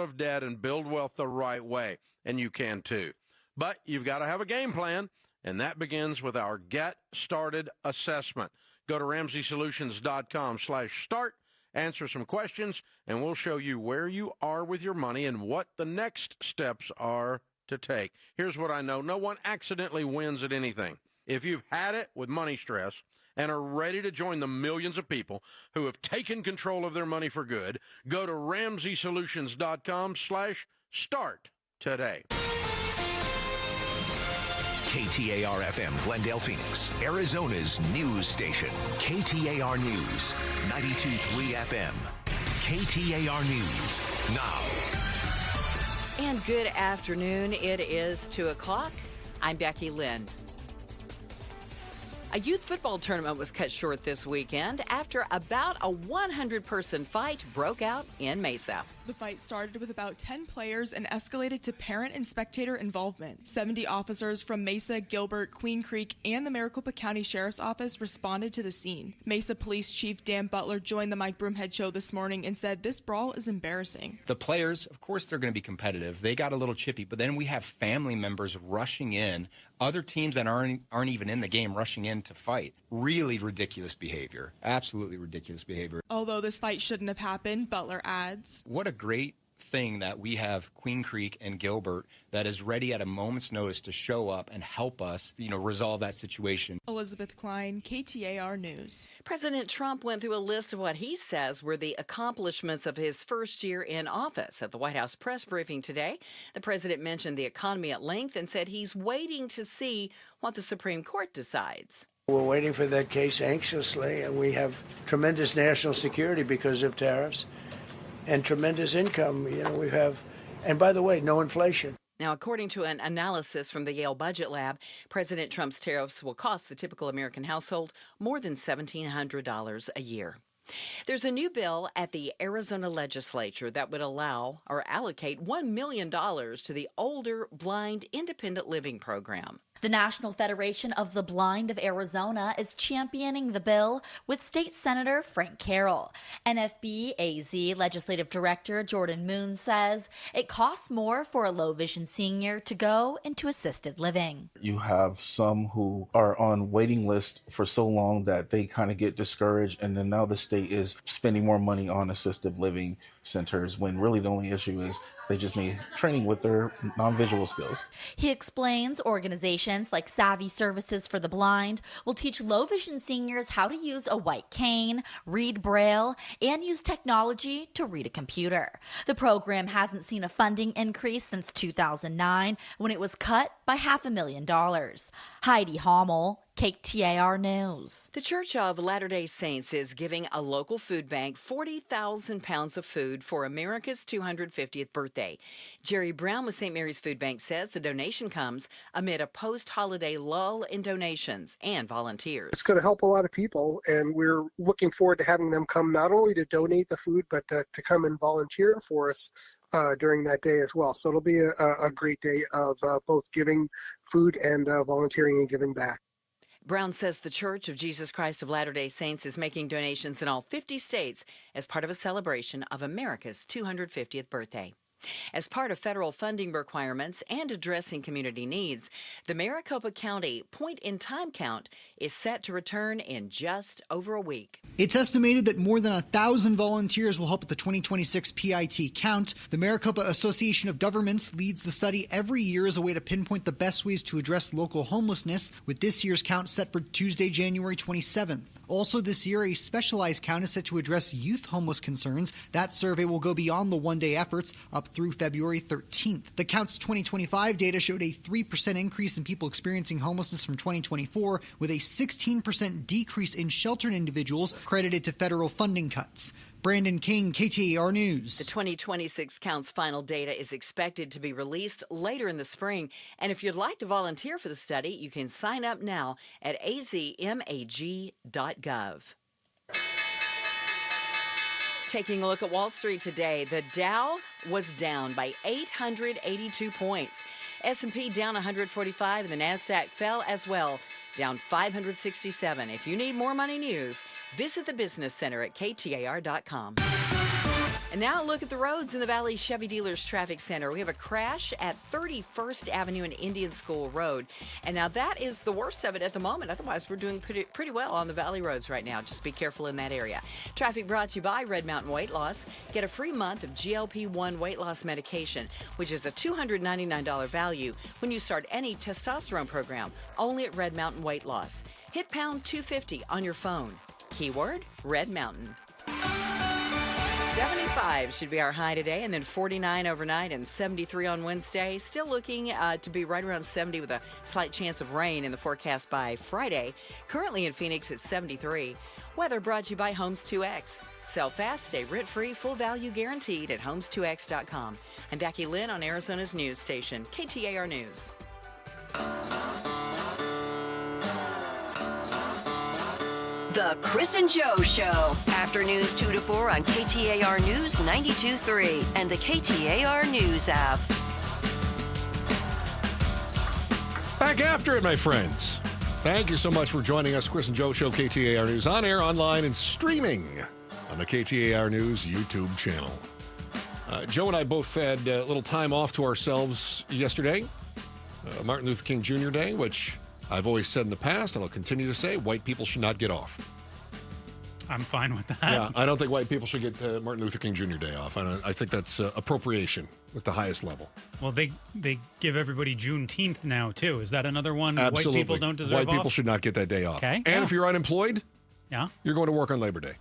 of debt and build wealth the right way, and you can too. But you've got to have a game plan, and that begins with our Get Started assessment. Go to RamseySolutions.com/start, answer some questions, and we'll show you where you are with your money and what the next steps are to take. Here's what I know. No one accidentally wins at anything. If you've had it with money stress and are ready to join the millions of people who have taken control of their money for good, go to RamseySolutions.com/start today. KTAR-FM, Glendale, Phoenix, Arizona's news station. KTAR News, 92.3 FM. KTAR News, now. And good afternoon. It is 2 o'clock. I'm Becky Lynn. A youth football tournament was cut short this weekend after about a 100-person fight broke out in Mesa. The fight started with about 10 players and escalated to parent and spectator involvement. 70 officers from Mesa, Gilbert, Queen Creek, and the Maricopa County Sheriff's Office responded to the scene. Mesa Police Chief Dan Butler joined the Mike Broomhead Show this morning and said this brawl is embarrassing. The players, of course, they're going to be competitive. They got a little chippy, but then we have family members rushing in, other teams that aren't even in the game rushing in to fight. Really ridiculous behavior. Absolutely ridiculous behavior. Although this fight shouldn't have happened, Butler adds, what a great thing that we have Queen Creek and Gilbert that is ready at a moment's notice to show up and help us, resolve that situation. Elizabeth Klein, KTAR News. President Trump went through a list of what he says were the accomplishments of his first year in office. At the White House press briefing today, the president mentioned the economy at length and said he's waiting to see what the Supreme Court decides. We're waiting for that case anxiously, and we have tremendous national security because of tariffs and tremendous income. We have, and by the way, no inflation. Now, according to an analysis from the Yale Budget Lab, President Trump's tariffs will cost the typical American household more than $1,700 a year. There's a new bill at the Arizona legislature that would allow or allocate $1 million to the Older Blind Independent Living Program. The National Federation of the Blind of Arizona is championing the bill with State Senator Frank Carroll. NFB-AZ Legislative Director Jordan Moon says it costs more for a low-vision senior to go into assisted living. You have some who are on waiting lists for so long that they kind of get discouraged, and then now the state is spending more money on assisted living centers when really the only issue is they just need training with their non-visual skills. He explains organizations like Savvy Services for the Blind will teach low-vision seniors how to use a white cane, read Braille, and use technology to read a computer. The program hasn't seen a funding increase since 2009 when it was cut by $500,000. Heidi Hommel, KTAR News. The Church of Latter-day Saints is giving a local food bank 40,000 pounds of food for America's 250th birthday. Jerry Brown with St. Mary's Food Bank says the donation comes amid a post-holiday lull in donations and volunteers. It's going to help a lot of people, and we're looking forward to having them come not only to donate the food, but to come and volunteer for us during that day as well. So it'll be a great day of both giving food and volunteering and giving back. Brown says the Church of Jesus Christ of Latter-day Saints is making donations in all 50 states as part of a celebration of America's 250th birthday. As part of federal funding requirements and addressing community needs, the Maricopa County point-in-time count is set to return in just over a week. It's estimated that more than 1,000 volunteers will help at the 2026 PIT count. The Maricopa Association of Governments leads the study every year as a way to pinpoint the best ways to address local homelessness, with this year's count set for Tuesday, January 27th. Also this year, a specialized count is set to address youth homeless concerns. That survey will go beyond the one-day efforts up through February 13th. The count's 2025 data showed a 3% increase in people experiencing homelessness from 2024, with a 16% decrease in sheltered individuals credited to federal funding cuts. Brandon King, KTAR News. The 2026 count's final data is expected to be released later in the spring, and if you'd like to volunteer for the study, you can sign up now at azmag.gov. Taking a look at Wall Street today, the Dow was down by 882 points. S&P down 145, and the NASDAQ fell as well, down 567. If you need more money news, visit the Business Center at KTAR.com. And now look at the roads in the Valley Chevy Dealers Traffic Center. We have a crash at 31st Avenue and Indian School Road. And now that is the worst of it at the moment. Otherwise, we're doing pretty well on the Valley roads right now. Just be careful in that area. Traffic brought to you by Red Mountain Weight Loss. Get a free month of GLP-1 weight loss medication, which is a $299 value when you start any testosterone program, only at Red Mountain Weight Loss. Hit pound 250 on your phone. Keyword, Red Mountain. 75 should be our high today, and then 49 overnight and 73 on Wednesday. Still looking to be right around 70 with a slight chance of rain in the forecast by Friday. Currently in Phoenix at 73. Weather brought to you by Homes 2X. Sell fast, stay rent-free, full value guaranteed at homes2x.com. I'm Becky Lynn on Arizona's news station, KTAR News. The Chris and Joe Show. Afternoons 2 to 4 on KTAR News 92.3 and the KTAR News app. Back after it, my friends. Thank you so much for joining us. Chris and Joe Show, KTAR News, on air, online, and streaming on the KTAR News YouTube channel. Joe and I both had a little time off to ourselves yesterday. Martin Luther King Jr. Day, which I've always said in the past, and I'll continue to say, white people should not get off. I'm fine with that. Yeah, I don't think white people should get Martin Luther King Jr. Day off. I think that's appropriation at the highest level. Well, they give everybody Juneteenth now, too. Is that another one? Absolutely. White people don't deserve White off? people should not get that day off. Okay. And if you're unemployed, yeah, you're going to work on Labor Day.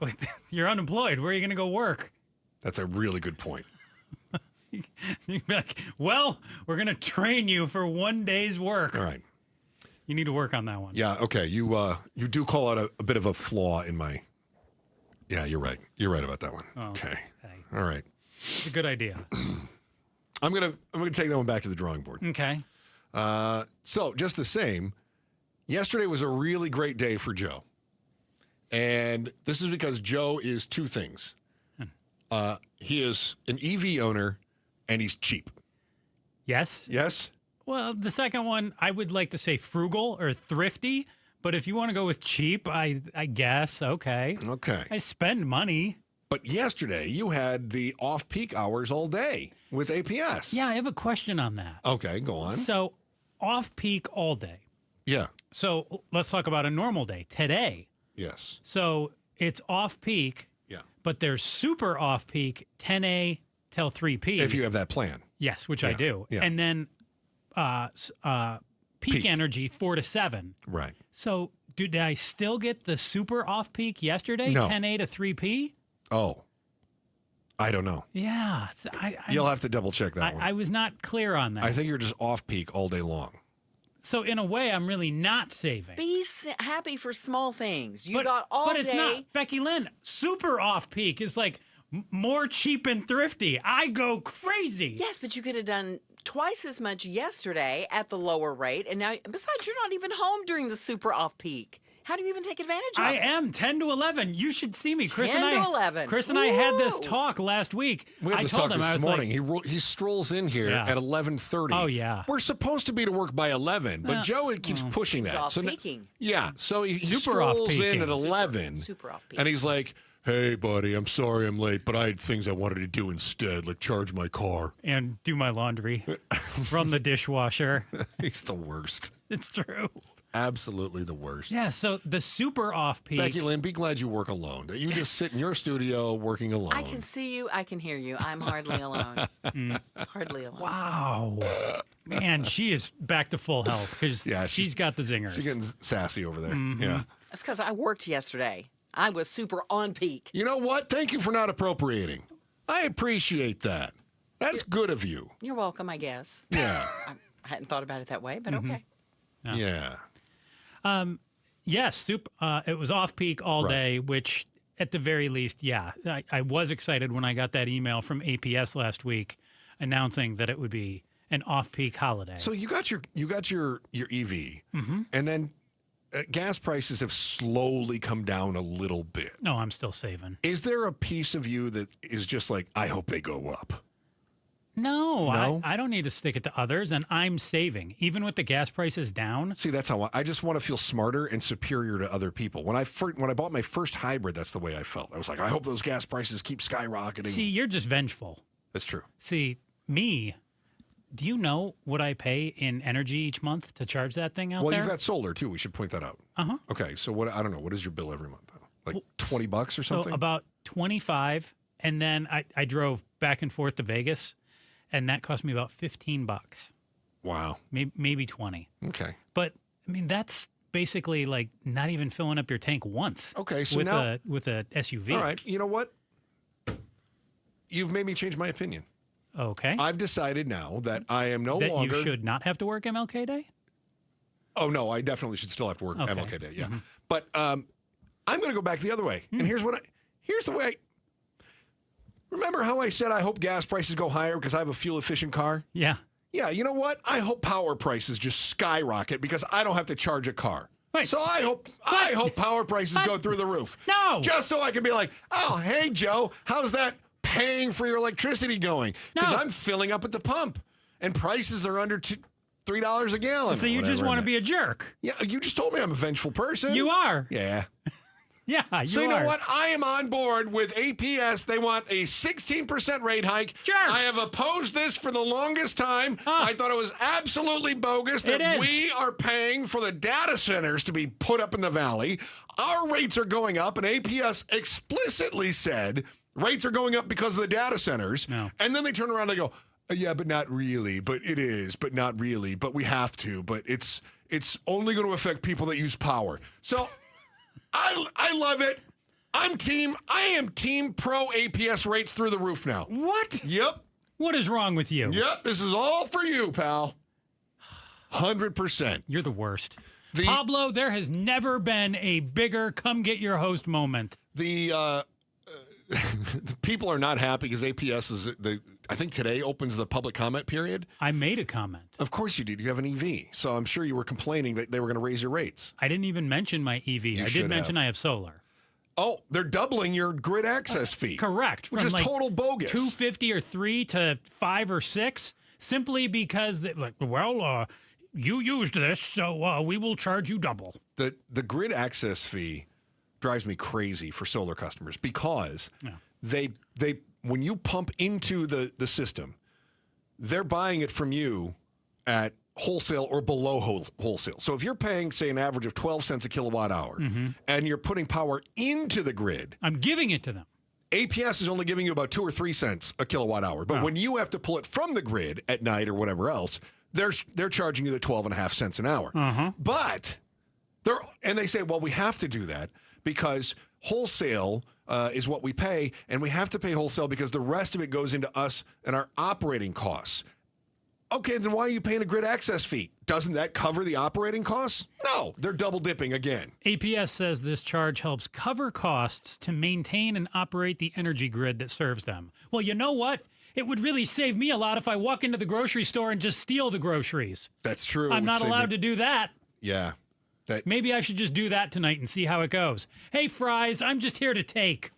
Wait, you're unemployed. Where are you going to go work? That's a really good point. You'd be like, well, we're going to train you for 1 day's work. All right. You need to work on that one. Yeah, okay. You do call out a bit of a flaw in my... Yeah, you're right. You're right about that one. Oh, okay. Hey. All right. It's a good idea. I'm gonna take that one back to the drawing board. Okay. So, just the same, yesterday was a really great day for Joe. And this is because Joe is two things. He is an EV owner, and he's cheap. Yes? Yes? Well, the second one, I would like to say frugal or thrifty, but if you want to go with cheap, I guess, okay. Okay. I spend money. But yesterday, you had the off-peak hours all day with APS. Yeah, I have a question on that. Okay, go on. So, off-peak all day. Yeah. So, let's talk about a normal day. Today. Yes. So, it's off-peak. Yeah. But there's super off-peak 10A till 3P. If you have that plan. Yes, which I do. Yeah. And then peak energy 4 to 7. Right. So did I still get the super off-peak yesterday, No. 10A to 3P? Oh. I don't know. Yeah. You'll have to double-check that one. I was not clear on that. I think you're just off-peak all day long. So in a way, I'm really not saving. Be happy for small things. You got all day. But it's not. Becky Lynn, super off-peak is like more cheap and thrifty. I go crazy. Yes, but you could have done twice as much yesterday at the lower rate. And now, besides, you're not even home during the super off-peak. How do you even take advantage of it? I am 10 to 11. You should see me. 10 to 11. Chris and I had this talk last week. We had this talk this morning. Like, he strolls in here at 11:30. Oh, yeah. We're supposed to be to work by 11, but Joe keeps pushing that. He's off-peaking. So he Super strolls in off-peaking. at 11. Super off-peak. And he's like, hey, buddy, I'm sorry I'm late, but I had things I wanted to do instead, like charge my car. And do my laundry. Run the dishwasher. He's the worst. It's true. Absolutely the worst. Yeah, so the super off-peak. Becky Lynn, be glad you work alone. You just sit in your studio working alone. I can see you. I can hear you. I'm hardly alone. Hardly alone. Wow. Man, she is back to full health because she's got the zingers. She's getting sassy over there. Mm-hmm. Yeah. That's because I worked yesterday. I was super on peak. You know what? Thank you for not appropriating. I appreciate that. That's good of you. You're welcome, I guess. Yeah. I hadn't thought about it that way, but okay. Yeah. Yes, it was off-peak all day, which at the very least, I was excited when I got that email from APS last week announcing that it would be an off-peak holiday. So you got your EV, and then gas prices have slowly come down a little bit. No, I'm still saving. Is there a piece of you that is just like, I hope they go up? No? I don't need to stick it to others, and I'm saving. Even with the gas prices down. See, that's how I just want to feel smarter and superior to other people. When I bought my first hybrid, that's the way I felt. I was like, I hope those gas prices keep skyrocketing. See, you're just vengeful. That's true. See, me, do you know what I pay in energy each month to charge that thing out there? Well, you've got solar, too. We should point that out. Uh-huh. Okay, so I don't know. What is your bill every month? Like $20 or something? So about $25, and then I drove back and forth to Vegas, and that cost me about $15. Wow. Maybe 20. Okay. But, I mean, that's basically like not even filling up your tank once. Okay, so with a SUV. All right, you know what? You've made me change my opinion. Okay. I've decided now that I am no that longer... you should not have to work MLK Day? Oh, no, I definitely should still have to work Okay. MLK Day, yeah. Mm-hmm. But I'm going to go back the other way. And here's the way remember how I said I hope gas prices go higher because I have a fuel-efficient car? Yeah. Yeah, you know what? I hope power prices just skyrocket because I don't have to charge a car. Wait. So I hope power prices go through the roof. No. Just so I can be like, oh, hey, Joe, how's that paying for your electricity going? Because I'm filling up at the pump, and prices are under $3 a gallon. So you just want to be a jerk. Yeah, you just told me I'm a vengeful person. You are. Yeah. Yeah, you So you are. know what? I am on board with APS. They want a 16% rate hike. Jerks. I have opposed this for the longest time. I thought it was absolutely bogus that we are paying for the data centers to be put up in the valley. Our rates are going up, and APS explicitly said rates are going up because of the data centers. No. And then they turn around and they go, yeah, but not really. But it is, but not really. But we have to. But it's only going to affect people that use power. So... I love it. I am team pro APS rates through the roof now. What? Yep. What is wrong with you? Yep. This is all for you, pal. 100%. You're the worst. Pablo, there has never been a bigger come get your host moment. The people are not happy because APS is I think today opens the public comment period. I made a comment. Of course you did. You have an EV. So I'm sure you were complaining that they were going to raise your rates. I didn't even mention my EV. I did mention I have solar. Oh, they're doubling your grid access fee. Correct. Which is like total bogus. $250 or $3 to $5 or $6 simply because you used this, so we will charge you double. The grid access fee drives me crazy for solar customers because they when you pump into the system, they're buying it from you at wholesale or below wholesale. So if you're paying, say, an average of 12 cents a kilowatt hour, and you're putting power into the grid, I'm giving it to them. APS is only giving you about 2 or 3 cents a kilowatt hour. But when you have to pull it from the grid at night or whatever else, they're charging you the 12.5 cents an hour. But they say, well, we have to do that because wholesale is what we pay, and we have to pay wholesale because the rest of it goes into us and our operating costs. Okay, then why are you paying a grid access fee? Doesn't that cover the operating costs? No, they're double dipping again. APS says this charge helps cover costs to maintain and operate the energy grid that serves them. Well, you know what? It would really save me a lot if I walk into the grocery store and just steal the groceries. That's true. I'm not allowed to do that. Yeah. Maybe I should just do that tonight and see how it goes. Hey, Fries, I'm just here to take.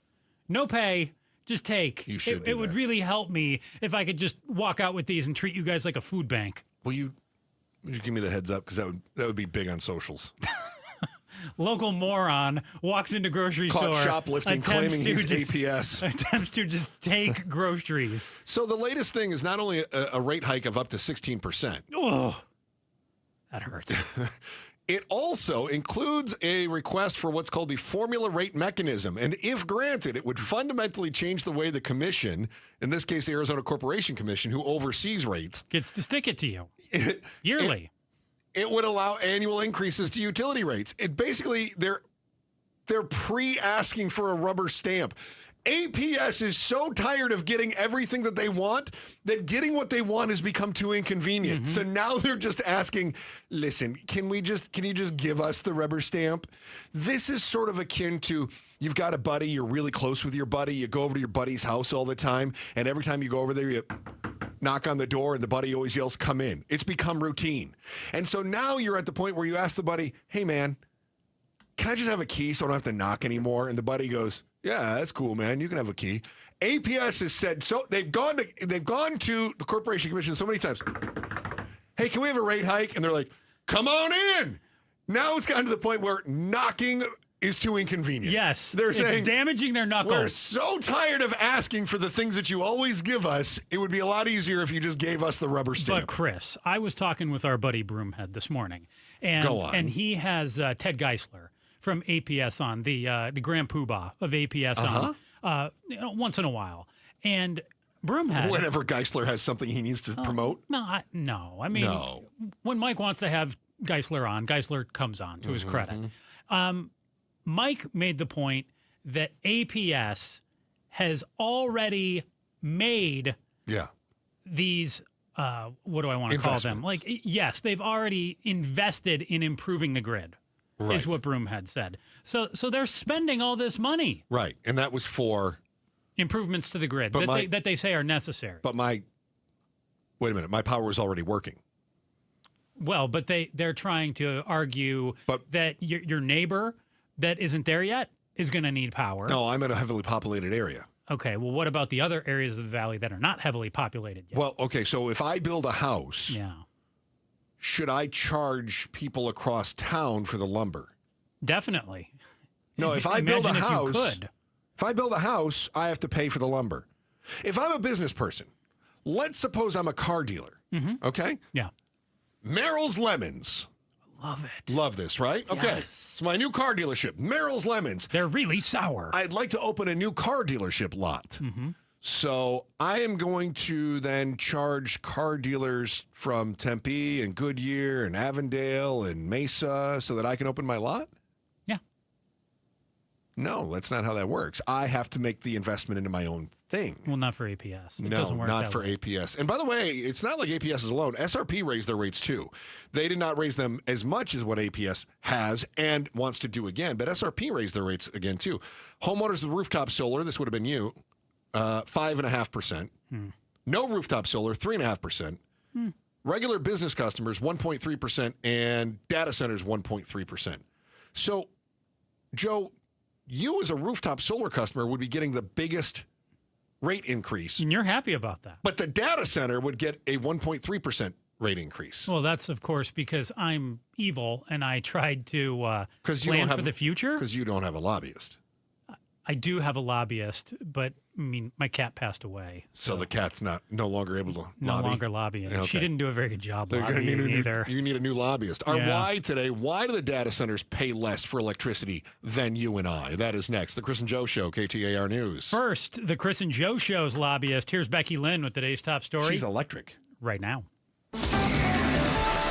No pay, just take. You should It would really help me if I could just walk out with these and treat you guys like a food bank. Will you give me the heads up? Because that would be big on socials. Local moron walks into grocery Caught store. shoplifting, claiming he's APS. Attempts to just take groceries. So the latest thing is not only a rate hike of up to 16%. Oh, that hurts. It also includes a request for what's called the formula rate mechanism. And if granted, it would fundamentally change the way the commission, in this case, the Arizona Corporation Commission, who oversees rates, gets to stick it to you yearly. It would allow annual increases to utility rates. It basically, they're pre-asking for a rubber stamp. APS is so tired of getting everything that they want that getting what they want has become too inconvenient. So now they're just asking, listen, can you just give us the rubber stamp? This is sort of akin to you've got a buddy, you're really close with your buddy, you go over to your buddy's house all the time, and every time you go over there, you knock on the door and the buddy always yells, come in. It's become routine. And so now you're at the point where you ask the buddy, hey man, can I just have a key so I don't have to knock anymore? And the buddy goes, yeah, that's cool, man. You can have a key. APS has said so. They've gone to the Corporation Commission so many times. Hey, can we have a rate hike? And they're like, come on in. Now it's gotten to the point where knocking is too inconvenient. Yes. They're saying, it's damaging their knuckles. We're so tired of asking for the things that you always give us. It would be a lot easier if you just gave us the rubber stamp. But Chris, I was talking with our buddy Broomhead this morning. And, Go on. And he has Ted Geisler from APS on, the Grand Poobah of APS on once in a while. And Broomhead. Whenever Geisler has something he needs to promote? No. I mean, when Mike wants to have Geisler on, Geisler comes on, to his credit. Mike made the point that APS has already made these, what do I want to call them? Like, yes, they've already invested in improving the grid, is what Broomhead said. So they're spending all this money. Right, and that was for... improvements to the grid that they say are necessary. But wait a minute, my power was already working. Well, but they're trying to argue that your neighbor that isn't there yet is going to need power. No, I'm in a heavily populated area. Okay, well, what about the other areas of the valley that are not heavily populated yet? Well, okay, so if I build a house, should I charge people across town for the lumber? Definitely. No, if I build a house, I have to pay for the lumber. If I'm a business person, let's suppose I'm a car dealer, okay? Yeah. Merrill's Lemons. Love it. Love this, right? Yes. Okay. It's my new car dealership, Merrill's Lemons. They're really sour. I'd like to open a new car dealership lot. So I am going to then charge car dealers from Tempe and Goodyear and Avondale and Mesa so that I can open my lot? Yeah. No, that's not how that works. I have to make the investment into my own thing. Well, not for APS. It no, doesn't work not that for way. APS. And by the way, it's not like APS is alone. SRP raised their rates too. They did not raise them as much as what APS has and wants to do again, but SRP raised their rates again too. Homeowners with rooftop solar, this would have been you, 5.5%. No rooftop solar, 3.5%. Regular business customers, 1.3%, and data centers, 1.3%. So, Joe, you as a rooftop solar customer would be getting the biggest rate increase. And you're happy about that. But the data center would get a 1.3% rate increase. Well, that's, of course, because I'm evil and I tried to plan for the future. Because you don't have a lobbyist. I do have a lobbyist, but, I mean, my cat passed away. So the cat's no longer able to No lobby? longer lobbying. Okay. She didn't do a very good job They're lobbying gonna either. You need a new lobbyist. Our why today, why do the data centers pay less for electricity than you and I? That is next. The Chris and Joe Show, KTAR News. First, the Chris and Joe Show's lobbyist. Here's Becky Lynn with today's top story. She's electric. Right now.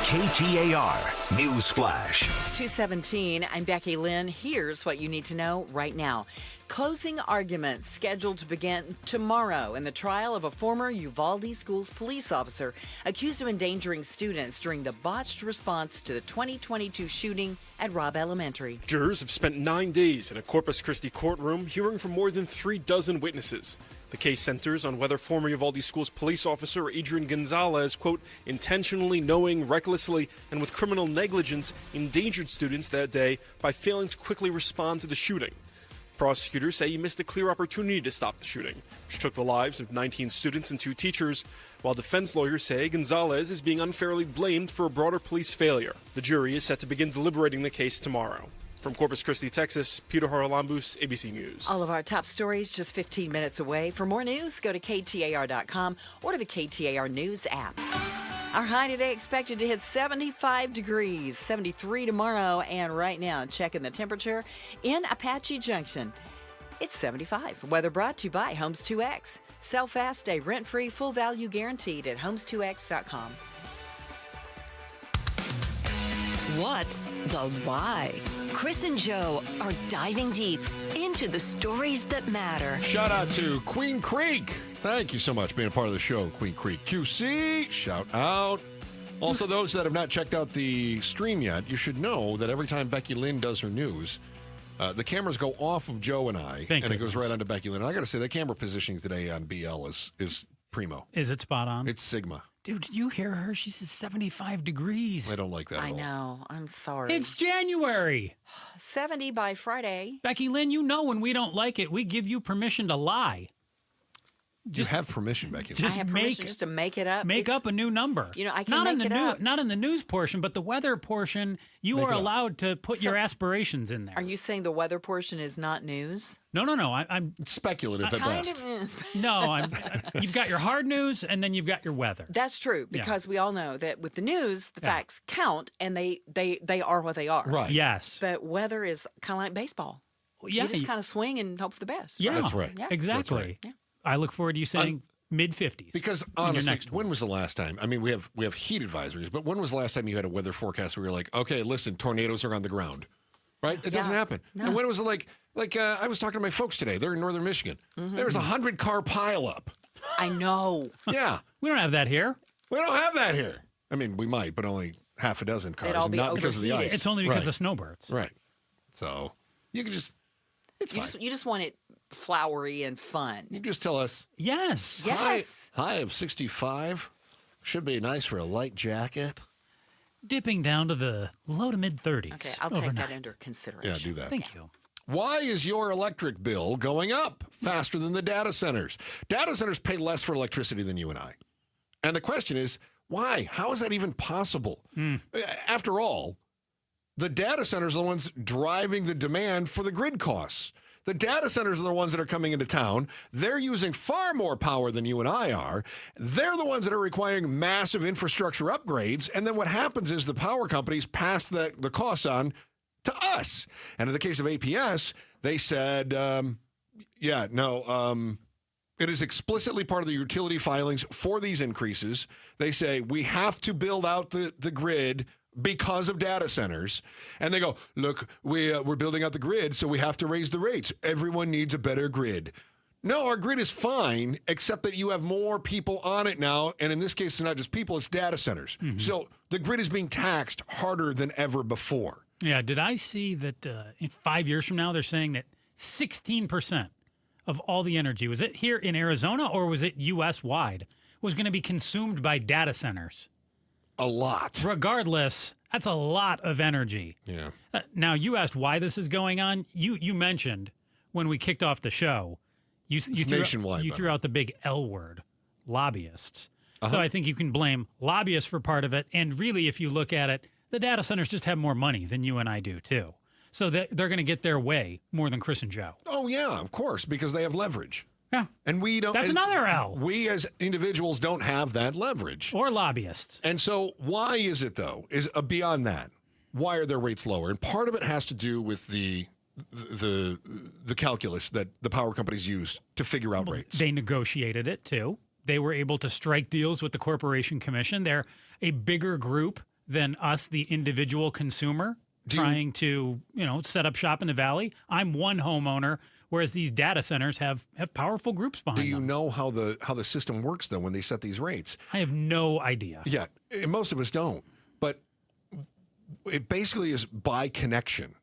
KTAR News Flash. 2:17. I'm Becky Lynn. Here's what you need to know right now. Closing arguments scheduled to begin tomorrow in the trial of a former Uvalde Schools police officer accused of endangering students during the botched response to the 2022 shooting at Robb Elementary. Jurors have spent 9 days in a Corpus Christi courtroom hearing from more than 36 witnesses. The case centers on whether former Uvalde Schools police officer Adrian Gonzalez, quote, intentionally, knowing, recklessly, and with criminal negligence endangered students that day by failing to quickly respond to the shooting. Prosecutors say he missed a clear opportunity to stop the shooting, which took the lives of 19 students and 2 teachers, while defense lawyers say Gonzalez is being unfairly blamed for a broader police failure. The jury is set to begin deliberating the case tomorrow. From Corpus Christi, Texas, Peter Haralambous, ABC News. All of our top stories just 15 minutes away. For more news, go to KTAR.com or to the KTAR News app. Our high today expected to hit 75 degrees, 73 tomorrow, and right now, checking the temperature in Apache Junction. It's 75. Weather brought to you by Homes 2X. Sell fast, stay rent-free, full value guaranteed at Homes2X.com. What's the why? Chris and Joe are diving deep into the stories that matter. Shout out to Queen Creek. Thank you so much for being a part of the show, Queen Creek QC. Shout out. Also, those that have not checked out the stream yet, you should know that every time Becky Lynn does her news, the cameras go off of Joe and I, it goes right onto Becky Lynn. And I got to say, the camera positioning today on BL is primo. Is it spot on? It's Sigma. Dude, did you hear her? She says 75 degrees. I don't like that at all. I know. I'm sorry. It's January. 70 by Friday. Becky Lynn, you know when we don't like it, we give you permission to lie. You have permission, Becky. I have permission just to make it up. Make up a new number. I can make it up. Not in the news portion, but the weather portion, you are allowed to put your aspirations in there. Are you saying the weather portion is not news? No. I'm speculative at best. No, you've got your hard news, and then you've got your weather. That's true, because we all know that with the news, the facts count, and they are what they are. Right. Yes. But weather is kind of like baseball. Yeah. You just kind of swing and hope for the best. Yeah, that's right. Yeah. Exactly. That's right. Yeah. I look forward to you saying mid-50s. Because honestly, when was the last time? I mean, we have heat advisories, but when was the last time you had a weather forecast where you're like, okay, listen, tornadoes are on the ground, right? It doesn't happen. No. And when was it like I was talking to my folks today. They're in northern Michigan. There was a 100-car pileup. I know. Yeah. We don't have that here. We don't have that here. I mean, we might, but only half a dozen cars, and not because of the ice. It's only because of snowbirds. Right. So you can just, it's fine. You just want it flowery and fun. You just tell us. Yes. High of 65. Should be nice for a light jacket. Dipping down to the low to mid-30s. Okay, I'll take that under consideration. Yeah, do that. Thank you. Why is your electric bill going up faster than the data centers? Data centers pay less for electricity than you and I. And the question is, why? How is that even possible? After all, the data centers are the ones driving the demand for the grid costs. The data centers are the ones that are coming into town. They're using far more power than you and I are. They're the ones that are requiring massive infrastructure upgrades. And then what happens is the power companies pass the costs on to us. And in the case of APS, they said, it is explicitly part of the utility filings for these increases. They say we have to build out the grid because of data centers. And they go, look, we're building out the grid, so we have to raise the rates. Everyone needs a better grid. No, our grid is fine, except that you have more people on it now. And in this case, it's not just people, it's data centers. So the grid is being taxed harder than ever before. Yeah, did I see that in 5 years from now, they're saying that 16% of all the energy, was it here in Arizona or was it U.S.-wide, was going to be consumed by data centers? A lot. Regardless, that's a lot of energy. Yeah. Now, you asked why this is going on. You mentioned when we kicked off the show, you threw out the big L word, lobbyists. So I think you can blame lobbyists for part of it. And really, if you look at it, the data centers just have more money than you and I do, too. So they're going to get their way more than Chris and Joe. Oh, yeah, of course, because they have leverage. Yeah. And we don't. That's another L. We as individuals don't have that leverage. Or lobbyists. And so why is it, though, is beyond that? Why are their rates lower? And part of it has to do with the calculus that the power companies use to figure out rates. They negotiated it, too. They were able to strike deals with the Corporation Commission. They're a bigger group than us, the individual consumer, trying to set up shop in the Valley. I'm one homeowner, whereas these data centers have powerful groups behind them. Do you know how the system works, though, when they set these rates? I have no idea. Yeah, most of us don't. But it basically is by connection.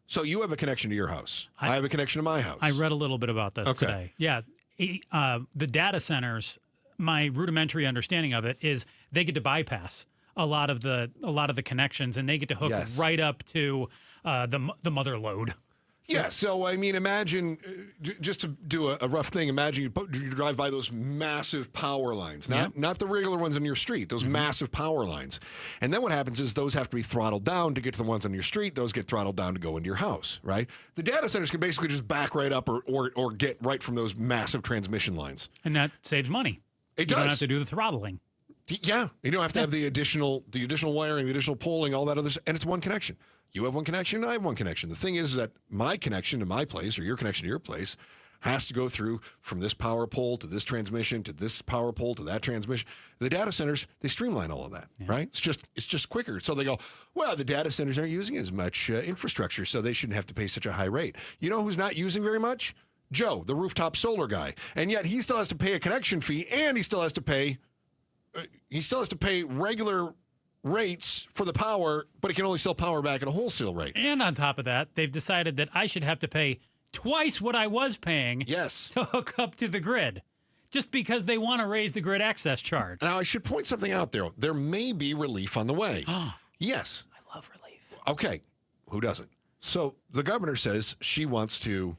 So you have a connection to your house. I have a connection to my house. I read a little bit about this today. Yeah, the data centers, my rudimentary understanding of it is they get to bypass a lot of the connections, and they get to hook right up to the mother load. Yeah, so I mean, imagine, just to do a rough thing, imagine you drive by those massive power lines, not the regular ones on your street, those massive power lines. And then what happens is those have to be throttled down to get to the ones on your street. Those get throttled down to go into your house, right? The data centers can basically just back right up or get right from those massive transmission lines. And that saves money. It does. You don't have does. to do the throttling. Yeah, you don't have to have the additional wiring, the additional polling, all that other stuff, and it's one connection. You have one connection, I have one connection. The thing is that my connection to my place or your connection to your place has to go through from this power pole to this transmission to this power pole to that transmission. The data centers, they streamline all of that, right? It's just quicker. So they go, well, the data centers aren't using as much infrastructure, so they shouldn't have to pay such a high rate. You know who's not using very much? Joe, the rooftop solar guy. And yet he still has to pay a connection fee, and he still has to pay regular rates for the power, but he can only sell power back at a wholesale rate. And on top of that, they've decided that I should have to pay twice what I was paying to hook up to the grid, just because they want to raise the grid access charge. Now, I should point something out there. There may be relief on the way. Yes. I love relief. Okay. Who doesn't? So the governor says she wants to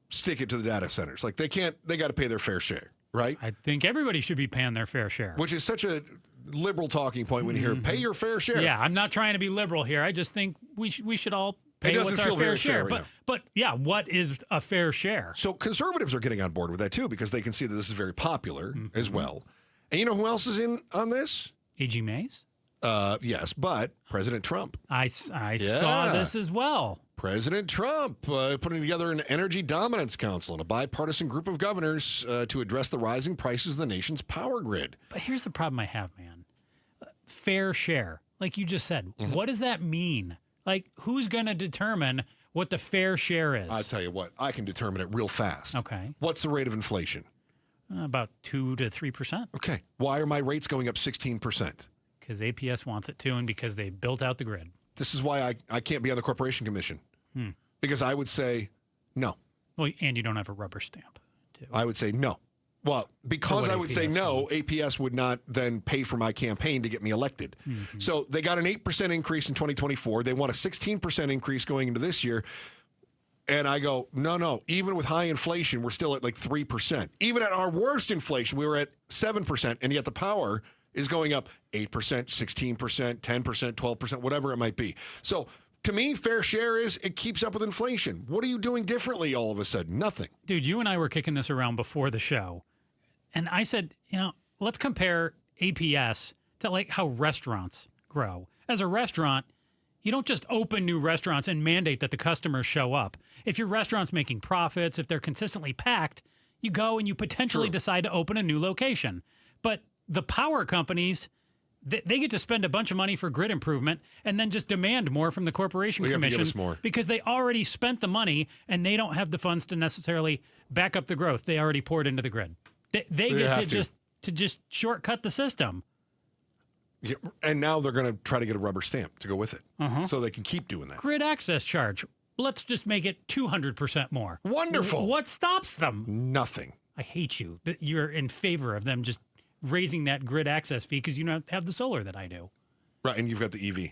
stick it to the data centers. Like they got to pay their fair share, right? I think everybody should be paying their fair share. Which is such a liberal talking point when you hear pay your fair share. Yeah, I'm not trying to be liberal here. I just think we should all pay what's our fair share. But yeah, what is a fair share? So conservatives are getting on board with that too because they can see that this is very popular as well. And you know who else is in on this? A.G. Mays? Yes, but President Trump. I saw this as well. President Trump putting together an energy dominance council and a bipartisan group of governors to address the rising prices of the nation's power grid. But here's the problem I have, man. Fair share. Like you just said, what does that mean? Like, who's going to determine what the fair share is? I'll tell you what, I can determine it real fast. Okay. What's the rate of inflation? About 2 to 3%. Okay. Why are my rates going up 16%? Because APS wants it to and because they built out the grid. This is why I can't be on the Corporation Commission. Because I would say no. Well, and you don't have a rubber stamp, too. I would say no. Well, because I would say no, APS would not then pay for my campaign to get me elected. So they got an 8% increase in 2024. They want a 16% increase going into this year. And I go, no. Even with high inflation, we're still at like 3%. Even at our worst inflation, we were at 7%. And yet the power is going up 8%, 16%, 10%, 12%, whatever it might be. So to me, fair share is it keeps up with inflation. What are you doing differently all of a sudden? Nothing. Dude, you and I were kicking this around before the show. And I said, let's compare APS to like how restaurants grow. As a restaurant, you don't just open new restaurants and mandate that the customers show up. If your restaurant's making profits, if they're consistently packed, you go and you potentially decide to open a new location. But the power companies, they get to spend a bunch of money for grid improvement and then just demand more from the Corporation Commission because they already spent the money and they don't have the funds to necessarily back up the growth they already poured into the grid. They get to just shortcut the system. Yeah, and now they're going to try to get a rubber stamp to go with it so they can keep doing that. Grid access charge. Let's just make it 200% more. Wonderful. What stops them? Nothing. I hate you. You're in favor of them just raising that grid access fee because you don't have the solar that I do. Right, and you've got the EV.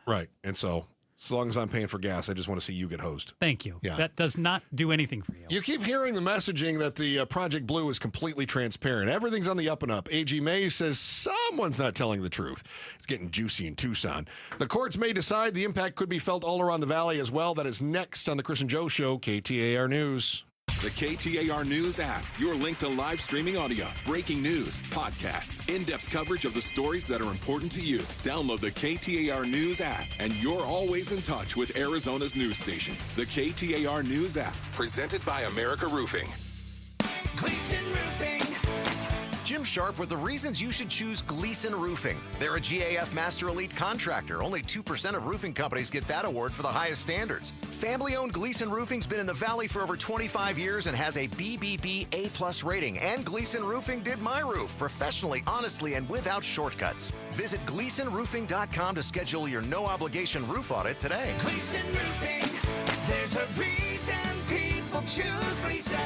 Right, and so as long as I'm paying for gas, I just want to see you get hosed. Thank you. Yeah. That does not do anything for you. You keep hearing the messaging that the Project Blue is completely transparent. Everything's on the up and up. A.G. Mays says someone's not telling the truth. It's getting juicy in Tucson. The courts may decide the impact could be felt all around the valley as well. That is next on the Chris and Joe Show, KTAR News. The KTAR News app, your link to live streaming audio, breaking news, podcasts, in-depth coverage of the stories that are important to you. Download the KTAR News app, and you're always in touch with Arizona's news station. The KTAR News app, presented by America Roofing. Gleason Roofing. Jim Sharp with the reasons you should choose Gleason Roofing. They're a GAF Master Elite contractor. Only 2% of roofing companies get that award for the highest standards. Family-owned Gleason Roofing's been in the Valley for over 25 years and has a BBB A+ rating. And Gleason Roofing did my roof professionally, honestly, and without shortcuts. Visit GleasonRoofing.com to schedule your no-obligation roof audit today. Gleason Roofing, there's a reason people choose Gleason.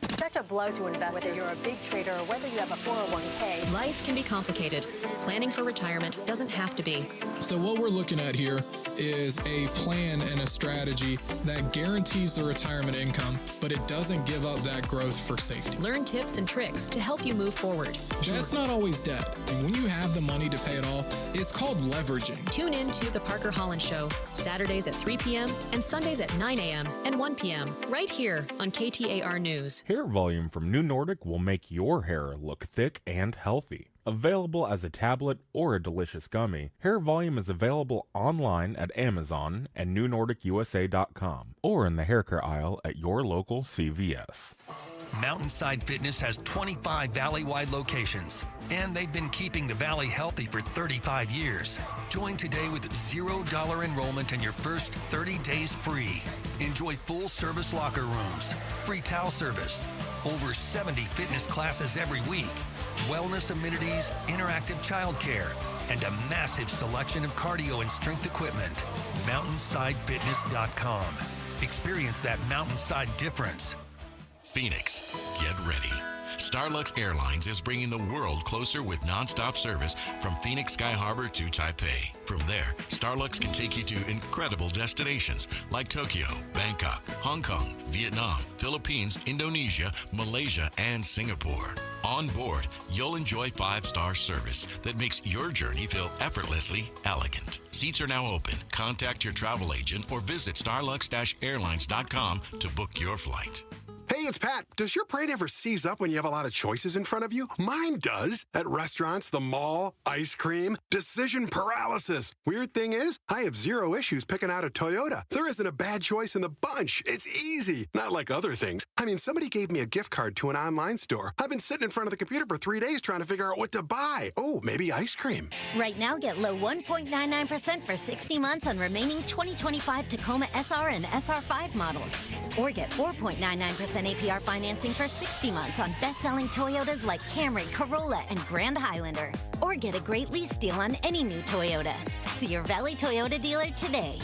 Such a blow to investors, whether you're a big trader or whether you have a 401k. Life can be complicated. Planning for retirement doesn't have to be. So what we're looking at here is a plan and a strategy that guarantees the retirement income, but it doesn't give up that growth for safety. Learn tips and tricks to help you move forward. That's not always debt. And when you have the money to pay it off, it's called leveraging. Tune in to The Parker Holland Show, Saturdays at 3 p.m. and Sundays at 9 a.m. and 1 p.m. right here on KTAR News. Hair Volume from New Nordic will make your hair look thick and healthy. Available as a tablet or a delicious gummy, Hair Volume is available online at Amazon and NewNordicUSA.com or in the hair care aisle at your local CVS. Mountainside Fitness has 25 valley-wide locations, and they've been keeping the valley healthy for 35 years. Join today with $0 enrollment and your first 30 days free. Enjoy full-service locker rooms, free towel service, over 70 fitness classes every week, wellness amenities, interactive childcare, and a massive selection of cardio and strength equipment. MountainsideFitness.com. Experience that Mountainside difference. Phoenix, get ready. Starlux Airlines is bringing the world closer with nonstop service from Phoenix Sky Harbor to Taipei. From there, Starlux can take you to incredible destinations like Tokyo, Bangkok, Hong Kong, Vietnam, Philippines, Indonesia, Malaysia, and Singapore. On board, you'll enjoy 5-star service that makes your journey feel effortlessly elegant. Seats are now open. Contact your travel agent or visit starlux-airlines.com to book your flight. Hey, it's Pat. Does your brain ever seize up when you have a lot of choices in front of you? Mine does. At restaurants, the mall, ice cream, decision paralysis. Weird thing is, I have zero issues picking out a Toyota. There isn't a bad choice in the bunch. It's easy. Not like other things. I mean, somebody gave me a gift card to an online store. I've been sitting in front of the computer for 3 days trying to figure out what to buy. Oh, maybe ice cream. Right now, get low 1.99% for 60 months on remaining 2025 Tacoma SR and SR5 models. Or get 4.99% APR financing for 60 months on best-selling Toyotas like Camry, Corolla, and Grand Highlander. Or get a great lease deal on any new Toyota. See your Valley Toyota dealer today.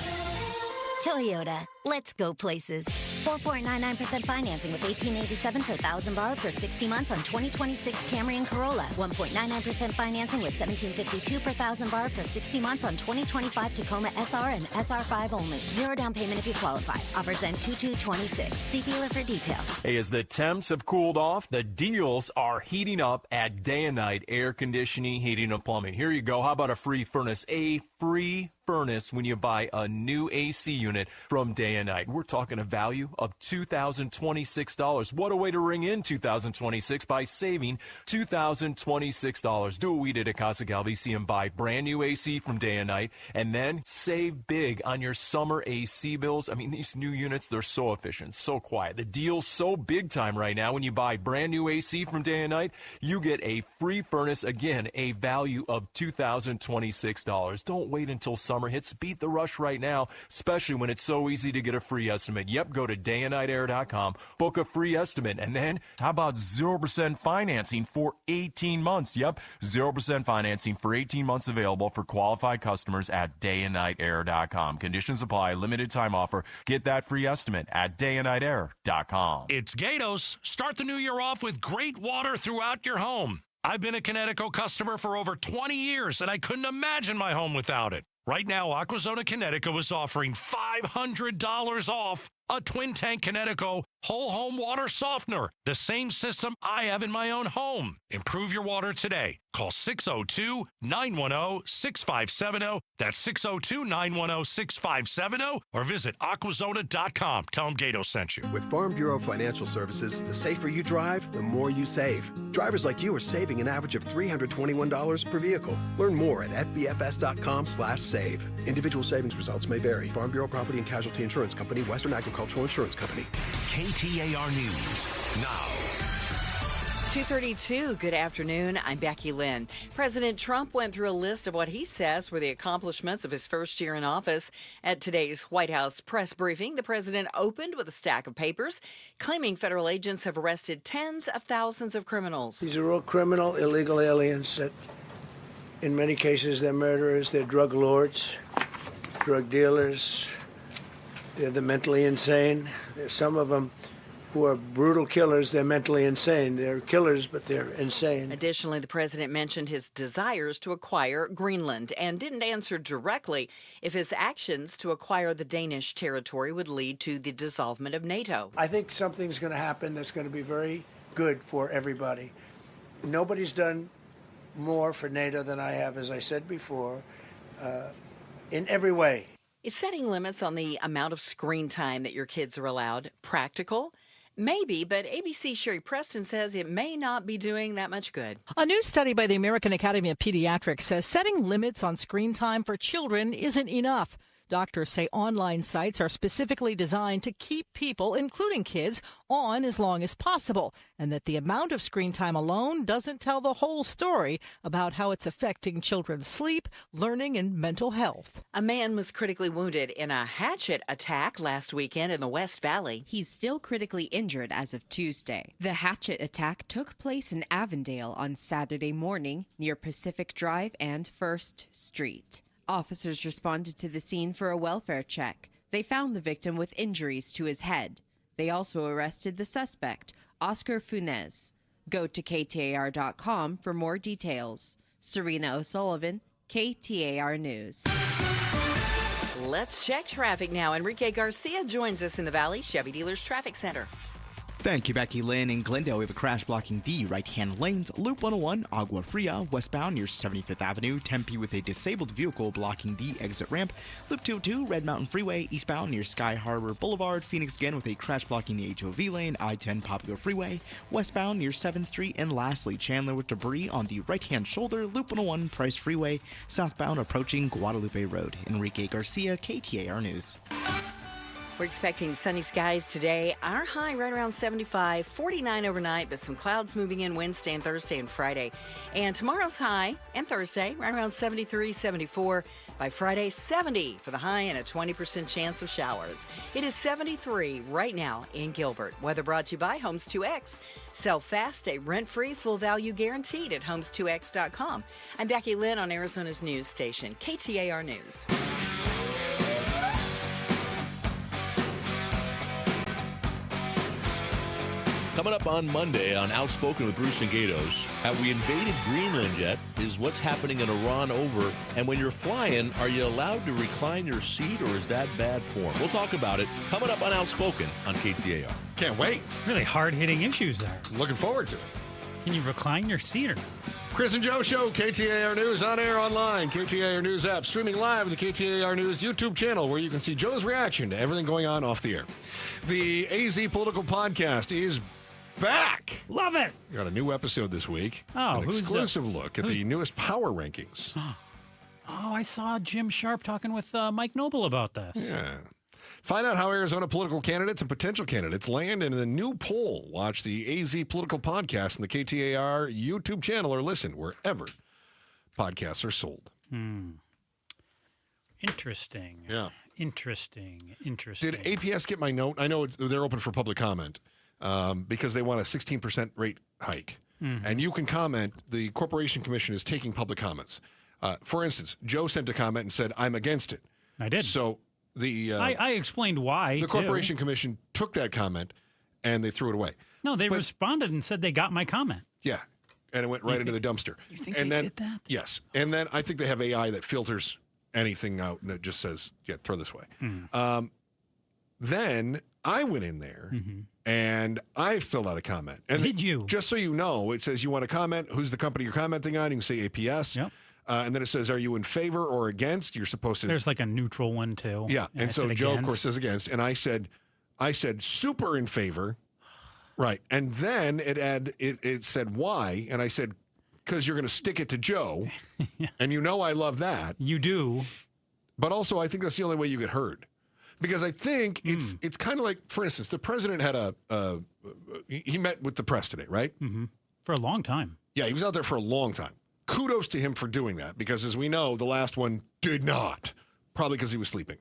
Toyota, let's go places. 4.99% financing with $1,887 per thousand borrowed for 60 months on 2026 Camry and Corolla. 1.99% financing with $1,752 per thousand borrowed for 60 months on 2025 Tacoma SR and SR5 only. Zero down payment if you qualify. Offers end 2/2/26. See dealer for details. Hey, as the temps have cooled off, the deals are heating up at Day and Night Air Conditioning, Heating, and Plumbing. Here you go. How about a free furnace? A free furnace when you buy a new AC unit from Day and Night. We're talking a value of $2,026. What a way to ring in 2026 by saving $2,026. Do what we did at Casa Galvesi and buy brand new AC from Day and Night and then save big on your summer AC bills. I mean, these new units, they're so efficient, so quiet. The deal's so big time right now. When you buy brand new AC from Day and Night, you get a free furnace. Again, a value of $2,026. Don't wait until summer hits. Beat the rush right now, especially when it's so easy to get a free estimate. Yep, go to dayandnightair.com, book a free estimate, and then how about 0% financing for 18 months? Yep, 0% financing for 18 months available for qualified customers at dayandnightair.com. Conditions apply, limited time offer. Get that free estimate at dayandnightair.com. It's Gatos. Start the new year off with great water throughout your home. I've been a Connecticut customer for over 20 years, and I couldn't imagine my home without it. Right now, AquaZona Connecticut is offering $500 off a twin tank Connecticut whole home water softener, the same system I have in my own home. Improve your water today. Call 602-910-6570. That's 602-910-6570 or visit aquazona.com. Tell them Gato sent you. With Farm Bureau Financial Services, the safer you drive, the more you save. Drivers like you are saving an average of $321 per vehicle. Learn more at fbfs.com/save. Individual savings results may vary. Farm Bureau Property and Casualty Insurance Company, Western Agricultural Insurance Company. KTAR News now. 2:32. Good afternoon. I'm Becky Lynn. President Trump went through a list of what he says were the accomplishments of his first year in office. At today's White House press briefing, the president opened with a stack of papers, claiming federal agents have arrested tens of thousands of criminals. These are all criminal, illegal aliens that, in many cases, they're murderers, they're drug lords, drug dealers. They're the mentally insane. There's some of them who are brutal killers. They're mentally insane. They're killers, but they're insane. Additionally, the president mentioned his desires to acquire Greenland and didn't answer directly if his actions to acquire the Danish territory would lead to the dissolvement of NATO. I think something's going to happen that's going to be very good for everybody. Nobody's done more for NATO than I have, as I said before, in every way. Is setting limits on the amount of screen time that your kids are allowed practical? Maybe, but ABC's Sherry Preston says it may not be doing that much good. A new study by the American Academy of Pediatrics says setting limits on screen time for children isn't enough. Doctors say online sites are specifically designed to keep people, including kids, on as long as possible, and that the amount of screen time alone doesn't tell the whole story about how it's affecting children's sleep, learning, and mental health. A man was critically wounded in a hatchet attack last weekend in the West Valley. He's still critically injured as of Tuesday. The hatchet attack took place in Avondale on Saturday morning near Pacific Drive and 1st Street. Officers responded to the scene for a welfare check. They found the victim with injuries to his head. They also arrested the suspect, Oscar Funes. Go to KTAR.com for more details. Serena O'Sullivan, KTAR News. Let's check traffic now. Enrique Garcia joins us in the Valley Chevy Dealers Traffic Center. Thank you, Becky Lynn. In Glendale, we have a crash blocking the right-hand lanes. Loop 101, Agua Fria, westbound near 75th Avenue. Tempe with a disabled vehicle blocking the exit ramp. Loop 202, Red Mountain Freeway, eastbound near Sky Harbor Boulevard. Phoenix again with a crash blocking the HOV lane. I-10 Popular Freeway, westbound near 7th Street. And lastly, Chandler with debris on the right-hand shoulder. Loop 101, Price Freeway, southbound approaching Guadalupe Road. Enrique Garcia, KTAR News. We're expecting sunny skies today. Our high right around 75, 49 overnight, but some clouds moving in Wednesday and Thursday and Friday. And tomorrow's high and Thursday right around 73, 74. By Friday, 70 for the high and a 20% chance of showers. It is 73 right now in Gilbert. Weather brought to you by Homes 2X. Sell fast, stay rent-free, full value guaranteed at homes2x.com. I'm Becky Lynn on Arizona's news station, KTAR News. Coming up on Monday on Outspoken with Bruce and Gatos, have we invaded Greenland yet? Is what's happening in Iran over? And when you're flying, are you allowed to recline your seat, or is that bad form? We'll talk about it coming up on Outspoken on KTAR. Can't wait. Really hard-hitting issues there. Looking forward to it. Can you recline your seat or not? Chris and Joe Show, KTAR News, on air, online, KTAR News app, streaming live on the KTAR News YouTube channel, where you can see Joe's reaction to everything going on off the air. The AZ Political Podcast is back. Love it. We got a new episode this week. Oh, an exclusive look at the newest power rankings. Oh, I saw Jim Sharp talking with Mike Noble about this. Yeah. Find out how Arizona political candidates and potential candidates land in the new poll. Watch the AZ Political Podcast on the KTAR YouTube channel, or listen wherever podcasts are sold. Interesting. Yeah. Interesting. Did APS get my note? I know they're open for public comment because they want a 16% rate hike. Mm-hmm. And you can comment. The Corporation Commission is taking public comments. For instance, Joe sent a comment and said, I'm against it. I did. So I explained why. The Corporation Commission took that comment and they threw it away. No, they responded and said they got my comment. Yeah. And it went right into the dumpster. You think and they then, did that? Yes. And then I think they have AI that filters anything out and it just says, yeah, throw this away. Then I went in there and I filled out a comment. And did you? Just so you know, it says you want to comment. Who's the company you're commenting on? You can say APS. Yep. And then it says, are you in favor or against? You're supposed to. There's like a neutral one too. Yeah. And so Joe, against. of course, says against. And I said super in favor. Right. And then it said why. And I said, because you're going to stick it to Joe. And you know I love that. You do. But also, I think that's the only way you get heard. Because I think it's kind of like, for instance, the president had he met with the press today, right? Mm-hmm. For a long time. Yeah, he was out there for a long time. Kudos to him for doing that, because as we know, the last one did not, probably because he was sleeping.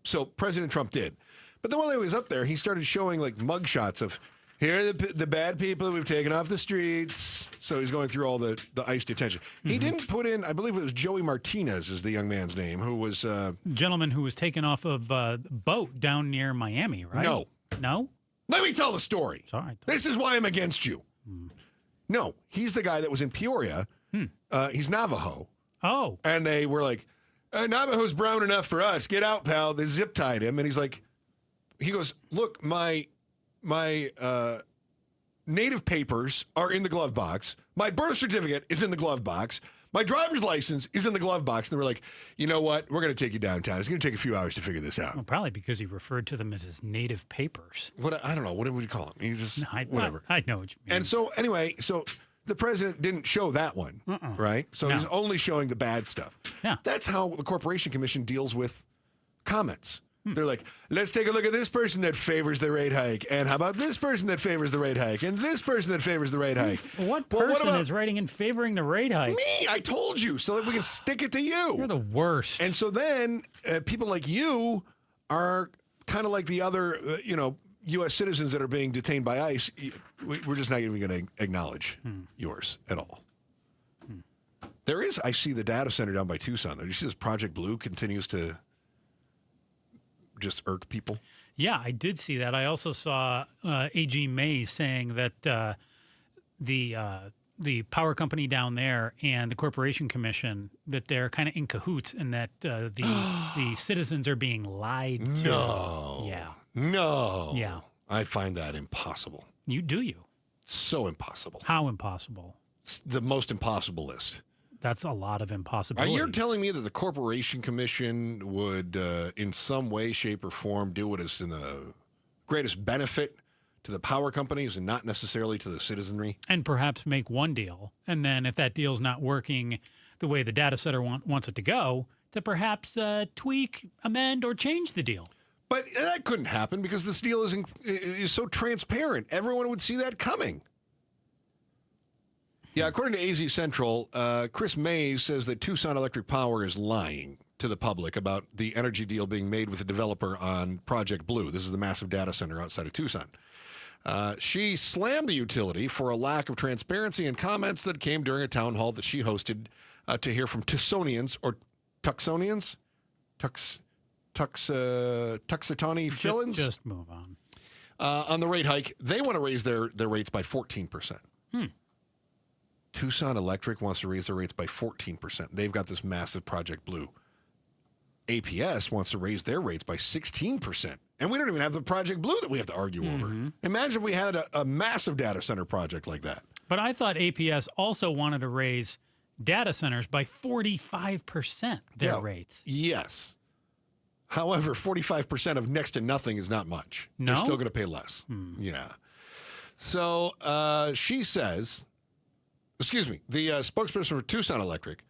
So President Trump did. But then while he was up there, he started showing like mugshots of, here are the bad people that we've taken off the streets. So he's going through all the ICE detention. He didn't put in, I believe it was Joey Martinez is the young man's name, who was... gentleman who was taken off of a boat down near Miami, right? No. No? Let me tell the story. Sorry. This is why I'm against you. No, he's the guy that was in Peoria. He's Navajo. Oh. And they were like, Navajo's brown enough for us. Get out, pal. They zip tied him. And he goes, look, my native papers are in the glove box. My birth certificate is in the glove box. My driver's license is in the glove box. And they were like, you know what? We're going to take you downtown. It's going to take a few hours to figure this out. Well, probably because he referred to them as his native papers. I don't know. What would you call him? He just, whatever. I know what you mean. And so, anyway, the president didn't show that one, right? So he's only showing the bad stuff. Yeah. That's how the Corporation Commission deals with comments. They're like, let's take a look at this person that favors the rate hike. And how about this person that favors the rate hike? And this person that favors the rate hike. What person is writing in favoring the rate hike? Me, I told you, so that we can stick it to you. You're the worst. And so then people like you are kind of like the other, U.S. citizens that are being detained by ICE. We're just not even going to acknowledge yours at all. There is, I see the data center down by Tucson. There. You see this Project Blue continues to just irk people? Yeah, I did see that. I also saw A.G. May saying that the power company down there and the Corporation Commission, that they're kind of in cahoots, and that the citizens are being lied to. No. Yeah. No. Yeah. I find that impossible. You? So impossible. How impossible? It's the most impossible list. That's a lot of Are impossibilities. you telling me that the Corporation Commission would, in some way, shape, or form, do what is in the greatest benefit to the power companies and not necessarily to the citizenry? And perhaps make one deal, and then if that deal's not working the way the data center wants it to go, to perhaps tweak, amend, or change the deal. But that couldn't happen because this deal is so transparent. Everyone would see that coming. Yeah, according to AZ Central, Chris Mays says that Tucson Electric Power is lying to the public about the energy deal being made with the developer on Project Blue. This is the massive data center outside of Tucson. She slammed the utility for a lack of transparency and comments that came during a town hall that she hosted to hear from Tucsonians or Tucsonians? Tuxatawny fill-ins? Just move on. On the rate hike, they want to raise their rates by 14%. Tucson Electric wants to raise their rates by 14%. They've got this massive Project Blue. APS wants to raise their rates by 16%. And we don't even have the Project Blue that we have to argue over. Imagine if we had a massive data center project like that. But I thought APS also wanted to raise data centers by 45% their rates. Yes. However, 45% of next to nothing is not much. No? They're still going to pay less. Yeah. So she says, the spokesperson for Tucson Electric,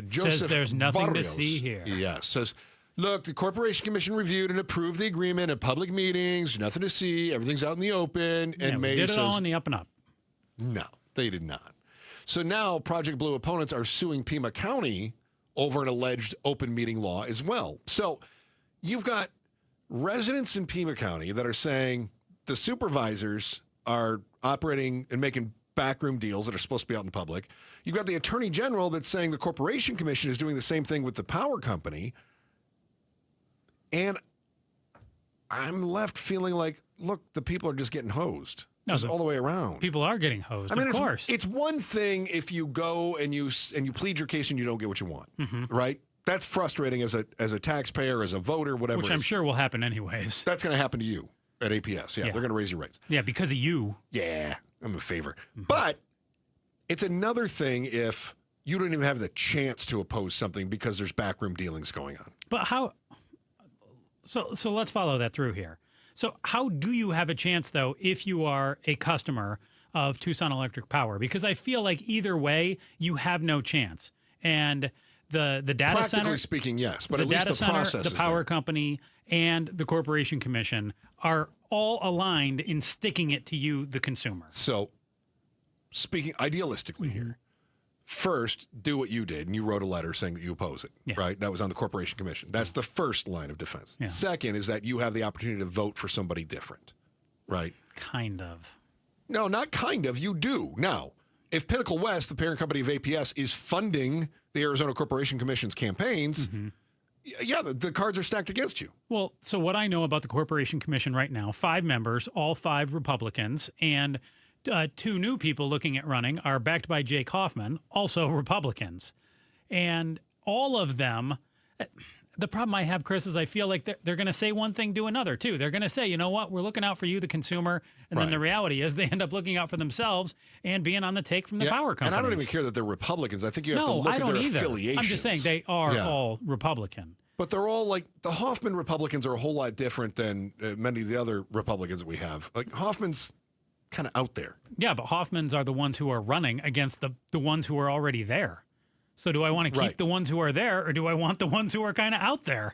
Joseph says there's nothing Barrios, to see here. Yes, says, look, the Corporation Commission reviewed and approved the agreement at public meetings. Nothing to see. Everything's out in the open. Yeah, And we May did it says, all in the up and up. no, they did not. So now Project Blue opponents are suing Pima County over an alleged open meeting law as well. So you've got residents in Pima County that are saying the supervisors are operating and making backroom deals that are supposed to be out in public. You've got the Attorney General that's saying the Corporation Commission is doing the same thing with the power company. And I'm left feeling like, look, the people are just getting hosed. No, Just all the way around. People are getting hosed, I mean, of course. It's one thing if you go and you plead your case and you don't get what you want, right? That's frustrating as a taxpayer, as a voter, whatever. Which I'm sure will happen anyways. That's going to happen to you at APS. Yeah, Yeah. they're going to raise your rates. Yeah, because of you. Yeah, I'm a favor. But it's another thing if you don't even have the chance to oppose something because there's backroom dealings going on. But how? So let's follow that through here. So how do you have a chance, though, if you are a customer of Tucson Electric Power? Because I feel like either way, you have no chance. And the data center... Practically speaking, yes, but at least the process the is power there. company, and the Corporation Commission are all aligned in sticking it to you, the consumer. So, speaking idealistically here, first, do what you did, and you wrote a letter saying that you oppose it, right? That was on the Corporation Commission. That's the first line of defense. Yeah. Second is that you have the opportunity to vote for somebody different, right? Kind of. No, not kind of. You do. Now, if Pinnacle West, the parent company of APS, is funding the Arizona Corporation Commission's campaigns, yeah, the cards are stacked against you. Well, so what I know about the Corporation Commission right now, 5 members, all 5 Republicans, and 2 new people looking at running are backed by Jake Hoffman, also Republicans. And all of them, the problem I have, Chris, is I feel like they're going to say one thing, do another, too. They're going to say, you know what, we're looking out for you, the consumer. And then the reality is they end up looking out for themselves and being on the take from the power companies. And I don't even care that they're Republicans. I think you have to look at their affiliations. I'm just saying they are all Republican. But they're all like, the Hoffman Republicans are a whole lot different than many of the other Republicans that we have. Like, Hoffman's kind of out there. Yeah, but Hoffmans are the ones who are running against the ones who are already there. So do I want to keep the ones who are there, or do I want the ones who are kind of out there?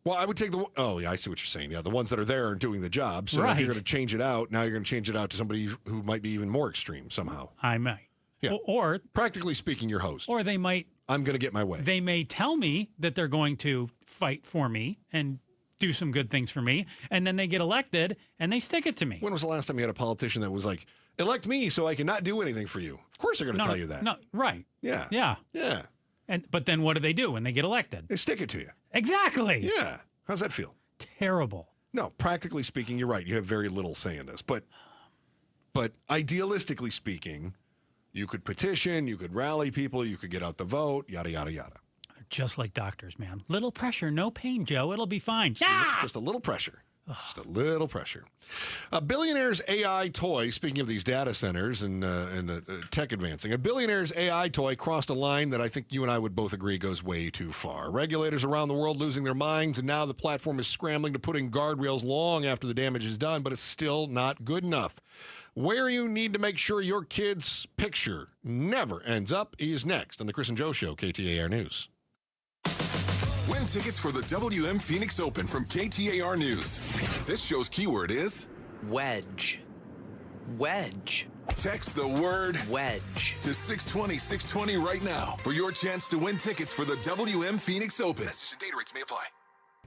Well, I would take I see what you're saying. Yeah, the ones that are there and doing the job. So if you're going to change it out, now you're going to change it out to somebody who might be even more extreme somehow. I might. Yeah. Or practically speaking, your host. Or they might. I'm going to get my way. They may tell me that they're going to fight for me and do some good things for me, and then they get elected and they stick it to me. When was the last time you had a politician that was like, elect me so I can not do anything for you? Of course they're going to tell you that. No, right. Yeah. Yeah. Yeah. But then what do they do when they get elected? They stick it to you. Exactly. Yeah. How's that feel? Terrible. No, practically speaking, you're right. You have very little say in this. But But idealistically speaking, you could petition, you could rally people, you could get out the vote, yada, yada, yada. Just like doctors, man. Little pressure, no pain, Joe. It'll be fine. Yeah! Just a little pressure. Just a little pressure. A billionaire's AI toy, speaking of these data centers and tech advancing, a billionaire's AI toy crossed a line that I think you and I would both agree goes way too far. Regulators around the world losing their minds, and now the platform is scrambling to put in guardrails long after the damage is done, but it's still not good enough. Where you need to make sure your kid's picture never ends up is next on the Chris and Joe Show, KTAR News. Win tickets for the WM Phoenix Open from KTAR News. This show's keyword is wedge. Wedge. Text the word wedge to 620-620 right now for your chance to win tickets for the WM Phoenix Open. Message and data rates may apply.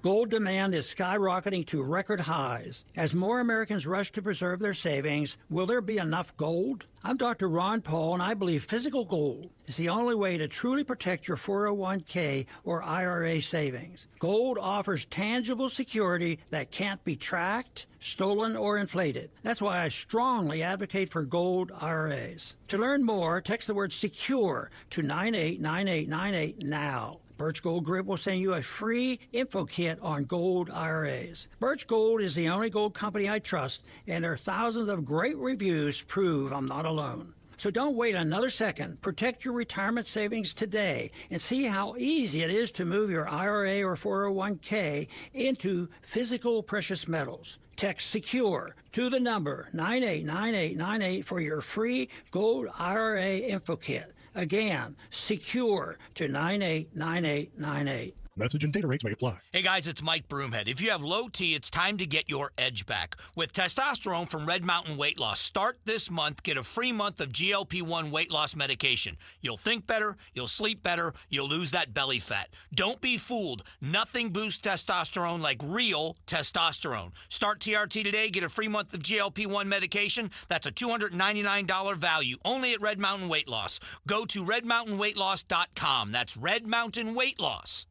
Gold demand is skyrocketing to record highs. As more Americans rush to preserve their savings, will there be enough gold? I'm Dr. Ron Paul, and I believe physical gold is the only way to truly protect your 401k or IRA savings. Gold offers tangible security that can't be tracked, stolen, or inflated. That's why I strongly advocate for gold IRAs. To learn more, text the word SECURE to 989898 now. Birch Gold Group will send you a free info kit on gold IRAs. Birch Gold is the only gold company I trust, and their thousands of great reviews prove I'm not alone. So don't wait another second. Protect your retirement savings today and see how easy it is to move your IRA or 401k into physical precious metals. Text SECURE to the number 989898 for your free gold IRA info kit. Again, SECURE to 989898. Message and data rates may apply. Hey guys, it's Mike Broomhead. If you have low T, it's time to get your edge back. With testosterone from Red Mountain Weight Loss, start this month, get a free month of GLP-1 weight loss medication. You'll think better, you'll sleep better, you'll lose that belly fat. Don't be fooled. Nothing boosts testosterone like real testosterone. Start TRT today, get a free month of GLP-1 medication. That's a $299 value, only at Red Mountain Weight Loss. Go to redmountainweightloss.com. That's redmountainweightloss.com.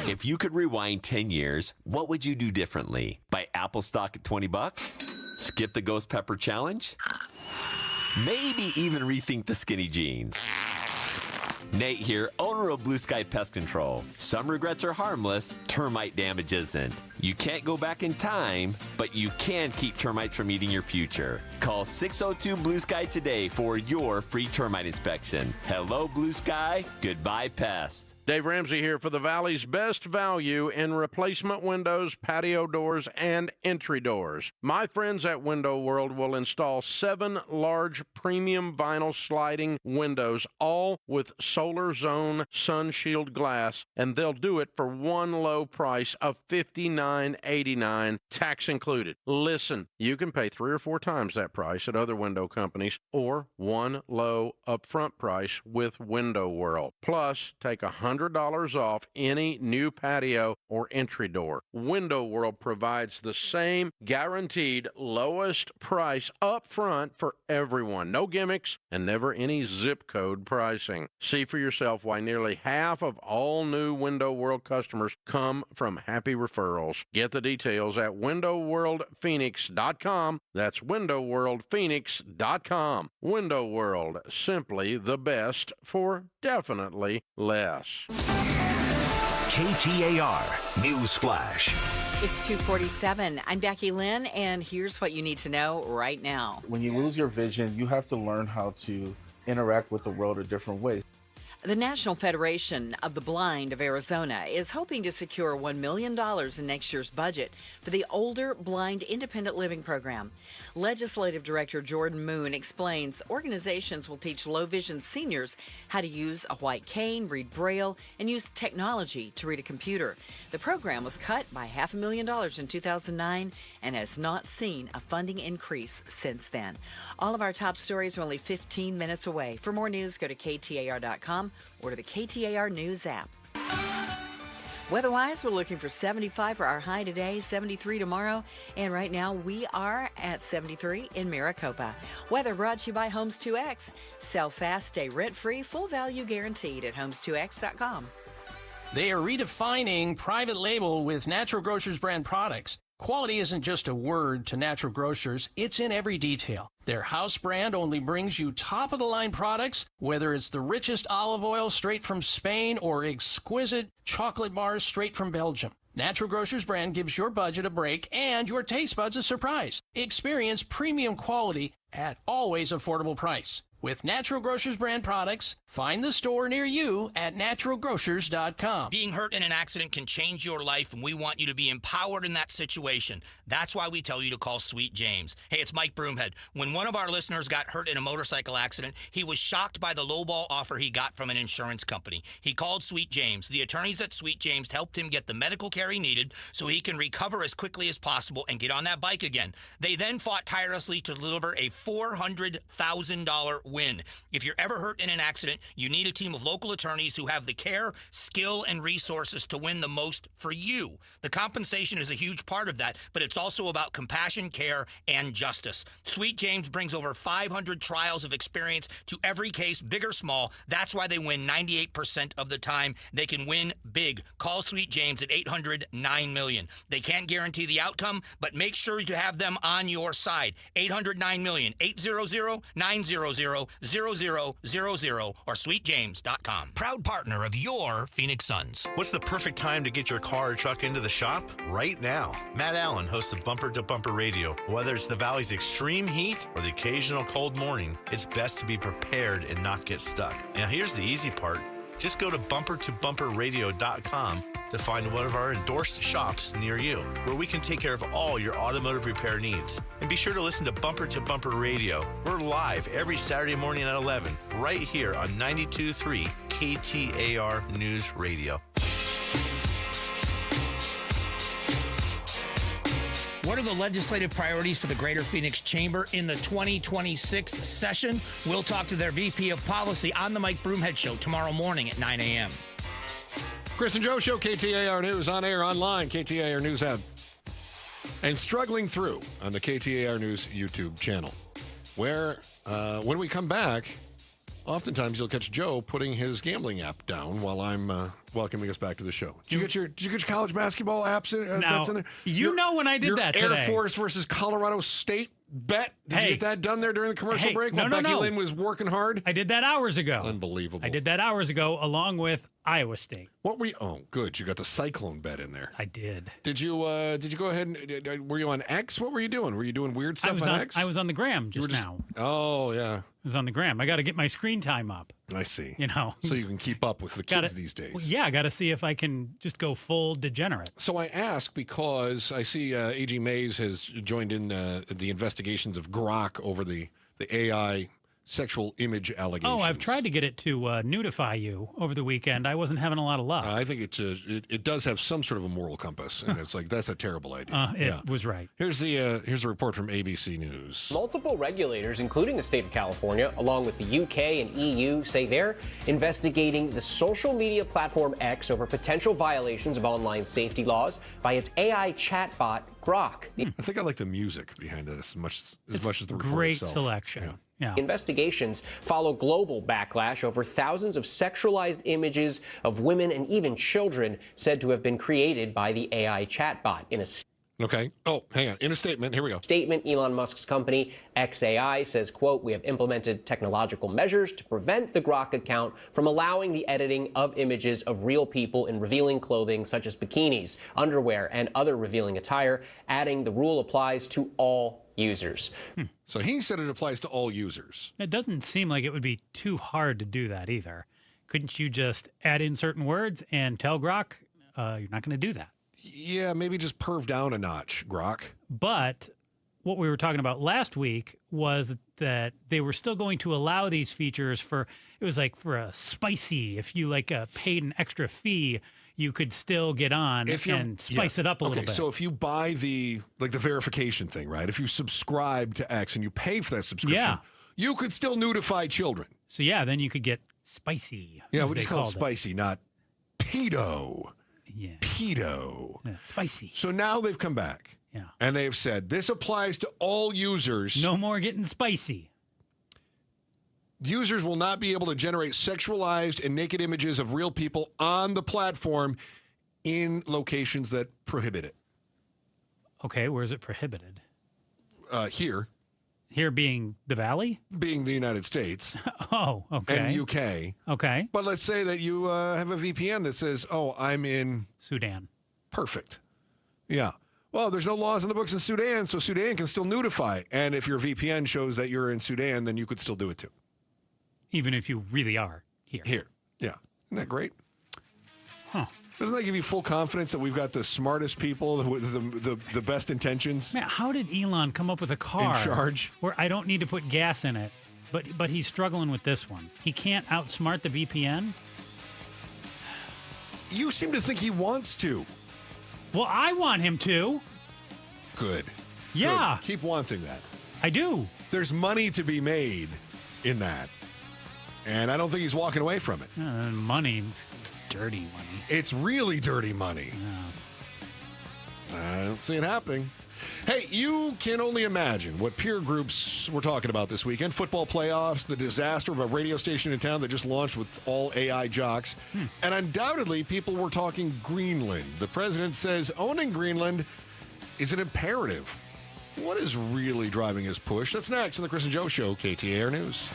If you could rewind 10 years, what would you do differently? Buy Apple stock at $20? Skip the Ghost Pepper Challenge? Maybe even rethink the skinny jeans. Nate here, owner of Blue Sky Pest Control. Some regrets are harmless, termite damage isn't. You can't go back in time, but you can keep termites from eating your future. Call 602-BLUE-SKY today for your free termite inspection. Hello, Blue Sky. Goodbye, pests. Dave Ramsey here for the Valley's best value in replacement windows, patio doors, and entry doors. My friends at Window World will install 7 large premium vinyl sliding windows, all with Solar Zone Sun Shield glass, and they'll do it for one low price of $59.89, tax included. Listen, you can pay 3 or 4 times that price at other window companies, or one low upfront price with Window World. Plus, take $100 off any new patio or entry door. Window World provides the same guaranteed lowest price up front for everyone. No gimmicks and never any zip code pricing. See for yourself why nearly half of all new Window World customers come from happy referrals. Get the details at windowworldphoenix.com. That's windowworldphoenix.com. Window World, simply the best for definitely less. KTAR News Flash. It's 2:47. I'm Becky Lynn, and here's what you need to know right now. When you lose your vision, you have to learn how to interact with the world in different ways. The National Federation of the Blind of Arizona is hoping to secure $1 million in next year's budget for the Older Blind Independent Living Program. Legislative Director Jordan Moon explains organizations will teach low-vision seniors how to use a white cane, read Braille, and use technology to read a computer. The program was cut by $500,000 in 2009 and has not seen a funding increase since then. All of our top stories are only 15 minutes away. For more news, go to KTAR.com or to the KTAR News app. Weather-wise, we're looking for 75 for our high today, 73 tomorrow, and right now we are at 73 in Maricopa. Weather brought to you by Homes 2X. Sell fast, stay rent-free, full value guaranteed at Homes2X.com. They are redefining private label with Natural Grocers brand products. Quality isn't just a word to Natural Grocers, it's in every detail. Their house brand only brings you top-of-the-line products, whether it's the richest olive oil straight from Spain or exquisite chocolate bars straight from Belgium. Natural Grocers brand gives your budget a break and your taste buds a surprise. Experience premium quality at always affordable price. With Natural Grocers brand products, find the store near you at naturalgrocers.com. Being hurt in an accident can change your life, and we want you to be empowered in that situation. That's why we tell you to call Sweet James. Hey, it's Mike Broomhead. When one of our listeners got hurt in a motorcycle accident, he was shocked by the lowball offer he got from an insurance company. He called Sweet James. The attorneys at Sweet James helped him get the medical care he needed so he can recover as quickly as possible and get on that bike again. They then fought tirelessly to deliver a $400,000 win. If you're ever hurt in an accident, you need a team of local attorneys who have the care, skill, and resources to win the most for you. The compensation is a huge part of that, but it's also about compassion, care, and justice. Sweet James brings over 500 trials of experience to every case, big or small. That's why they win 98% of the time. They can win big. Call Sweet James at 800-9-million. They can't guarantee the outcome, but make sure to have them on your side. 800-9-million, 800-900-0000 or sweetjames.com. Proud partner of your Phoenix Suns. What's the perfect time to get your car or truck into the shop? Right now. Matt Allen hosts of Bumper to Bumper Radio. Whether it's the Valley's extreme heat or the occasional cold morning, it's best to be prepared and not get stuck. Now here's the easy part. Just go to bumpertobumperradio.com to find one of our endorsed shops near you, where we can take care of all your automotive repair needs. And be sure to listen to Bumper Radio. We're live every Saturday morning at 11, right here on 92.3 KTAR News Radio. What are the legislative priorities for the Greater Phoenix Chamber in the 2026 session? We'll talk to their VP of Policy on the Mike Broomhead Show tomorrow morning at 9 a.m. Chris and Joe Show, KTAR News, on air, online, KTAR News app, and struggling through on the KTAR News YouTube channel, where when we come back, oftentimes you'll catch Joe putting his gambling app down while I'm welcoming us back to the show. Did you get your college basketball apps in, bets in there? You know when I did that today. Air Force versus Colorado State bet. Did you get that done there during the commercial break while Becky Lynn was working hard? I did that hours ago. Unbelievable. I did that hours ago along with Iowa State. Oh, good. You got the Cyclone bet in there. I did. Did you go ahead and were you on X? What were you doing? Were you doing weird stuff on X? I was on the gram just now. Oh, yeah. I was on the gram. I got to get my screen time up. I see. So you can keep up with the kids these days. Well, yeah, I got to see if I can just go full degenerate. So I ask because I see A.G. Mays has joined in the investigations of Grok over the AI sexual image allegations. Oh, I've tried to get it to nudify you over the weekend. I wasn't having a lot of luck. I think it does have some sort of a moral compass, and it's like that's a terrible idea. It was right. Here's a report from ABC News. Multiple regulators, including the state of California, along with the UK and EU, say they're investigating the social media platform X over potential violations of online safety laws by its AI chatbot Grok. I think I like the music behind it as much as the report great itself. selection. Yeah. Investigations follow global backlash over thousands of sexualized images of women and even children said to have been created by the AI chatbot. Okay. Oh, hang on. In a statement, here we go. Statement, Elon Musk's company, XAI, says, quote, "We have implemented technological measures to prevent the Grok account from allowing the editing of images of real people in revealing clothing such as bikinis, underwear, and other revealing attire, adding the rule applies to all users." So he said it applies to all users. It doesn't seem like it would be too hard to do that either. Couldn't you just add in certain words and tell Grok you're not going to do that? Yeah, maybe just perv down a notch, Grok. But what we were talking about last week was that they were still going to allow these features for a spicy, if you paid an extra fee, you could still get on and spice it up a little bit. So if you buy the verification thing, right? If you subscribe to X and you pay for that subscription, you could still nudify children. So yeah, then you could get spicy. Yeah, we just call it spicy, not pedo. Yeah. Pedo. Yeah, spicy. So now they've come back. Yeah. And they've said this applies to all users. No more getting spicy. Users will not be able to generate sexualized and naked images of real people on the platform in locations that prohibit it. Okay, where is it prohibited? Here. Here being the Valley? Being the United States. Oh, okay. And UK. Okay. But let's say that you have a VPN that says, oh, I'm in Sudan. Perfect. Yeah. Well, there's no laws in the books in Sudan, so Sudan can still notify. And if your VPN shows that you're in Sudan, then you could still do it too. Even if you really are here. Here. Yeah. Isn't that great? Huh. Doesn't that give you full confidence that we've got the smartest people with the best intentions? Man, how did Elon come up with a car in charge where I don't need to put gas in it, but he's struggling with this one? He can't outsmart the VPN? You seem to think he wants to. Well, I want him to. Good. Yeah. Good. Keep wanting that. I do. There's money to be made in that. And I don't think he's walking away from it. Money. Dirty money. It's really dirty money. No. I don't see it happening. Hey, you can only imagine what peer groups we're talking about this weekend. Football playoffs, the disaster of a radio station in town that just launched with all AI jocks. And undoubtedly, people were talking Greenland. The president says owning Greenland is an imperative. What is really driving his push? That's next on the Chris and Joe Show, KTAR News.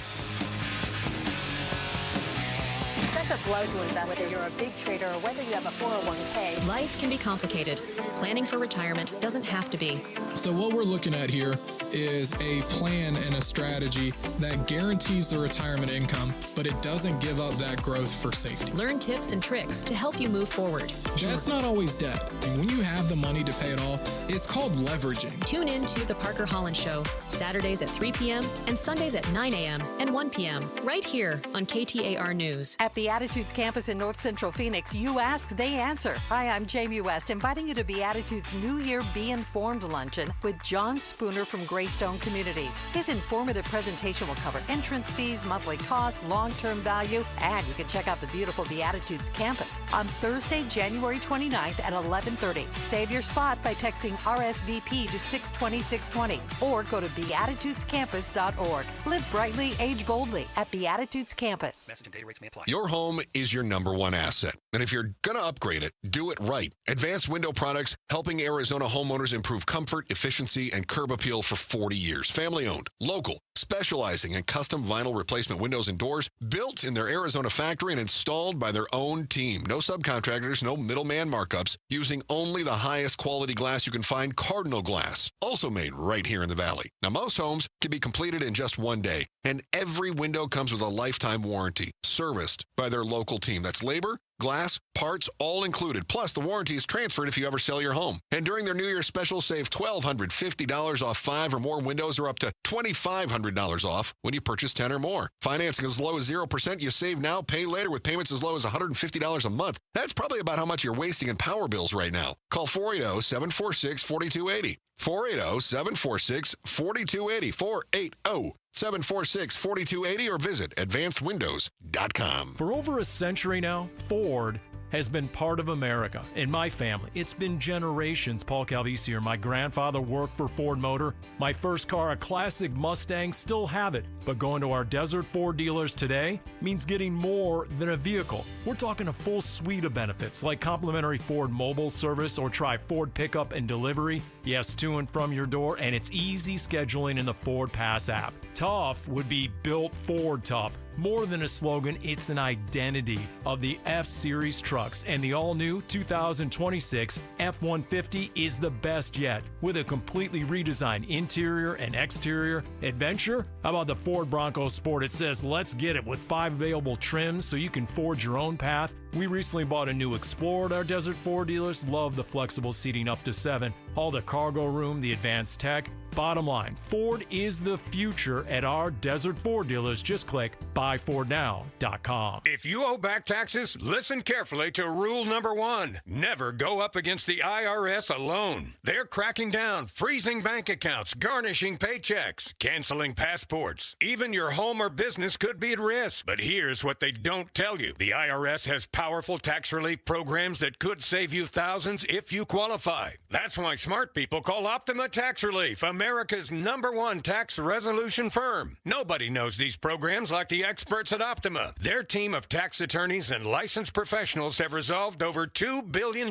Such a blow to investors. Whether you're a big trader or whether you have a 401k. Life can be complicated. Planning for retirement doesn't have to be. So what we're looking at here is a plan and a strategy that guarantees the retirement income, but it doesn't give up that growth for safety. Learn tips and tricks to help you move forward. That's not always debt. And when you have the money to pay it off, it's called leveraging. Tune in to The Parker Holland Show, Saturdays at 3 p.m. and Sundays at 9 a.m. and 1 p.m. right here on KTAR News. At Beatitudes Campus in North Central Phoenix, you ask, they answer. Hi, I'm Jamie West, inviting you to Beatitudes New Year Be Informed Luncheon with John Spooner from Greystone Communities. His informative presentation will cover entrance fees, monthly costs, long-term value, and you can check out the beautiful Beatitudes campus on Thursday, January 29th at 11:30. Save your spot by texting RSVP to 620-620 or go to beatitudescampus.org. Live brightly, age boldly at Beatitudes Campus. Message and data rates may apply. Your home is your number one asset. And if you're going to upgrade it, do it right. Advanced Window Products, helping Arizona homeowners improve comfort, efficiency, and curb appeal for 40 years. Family-owned, local, specializing in custom vinyl replacement windows and doors, built in their Arizona factory and installed by their own team. No subcontractors, no middleman markups, using only the highest quality glass you can find, Cardinal glass. Also made right here in the Valley. Now, most homes can be completed in just one day, and every window comes with a lifetime warranty, serviced by their local team. That's labor, glass, parts, all included. Plus, the warranty is transferred if you ever sell your home. And during their New Year's special, save $1,250 off 5 or more windows, or up to $2,500 off when you purchase 10 or more. Financing as low as 0%. You save now, pay later with payments as low as $150 a month. That's probably about how much you're wasting in power bills right now. Call 480-746-4280. 480-746-4280. 480-746-4280 or visit advancedwindows.com. For over a century now, Ford has been part of America. In my family, it's been generations. Paul Calvisi here. My grandfather worked for Ford Motor. My first car, a classic Mustang, still have it. But going to our Desert Ford dealers today means getting more than a vehicle. We're talking a full suite of benefits like complimentary Ford mobile service, or try Ford pickup and delivery. Yes, to and from your door, and it's easy scheduling in the Ford Pass app. Tough would be built Ford tough. More than a slogan, it's an identity of the F-Series trucks, and the all-new 2026 F-150 is the best yet. With a completely redesigned interior and exterior. Adventure? How about the Ford Bronco Sport? It says, let's get it, with 5 available trims so you can forge your own path. We recently bought a new Explorer at our Desert Ford dealers. Love the flexible seating up to 7. All the cargo room, the advanced tech. Bottom line, Ford is the future at our Desert Ford dealers. Just click buyfordnow.com. If you owe back taxes, listen carefully to rule number 1. Never go up against the IRS alone. They're cracking down, freezing bank accounts, garnishing paychecks, canceling passports. Even your home or business could be at risk. But here's what they don't tell you. The IRS has powerful tax relief programs that could save you thousands if you qualify. That's why smart people call Optima Tax Relief, America's #1 tax resolution firm. Nobody knows these programs like the experts at Optima. Their team of tax attorneys and licensed professionals have resolved over $2 billion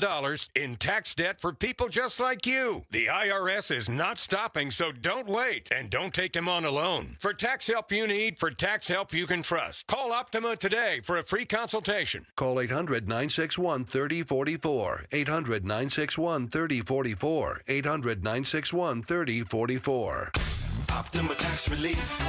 in tax debt for people just like you. The IRS is not stopping, so don't wait and don't take them on alone. For tax help you need, for tax help you can trust, call Optima today for a free consultation. Call 800-961-3044. 800-961-3044. 800-961-3044. Optima Tax Relief.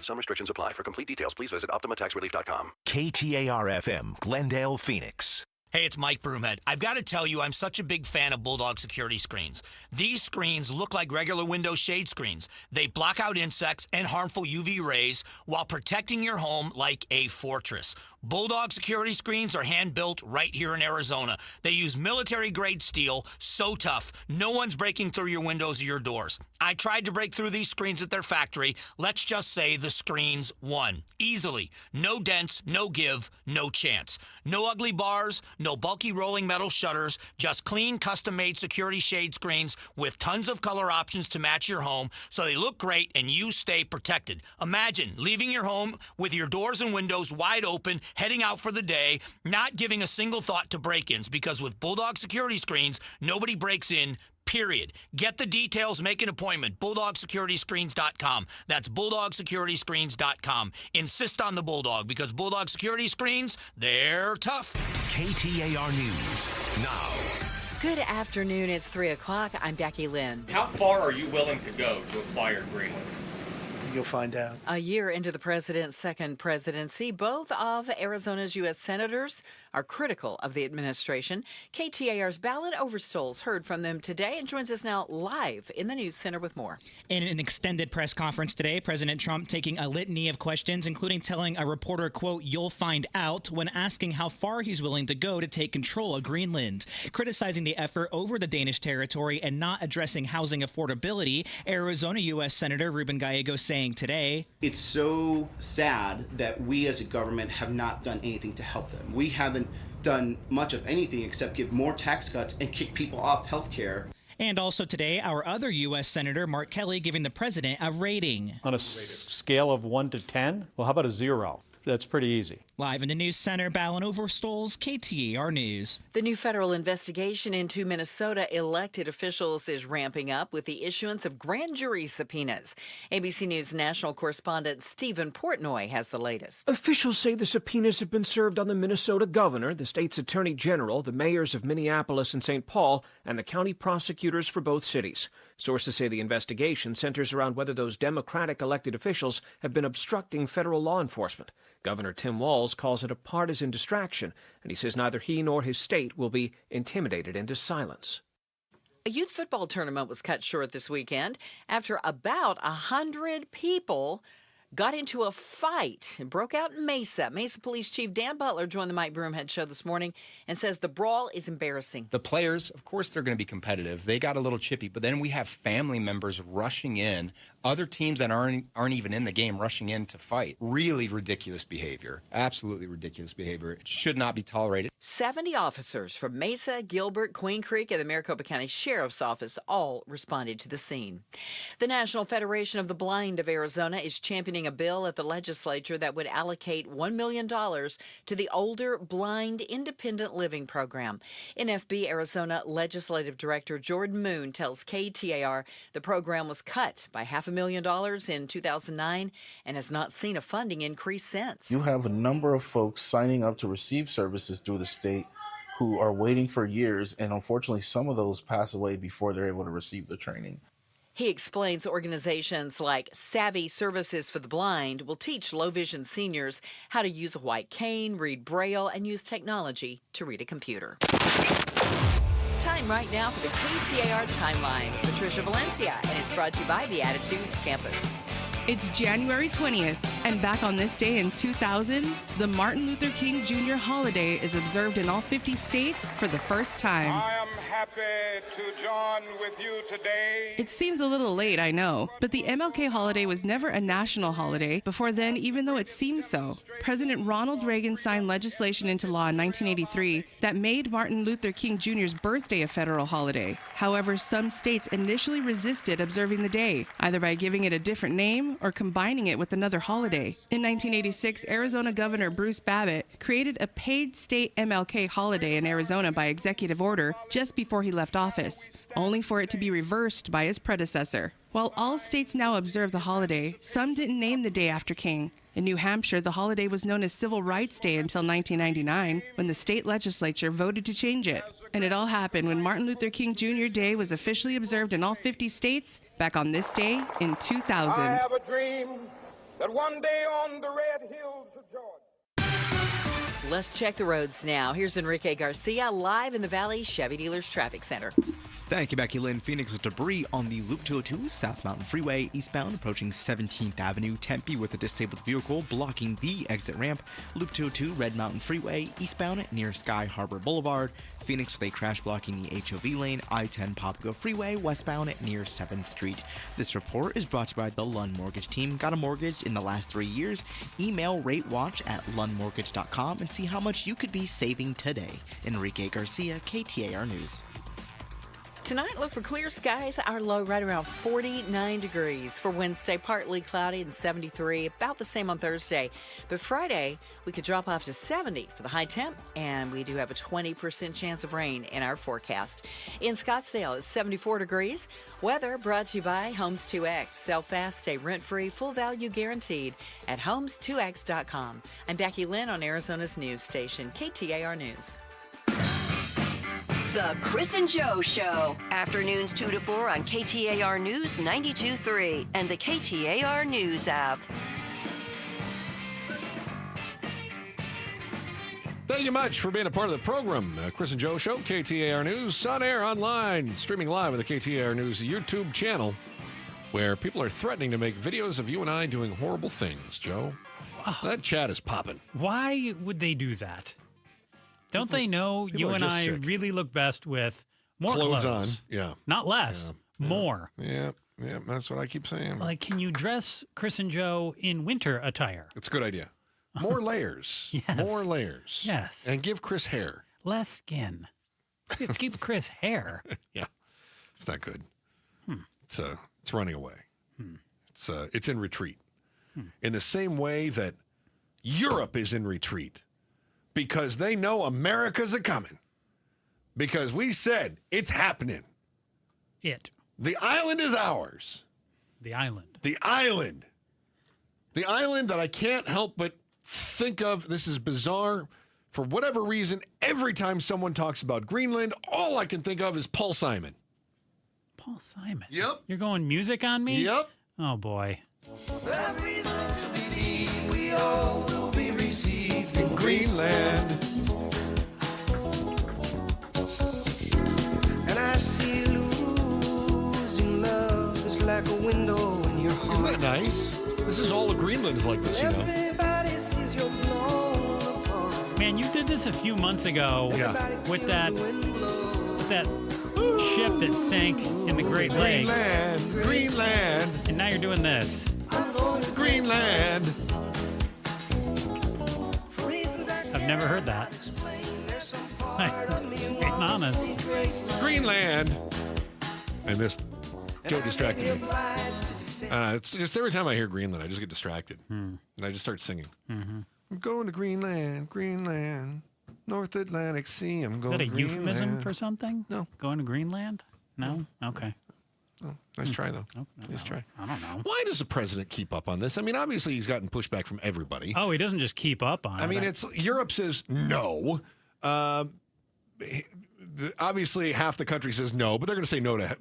Some restrictions apply. For complete details, please visit OptimaTaxRelief.com. KTAR-FM, Glendale, Phoenix. Hey, it's Mike Broomhead. I've got to tell you, I'm such a big fan of Bulldog security screens. These screens look like regular window shade screens. They block out insects and harmful UV rays while protecting your home like a fortress. Bulldog security screens are hand-built right here in Arizona. They use military-grade steel, so tough, no one's breaking through your windows or your doors. I tried to break through these screens at their factory. Let's just say the screens won. Easily. No dents, no give, no chance. No ugly bars, no bulky rolling metal shutters, just clean, custom-made security shade screens with tons of color options to match your home so they look great and you stay protected. Imagine leaving your home with your doors and windows wide open, heading out for the day, not giving a single thought to break-ins, because with Bulldog security screens, nobody breaks in, period. Get the details, make an appointment. BulldogSecurityScreens.com. That's BulldogSecurityScreens.com. Insist on the Bulldog, because Bulldog security screens, they're tough. KTAR News now. Good afternoon. It's 3 o'clock. I'm Becky Lynn. How far are you willing to go to acquire Greenland? You'll find out. A year into the president's second presidency, both of Arizona's U.S. senators are critical of the administration. KTAR's Ballard Overstoles heard from them today and joins us now live in the News Center with more. In an extended press conference today, President Trump taking a litany of questions, including telling a reporter, quote, "You'll find out," when asking how far he's willing to go to take control of Greenland. Criticizing the effort over the Danish territory and not addressing housing affordability, Arizona U.S. Senator Ruben Gallegos saying today, "It's so sad that we as a government have not done anything to help them. We haven't done much of anything except give more tax cuts and kick people off health care." And also today, our other U.S. Senator, Mark Kelly, giving the president a rating. On a scale of 1 to 10? Well, how about a 0? That's pretty easy. Live in the News Center, Ballin Overstoles, KTAR News. The new federal investigation into Minnesota elected officials is ramping up with the issuance of grand jury subpoenas. ABC News national correspondent Stephen Portnoy has the latest. Officials say the subpoenas have been served on the Minnesota governor, the state's attorney general, the mayors of Minneapolis and St. Paul, and the county prosecutors for both cities. Sources say the investigation centers around whether those Democratic elected officials have been obstructing federal law enforcement. Governor Tim Walz calls it a partisan distraction, and he says neither he nor his state will be intimidated into silence. A youth football tournament was cut short this weekend after about 100 people got into a fight and broke out in Mesa. Mesa Police Chief Dan Butler joined the Mike Broomhead Show this morning and says the brawl is embarrassing. The players, of course, they're going to be competitive. They got a little chippy, but then we have family members rushing in, other teams that aren't even in the game rushing in to fight. Really ridiculous behavior. Absolutely ridiculous behavior. It should not be tolerated. 70 officers from Mesa, Gilbert, Queen Creek, and the Maricopa County Sheriff's Office all responded to the scene. The National Federation of the Blind of Arizona is championing a bill at the legislature that would allocate $1 million to the Older Blind Independent Living Program. NFB Arizona Legislative Director Jordan Moon tells KTAR the program was cut by $500,000 in 2009 and has not seen a funding increase since. You have a number of folks signing up to receive services through the state who are waiting for years, and unfortunately some of those pass away before they're able to receive the training. He explains organizations like Savvy Services for the Blind will teach low-vision seniors how to use a white cane, read Braille, and use technology to read a computer. Time right now for the KTAR Timeline. Patricia Valencia, and it's brought to you by the Attitudes Campus. It's January 20th, and back on this day in 2000, the Martin Luther King Jr. holiday is observed in all 50 states for the first time. I am happy to join with you today. It seems a little late, I know, but the MLK holiday was never a national holiday before then, even though it seems so. President Ronald Reagan signed legislation into law in 1983 that made Martin Luther King Jr.'s birthday a federal holiday. However, some states initially resisted observing the day, either by giving it a different name or combining it with another holiday. In 1986, Arizona Governor Bruce Babbitt created a paid state MLK holiday in Arizona by executive order just before he left office, only for it to be reversed by his predecessor. While all states now observe the holiday, some didn't name the day after King. In New Hampshire, the holiday was known as Civil Rights Day until 1999, when the state legislature voted to change it. And it all happened when Martin Luther King Jr. Day was officially observed in all 50 states back on this day in 2000. I have a dream that one day on the red hills of Georgia. Let's check the roads now. Here's Enrique Garcia live in the Valley Chevy Dealers Traffic Center. Thank you, Becky Lynn. Phoenix with debris on the Loop 202 South Mountain Freeway eastbound approaching 17th Avenue. Tempe with a disabled vehicle blocking the exit ramp. Loop 202 Red Mountain Freeway eastbound near Sky Harbor Boulevard. Phoenix with a crash blocking the HOV lane. I-10 Papago Freeway westbound near 7th Street. This report is brought to you by the Lund Mortgage Team. Got a mortgage in the last 3 years? Email ratewatch@lundmortgage.com and see how much you could be saving today. Enrique Garcia, KTAR News. Tonight, look for clear skies. Our low right around 49 degrees. For Wednesday, partly cloudy and 73. About the same on Thursday. But Friday, we could drop off to 70 for the high temp. And we do have a 20% chance of rain in our forecast. In Scottsdale, it's 74 degrees. Weather brought to you by Homes 2X. Sell fast, stay rent-free, full value guaranteed at homes2x.com. I'm Becky Lynn on Arizona's news station, KTAR News. The Chris and Joe Show. Afternoons 2 to 4 on KTAR News 92.3 and the KTAR News app. Thank you much for being a part of the program. Chris and Joe Show, KTAR News, on air, online, streaming live on the KTAR News YouTube channel, where people are threatening to make videos of you and I doing horrible things, Joe. That chat is popping. Why would they do that? Don't they know you and I really look best with more clothes on? Yeah. Not less, more. Yeah, that's what I keep saying. Like, can you dress Chris and Joe in winter attire? It's a good idea. More layers. Yes. More layers. Yes. And give Chris hair. Less skin. Give Chris hair. Yeah. It's not good. It's running away. It's in retreat. In the same way that Europe is in retreat. Because they know America's a-coming. Because we said it's happening. The island is ours. The island. The island. The island that I can't help but think of. This is bizarre. For whatever reason, every time someone talks about Greenland, all I can think of is Paul Simon. Paul Simon? Yep. You're going music on me? Yep. Oh, boy. We all will be received in Greenland. And I see losing love is like a window in your heart. Isn't that nice? This is all of Greenland is like this, you know. Everybody sees your blown apart. Man, you did this a few months ago with that ship that sank in the Great Lakes. Greenland. And now you're doing this. Greenland. I've never heard that. I'm being honest. Greenland. And this, Joe distracted me. It's just every time I hear Greenland, I just get distracted. And I just start singing. I'm going to Greenland, Greenland, North Atlantic Sea. I'm going to Greenland. Is that a euphemism for something? No. Going to Greenland? No? Okay. Oh, nice try, though. Nice try. I don't know. Why does the president keep up on this? I mean, obviously, he's gotten pushback from everybody. Oh, he doesn't just keep up on it. I mean, Europe says no. Obviously, half the country says no, but they're going to say no to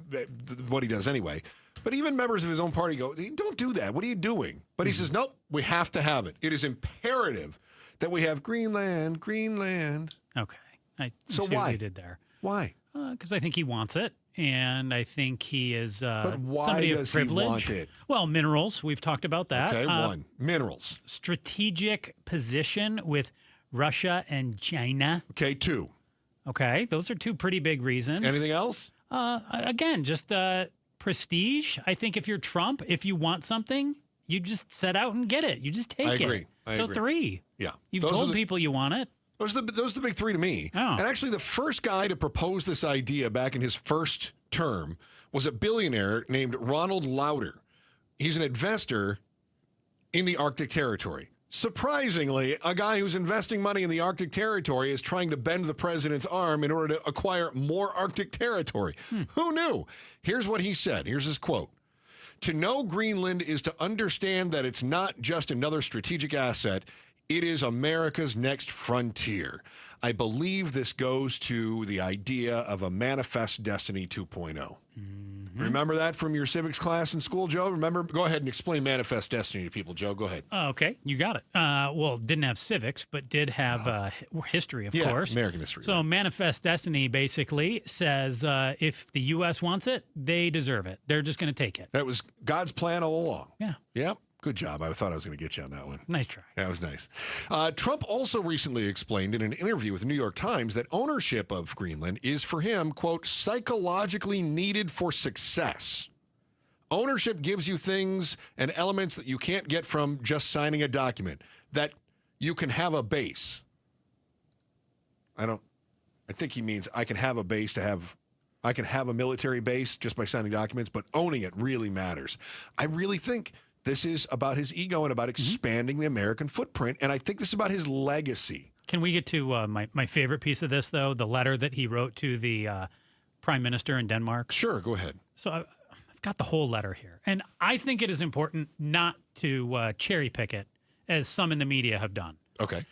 what he does anyway. But even members of his own party go, don't do that. What are you doing? But he says, nope, we have to have it. It is imperative that we have Greenland, Greenland. Okay. I So see what why? he did there. Why? Because I think he wants it. And I think he is But why somebody does of privilege. he want it? Well, minerals. We've talked about that. Okay, one. Minerals. Strategic position with Russia and China. Okay, two. Okay, those are two pretty big reasons. Anything else? Again, just prestige. I think if you're Trump, if you want something, you just set out and get it. You just take it. I agree. 3. Yeah. You've told people you want it. Those are the big 3 to me. Oh. And actually, the first guy to propose this idea back in his first term was a billionaire named Ronald Lauder. He's an investor in the Arctic territory. Surprisingly, a guy who's investing money in the Arctic territory is trying to bend the president's arm in order to acquire more Arctic territory. Who knew? Here's what he said. Here's his quote. To know Greenland is to understand that it's not just another strategic asset. It is America's next frontier. I believe this goes to the idea of a manifest destiny 2.0. Remember that from your civics class in school, Joe? Remember? Go ahead and explain manifest destiny to people, Joe. Go ahead. Okay, you got it. Well, didn't have civics, but did have history, of course. American history. So manifest destiny basically says if the U.S. wants it, they deserve it. They're just going to take it. That was God's plan all along. Yeah. Yep. Good job. I thought I was going to get you on that one. Nice try. That was nice. Trump also recently explained in an interview with the New York Times that ownership of Greenland is for him, quote, psychologically needed for success. Ownership gives you things and elements that you can't get from just signing a document, that you can have a base. I think he means I can have a base I can have a military base just by signing documents, but owning it really matters. I really think this is about his ego and about expanding the American footprint, and I think this is about his legacy. Can we get to my favorite piece of this, though, the letter that he wrote to the Prime Minister in Denmark? Sure, go ahead. So I've got the whole letter here, and I think it is important not to cherry pick it, as some in the media have done. Okay.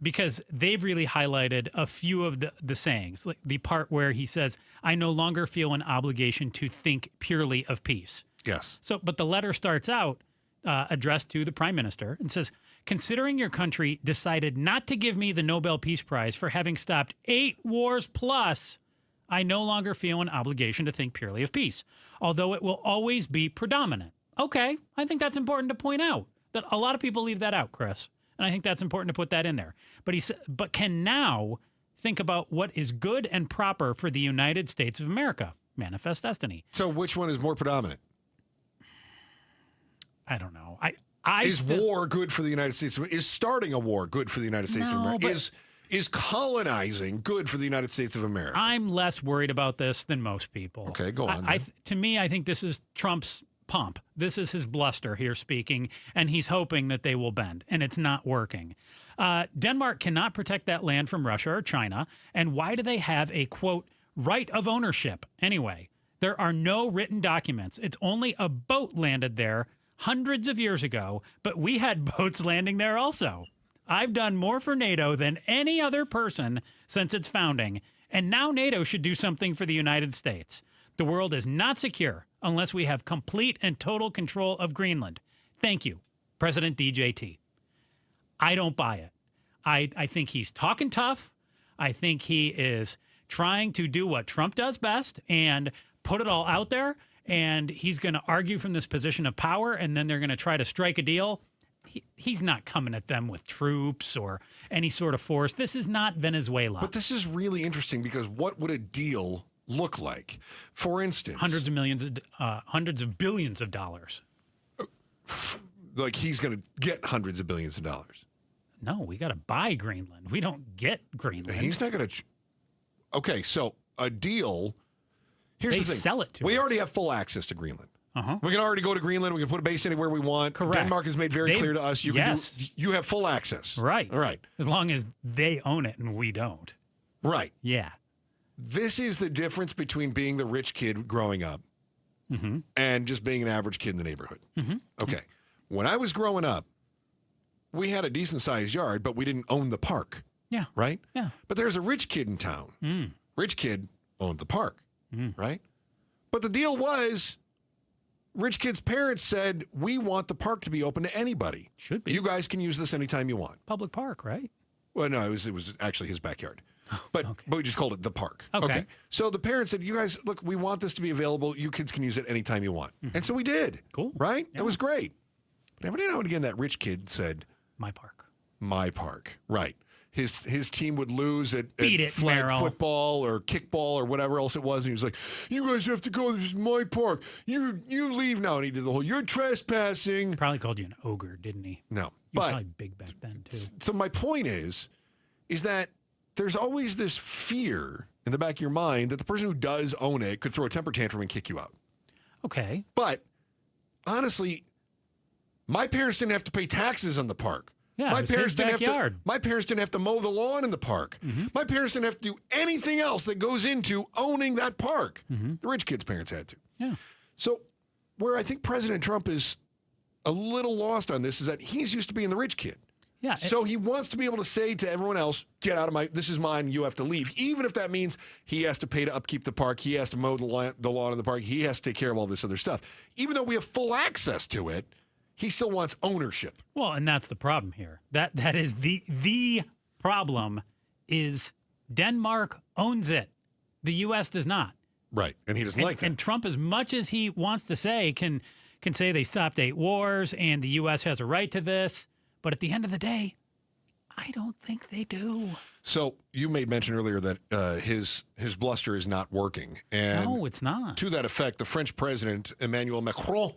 Because they've really highlighted a few of the sayings, like the part where he says, I no longer feel an obligation to think purely of peace. Yes. So, but the letter starts out addressed to the Prime Minister and says, considering your country decided not to give me the Nobel Peace Prize for having stopped 8 wars plus, I no longer feel an obligation to think purely of peace, although it will always be predominant. Okay, I think that's important to point out, that a lot of people leave that out, Chris. And I think that's important to put that in there. But he said, but can now think about what is good and proper for the United States of America. Manifest destiny. So which one is more predominant? I don't know. Is war good for the United States? Is starting a war good for the United States of America? Is colonizing good for the United States of America? I'm less worried about this than most people. Okay, go on. To me, I think this is Trump's pump. This is his bluster here speaking, and he's hoping that they will bend, and it's not working. Denmark cannot protect that land from Russia or China, and why do they have a, quote, right of ownership anyway? There are no written documents. It's only a boat landed there hundreds of years ago, but we had boats landing there also. I've done more for NATO than any other person since its founding, and now NATO should do something for the United States. The world is not secure unless we have complete and total control of Greenland. Thank you, President DJT. I don't buy it. I think he's talking tough. I think he is trying to do what Trump does best and put it all out there, and he's going to argue from this position of power, and then they're going to try to strike a deal. He's not coming at them with troops or any sort of force. This is not Venezuela. But this is really interesting because what would a deal look like? For instance, hundreds of billions of dollars. Like he's going to get hundreds of billions of dollars. No, we got to buy Greenland. We don't get Greenland. He's not going to. Okay, so a deal. Here's the thing. Sell it to we us. already have full access to Greenland. Uh-huh. We can already go to Greenland. We can put a base anywhere we want. Correct. Denmark has made very clear to us you have full access. Right. All right. As long as they own it and we don't. Right. Yeah. This is the difference between being the rich kid growing up and just being an average kid in the neighborhood. Mm-hmm. Okay. When I was growing up, we had a decent-sized yard, but we didn't own the park. Yeah. Right? Yeah. But there's a rich kid in town. Rich kid owned the park. Right? But the deal was, rich kid's parents said, we want the park to be open to anybody. Should be. You guys can use this anytime you want. Public park, right? Well, no, it was actually his backyard. But we just called it the park. Okay. So the parents said, you guys, look, we want this to be available. You kids can use it anytime you want. And so we did. Cool. Right? It was great. But every now and again, that rich kid said, my park. My park. Right. his team would lose at flag Merrill. football or kickball or whatever else it was. And he was like, you guys have to go. This is my park. You leave now. And he did the whole, you're trespassing. Probably called you an ogre, didn't he? No. He was probably big back then, too. So my point is that there's always this fear in the back of your mind that the person who does own it could throw a temper tantrum and kick you out. Okay. But honestly, my parents didn't have to pay taxes on the park. Yeah, my it was parents his didn't backyard. my parents didn't have to mow the lawn in the park. My parents didn't have to do anything else that goes into owning that park. The rich kids' parents had to. Yeah. So where I think President Trump is a little lost on this is that he's used to being the rich kid. Yeah. So he wants to be able to say to everyone else, get out of this is mine, you have to leave. Even if that means he has to pay to upkeep the park, he has to mow the lawn in the park, he has to take care of all this other stuff. Even though we have full access to it, he still wants ownership. Well, and that's the problem here. That is the problem is Denmark owns it. The U.S. does not. Right, and he doesn't like that. And Trump, as much as he wants to say, can say they stopped 8 wars and the U.S. has a right to this. But at the end of the day, I don't think they do. So you made mention earlier that his bluster is not working. And no, it's not. To that effect, the French president, Emmanuel Macron,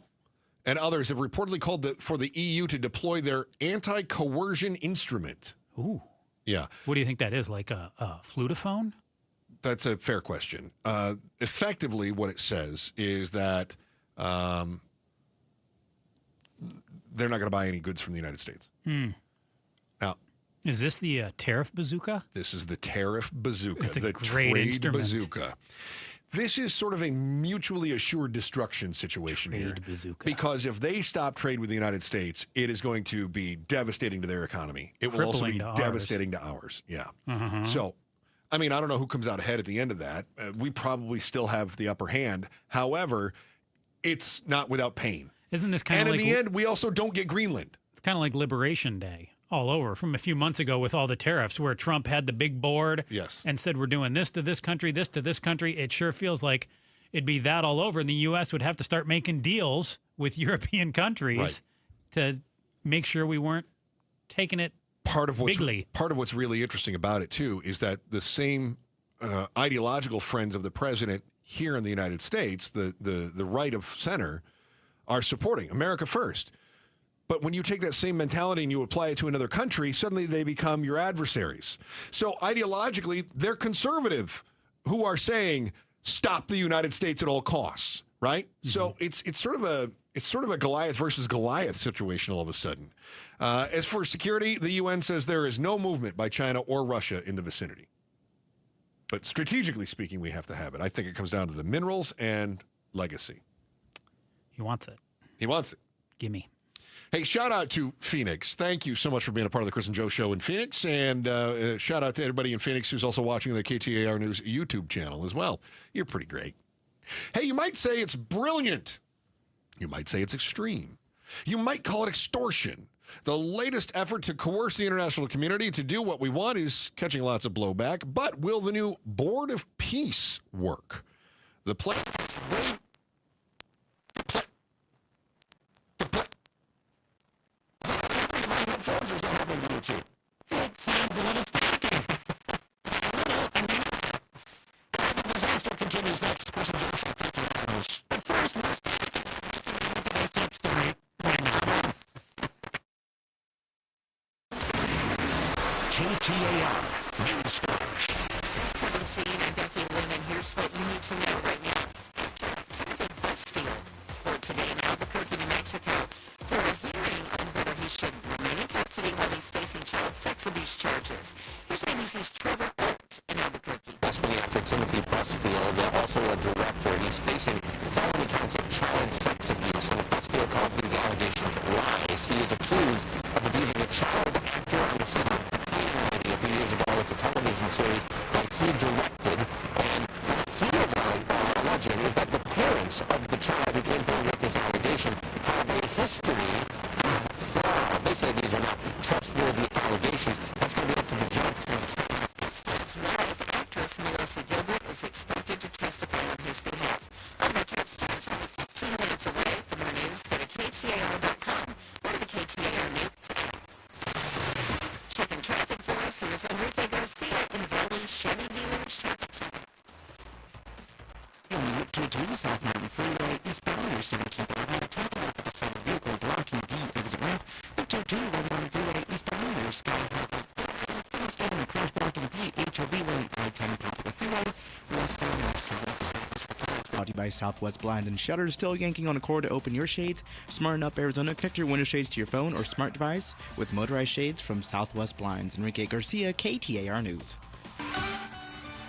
and others have reportedly called for the EU to deploy their anti-coercion instrument. Ooh. Yeah. What do you think that is, like a flutophone? That's a fair question. Effectively, what it says is that they're not going to buy any goods from the United States. Now, is this the tariff bazooka? This is the tariff bazooka. It's a the great trade instrument. bazooka. This is sort of a mutually assured destruction situation here. Bazooka. Because if they stop trade with the United States, it is going to be devastating to their economy. It will also be devastating to ours. Yeah. So, I mean, I don't know who comes out ahead at the end of that. We probably still have the upper hand. However, it's not without pain. Isn't this kind of like... And in the end, we also don't get Greenland. It's kind of like Liberation Day all over from a few months ago with all the tariffs where Trump had the big board and said we're doing this to this country, this to this country. It sure feels like it'd be that all over, and the U.S. would have to start making deals with European countries to make sure we weren't taking it bigly. Part of what's really interesting about it, too, is that the same ideological friends of the president here in the United States, the right of center, are supporting America first. But when you take that same mentality and you apply it to another country, suddenly they become your adversaries. So ideologically, they're conservative who are saying, stop the United States at all costs, right? So it's sort of a Goliath versus Goliath situation all of a sudden. As for security, the UN says there is no movement by China or Russia in the vicinity. But strategically speaking, we have to have it. I think it comes down to the minerals and legacy. He wants it. He wants it. Gimme. Hey, shout out to Phoenix. Thank you so much for being a part of the Chris and Joe Show in Phoenix. And shout out to everybody in Phoenix who's also watching the KTAR News YouTube channel as well. You're pretty great. Hey, you might say it's brilliant. You might say it's extreme. You might call it extortion. The latest effort to coerce the international community to do what we want is catching lots of blowback. But will the new Board of Peace work? The plan... It sounds a little stinky. The disaster continues next. Chris and Joe Show KTAR. But first, this up story right now. KTAR News Flash. 17, I'm Becky Lynn, and here's what you need to know right now. Timothy Busfield court today in Albuquerque, New Mexico, for a hearing on whether he should remain in custody while he's facing child sex abuse charges. Here's ABC's Trevor Holt in Albuquerque. Questioning after Timothy Busfield, also a director, he's facing felony counts of child sex abuse, and Busfield called these allegations lies. He is accused of abusing a child actor on the set of a few years ago. It's a television series that he directed, and what he is alleging is that the parents of the child who came forward with this allegation have a history of fraud. They say these are not trustworthy allegations. That's going to be up to the judge. His wife, actress Melissa Gilbert, is expected to testify on his behalf. I'm your top stars only 15 minutes away from our news. Go to KTAR.com or the KTAR News app. Checking traffic for us, here's a 202 South Mountain Freeway, eastbound near 17th Avenue, taking off with a single vehicle blocking the exit ramp. Loop 202 Red Mountain Freeway, eastbound near Sky Hill. Instead of a crash blocking the HOV lane, I-10 Poplar Freeway, westbound near 7th. Brought to you by Southwest Blind and Shutters. Still yanking on a cord to open your shades? Smarten up Arizona. Connect your window shades to your phone or smart device with motorized shades from Southwest Blinds. Enrique Garcia, KTAR News.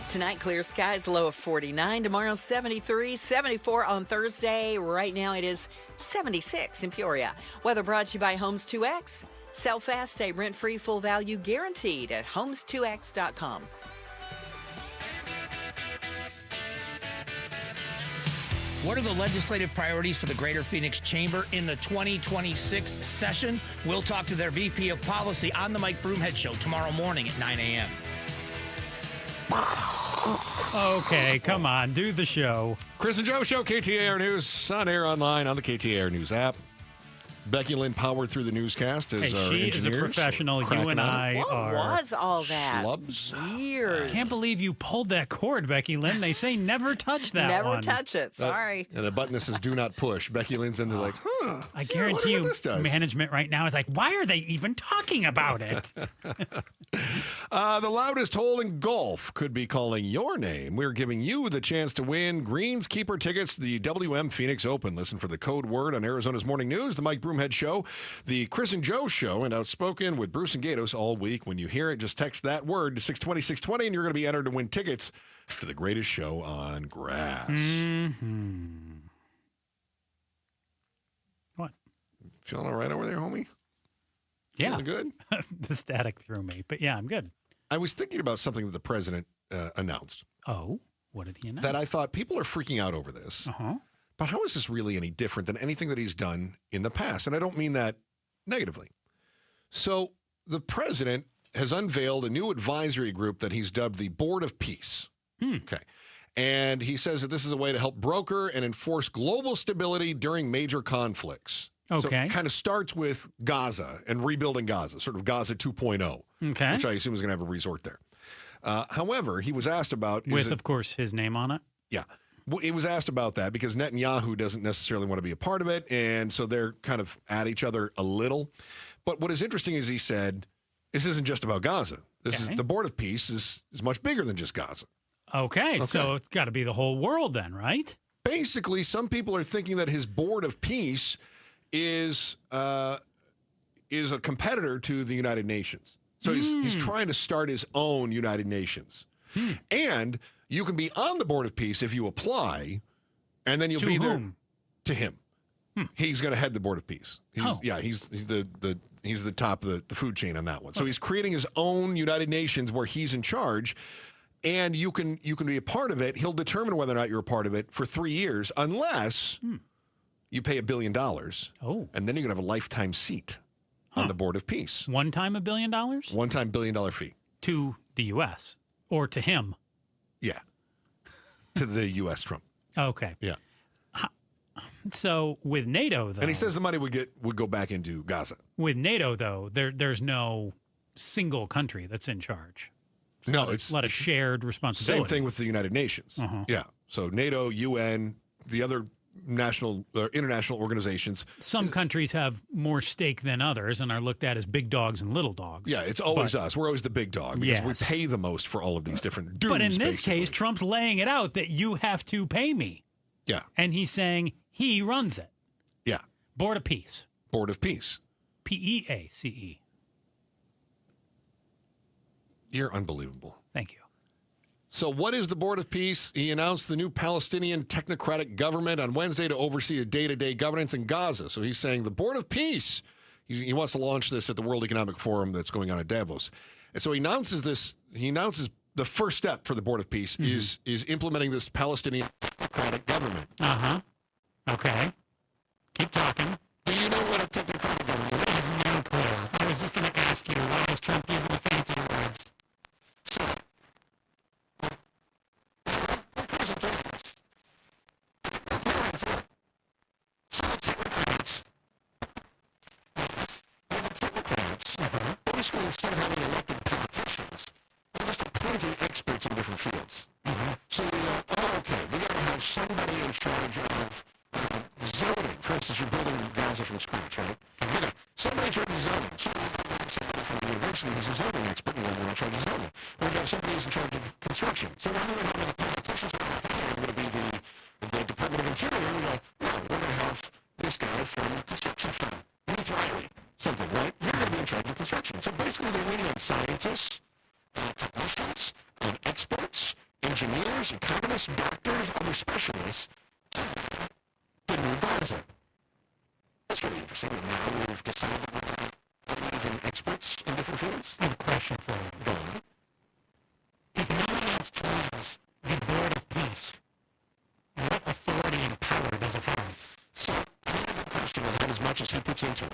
Tonight, clear skies, low of 49. Tomorrow, 73, 74 on Thursday. Right now, it is 76 in Peoria. Weather brought to you by Homes 2X. Sell fast, stay rent-free, full value guaranteed at homes2x.com. What are the legislative priorities for the Greater Phoenix Chamber in the 2026 session? We'll talk to their VP of Policy on the Mike Broomhead Show tomorrow morning at 9 a.m. Okay, come on, do the show. Chris and Joe Show, KTAR News, on air, online, on the KTAR News app. Becky Lynn powered through the newscast as our she is a professional. You and I are. What was all that? Schlubs. Weird. I can't believe you pulled that cord, Becky Lynn. They say never touch that Never one. touch it. Sorry. And the button that says do not push. Becky Lynn's in there like, I guarantee you, management right now is like, why are they even talking about it? The loudest hole in golf could be calling your name. We're giving you the chance to win Greenskeeper tickets to the WM Phoenix Open. Listen for the code word on Arizona's Morning News, the Mike Broomhead Show, the Chris and Joe Show, and Outspoken with Bruce and Gatos all week. When you hear it, just text that word to 620, 620, and you're going to be entered to win tickets to the greatest show on grass. Mm-hmm. What? Feeling all right over there, homie? Yeah. Feeling good? The static threw me, but yeah, I'm good. I was thinking about something that the president announced. Oh, what did he announce? That I thought people are freaking out over this. Uh-huh. But how is this really any different than anything that he's done in the past? And I don't mean that negatively. So the president has unveiled a new advisory group that he's dubbed the Board of Peace. Okay. And he says that this is a way to help broker and enforce global stability during major conflicts. Okay. So it kind of starts with Gaza and rebuilding Gaza, sort of Gaza 2.0, Okay. which I assume is going to have a resort there. However, he was asked about... With, of course, his name on it? Yeah. Well, he was asked about that because Netanyahu doesn't necessarily want to be a part of it, and so they're kind of at each other a little. But what is interesting is he said, this isn't just about Gaza. This is the Board of Peace is much bigger than just Gaza. Okay, so it's got to be the whole world then, right? Basically, some people are thinking that his Board of Peace is a competitor to the United Nations. So he's trying to start his own United Nations. And you can be on the Board of Peace if you apply, and then you'll be there to him. He's going to head the Board of Peace. He's the top of the food chain on that one. So he's creating his own United Nations where he's in charge, and you can be a part of it. He'll determine whether or not you're a part of it for 3 years, unless you pay $1 billion. Oh, and then you're going to have a lifetime seat on the Board of Peace. One time $1 billion? One-time $1 billion fee to the U.S. or to him. Yeah. To the U.S. Trump. Okay. Yeah. So with NATO, though. And he says the money would go back into Gaza. With NATO, though, there's no single country that's in charge. It's a lot of shared responsibility. Same thing with the United Nations. Yeah. So NATO, UN, the other international organizations. Some countries have more stake than others and are looked at as big dogs and little dogs. Yeah, it's always us. We're always the big dog because we pay the most for all of these different dues. But in this case, Trump's laying it out that you have to pay me. Yeah. And he's saying he runs it. Yeah. Board of Peace. Board of Peace. PEACE. You're unbelievable. Thank you. So what is the Board of Peace? He announced the new Palestinian technocratic government on Wednesday to oversee a day-to-day governance in Gaza. So he's saying the Board of Peace, he wants to launch this at the World Economic Forum that's going on at Davos. And so he announces the first step for the Board of Peace is implementing this Palestinian technocratic government. Uh-huh. Okay. Keep talking. Do you know what a technocratic government is? I have no clue. I was just going to ask you, why is Trump using the fancy words? Sure. Basically, instead of having elected politicians, they're just appointing experts in different fields. So we go, we got to have somebody in especially who's a zoning expert, and they're in charge of zoning. We're going to have somebody who's in charge of construction. So rather than having the politicians who are going to be the Department of Interior, we go, no, we're going to have this guy from a construction firm, Ruth Riley, something, right? You're going to be in charge of construction. So basically they're leaning on scientists, technicians, and experts, engineers, economists, doctors, other specialists to have the new Gaza. That's really interesting. Now we've decided we're going to believe in experts in different fields. I have a question for you. Go on. If no one else joins the Board of Peace, what authority and power does it have? So, I have a question with him as much as he puts into it.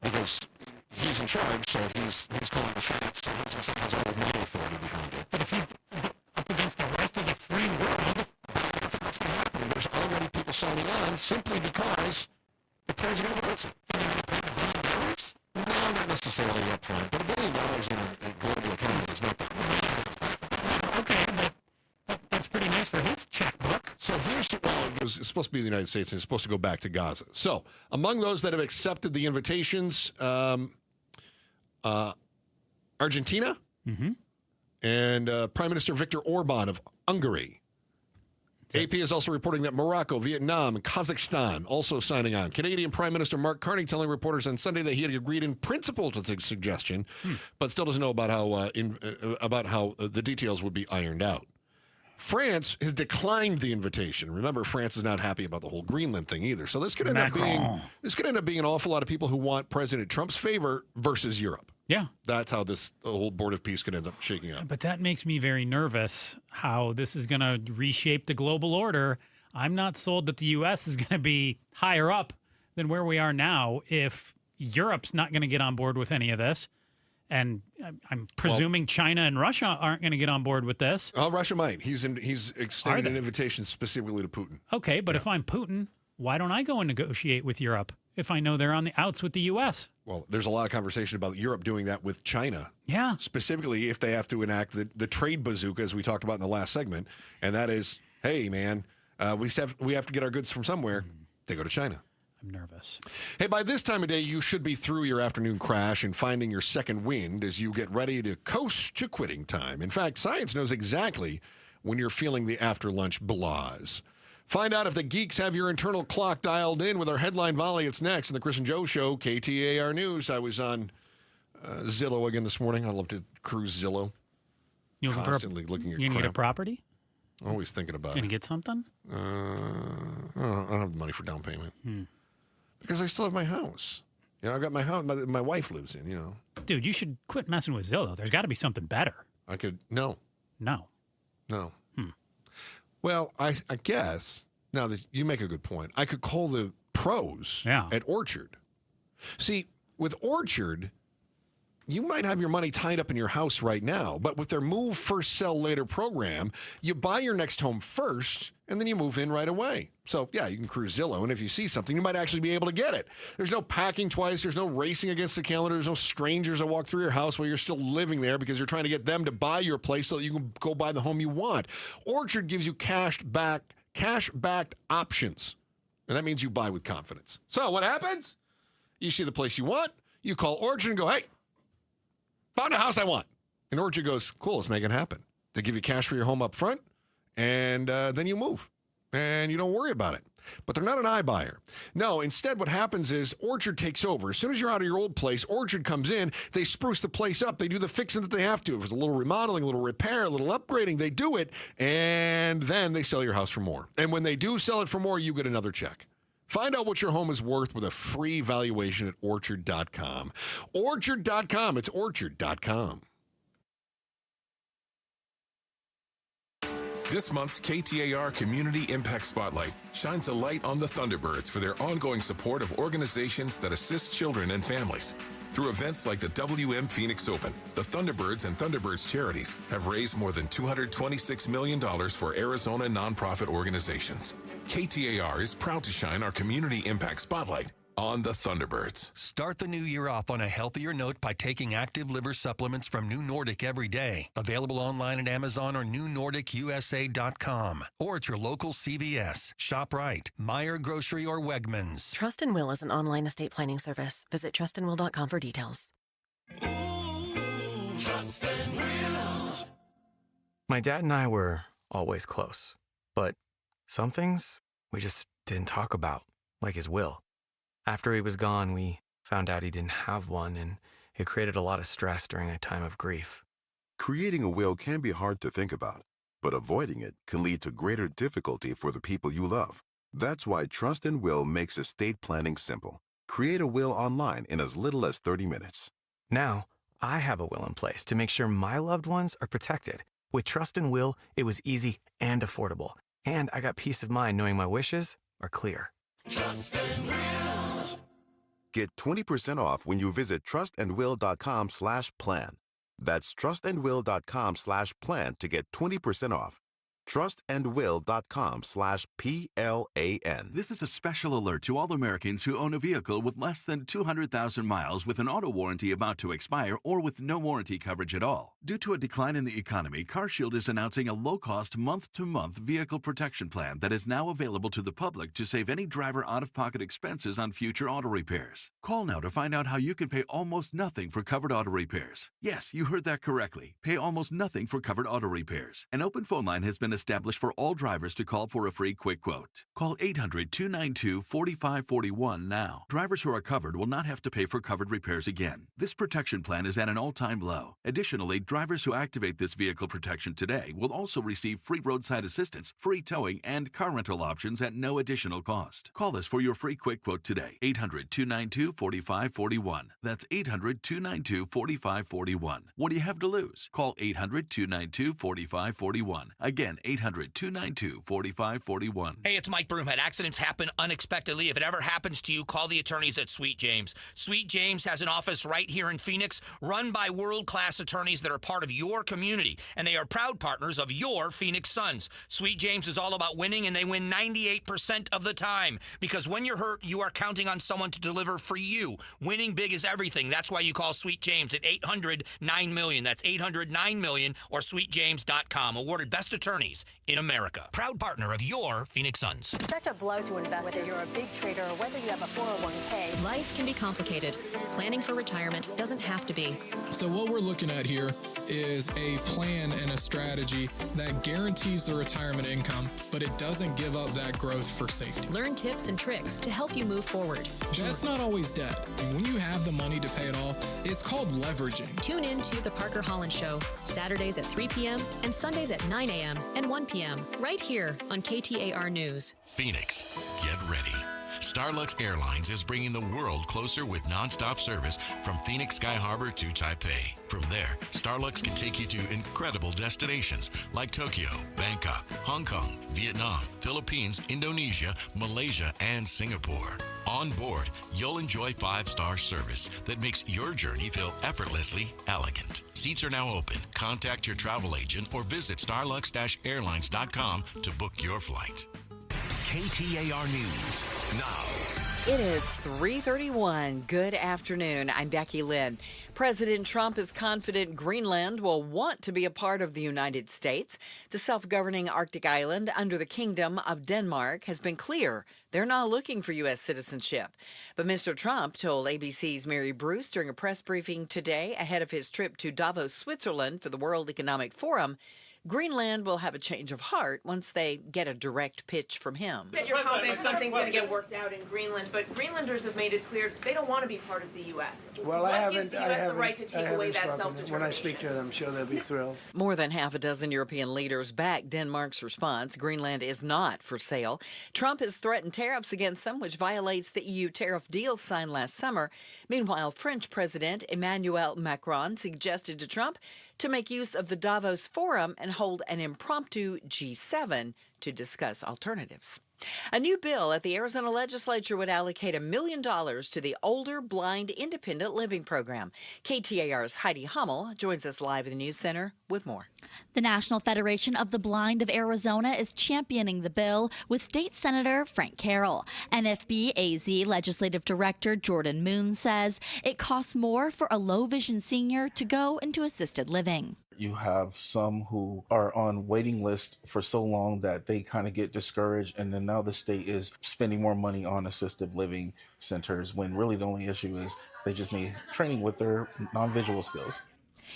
Because he's in charge, so he's calling the shots, so he has all of my authority behind it. But if he's up against the rest of the free world, I don't think that's going to happen. There's already people signing on simply because the president wants it. $1 billion? No, not necessarily up front, but $1 billion in a global economy is not that much. Okay, but that's pretty nice for his checkbook. So here's, it's supposed to be the United States, and it's supposed to go back to Gaza. So among those that have accepted the invitations, Argentina and Prime Minister Viktor Orban of Hungary. AP is also reporting that Morocco, Vietnam, and Kazakhstan also signing on. Canadian Prime Minister Mark Carney telling reporters on Sunday that he had agreed in principle to the suggestion, but still doesn't know about how the details would be ironed out. France has declined the invitation. Remember, France is not happy about the whole Greenland thing either. So this could end up being an awful lot of people who want President Trump's favor versus Europe. Yeah. That's how the whole Board of Peace could end up shaking out. But that makes me very nervous how this is going to reshape the global order. I'm not sold that the U.S. is going to be higher up than where we are now if Europe's not going to get on board with any of this. And I'm presuming China and Russia aren't going to get on board with this. Oh, Russia might. He's extended an invitation specifically to Putin. Okay, but if I'm Putin, why don't I go and negotiate with Europe if I know they're on the outs with the U.S.? Well, there's a lot of conversation about Europe doing that with China. Yeah. Specifically, if they have to enact the trade bazooka, as we talked about in the last segment. And that is, hey, man, we have to get our goods from somewhere. They go to China. I'm nervous. Hey, by this time of day, you should be through your afternoon crash and finding your second wind as you get ready to coast to quitting time. In fact, science knows exactly when you're feeling the after-lunch blahs. Find out if the geeks have your internal clock dialed in with our headline volley. It's next in the Chris and Joe Show, KTAR News. I was on Zillow again this morning. I love to cruise Zillow. Constantly looking at You need a property? Always thinking about it. Gonna get something? I don't have the money for down payment. Because I still have my house. You know, I got my house. My wife lives in, you know. Dude, you should quit messing with Zillow. There's got to be something better. I could, no. Well, I guess, now that you make a good point, I could call the pros at Orchard. See, with Orchard, you might have your money tied up in your house right now, but with their Move First, Sell Later program, you buy your next home first, and then you move in right away. So, yeah, you can cruise Zillow, and if you see something, you might actually be able to get it. There's no packing twice. There's no racing against the calendar. There's no strangers that walk through your house while you're still living there because you're trying to get them to buy your place so that you can go buy the home you want. Orchard gives you cash-backed options, and that means you buy with confidence. So what happens? You see the place you want. You call Orchard and go, hey, found a house I want. And Orchard goes, cool, let's make it happen. They give you cash for your home up front, and then you move. And you don't worry about it. But they're not an iBuyer. No, instead what happens is Orchard takes over. As soon as you're out of your old place, Orchard comes in. They spruce the place up. They do the fixing that they have to. If it's a little remodeling, a little repair, a little upgrading, they do it. And then they sell your house for more. And when they do sell it for more, you get another check. Find out what your home is worth with a free valuation at Orchard.com. Orchard.com. It's Orchard.com. This month's KTAR Community Impact Spotlight shines a light on the Thunderbirds for their ongoing support of organizations that assist children and families. Through events like the WM Phoenix Open, the Thunderbirds and Thunderbirds Charities have raised more than $226 million for Arizona nonprofit organizations. KTAR is proud to shine our Community Impact Spotlight on the Thunderbirds. Start the new year off on a healthier note by taking active liver supplements from New Nordic every day. Available online at Amazon or newnordicusa.com or at your local CVS, ShopRite, Meijer Grocery, or Wegmans. Trust and Will is an online estate planning service. Visit trustandwill.com for details. My dad and I were always close, but some things we just didn't talk about, like his will. After he was gone, we found out he didn't have one, and it created a lot of stress during a time of grief. Creating a will can be hard to think about, but avoiding it can lead to greater difficulty for the people you love. That's why Trust and Will makes estate planning simple. Create a will online in as little as 30 minutes. Now, I have a will in place to make sure my loved ones are protected. With Trust and Will, it was easy and affordable, and I got peace of mind knowing my wishes are clear. Trust and Will. Get 20% off when you visit trustandwill.com/plan. That's trustandwill.com/plan to get 20% off. trustandwill.com/PLAN. This is a special alert to all Americans who own a vehicle with less than 200,000 miles with an auto warranty about to expire or with no warranty coverage at all. Due to a decline in the economy, CarShield is announcing a low-cost month-to-month vehicle protection plan that is now available to the public to save any driver out-of-pocket expenses on future auto repairs. Call now to find out how you can pay almost nothing for covered auto repairs. Yes, you heard that correctly. Pay almost nothing for covered auto repairs. An open phone line has been established for all drivers to call for a free quick quote. Call 800-292-4541 now. Drivers who are covered will not have to pay for covered repairs again. This protection plan is at an all-time low. Additionally, drivers who activate this vehicle protection today will also receive free roadside assistance, free towing, and car rental options at no additional cost. Call us for your free quick quote today. 800-292-4541. That's 800-292-4541. What do you have to lose? Call 800-292-4541. Again, 800-292-4541. Hey, it's Mike Broomhead. Accidents happen unexpectedly. If it ever happens to you, call the attorneys at Sweet James. Sweet James has an office right here in Phoenix, run by world-class attorneys that are part of your community, and they are proud partners of your Phoenix Suns. Sweet James is all about winning, and they win 98% of the time, because when you're hurt, you are counting on someone to deliver for you. Winning big is everything. That's why you call Sweet James at 800-9-million. That's 800-9-million or sweetjames.com. Awarded best attorneys in America. Proud partner of your Phoenix Suns. Such a blow to investors. Whether you're a big trader or whether you have a 401k. Life can be complicated. Planning for retirement doesn't have to be. So what we're looking at here is a plan and a strategy that guarantees the retirement income, but it doesn't give up that growth for safety. Learn tips and tricks to help you move forward. That's not always debt. And when you have the money to pay it off, it's called leveraging. Tune in to The Parker Holland Show, Saturdays at 3 p.m. and Sundays at 9 a.m. and 1 p.m. right here on KTAR News. Phoenix, get ready. Starlux Airlines is bringing the world closer with nonstop service from Phoenix Sky Harbor to Taipei. From there, Starlux can take you to incredible destinations like Tokyo, Bangkok, Hong Kong, Vietnam, Philippines, Indonesia, Malaysia, and Singapore. On board, you'll enjoy 5-star service that makes your journey feel effortlessly elegant. Seats are now open. Contact your travel agent or visit starlux-airlines.com to book your flight. KTAR News now. It is 3:31. Good afternoon. I'm Becky Lynn. President Trump is confident Greenland will want to be a part of the United States. The self-governing Arctic island under the Kingdom of Denmark has been clear they're not looking for U.S. citizenship. But Mr. Trump told ABC's Mary Bruce during a press briefing today ahead of his trip to Davos, Switzerland for the World Economic Forum, Greenland will have a change of heart once they get a direct pitch from him. You said you're confident something's going to get worked out in Greenland, but Greenlanders have made it clear they don't want to be part of the U.S. Well, what gives the U.S. the right to take away that self-determination? When I speak to them, I'm sure they'll be thrilled. More than half a dozen European leaders backed Denmark's response. Greenland is not for sale. Trump has threatened tariffs against them, which violates the EU tariff deal signed last summer. Meanwhile, French President Emmanuel Macron suggested to Trump to make use of the Davos Forum and hold an impromptu G7 to discuss alternatives. A new bill at the Arizona legislature would allocate $1 million to the Older Blind Independent Living Program. KTAR's Heidi Hummel joins us live in the News Center with more. The National Federation of the Blind of Arizona is championing the bill with State Senator Frank Carroll. NFB-AZ Legislative Director Jordan Moon says it costs more for a low-vision senior to go into assisted living. You have some who are on waiting lists for so long that they kind of get discouraged, and then now the state is spending more money on assisted living centers when really the only issue is they just need training with their non-visual skills.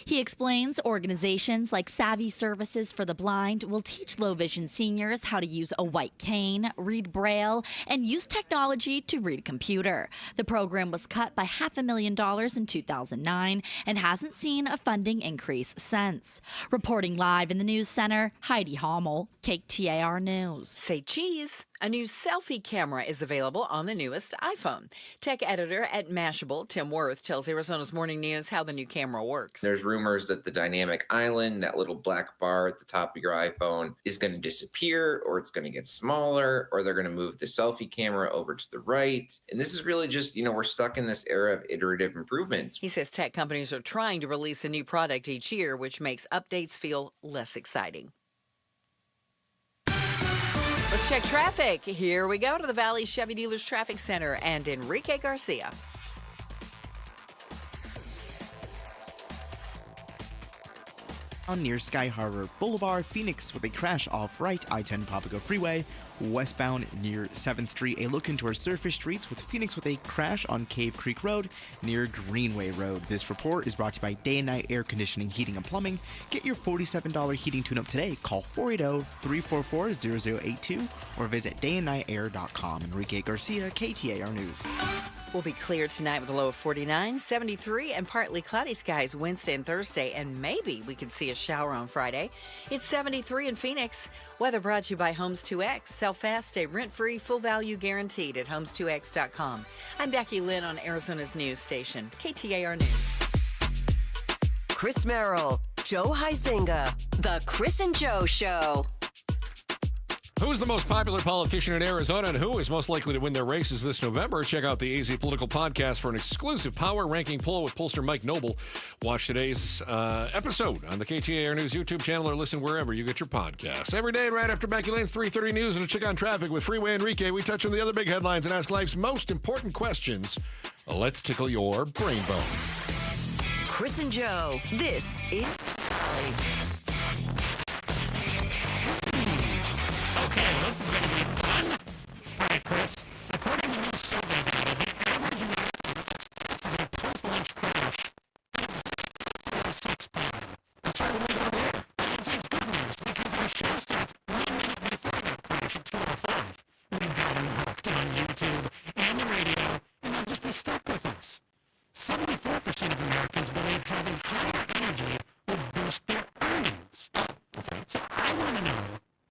He explains organizations like Savvy Services for the Blind will teach low vision seniors how to use a white cane, read Braille, and use technology to read a computer. The program was cut by $500,000 in 2009 and hasn't seen a funding increase since. Reporting live in the news center, Heidi Hommel, KTAR News. Say cheese. A new selfie camera is available on the newest iPhone. Tech editor at Mashable, Tim Worth, tells Arizona's Morning News how the new camera works. There's rumors that the dynamic island, that little black bar at the top of your iPhone, is going to disappear, or it's going to get smaller, or they're going to move the selfie camera over to the right. And this is really just, we're stuck in this era of iterative improvements. He says tech companies are trying to release a new product each year, which makes updates feel less exciting. Let's check traffic. Here we go to the Valley Chevy Dealers Traffic Center and Enrique Garcia. Near Sky Harbor Boulevard, Phoenix with a crash off right I-10 Papago Freeway. Westbound near 7th Street, a look into our surface streets with Phoenix with a crash on Cave Creek Road near Greenway Road. This report is brought to you by Day and Night Air Conditioning, Heating, and Plumbing. Get your $47 heating tune-up today. Call 480-344-0082 or visit dayandnightair.com. Enrique Garcia, KTAR News. Will be clear tonight with a low of 49, 73, and partly cloudy skies Wednesday and Thursday, and maybe we can see a shower on Friday. It's 73 in Phoenix. Weather brought to you by Homes 2X. Sell fast, stay rent-free, full value guaranteed at homes2x.com. I'm Becky Lynn on Arizona's news station, KTAR News. Chris Merrill, Joe Huizenga, The Chris and Joe Show. Who's the most popular politician in Arizona and who is most likely to win their races this November? Check out the AZ Political Podcast for an exclusive power ranking poll with pollster Mike Noble. Watch today's episode on the KTAR News YouTube channel or listen wherever you get your podcasts. Every day right after Becky Lane's 3:30 News and a check on traffic with Freeway Enrique, we touch on the other big headlines and ask life's most important questions. Let's tickle your brain bone. Chris and Joe, this is... Okay, this is going to be fun. All right, Chris. According to new survey data, the average American experiences a post-lunch crash at 6 p.m. That's right, we go there. It's good news because our show starts 1 minute before that crash at 2:05. We've got them hooked on YouTube and the radio, and they'll just be stuck with us. 74% of Americans believe having higher energy will boost their earnings. Okay. So I want to know,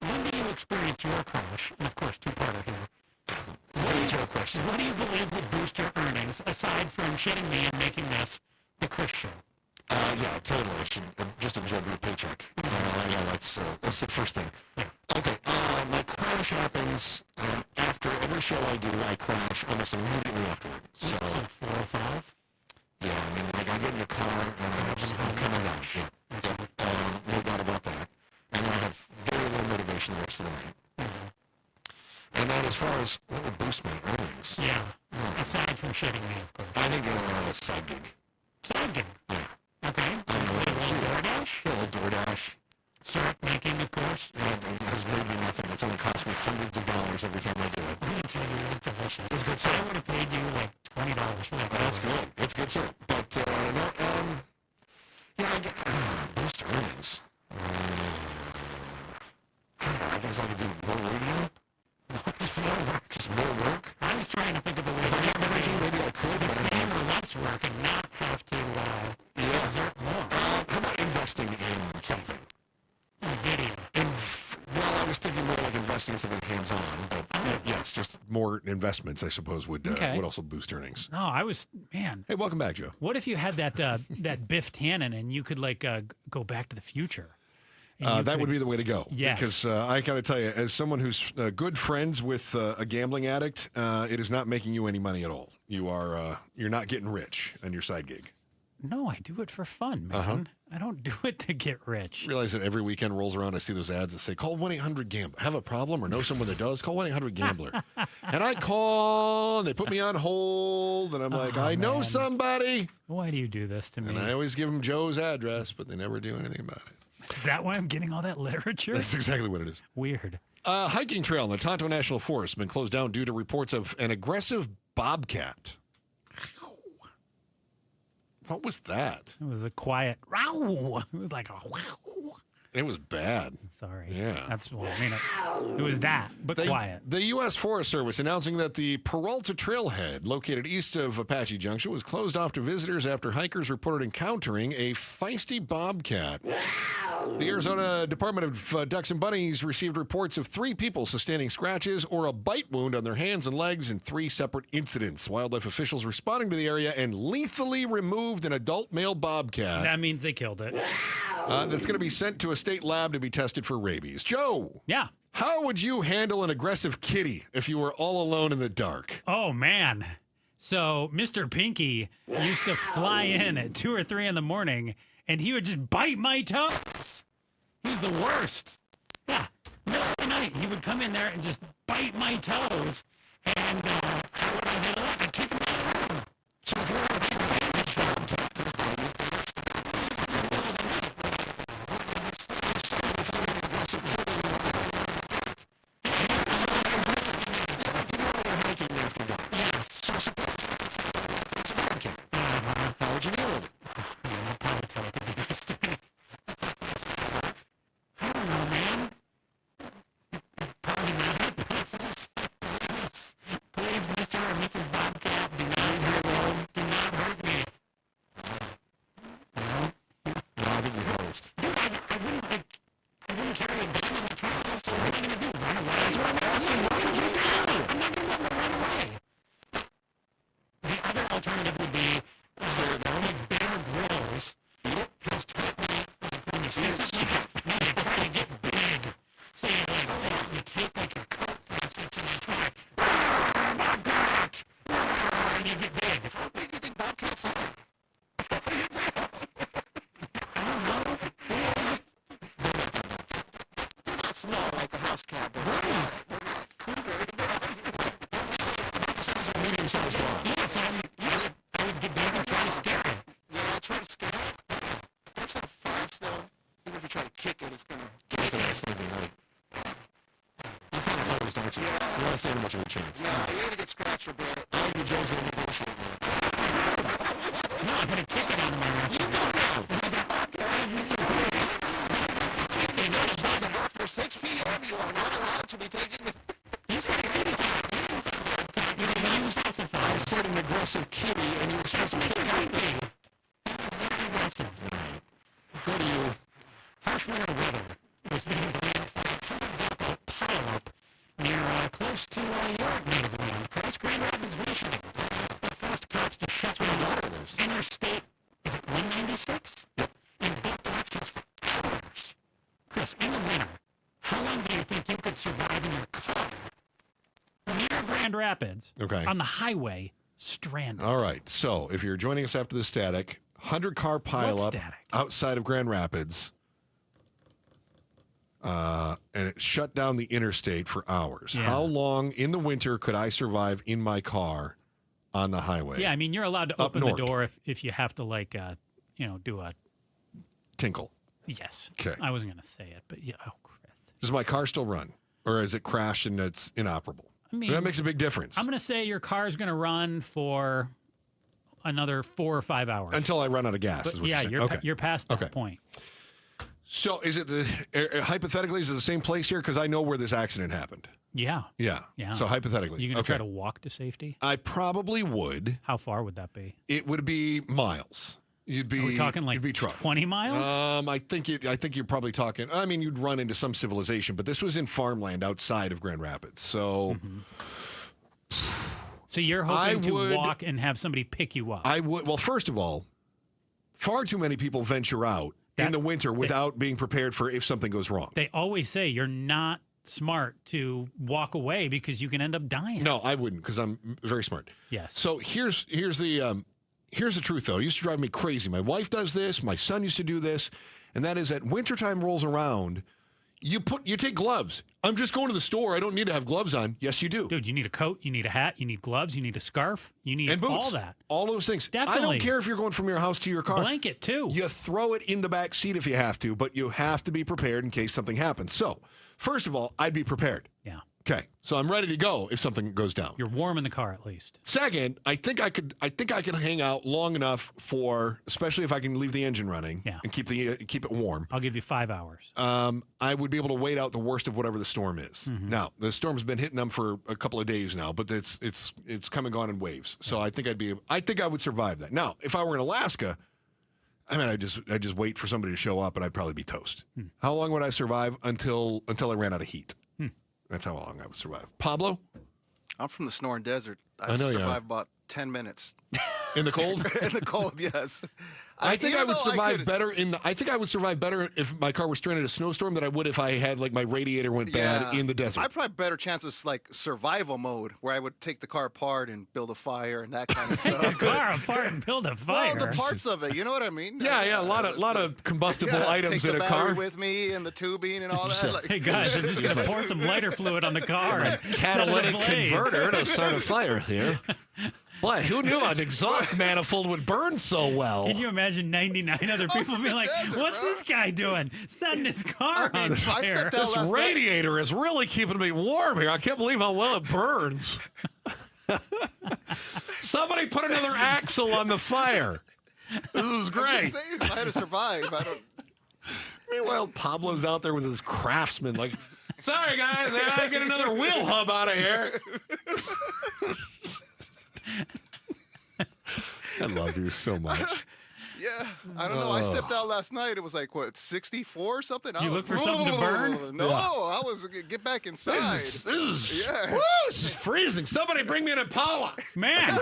when do you experience your crash? And of course, two-parter here. What do you believe would boost your earnings, aside from shitting me and making this the Chris Show? Yeah, totally. I should just absorb your paycheck. Yeah, that's the first thing. Yeah. Okay, my crash happens after every show I do. I crash almost immediately afterward. So 4 or 5? Yeah, I mean, like I get in the car and I'm coming down. Yeah, no doubt about that. And then I have very little motivation the rest of the night. Mm-hmm. And then as far as what would boost my earnings? Yeah, aside from shitting me, of course. I think a side gig. Side gig? Yeah. Okay. A little DoorDash? Yeah, a little DoorDash. Syrup making, of course. Yeah, it has made me nothing. It's only cost me hundreds of dollars every time I do it. I'm going to tell you, it's delicious. It's good syrup. I would have paid you like $20 for that. That's good. It's good syrup. But, yeah, I get, boost earnings. I guess I could do more radio. Just more work. I was trying to think of a way to get the radio. Maybe I could. The same or less work and not have to exert more. How about investing in something? In video. Well, I was thinking more like investing in something hands-on, but yes, just more investments, I suppose, would also boost earnings. No, man. Hey, welcome back, Joe. What if you had that Biff Tannen and you could go back to the future? That would be the way to go. Yes. Because I got to tell you, as someone who's good friends with a gambling addict, it is not making you any money at all. You're not getting rich on your side gig. No, I do it for fun, man. I don't do it to get rich. Realize that every weekend rolls around, I see those ads that say, call 1-800-GAMBLER. Have a problem or know someone that does? Call 1-800-GAMBLER. And I call, and they put me on hold, and I'm like, I know somebody. Why do you do this to me? And I always give them Joe's address, but they never do anything about it. Is that why I'm getting all that literature? That's exactly what it is. Weird. Hiking trail in the Tonto National Forest has been closed down due to reports of an aggressive bobcat. What was that? It was a quiet row. It was like a wow. It was bad. Sorry. Yeah. That's what I mean. It was that, but quiet. The U.S. Forest Service announcing that the Peralta Trailhead, located east of Apache Junction, was closed off to visitors after hikers reported encountering a feisty bobcat. The Arizona Department of Ducks and Bunnies received reports of 3 people sustaining scratches or a bite wound on their hands and legs in 3 separate incidents. Wildlife officials responding to the area and lethally removed an adult male bobcat. That means they killed it. That's going to be sent to a state lab to be tested for rabies. Joe. Yeah. How would you handle an aggressive kitty if you were all alone in the dark? Oh, man. So Mr. Pinky used to fly in at 2 or 3 in the morning, and he would just bite my toe. He was the worst. Yeah. Middle of the night, he would come in there and just bite my toes, and how would I handle it? I'd kick him out of the room. So if you're a How would you deal with it? I don't know, man. Please, Mr. or Mrs. Bobcat, do not hurt me. No, I think you're host. Dude, I wouldn't carry a gun on the trail, so what am I going to do? Run away? That's what I'm asking. What would you do? I'm not going to run away. The other alternative would be like Bear Grylls. Has taught me when you see something, you try to get big. So you take like a coat, for instance, and you just go like, Bobcat! And you get big. How big do you think Bobcats are? I don't know. They're not small like a house cat, but they're not cougar. That sounds like medium-sized dog. Yeah, so I would get big and try to scare it. Yeah, try to scare it. They're so fast, though. Even if you try to kick it, it's going to get to that thing, right? You kind of close, don't you? Yeah. You don't stand much of a chance. No, you're going to get scratched a bit. I think Joe's going to negotiate with it. No, I'm going to kick it out of my mouth. You go now. After 6 p.m., you are not allowed to be taking the... You said I said an aggressive kitty, and you were supposed to take out the... very aggressive. Go to you. Harsh winter weather was being blamed for a 100-vehicle pileup near close to your native land, Chris, Grand Rapids, Michigan. That forced cops to shut down Interstate, is it 196? Yep. In both directions for hours. Chris, in the winter, how long do you think you could survive in your car near Grand Rapids on the highway stranded? All right. So if you're joining us after the static, 100-car pileup outside of Grand Rapids, and it shut down the interstate for hours. Yeah. How long in the winter could I survive in my car on the highway? Yeah, I mean, you're allowed to open the door if you have to, like, do a... Tinkle. Yes. Okay. I wasn't going to say it, but yeah. Oh, Chris. Does my car still run? Or is it crashed and it's inoperable? I mean, that makes a big difference. I'm going to say your car's going to run for another 4 or 5 hours. Until I run out of gas, But is what yeah, you're saying. you're past that point. So is it, hypothetically, is it the same place here? Because I know where this accident happened. Yeah. Yeah. So hypothetically. You going to try to walk to safety? I probably would. How far would that be? It would be miles. You'd be. Are we talking like you'd be truck. 20 miles? I think you're probably talking. I mean, you'd run into some civilization, but this was in farmland outside of Grand Rapids. So. So you're hoping to walk and have somebody pick you up? I would. Well, first of all, far too many people venture out in the winter without being prepared for if something goes wrong. They always say you're not smart to walk away because you can end up dying. No, I wouldn't because I'm very smart. Yes. So here's the truth, though. It used to drive me crazy. My wife does this. My son used to do this. And that is that wintertime rolls around, you take gloves. I'm just going to the store. I don't need to have gloves on. Yes, you do. Dude, you need a coat. You need a hat. You need gloves. You need a scarf. You need and boots. all that. All those things. Definitely. I don't care if you're going from your house to your car. Blanket, too. You throw it in the back seat if you have to, but you have to be prepared in case something happens. So, first of all, I'd be prepared. Yeah. Okay, so I'm ready to go if something goes down. You're warm in the car at least. Second, I think I could hang out long enough for, especially if I can leave the engine running and keep it warm. I'll give you 5 hours. I would be able to wait out the worst of whatever the storm is. Mhm. Now, the storm's been hitting them for a couple of days now, but it's come and gone in waves. So I think I would survive that. Now, if I were in Alaska, I mean, I'd just wait for somebody to show up and I'd probably be toast. How long would I survive until I ran out of heat? That's how long I would survive. Pablo? I'm from the Snoring Desert. I know you are. survived about 10 minutes. In the cold? In the cold, yes. I think I would survive better if my car was stranded in a snowstorm than I would if I had like my radiator went bad in the desert. I'd probably better chances like survival mode, where I would take the car apart and build a fire and that kind of stuff. Take the car apart and build a fire. Well, the parts of it, you know what I mean? Yeah, a lot of combustible items take in the a battery car. with me and the tubing and all that. Like, Hey guys, I'm just gonna pour some lighter fluid on the car. And Catalytic set it ablaze. converter to start a fire here. Boy, who knew an exhaust manifold would burn so well? Can you imagine 99 other people being like, "What's this guy doing? Setting his car on fire." This radiator is really keeping me warm here. I can't believe how well it burns. Somebody put another axle on the fire. This is great. I'm just saying, if I had to survive, I don't. Meanwhile, Pablo's out there with his Craftsman, like, sorry guys, I gotta get another wheel hub out of here. I love you so much. Yeah, I don't know. I stepped out last night. It was like, what, 64 or something? You look for something to burn? No, I was get back inside. This is freezing. Somebody bring me an Impala. Man,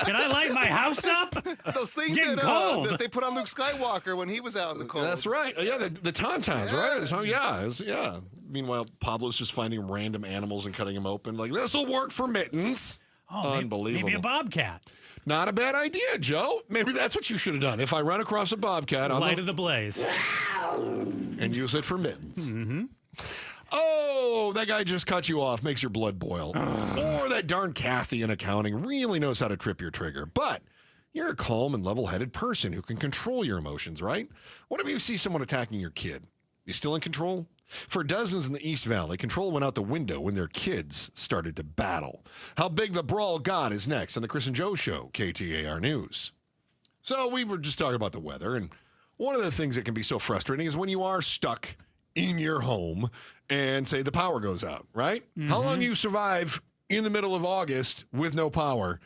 can I light my house up? Those things Getting cold. that they put on Luke Skywalker when he was out in the cold. That's right. Yeah, the Tauntauns, right? Yeah. Meanwhile, Pablo's just finding random animals and cutting them open. Like, this will work for mittens. Oh, unbelievable. Maybe a bobcat. Not a bad idea, Joe. Maybe that's what you should have done. If I run across a bobcat, Light of the blaze. And use it for mittens. Mm-hmm. Oh, that guy just cut you off. Makes your blood boil. Or that darn Kathy in accounting really knows how to trip your trigger. But you're a calm and level-headed person who can control your emotions, right? What if you see someone attacking your kid? You still in control? For dozens in the East Valley, control went out the window when their kids started to battle. How big the brawl got is next on the Chris and Joe Show, KTAR News. So we were just talking about the weather, and one of the things that can be so frustrating is when you are stuck in your home and, say, the power goes out, right? Mm-hmm. How long do you survive in the middle of August with no power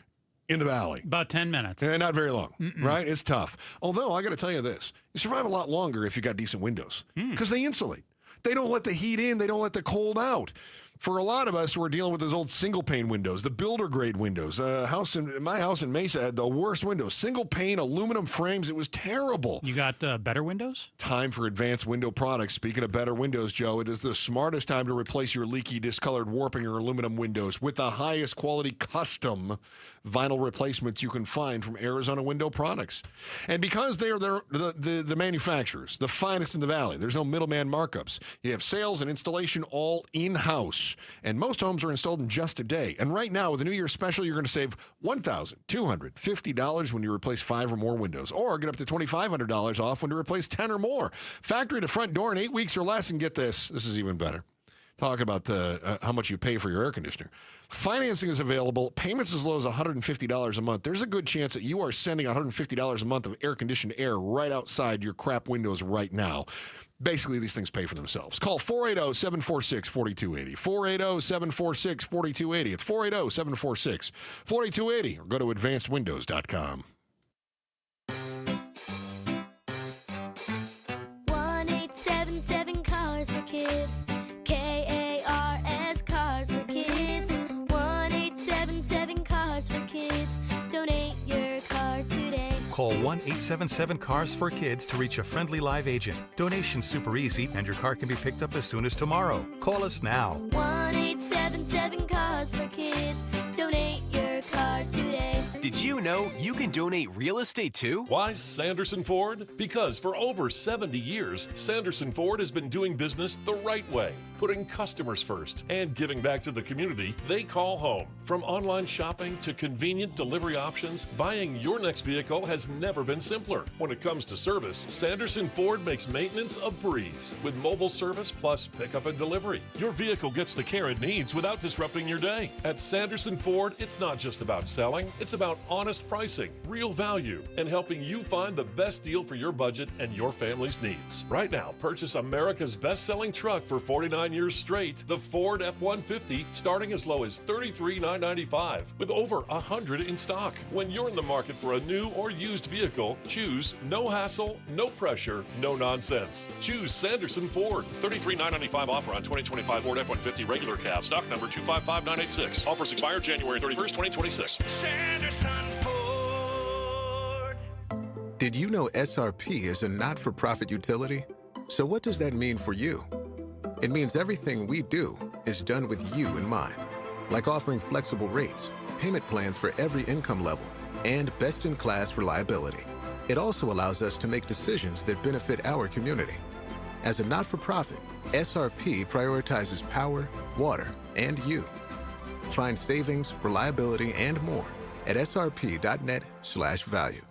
in the valley? About 10 minutes. Not very long, right? It's tough. Although, I got to tell you this. You survive a lot longer if you got decent windows because they insulate. They don't let the heat in. They don't let the cold out. For a lot of us, we're dealing with those old single-pane windows, the builder-grade windows. My house in Mesa had the worst windows. Single-pane aluminum frames. It was terrible. You got better windows? Time for advanced window products. Speaking of better windows, Joe, it is the smartest time to replace your leaky, discolored, warping, or aluminum windows with the highest quality custom vinyl replacements you can find from Arizona Window Products. And because they are the manufacturers, the finest in the valley, there's no middleman markups. You have sales and installation all in-house. And most homes are installed in just a day. And right now, with the New Year special, you're going to save $1,250 when you replace 5 or more windows, or get up to $2,500 off when you replace 10 or more. Factory to front door in 8 weeks or less. And get this is even better. Talking about how much you pay for your air conditioner. Financing is available. Payments as low as $150 a month. There's a good chance that you are sending $150 a month of air-conditioned air right outside your crap windows right now. Basically, these things pay for themselves. Call 480-746-4280. 480-746-4280. It's 480-746-4280. Or go to advancedwindows.com. 1877 Cars for Kids. KARS Cars for Kids. 1877 Cars for Kids. Donate your car today. Call 1-877-CARS-FOR-KIDS to reach a friendly live agent. Donation's super easy, and your car can be picked up as soon as tomorrow. Call us now. 1877 Cars for Kids. Donate your car today. Did you know you can donate real estate too? Why Sanderson Ford? Because for over 70 years, Sanderson Ford has been doing business the right way, putting customers first and giving back to the community they call home. From online shopping to convenient delivery options, buying your next vehicle has never been simpler. When it comes to service, Sanderson Ford makes maintenance a breeze with mobile service plus pickup and delivery. Your vehicle gets the care it needs without disrupting your day. At Sanderson Ford, it's not just about selling, it's about honest pricing, real value, and helping you find the best deal for your budget and your family's needs. Right now, purchase America's best-selling truck for 49 years straight, the Ford F-150, starting as low as $33,995, with over 100 in stock. When you're in the market for a new or used vehicle, choose no hassle, no pressure, no nonsense. Choose Sanderson Ford. $33,995 offer on 2025 Ford F-150 regular cab, stock number 255986. Offers expire January 31st, 2026. Sanderson Ford. Did you know SRP is a not-for-profit utility? So what does that mean for you? It means everything we do is done with you in mind, like offering flexible rates, payment plans for every income level, and best-in-class reliability. It also allows us to make decisions that benefit our community. As a not-for-profit, SRP prioritizes power, water, and you. Find savings, reliability, and more at srp.net/value.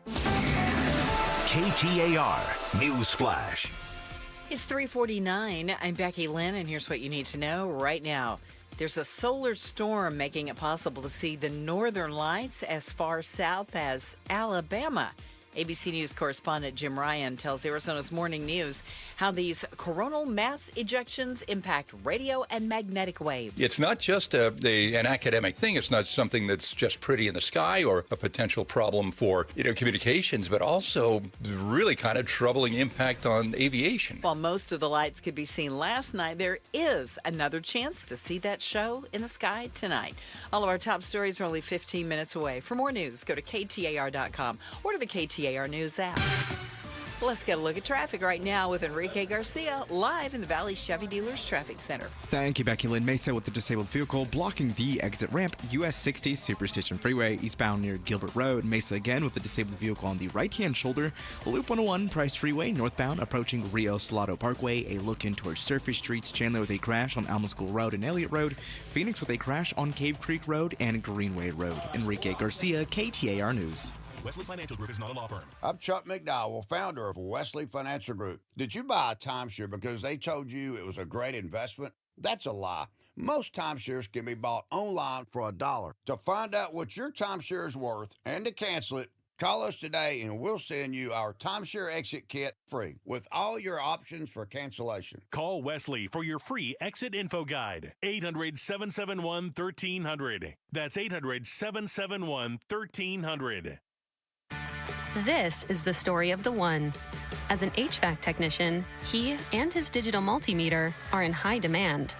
KTAR News Flash. It's 3:49. I'm Becky Lynn, and here's what you need to know right now. There's a solar storm making it possible to see the northern lights as far south as Alabama. ABC News correspondent Jim Ryan tells Arizona's Morning News how these coronal mass ejections impact radio and magnetic waves. It's not just an academic thing. It's not something that's just pretty in the sky or a potential problem for communications, but also really kind of troubling impact on aviation. While most of the lights could be seen last night, there is another chance to see that show in the sky tonight. All of our top stories are only 15 minutes away. For more news, go to KTAR.com or to the KTAR News app. Let's get a look at traffic right now with Enrique Garcia live in the Valley Chevy Dealers Traffic Center. Thank you, Becky Lynn. Mesa with the disabled vehicle blocking the exit ramp, US 60 Superstation Freeway eastbound near Gilbert Road. Mesa again with the disabled vehicle on the right-hand shoulder. Loop 101 Price Freeway northbound approaching Rio Salado Parkway. A look in towards Surface Streets. Chandler with a crash on Alma School Road and Elliott Road. Phoenix with a crash on Cave Creek Road and Greenway Road. Enrique Garcia, KTAR News. Wesley Financial Group is not a law firm. I'm Chuck McDowell, founder of Wesley Financial Group. Did you buy a timeshare because they told you it was a great investment? That's a lie. Most timeshares can be bought online for $1. To find out what your timeshare is worth and to cancel it, call us today and we'll send you our timeshare exit kit free with all your options for cancellation. Call Wesley for your free exit info guide. 800-771-1300. That's 800-771-1300. This is the story of the one. As an HVAC technician, he and his digital multimeter are in high demand.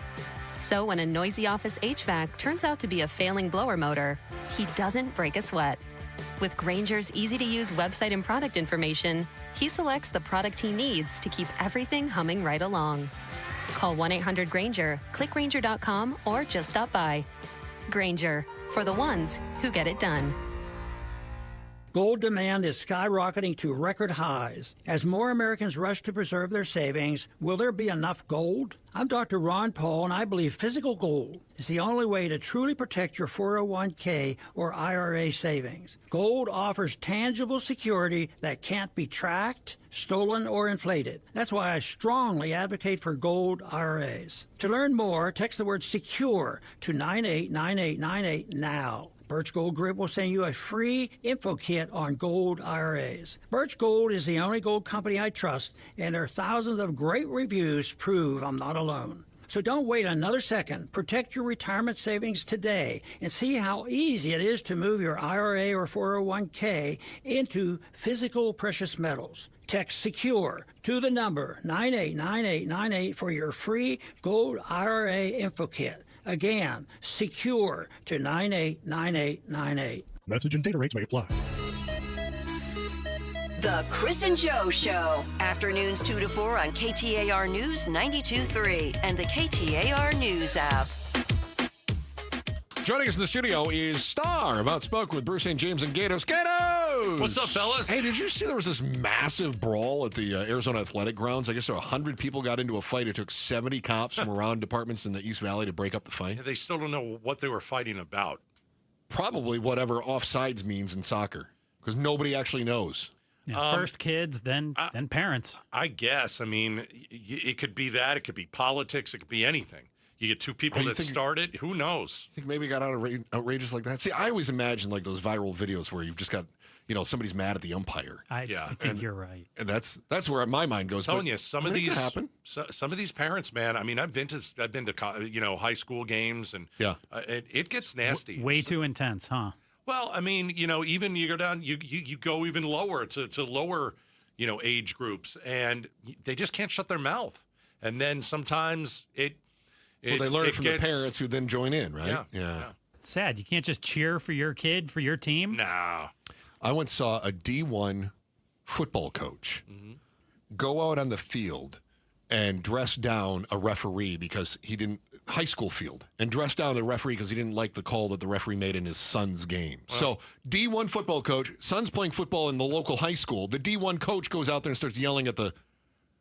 So when a noisy office HVAC turns out to be a failing blower motor, he doesn't break a sweat. With Grainger's easy-to-use website and product information, he selects the product he needs to keep everything humming right along. Call 1-800-GRAINGER, click Grainger.com, or just stop by. Grainger, for the ones who get it done. Gold demand is skyrocketing to record highs. As more Americans rush to preserve their savings, will there be enough gold? I'm Dr. Ron Paul, and I believe physical gold is the only way to truly protect your 401k or IRA savings. Gold offers tangible security that can't be tracked, stolen, or inflated. That's why I strongly advocate for gold IRAs. To learn more, text the word SECURE to 989898 now. Birch Gold Group will send you a free info kit on gold IRAs. Birch Gold is the only gold company I trust, and their thousands of great reviews prove I'm not alone. So don't wait another second. Protect your retirement savings today and see how easy it is to move your IRA or 401k into physical precious metals. Text SECURE to the number 989898 for your free gold IRA info kit. Again, SECURE to 989898. Message and data rates may apply. The Chris and Joe Show. Afternoons 2 to 4 on KTAR News 92.3 and the KTAR News app. Joining us in the studio is Star of Outspoken with Bruce St. James and Gatos. Gatos! What's up, fellas? Hey, did you see there was this massive brawl at the Arizona Athletic Grounds? I guess 100 people got into a fight. It took 70 cops from around departments in the East Valley to break up the fight. Yeah, they still don't know what they were fighting about. Probably whatever offsides means in soccer, because nobody actually knows. Yeah, first kids, then parents. I guess. I mean, it could be that. It could be politics. It could be anything. You get two people that start it. Who knows? I think maybe it got outrageous like that. See, I always imagine like those viral videos where you've just got, somebody's mad at the umpire. I think you're right. And that's where my mind goes. I'm telling you, some of these happen. Some of these parents, man. I mean, I've been to high school games, and it gets nasty. Way too intense, huh? Well, I mean, even you go down, you go even lower to lower, age groups, and they just can't shut their mouth. And then sometimes they learn it from the parents who then join in, right? Yeah. It's sad. You can't just cheer for your kid, for your team. No. I once saw a D1 football coach go out on the field and dress down a referee because he didn't high school field and dress down the referee because he didn't like the call that the referee made in his son's game. So D1 football coach, son's playing football in the local high school. The D1 coach goes out there and starts yelling at the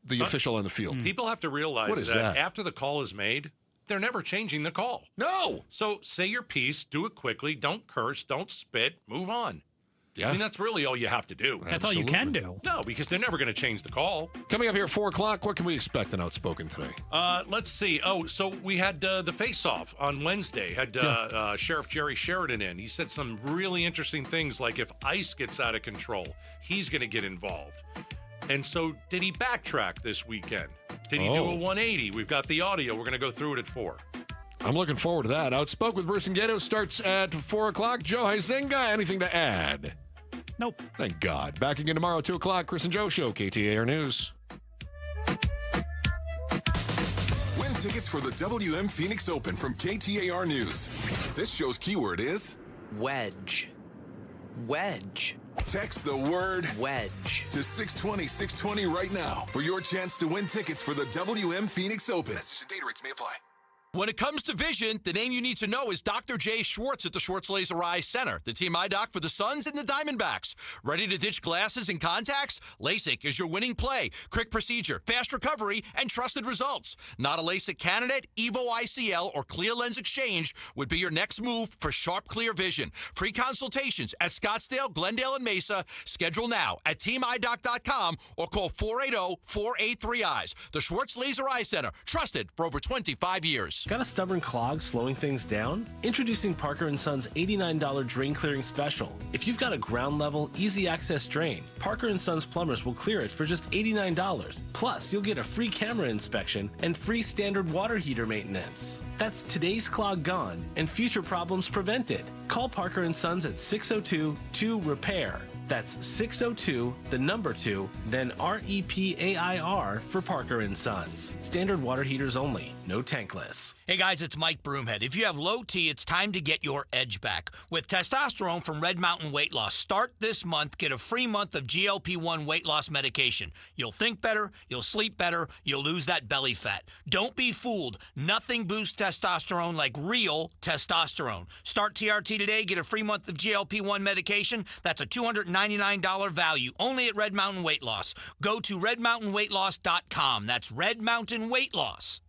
official on the field. People have to realize that after the call is made, they're never changing the call. No. So say your piece, do it quickly, don't curse, don't spit, move on. Yeah. I mean, that's really all you have to do. That's all you can do. No, because they're never going to change the call. Coming up here at 4 o'clock, what can we expect in Outspoken today? Let's see. Oh, so we had the face-off on Wednesday. Had Sheriff Jerry Sheridan in. He said some really interesting things, like if ICE gets out of control, he's going to get involved. And so did he backtrack this weekend? Did he do a 180? We've got the audio. We're going to go through it at 4. I'm looking forward to that. Outspoken with Bruce and Gatos starts at 4 o'clock. Joe Huizenga, anything to add? Nope. Thank God. Back again tomorrow, 2 o'clock. Chris and Joe Show, KTAR News. Win tickets for the WM Phoenix Open from KTAR News. This show's keyword is wedge. Wedge. Text the word wedge to 620-620 right now for your chance to win tickets for the WM Phoenix Open. Message and data rates may apply. When it comes to vision, the name you need to know is Dr. Jay Schwartz at the Schwartz Laser Eye Center, the team eye doc for the Suns and the Diamondbacks. Ready to ditch glasses and contacts? LASIK is your winning play. Quick procedure, fast recovery, and trusted results. Not a LASIK candidate? Evo ICL or Clear Lens Exchange would be your next move for sharp, clear vision. Free consultations at Scottsdale, Glendale, and Mesa. Schedule now at teamidoc.com or call 480-483-EYES. The Schwartz Laser Eye Center, trusted for over 25 years. Got a stubborn clog slowing things down? Introducing Parker & Son's $89 drain clearing special. If you've got a ground level, easy access drain, Parker & Son's plumbers will clear it for just $89. Plus, you'll get a free camera inspection and free standard water heater maintenance. That's today's clog gone and future problems prevented. Call Parker & Sons at 602-2-REPAIR. That's 602-2, then REPAIR for Parker & Sons. Standard water heaters only, no tankless. Hey guys, it's Mike Broomhead. If you have low T, it's time to get your edge back. With testosterone from Red Mountain Weight Loss, start this month, get a free month of GLP-1 weight loss medication. You'll think better, you'll sleep better, you'll lose that belly fat. Don't be fooled. Nothing boosts testosterone like real testosterone. Start TRT today, get a free month of GLP-1 medication. That's a $299 value, only at Red Mountain Weight Loss. Go to redmountainweightloss.com. That's redmountainweightloss.com.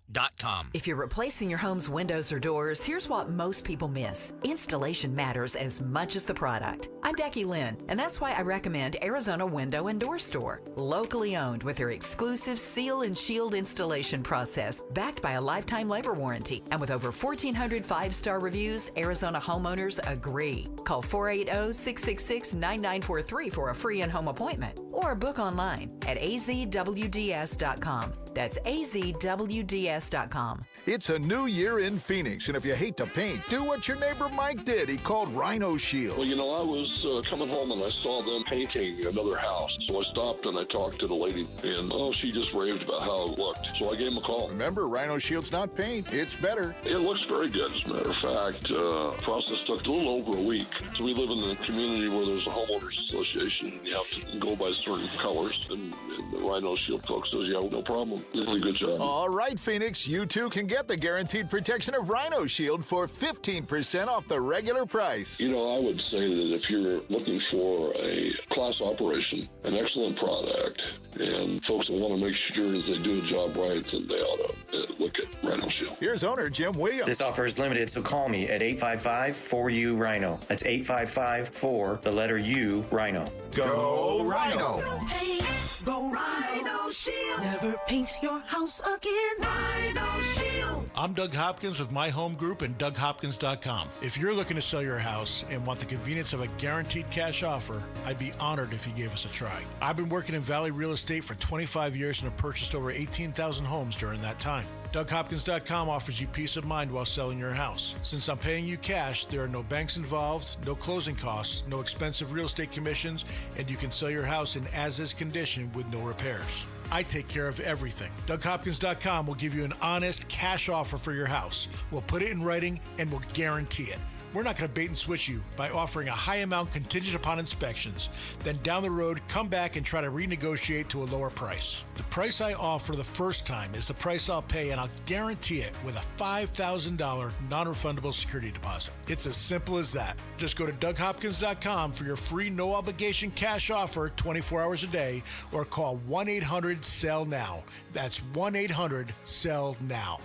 If you're replacing your home's windows or doors, here's what most people miss. Installation matters as much as the product. I'm Becky Lynn, and that's why I recommend Arizona Window and Door Store. Locally owned with their exclusive seal and shield installation process, backed by a lifetime labor warranty. And with over 1,400 five-star reviews, Arizona homeowners agree. Call 480-666-9943 for a free in-home appointment or book online at azwds.com. That's azwds.com. It's a new year in Phoenix, and if you hate to paint, do what your neighbor Mike did. He called Rhino Shield. Well, I was coming home and I saw them painting another house. So I stopped and I talked to the lady, and she just raved about how it looked. So I gave him a call. Remember, Rhino Shield's not paint. It's better. It looks very good. As a matter of fact, process took a little over a week. So we live in a community where there's a homeowners association, and you have to go by certain colors. And the Rhino Shield folks says, yeah, no problem. Really good job. All right, Phoenix, you too can get the guaranteed protection of Rhino Shield for 15% off the regular price. You know, I would say that if you're looking for a class operation, an excellent product, and folks that want to make sure that they do a job right, then they ought to look at Rhino Shield. Here's owner Jim Williams. This offer is limited, so call me at 855-4U-RHINO. That's 855-4-U-RHINO. Go Rhino! Go Rhino Shield. Never paint your house again. Rhino Shield. I'm Doug Hopkins with My Home Group and DougHopkins.com. If you're looking to sell your house and want the convenience of a guaranteed cash offer, I'd be honored if you gave us a try. I've been working in Valley Real Estate for 25 years and have purchased over 18,000 homes during that time. DougHopkins.com offers you peace of mind while selling your house. Since I'm paying you cash, there are no banks involved, no closing costs, no expensive real estate commissions, and you can sell your house in as-is condition with no repairs. I take care of everything. DougHopkins.com will give you an honest cash offer for your house. We'll put it in writing and we'll guarantee it. We're not going to bait and switch you by offering a high amount contingent upon inspections. Then down the road, come back and try to renegotiate to a lower price. The price I offer the first time is the price I'll pay, and I'll guarantee it with a $5,000 non-refundable security deposit. It's as simple as that. Just go to DougHopkins.com for your free no-obligation cash offer 24 hours a day, or call 1-800-SELL-NOW. That's 1-800-SELL-NOW.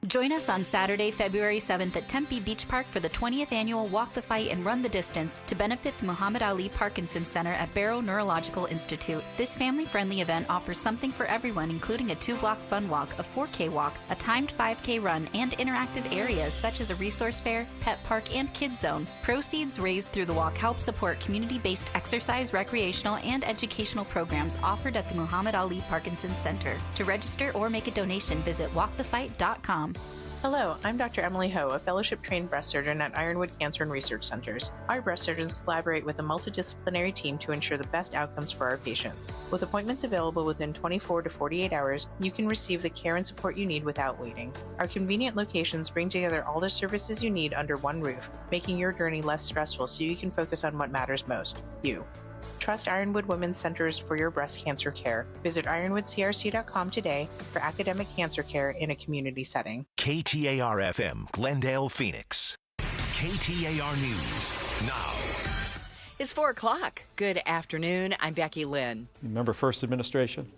Join us on Saturday, February 7th at Tempe Beach Park for the 20th annual Walk the Fight and Run the Distance to benefit the Muhammad Ali Parkinson Center at Barrow Neurological Institute. This family-friendly event offers something for everyone, including a 2-block fun walk, a 4K walk, a timed 5K run, and interactive areas such as a resource fair, pet park, and kids zone. Proceeds raised through the walk help support community-based exercise, recreational, and educational programs offered at the Muhammad Ali Parkinson Center. To register or make a donation, visit walkthefight.com. Hello, I'm Dr. Emily Ho, a fellowship-trained breast surgeon at Ironwood Cancer and Research Centers. Our breast surgeons collaborate with a multidisciplinary team to ensure the best outcomes for our patients. With appointments available within 24 to 48 hours, you can receive the care and support you need without waiting. Our convenient locations bring together all the services you need under one roof, making your journey less stressful so you can focus on what matters most, you. Trust Ironwood Women's Centers for your breast cancer care. Visit ironwoodcrc.com today for academic cancer care in a community setting. KTAR-FM, Glendale, Phoenix. KTAR News, now. It's 4 o'clock. Good afternoon. I'm Becky Lynn. Remember First Administration?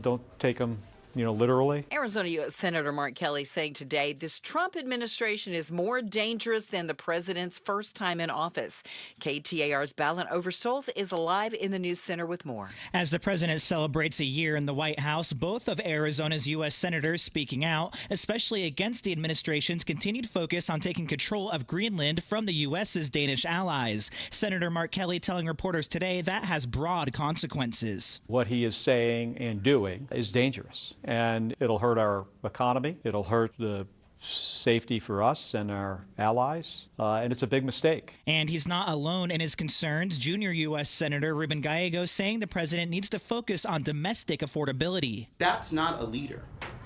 Don't take them literally. Arizona U.S. Senator Mark Kelly saying today this Trump administration is more dangerous than the president's first time in office. KTAR's Balint Overstolz is live in the News Center with more. As the president celebrates a year in the White House, both of Arizona's U.S. senators speaking out, especially against the administration's continued focus on taking control of Greenland from the U.S.'s Danish allies. Senator Mark Kelly telling reporters today that has broad consequences. What he is saying and doing is dangerous. And it'll hurt our economy. It'll hurt the safety for us and our allies, and it's a big mistake. And he's not alone in his concerns. Junior U.S. Senator Ruben Gallegos saying the president needs to focus on domestic affordability. That's not a leader.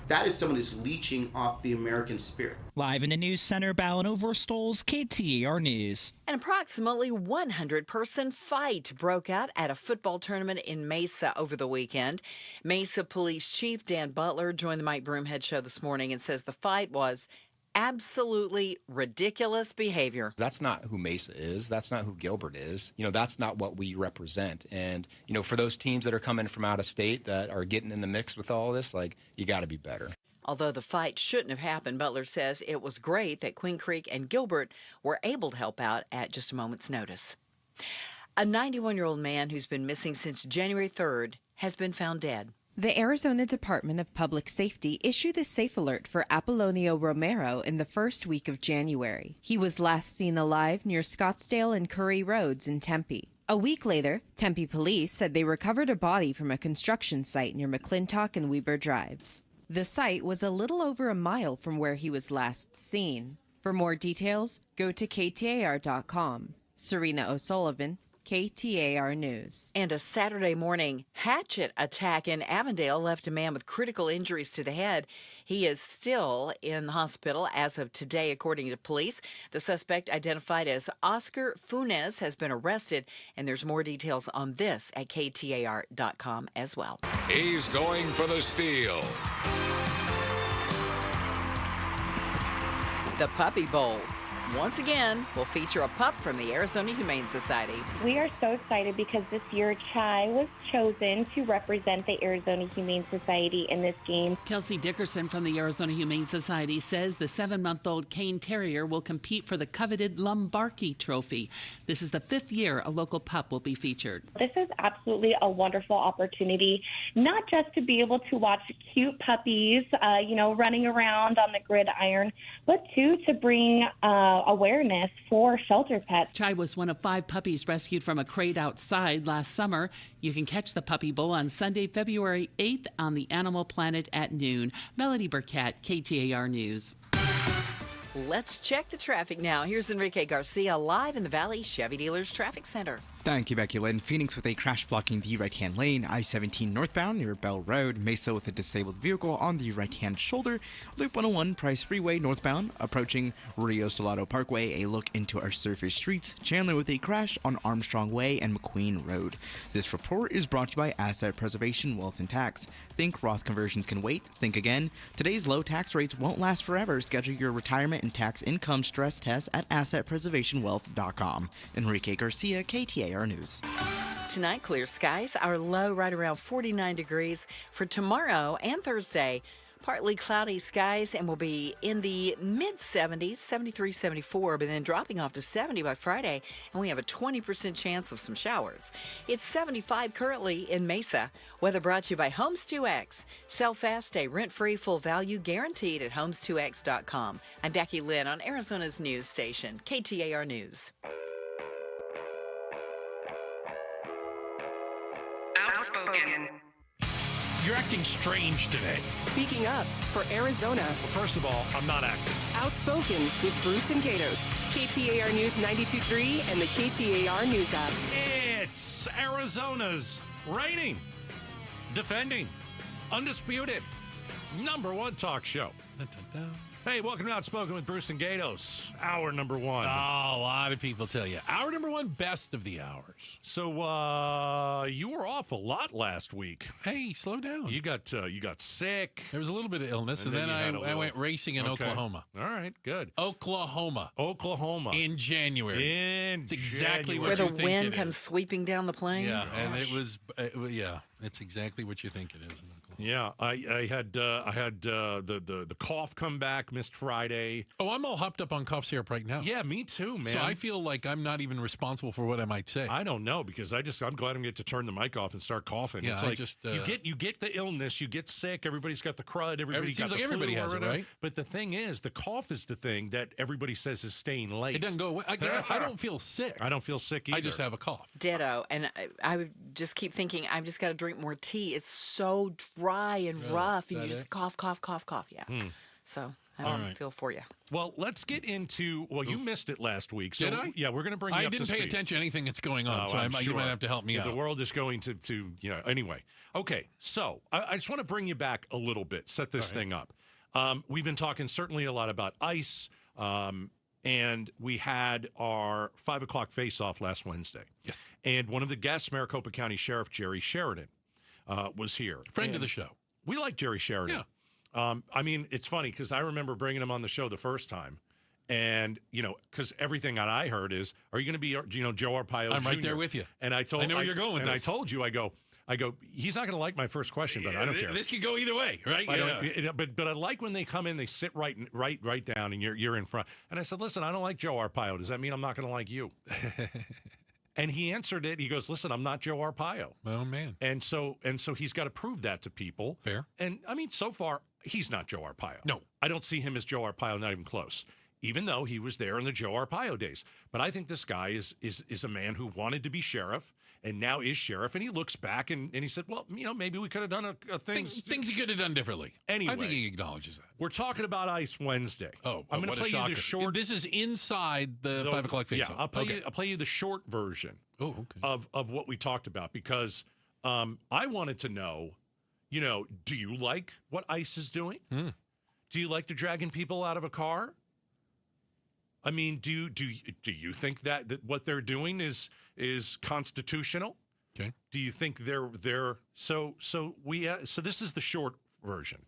That is someone who's leeching off the American spirit. Live in the News Center, Balint Overstolz, KTAR News. An approximately 100-person fight broke out at a football tournament in Mesa over the weekend. Mesa Police Chief Dan Butler joined the Mike Broomhead Show this morning and says the fight was absolutely ridiculous behavior. That's not who Mesa is. That's not who Gilbert is. That's not what we represent. And, for those teams that are coming from out of state that are getting in the mix with all this, you got to be better. Although the fight shouldn't have happened, Butler says it was great that Queen Creek and Gilbert were able to help out at just a moment's notice. A 91-year-old man who's been missing since January 3rd has been found dead. The Arizona Department of Public Safety issued a safe alert for Apolonio Romero in the first week of January. He was last seen alive near Scottsdale and Curry Roads in Tempe. A week later, Tempe police said they recovered a body from a construction site near McClintock and Weber Drives. The site was a little over a mile from where he was last seen. For more details, go to KTAR.com. Serena O'Sullivan, KTAR News. And a Saturday morning hatchet attack in Avondale left a man with critical injuries to the head. He is still in the hospital as of today, according to police. The suspect, identified as Oscar Funes, has been arrested, and there's more details on this at KTAR.com as well. He's going for the steal. The Puppy Bowl, once again, will feature a pup from the Arizona Humane Society. We are so excited because this year Chai was chosen to represent the Arizona Humane Society in this game. Kelsey Dickerson from the Arizona Humane Society says the 7-month-old Cane Terrier will compete for the coveted Lombardi Trophy. This is the 5th year a local pup will be featured. This is absolutely a wonderful opportunity, not just to be able to watch cute puppies, running around on the gridiron, but to bring awareness for shelter pets. Chai was one of 5 puppies rescued from a crate outside last summer. You can catch the Puppy Bowl on Sunday, February 8th on the Animal Planet at noon. Melody Burkett, KTAR News. Let's check the traffic now. Here's Enrique Garcia live in the Valley Chevy Dealers Traffic Center. Thank you, Becky Lynn. Phoenix with a crash blocking the right-hand lane. I-17 northbound near Bell Road. Mesa with a disabled vehicle on the right-hand shoulder. Loop 101 Price Freeway northbound approaching Rio Salado Parkway. A look into our surface streets. Chandler with a crash on Armstrong Way and McQueen Road. This report is brought to you by Asset Preservation Wealth and Tax. Think Roth conversions can wait? Think again. Today's low tax rates won't last forever. Schedule your retirement and tax income stress test at AssetPreservationWealth.com. Enrique Garcia, KTAR News. Tonight, clear skies. Our low right around 49 degrees. For tomorrow and Thursday, partly cloudy skies, and we'll be in the mid-70s, 73, 74, but then dropping off to 70 by Friday, and we have a 20% chance of some showers. It's 75 currently in Mesa. Weather brought to you by Homes 2X. Sell fast, stay rent-free, full value guaranteed at Homes2X.com. I'm Becky Lynn on Arizona's news station, KTAR News. Outspoken. You're acting strange today. Speaking up for Arizona. Well, first of all, I'm not acting. Outspoken with Bruce and Gatos. KTAR News 92.3 and the KTAR News app. It's Arizona's reigning, defending, undisputed, #1 talk show. Dun, dun, dun. Hey, welcome to Outspoken with Bruce and Gatos. Hour number 1. Oh, a lot of people tell you. Hour number 1, best of the hours. So, you were off a lot last week. Hey, slow down. You got sick. There was a little bit of illness, and then I went racing in Oklahoma. All right, good. Oklahoma. In January. It's exactly where what the you think wind it comes is. sweeping down the plain. Yeah, and it's exactly what you think it is. Yeah, I had the cough come back, missed Friday. Oh, I'm all hopped up on cough syrup right now. Yeah, me too, man. So I feel like I'm not even responsible for what I might say. I don't know, because I'm glad I'm get to turn the mic off and start coughing. Yeah, it's like you get the illness, you get sick, everybody's got the crud, It seems like everybody has it, right? But the thing is, the cough is the thing that everybody says is staying late. It doesn't go away. I don't feel sick. I don't feel sick either. I just have a cough. Ditto. And I would just keep thinking, I've just got to drink more tea. It's so dry and rough, and you just cough. Yeah. So I don't feel for you. Well, let's get into. Well, you missed it last week. So, Did I? Yeah, we're going to bring you I up to didn't pay speed. attention to anything that's going on, so you might have to help me out. The world is going to anyway. Okay, so I just want to bring you back a little bit, set this thing up. We've been talking certainly a lot about ICE, and we had our 5 o'clock face-off last Wednesday. Yes. And one of the guests, Maricopa County Sheriff Jerry Sheridan, was here. Friend of the show. We like Jerry Sheridan. Yeah. I mean, it's funny because I remember bringing him on the show the first time. And, because everything that I heard is, are you going to be, Joe Arpaio I'm right Jr.? there with you. And I know where you're going with this. this. I told you, I go, he's not going to like my first question, but I don't care. This could go either way, right? But I like when they come in, they sit right down, and you're in front. And I said, listen, I don't like Joe Arpaio. Does that mean I'm not going to like you? And he answered it. He goes, listen, I'm not Joe Arpaio. Oh, man. And so he's got to prove that to people. Fair. And, I mean, so far, he's not Joe Arpaio. No. I don't see him as Joe Arpaio, not even close, even though he was there in the Joe Arpaio days. But I think this guy is a man who wanted to be sheriff, and now is sheriff. And he looks back and he said, well, maybe we could have done things he could have done differently. Anyway, I think he acknowledges that. We're talking about ICE Wednesday. Oh, I'm going to play you the short. This is inside the 5 o'clock face-off. Yeah, I'll play you the short version of what we talked about, because I wanted to know, do you like what ICE is doing? Do you like the dragging people out of a car? I mean, do you think that what they're doing is constitutional? Okay. Do you think they're so this is the short version.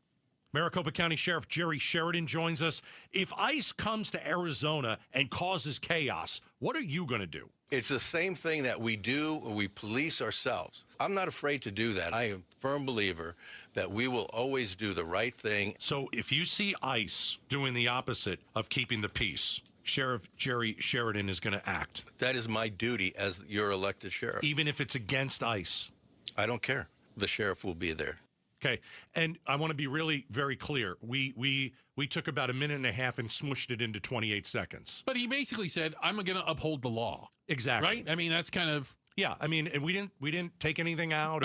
Maricopa County Sheriff Jerry Sheridan joins us. If ICE comes to Arizona and causes chaos, what are you going to do? It's the same thing that we do. We police ourselves. I'm not afraid to do that. I am a firm believer that we will always do the right thing. So if you see ICE doing the opposite of keeping the peace, Sheriff Jerry Sheridan is going to act. That is my duty as your elected sheriff. Even if it's against ICE? I don't care. The sheriff will be there. Okay, and I want to be really very clear. We took about a minute and a half and smushed it into 28 seconds. But he basically said, I'm going to uphold the law. Exactly. Right? I mean, that's kind of... Yeah, I mean, and we didn't take anything out.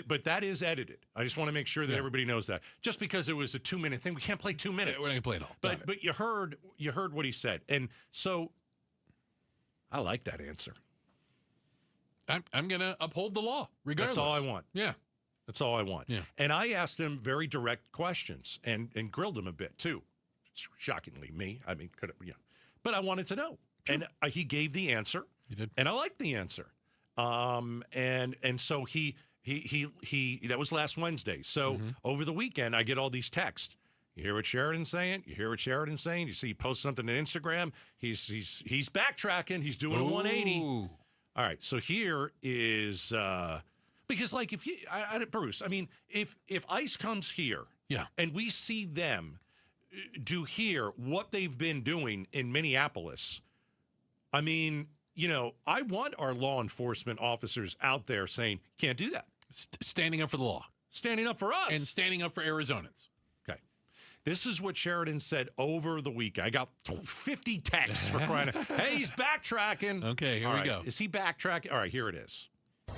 But that is edited. I just want to make sure that everybody knows that. Just because it was a 2-minute thing, we can't play 2 minutes. Yeah, we're not going to play it all. But you heard what he said. And so I like that answer. I'm going to uphold the law, regardless. That's all I want. Yeah. That's all I want. Yeah. And I asked him very direct questions and grilled him a bit, too. Shockingly, me. I mean, could have, But I wanted to know. Sure. And he gave the answer. He did. And I liked the answer. And so he that was last Wednesday. So over the weekend, I get all these texts. You hear what Sheridan's saying? You hear what Sheridan's saying? You see he posts something on Instagram. He's backtracking. He's doing a 180. All right. So here is because like if you Bruce, I mean, if ICE comes here, and we see them do here what they've been doing in Minneapolis, I mean, I want our law enforcement officers out there saying, can't do that. Standing up for the law. Standing up for us. And standing up for Arizonans. Okay. This is what Sheridan said over the weekend. I got 50 texts for crying out. Hey, he's backtracking. Okay, here we go. Is he backtracking? All right, here it is.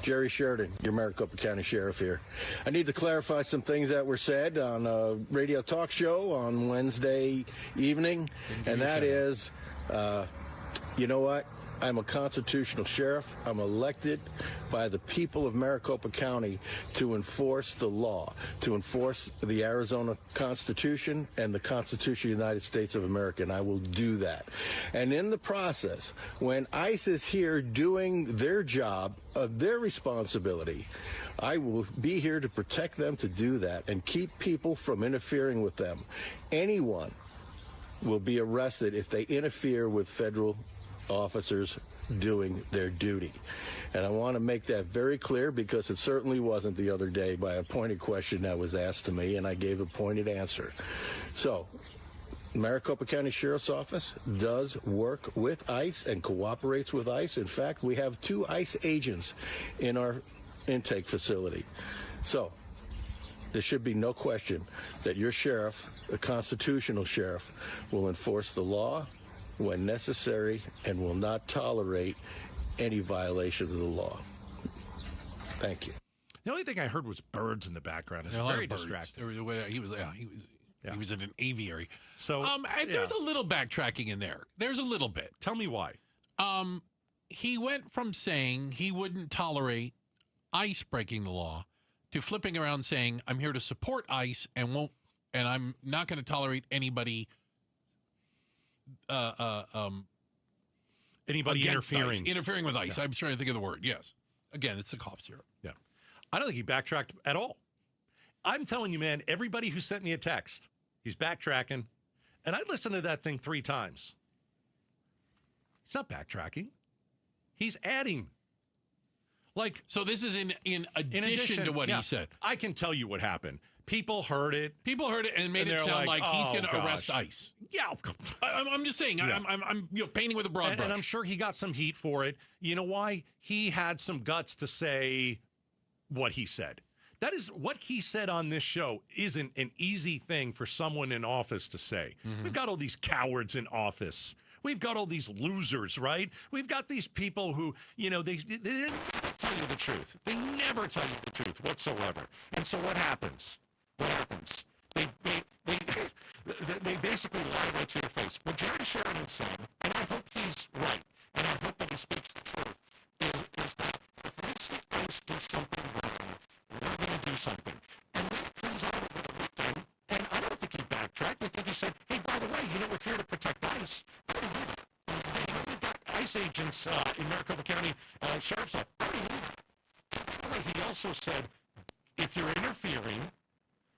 Jerry Sheridan, your Maricopa County Sheriff here. I need to clarify some things that were said on a radio talk show on Wednesday evening, and that is, you know what? I'm a constitutional sheriff. I'm elected by the people of Maricopa County to enforce the law, to enforce the Arizona Constitution and the Constitution of the United States of America, and I will do that. And in the process, when ICE is here doing their job of their responsibility, I will be here to protect them to do that and keep people from interfering with them. Anyone will be arrested if they interfere with federal officers doing their duty. And I want to make that very clear because it certainly wasn't the other day by a pointed question that was asked to me, and I gave a pointed answer. So, Maricopa County Sheriff's Office does work with ICE and cooperates with ICE. In fact, we have 2 ICE agents in our intake facility. So, there should be no question that your sheriff, the constitutional sheriff, will enforce the law when necessary and will not tolerate any violation of the law. Thank you. The only thing I heard was birds in the background. It's very distracting. He was in an aviary. So there's a little backtracking in there. There's a little bit. Tell me why. He went from saying he wouldn't tolerate ICE breaking the law to flipping around saying, I'm here to support ICE and I'm not going to tolerate anybody interfering with ICE. I'm trying to think of the word. Yes. Again, it's the cough syrup. Yeah. I don't think he backtracked at all. I'm telling you, man, everybody who sent me a text, he's backtracking. And I listened to that thing 3 times. He's not backtracking. He's adding. So this is in addition to what he said. I can tell you what happened. People heard it. And made it sound like he's going to arrest ICE. Yeah. I'm just saying. Yeah. I'm painting with a broad brush. And I'm sure he got some heat for it. You know why? He had some guts to say what he said. That is what he said on this show isn't an easy thing for someone in office to say. Mm-hmm. We've got all these cowards in office. We've got all these losers, right? We've got these people who, they didn't tell you the truth. They never tell you the truth whatsoever. And so what happens? What happens? They basically lie right to your face. What Jerry Sheridan said, and I hope he's right, and I hope that he speaks the truth, is that if we see ICE do something wrong, we're going to do something. And then it comes out over the weekend, and I don't think he backtracked. I think he said, hey, by the way, we're here to protect ICE. We've got ICE agents in Maricopa County Sheriff's Office. I already knew that. By the way, he also said, if you're interfering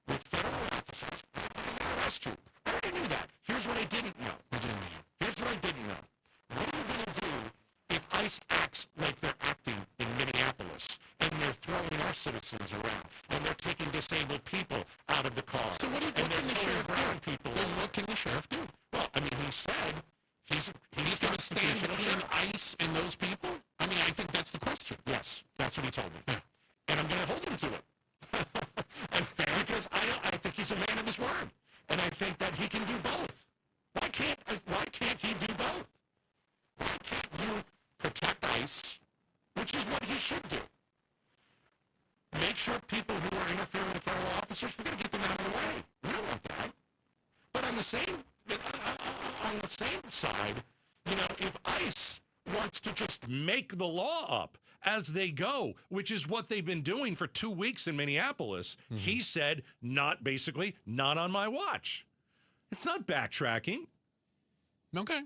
with federal officers, we're going to arrest you. I already knew that. Here's what I didn't know. Here's what I didn't know. What are you going to do if ICE acts like they're acting in Minneapolis and they're throwing our citizens around and they're taking disabled people out of the car? So what can the sheriff do? What can the sheriff do? Well, I mean, he said he's going to stand between ICE and those people? I mean, I think that's the question. Yes, that's what he told me. Yeah. And I'm going to hold him to it. And because I think he's a man of his word. And I think that he can do both. Why can't he do both? Why can't you protect ICE, which is what he should do? Make sure people who are interfering with federal officers, we're going to get them out of the way. We don't want that. But on the same side, if ICE wants to just make the law up as they go, which is what they've been doing for 2 weeks in Minneapolis, he said, not on my watch. It's not backtracking. Okay.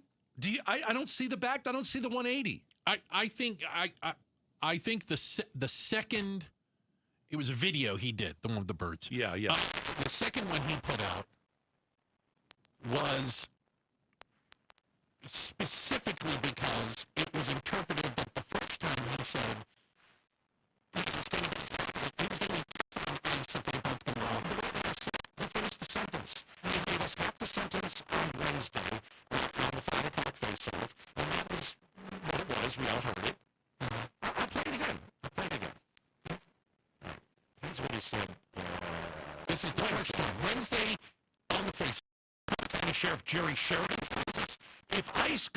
I don't see the 180. I think the second, it was a video he did, the one with the birds. Yeah. The second one he put out was specifically because it was interpreted that the first time he said he was going to be on ICE if they broke the law. He finished the sentence. And he gave us half the sentence on Wednesday on the 5 o'clock face-off, and that was what it was. We all heard it. I'll play it again. All right. Here's what he said. This is the first time. Wednesday on the face-off. County Sheriff Jerry Sheridan tells us if ICE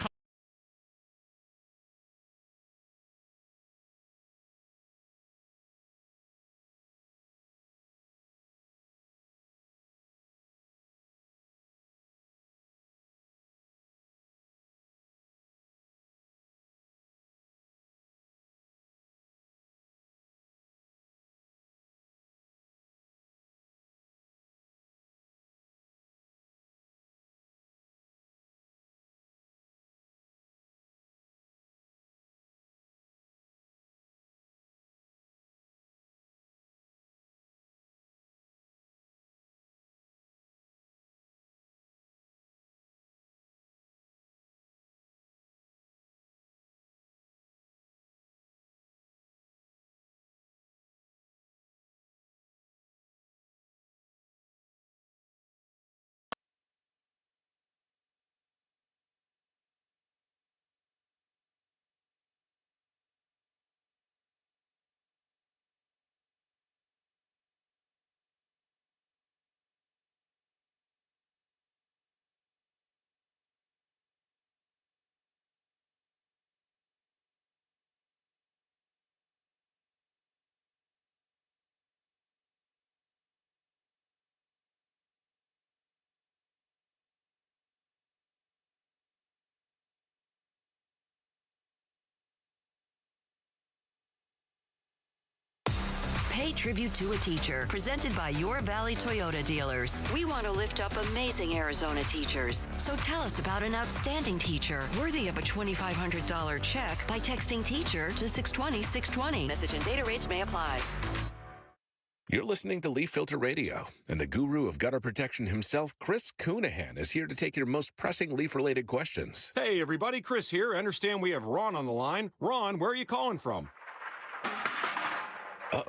Pay tribute to a teacher, presented by Your Valley Toyota dealers. We want to lift up amazing Arizona teachers. So tell us about an outstanding teacher worthy of a $2,500 check by texting teacher to 620-620. Message and data rates may apply. You're listening to Leaf Filter Radio, and the guru of gutter protection himself, Chris Coonahan, is here to take your most pressing leaf-related questions. Hey, everybody, Chris here. I understand we have Ron on the line. Ron, where are you calling from? Uh-oh.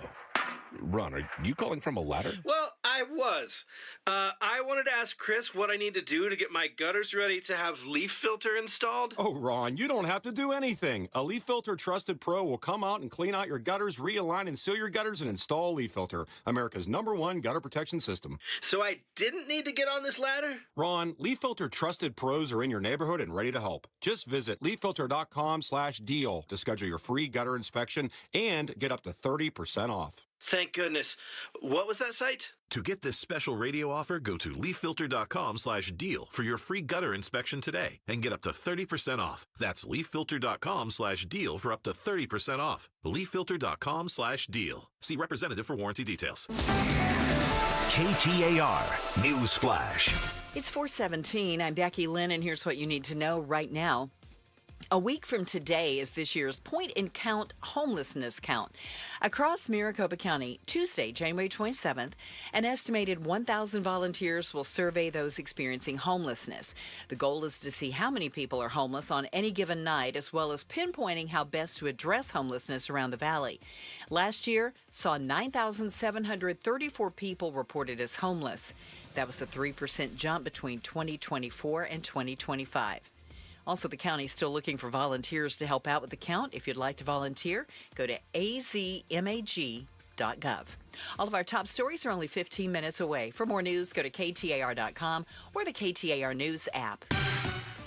Ron, are you calling from a ladder? Well, I was. I wanted to ask Chris what I need to do to get my gutters ready to have leaf filter installed. Oh, Ron, you don't have to do anything. A Leaf Filter Trusted Pro will come out and clean out your gutters, realign and seal your gutters, and install Leaf Filter, America's #1 gutter protection system. So I didn't need to get on this ladder? Ron, Leaf Filter Trusted Pros are in your neighborhood and ready to help. Just visit leaffilter.com/deal to schedule your free gutter inspection and get up to 30% off. Thank goodness. What was that site? To get this special radio offer, go to leaffilter.com/deal for your free gutter inspection today and get up to 30% off. That's leaffilter.com/deal for up to 30% off. leaffilter.com/deal. See representative for warranty details. KTAR News Flash. It's 4:17. I'm Becky Lynn, and here's what you need to know right now. A week from today is this year's Point and Count homelessness count. Across Maricopa County, Tuesday, January 27th, an estimated 1,000 volunteers will survey those experiencing homelessness. The goal is to see how many people are homeless on any given night, as well as pinpointing how best to address homelessness around the valley. Last year saw 9,734 people reported as homeless. That was a 3% jump between 2024 and 2025. Also, the county is still looking for volunteers to help out with the count. If you'd like to volunteer, go to azmag.gov. All of our top stories are only 15 minutes away. For more news, go to KTAR.com or the KTAR News app.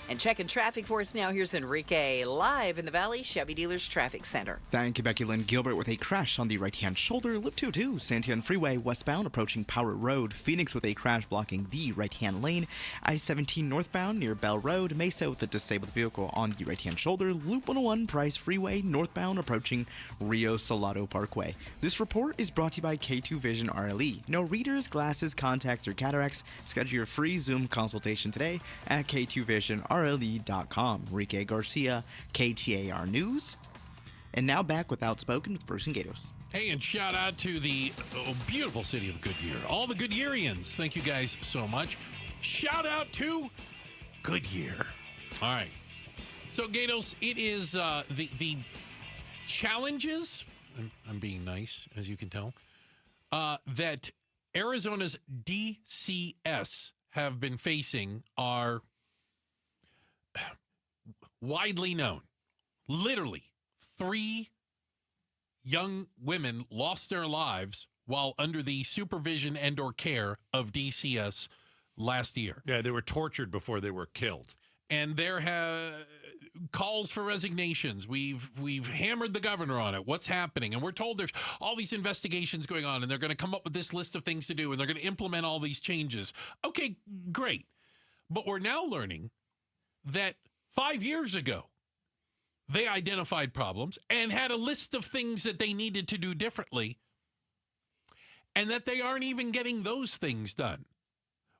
And checking traffic for us now, here's Enrique live in the Valley Chevy Dealers Traffic Center. Thank you, Becky Lynn. Gilbert with a crash on the right-hand shoulder. Loop 202, Santiago Freeway westbound approaching Power Road. Phoenix with a crash blocking the right-hand lane. I-17 northbound near Bell Road. Mesa with a disabled vehicle on the right-hand shoulder. Loop 101 Price Freeway northbound approaching Rio Salado Parkway. This report is brought to you by K2 Vision RLE. No readers, glasses, contacts, or cataracts. Schedule your free Zoom consultation today at K2VisionRLE.com. Enrique Garcia, KTAR News. And now back with Outspoken with Bruce and Gatos. Hey, and shout out to the beautiful city of Goodyear. All the Goodyearians, thank you guys so much. Shout out to Goodyear. All right. So, Gatos, it is the challenges, I'm being nice, as you can tell, that Arizona's DCS have been facing are widely known. Literally, 3 young women lost their lives while under the supervision and or care of DCS last year. Yeah, they were tortured before they were killed. And there have calls for resignations. We've hammered the governor on it. What's happening? And we're told there's all these investigations going on, and they're going to come up with this list of things to do, and they're going to implement all these changes. Okay, great. But we're now learning that 5 years ago, they identified problems and had a list of things that they needed to do differently, and that they aren't even getting those things done,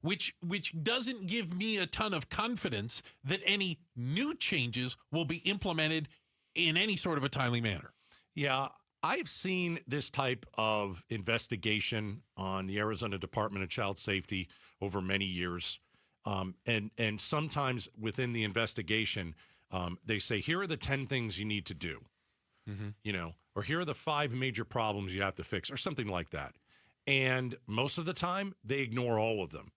which doesn't give me a ton of confidence that any new changes will be implemented in any sort of a timely manner. Yeah, I've seen this type of investigation on the Arizona Department of Child Safety over many years. And sometimes within the investigation, they say, here are the 10 things you need to do, or here are the 5 major problems you have to fix, or something like that. And most of the time, they ignore all of them.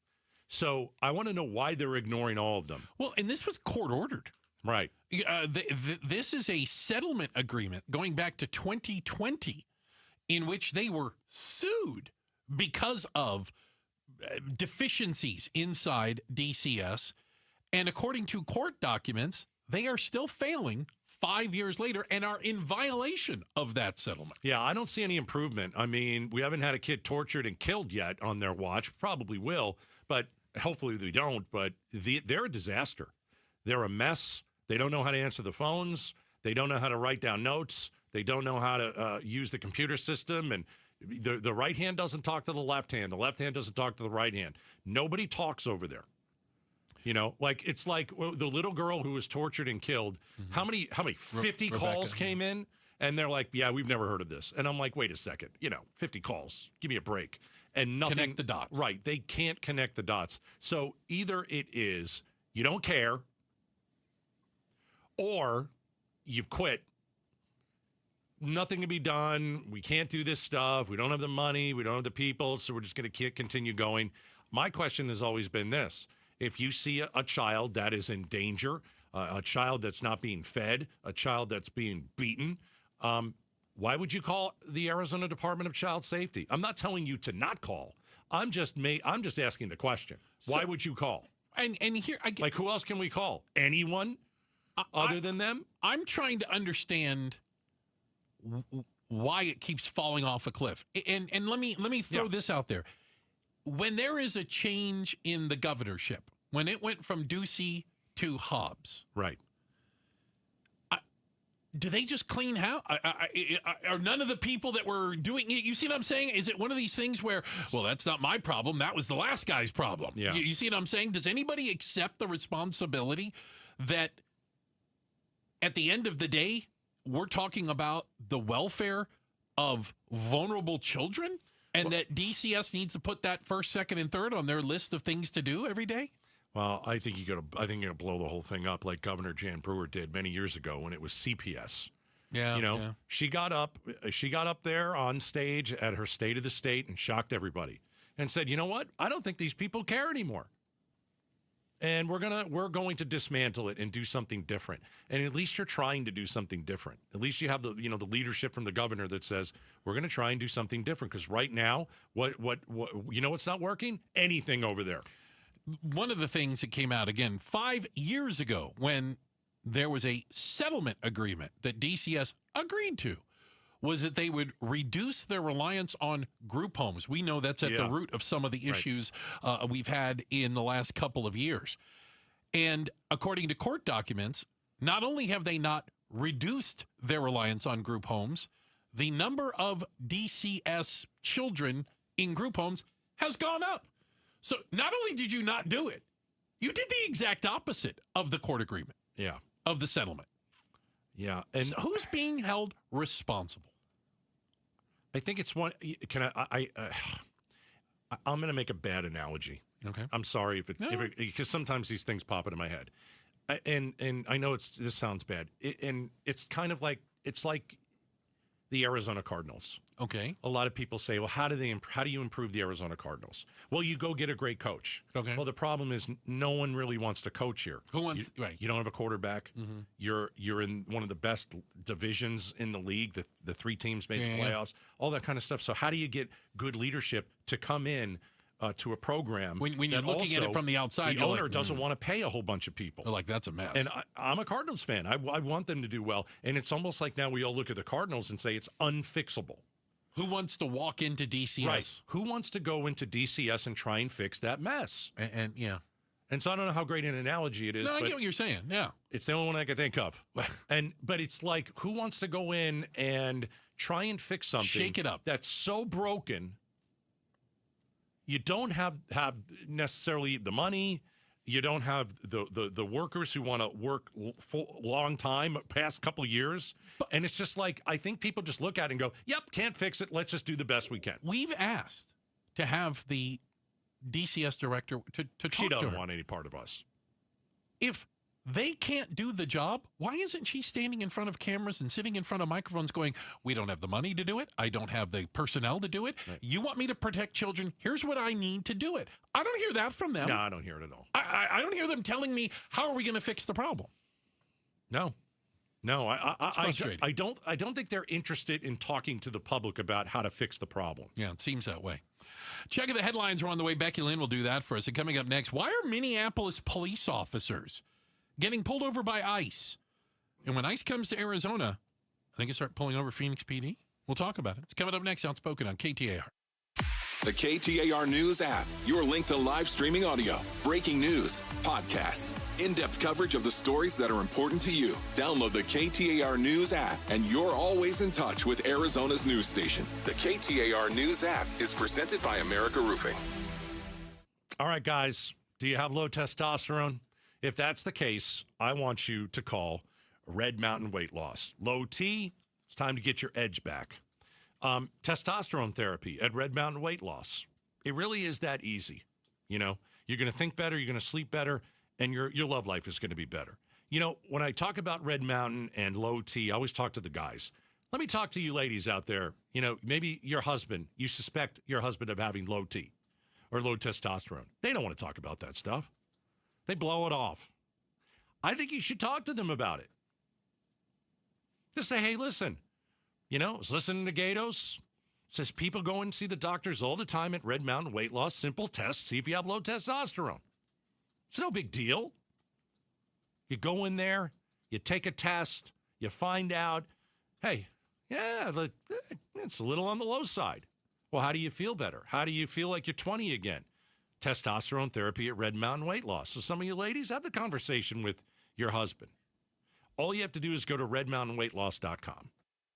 So I want to know why they're ignoring all of them. Well, and this was court ordered. Right. This is a settlement agreement going back to 2020 in which they were sued because of deficiencies inside DCS, and according to court documents, they are still failing 5 years later and are in violation of that settlement. Yeah, I don't see any improvement. I mean, we haven't had a kid tortured and killed yet on their watch. Probably will, but hopefully we don't. But they're a disaster. They're a mess. They don't know how to answer the phones. They don't know how to write down notes. They don't know how to use the computer system, and the right hand doesn't talk to the left hand. The left hand doesn't talk to the right hand. Nobody talks over there. It's like the little girl who was tortured and killed. Mm-hmm. How many 50 calls came in? And they're like, yeah, we've never heard of this. And I'm like, wait a second. 50 calls. Give me a break. And nothing. Connect the dots. Right. They can't connect the dots. So either it is you don't care, or you've quit. nothing to be done. We can't do this stuff. We don't have the money. We don't have the people. So we're just going to continue going. My question has always been this. If you see a child that is in danger, a child that's not being fed, a child that's being beaten, why would you call the Arizona Department of Child Safety? I'm not telling you to not call. I'm just asking the question. Why would you call? And here, like, who else can we call? Anyone other than them? I'm trying to understand why it keeps falling off a cliff. And let me throw this out there. When there is a change in the governorship, when it went from Ducey to Hobbs, right? Do they just clean house? Are none of the people that were doing it? You see what I'm saying? Is it one of these things where, well, that's not my problem. That was the last guy's problem. Yeah. You see what I'm saying? Does anybody accept the responsibility that at the end of the day, we're talking about the welfare of vulnerable children, and that DCS needs to put that first, second, and third on their list of things to do every day? Well, I think you're gonna blow the whole thing up like Governor Jan Brewer did many years ago when it was CPS. Yeah, She got up there on stage at her State of the State and shocked everybody and said, "You know what? I don't think these people care anymore. And we're going to dismantle it and do something different." And at least you're trying to do something different. At least you have the leadership from the governor that says we're going to try and do something different. Because right now, what what's not working? Anything over there. One of the things that came out again 5 years ago when there was a settlement agreement that DCS agreed to was that they would reduce their reliance on group homes. We know that's at the root of some of the issues we've had in the last couple of years. And according to court documents, not only have they not reduced their reliance on group homes, the number of DCS children in group homes has gone up. So not only did you not do it, you did the exact opposite of the court agreement. Yeah. Of the settlement. Yeah. And so who's being held responsible? I think it's one. Can I'm going to make a bad analogy. Okay. I'm sorry because sometimes these things pop into my head, and I know this sounds bad. It's kind of like the Arizona Cardinals. Okay. A lot of people say, well, how do you improve the Arizona Cardinals? Well, you go get a great coach. Okay. Well, the problem is no one really wants to coach here. Who wants? Right. You don't have a quarterback. Mm-hmm. You're in one of the best divisions in the league. The three teams made the playoffs. All that kind of stuff. So how do you get good leadership to come in to a program when you're looking at it from the outside? The owner doesn't want to pay a whole bunch of people. Like, that's a mess. And I'm a Cardinals fan. I want them to do well. And it's almost like now we all look at the Cardinals and say it's unfixable. Who wants to walk into DCS? Right. Who wants to go into DCS and try and fix that mess? And yeah. And so I don't know how great an analogy it is. No, I but get what you're saying. Yeah. It's the only one I can think of. But it's like, who wants to go in and try and fix something? Shake it up. That's so broken. You don't have necessarily the money. You don't have the workers who want to work long time, past couple of years. And it's just like, I think people just look at it and go, yep, can't fix it. Let's just do the best we can. We've asked to have the DCS director to talk She doesn't to her. want any part of us. If they can't do the job, why isn't she standing in front of cameras and sitting in front of microphones going, we don't have the money to do it. I don't have the personnel to do it. Right. You want me to protect children? Here's what I need to do it. I don't hear that from them. No, I don't hear it at all. I don't hear them telling me, how are we going to fix the problem? No, I don't think they're interested in talking to the public about how to fix the problem. Yeah, it seems that way. Checking the headlines are on the way. Becky Lynn will do that for us. And coming up next, why are Minneapolis police officers getting pulled over by ICE? And when ICE comes to Arizona, I think they start pulling over Phoenix PD. We'll talk about it. It's coming up next. Outspoken on KTAR. The KTAR News app, your link to live streaming audio, breaking news, podcasts, in-depth coverage of the stories that are important to you. Download the KTAR News app, and you're always in touch with Arizona's news station. The KTAR News app is presented by America Roofing. All right, guys, do you have low testosterone? If that's the case, I want you to call Red Mountain Weight Loss. Low T, it's time to get your edge back. Testosterone therapy at Red Mountain Weight Loss. It really is that easy. You know, you're going to think better, you're going to sleep better, and your love life is going to be better. You know, when I talk about Red Mountain and Low T, I always talk to the guys. Let me talk to you ladies out there. You know, maybe your husband, you suspect your husband of having low T or low testosterone. They don't want to talk about that stuff. They blow it off. I think you should talk to them about it. Just say, hey, listen, you know, I was listening to Gatos. Says people go and see the doctors all the time at Red Mountain Weight Loss. Simple test, see if you have low testosterone. It's no big deal. You go in there, you take a test, you find out, hey, yeah, it's a little on the low side. Well, how do you feel better? How do you feel like you're 20 again? Testosterone therapy at Red Mountain Weight Loss. So some of you ladies, have the conversation with your husband. All you have to do is go to redmountainweightloss.com.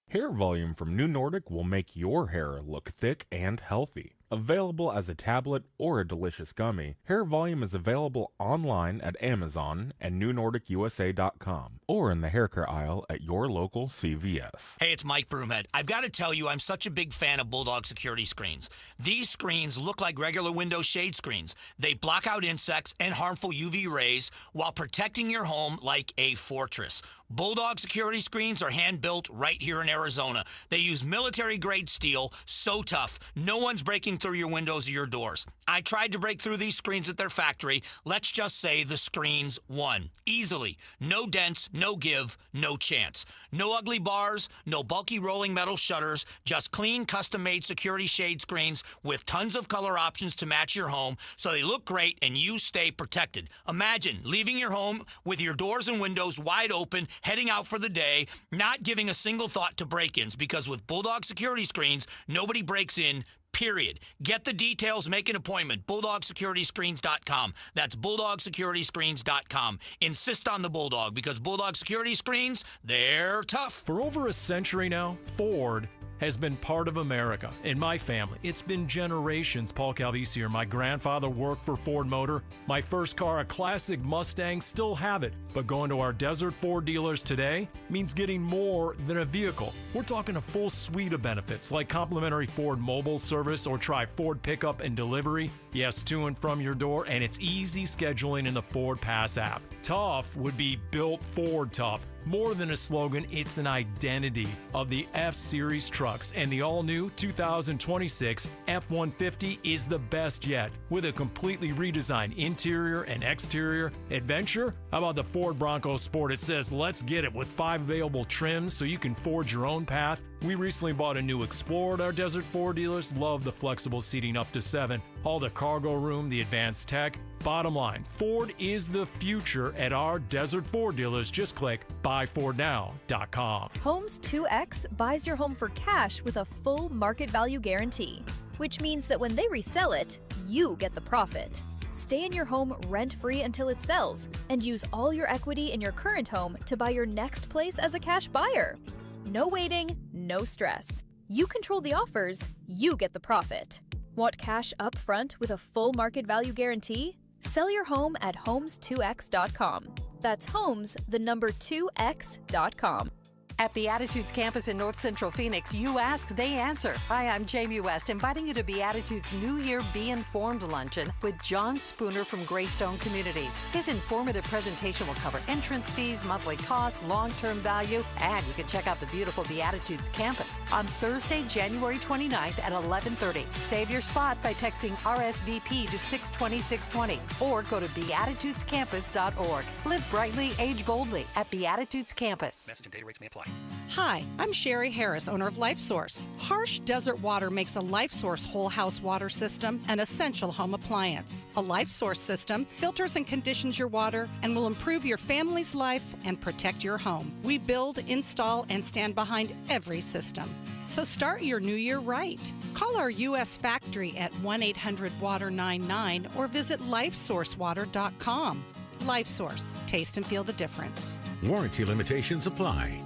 Hair volume from New Nordic will make your hair look thick and healthy. Available as a tablet or a delicious gummy, Hair Volume is available online at Amazon and NewNordicUSA.com or in the hair care aisle at your local CVS. Hey, it's Mike Broomhead. I've got to tell you, I'm such a big fan of Bulldog security screens. These screens look like regular window shade screens. They block out insects and harmful UV rays while protecting your home like a fortress. Bulldog security screens are hand-built right here in Arizona. They use military-grade steel, so tough, no one's breaking through your windows or your doors. I tried to break through these screens at their factory. Let's just say the screens won. Easily. No dents, no give, no chance. No ugly bars, no bulky rolling metal shutters, just clean, custom-made security shade screens with tons of color options to match your home so they look great and you stay protected. Imagine leaving your home with your doors and windows wide open, heading out for the day, not giving a single thought to break-ins, because with Bulldog security screens, nobody breaks in, period. Get the details, make an appointment. BulldogSecurityScreens.com. That's BulldogSecurityScreens.com. Insist on the Bulldog, because Bulldog security screens, they're tough. For over a century now, Ford has been part of America. In my family, it's been generations. Paul Calvisi here. My grandfather worked for Ford Motor. My first car, a classic Mustang, still have it. But going to our Desert Ford dealers today means getting more than a vehicle. We're talking a full suite of benefits like complimentary Ford mobile service, or try Ford pickup and delivery. Yes, to and from your door, and it's easy scheduling in the Ford Pass app. Tough would be built Ford tough. More than a slogan, it's an identity of the F-Series trucks, and the all-new 2026 F-150 is the best yet. With a completely redesigned interior and exterior. Adventure? How about the Ford Bronco Sport? It says, let's get it, with 5 available trims so you can forge your own path. We recently bought a new Explorer at our Desert Ford dealers. Love the flexible seating up to 7. All the cargo room, the advanced tech. Bottom line, Ford is the future at our Desert Ford dealers. Just click buyfordnow.com. Homes 2X buys your home for cash with a full market value guarantee, which means that when they resell it, you get the profit. Stay in your home rent-free until it sells, and use all your equity in your current home to buy your next place as a cash buyer. No waiting, no stress. You control the offers, you get the profit. Want cash up front with a full market value guarantee? Sell your home at homes2x.com. That's homes, the number 2x.com. At Beatitudes campus in North Central Phoenix, you ask, they answer. Hi, I'm Jamie West, inviting you to Beatitudes' New Year Be Informed luncheon with John Spooner from Greystone Communities. His informative presentation will cover entrance fees, monthly costs, long-term value, and you can check out the beautiful Beatitudes campus on Thursday, January 29th at 11:30. Save your spot by texting RSVP to 620-620 or go to beatitudescampus.org. Live brightly, age boldly at Beatitudes Campus. Message and data rates may apply. Hi, I'm Sherry Harris, owner of LifeSource. Harsh desert water makes a LifeSource whole house water system an essential home appliance. A LifeSource system filters and conditions your water and will improve your family's life and protect your home. We build, install, and stand behind every system. So start your new year right. Call our U.S. factory at 1-800-WATER-99 or visit lifesourcewater.com. LifeSource. Taste and feel the difference. Warranty limitations apply.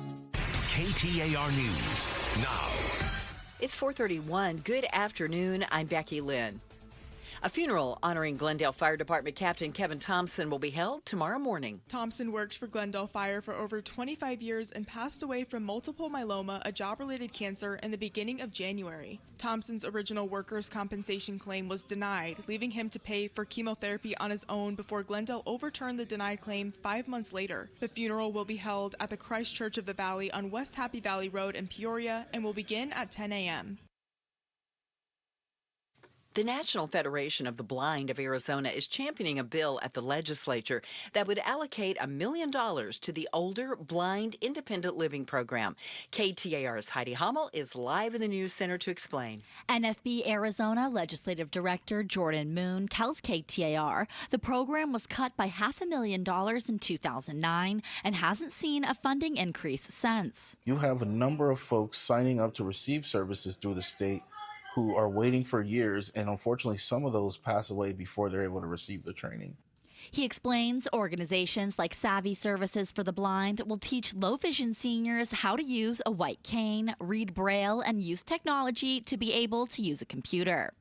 KTAR News now. It's 4:31. Good afternoon. I'm Becky Lynn. A funeral honoring Glendale Fire Department Captain Kevin Thompson will be held tomorrow morning. Thompson worked for Glendale Fire for over 25 years and passed away from multiple myeloma, a job-related cancer, in the beginning of January. Thompson's original workers' compensation claim was denied, leaving him to pay for chemotherapy on his own before Glendale overturned the denied claim 5 months later. The funeral will be held at the Christ Church of the Valley on West Happy Valley Road in Peoria and will begin at 10 a.m. The National Federation of the Blind of Arizona is championing a bill at the legislature that would allocate $1 million to the Older Blind Independent Living Program. KTAR's Heidi Hummel is live in the News Center to explain. NFB Arizona Legislative Director Jordan Moon tells KTAR the program was cut by $500,000 in 2009 and hasn't seen a funding increase since. You have a number of folks signing up to receive services through the state who are waiting for years, and unfortunately some of those pass away before they're able to receive the training. He explains organizations like Savvy Services for the Blind will teach low vision seniors how to use a white cane, read Braille, and use technology to be able to use a computer.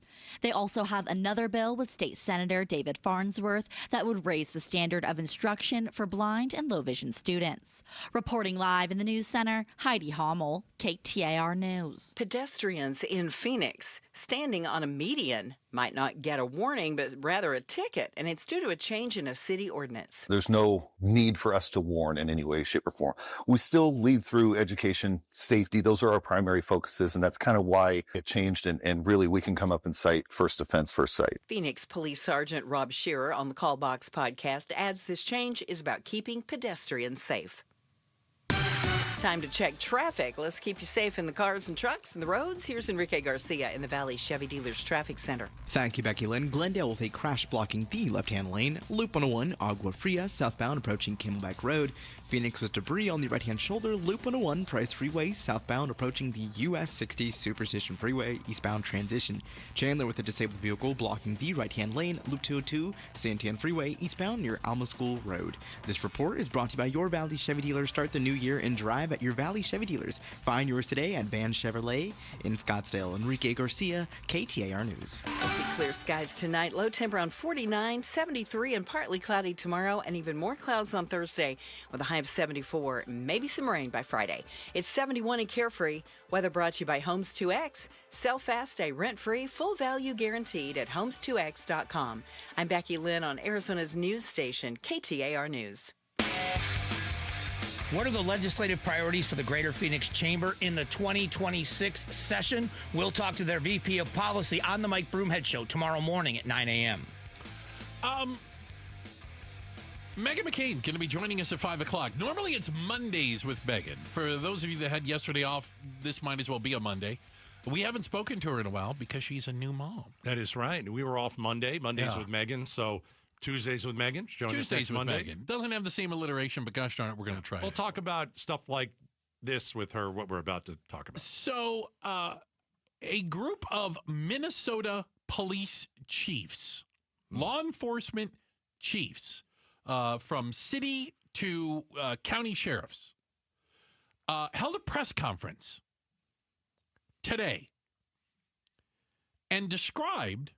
They also have another bill with State Senator David Farnsworth that would raise the standard of instruction for blind and low vision students. Reporting live in the News Center, Heidi Hommel, KTAR News. Pedestrians in Phoenix standing on a median might not get a warning, but rather a ticket, and it's due to a change in a city ordinance. There's no need for us to warn in any way, shape, or form. We still lead through education, safety. Those are our primary focuses, and that's kind of why it changed, and really we can come up and cite first offense, first sight. Phoenix Police Sergeant Rob Shearer on the Call Box podcast adds this change is about keeping pedestrians safe. Time to check traffic. Let's keep you safe in the cars and trucks and the roads. Here's Enrique Garcia in the Valley Chevy Dealers Traffic Center. Thank you, Becky Lynn. Glendale with a crash blocking the left-hand lane. Loop 101, Agua Fria, southbound approaching Camelback Road. Phoenix with debris on the right-hand shoulder. Loop 101, Price Freeway, southbound approaching the US 60 Superstition Freeway, eastbound transition. Chandler with a disabled vehicle blocking the right-hand lane. Loop 202, Santan Freeway, eastbound near Alma School Road. This report is brought to you by your Valley Chevy dealers. Start the new year and drive at your Valley Chevy dealers. Find yours today at Van Chevrolet in Scottsdale. Enrique Garcia, KTAR News. I see clear skies tonight. Low temp around 49, 73, and partly cloudy tomorrow, and even more clouds on Thursday with a high of 74. Maybe some rain by Friday. It's 71 in Carefree. Weather brought to you by Homes 2X. Sell fast, stay rent-free, full value guaranteed at homes2x.com. I'm Becky Lynn on Arizona's news station, KTAR News. What are the legislative priorities for the Greater Phoenix Chamber in the 2026 session? We'll talk to their VP of Policy on the Mike Broomhead Show tomorrow morning at 9 a.m. Megan McCain going to be joining us at 5 o'clock. Normally it's Mondays with Megan. For those of you that had yesterday off, this might as well be a Monday. We haven't spoken to her in a while because she's a new mom. That is right. We were off Mondays with Megan, so Tuesdays with Megan. Tuesdays with Megan. Doesn't have the same alliteration, but gosh darn it, we're going to try We'll talk about stuff like this with her, what we're about to talk about. So, a group of Minnesota police chiefs, law enforcement chiefs, from city to county sheriffs, held a press conference today and described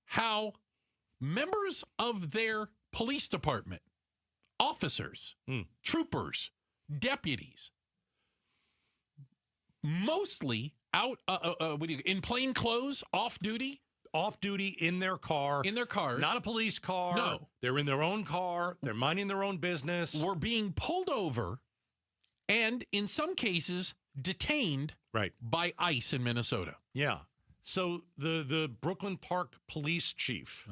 how members of their police department, officers, troopers, deputies, mostly out in plain clothes, off duty in their car. In their cars. Not a police car. No. They're in their own car. They're minding their own business. Were being pulled over and, in some cases, detained by ICE in Minnesota. Yeah. So the Brooklyn Park police chief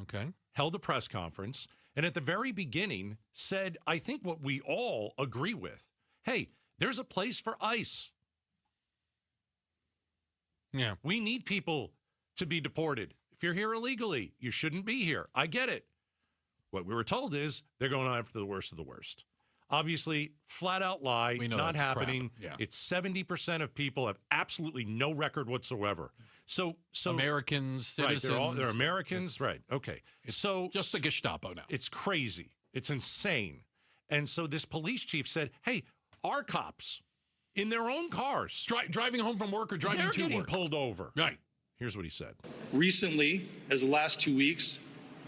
held a press conference and at the very beginning said, I think what we all agree with, hey, there's a place for ICE. Yeah. We need people to be deported. If you're here illegally, you shouldn't be here. I get it. What we were told is they're going after the worst of the worst. Obviously, flat out lie, not happening. Yeah. It's 70% of people have absolutely no record whatsoever. So Americans, citizens. Right, they're Americans, right? Okay. So just the Gestapo now. It's crazy. It's insane. And so this police chief said, "Hey, our cops in their own cars, driving home from work or driving to work, they're getting pulled over. Right. Here's what he said. Recently, as the last 2 weeks,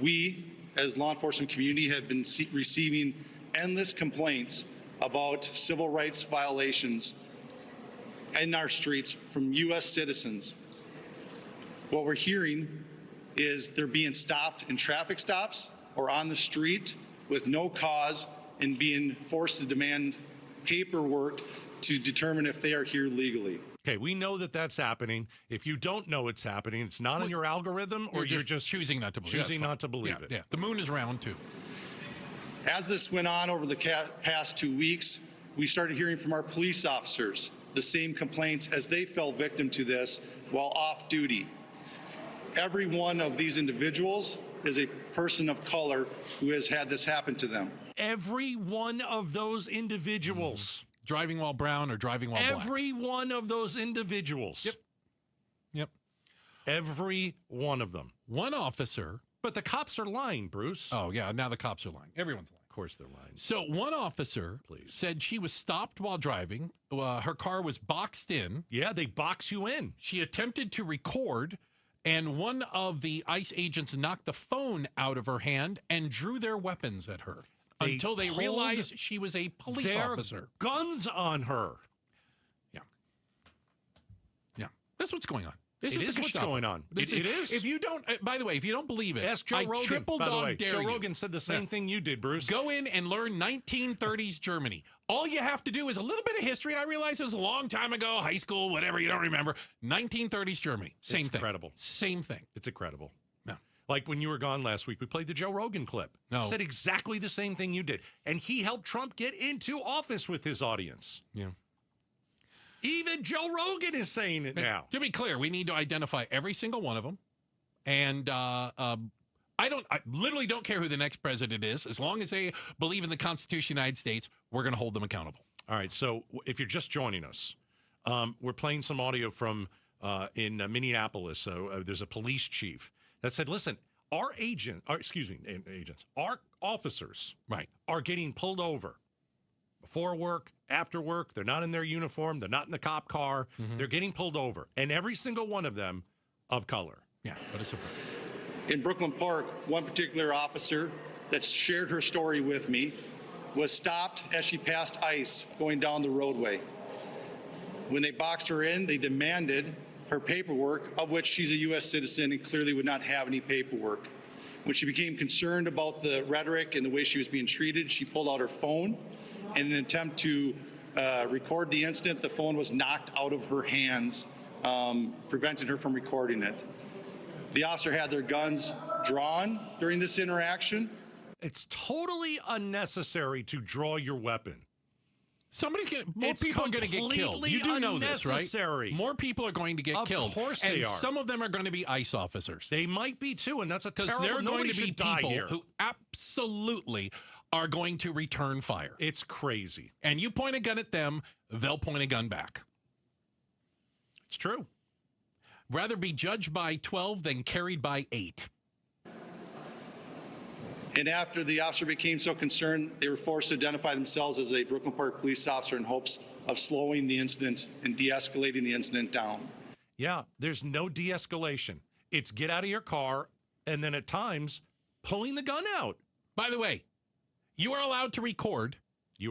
we, as law enforcement community, have been receiving endless complaints about civil rights violations in our streets from U.S. citizens. What we're hearing is they're being stopped in traffic stops or on the street with no cause and being forced to demand paperwork to determine if they are here legally. Okay, we know that that's happening. If you don't know it's happening, it's not in your algorithm, or you're just choosing not to believe choosing not to believe it. Yeah, the moon is round too. As this went on over the past 2 weeks, we started hearing from our police officers the same complaints as they fell victim to this while off duty. Every one of these individuals is a person of color who has had this happen to them. Every one of those individuals. Driving while brown or driving while black. Every one of those individuals. Yep. Every one of them. One officer. But the cops are lying, Bruce. Oh, yeah. Now the cops are lying. Everyone's lying. Of course they're lying. So one officer said she was stopped while driving. Her car was boxed in. Yeah, they box you in. She attempted to record, and one of the ICE agents knocked the phone out of her hand and drew their weapons at her until they realized she was a police officer. Guns on her. Yeah. That's what's going on. This is what's going on. It is. If you don't, by the way, if you don't believe it, ask Joe Rogan. Triple by the dog way, dare Joe you. Rogan said the same thing you did, Bruce. Go in and learn 1930s Germany. All you have to do is a little bit of history. I realize it was a long time ago, high school, whatever, you don't remember. 1930s Germany. Same thing. Incredible. Same thing. It's incredible. No. Like when you were gone last week, we played the Joe Rogan clip. No. Said exactly the same thing you did. And he helped Trump get into office with his audience. Yeah. Even Joe Rogan is saying it now. To be clear, we need to identify every single one of them. And I literally don't care who the next president is. As long as they believe in the Constitution of the United States, we're going to hold them accountable. All right. So if you're just joining us, we're playing some audio from in Minneapolis. So there's a police chief that said, listen, our officers are getting pulled over before work, after work. They're not in their uniform. They're not in the cop car. Mm-hmm. They're getting pulled over. And every single one of them of color. Yeah, what a surprise. In Brooklyn Park, one particular officer that shared her story with me was stopped as she passed ICE going down the roadway. When they boxed her in, they demanded her paperwork, of which she's a U.S. citizen and clearly would not have any paperwork. When she became concerned about the rhetoric and the way she was being treated, she pulled out her phone. In an attempt to record the incident, the phone was knocked out of her hands, prevented her from recording it. The officer had their guns drawn during this interaction. It's totally unnecessary to draw your weapon. More people are going to get killed. You do know this, right? More people are going to get killed. Of course they are. And some of them are going to be ICE officers. They might be too, and that's a terrible. Because they're going to be people who absolutely are going to return fire. It's crazy. And you point a gun at them, they'll point a gun back. It's true. Rather be judged by 12 than carried by 8. And after the officer became so concerned, they were forced to identify themselves as a Brooklyn Park police officer in hopes of slowing the incident and de-escalating the incident down. Yeah, there's no de-escalation. It's get out of your car and then at times pulling the gun out. By the way, you are allowed to record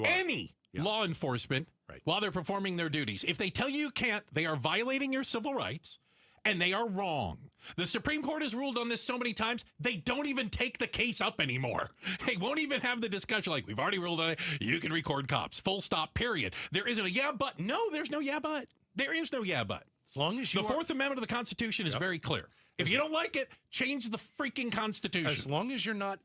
any law enforcement while they're performing their duties. If they tell you can't, they are violating your civil rights, and they are wrong. The Supreme Court has ruled on this so many times, they don't even take the case up anymore. They won't even have the discussion like, we've already ruled on it. You can record cops. Full stop, period. There isn't a yeah, but. No, there's no yeah, but. There is no yeah, but. As long as you The Fourth Amendment of the Constitution is very clear. If you don't like it, change the freaking Constitution. As long as you're not,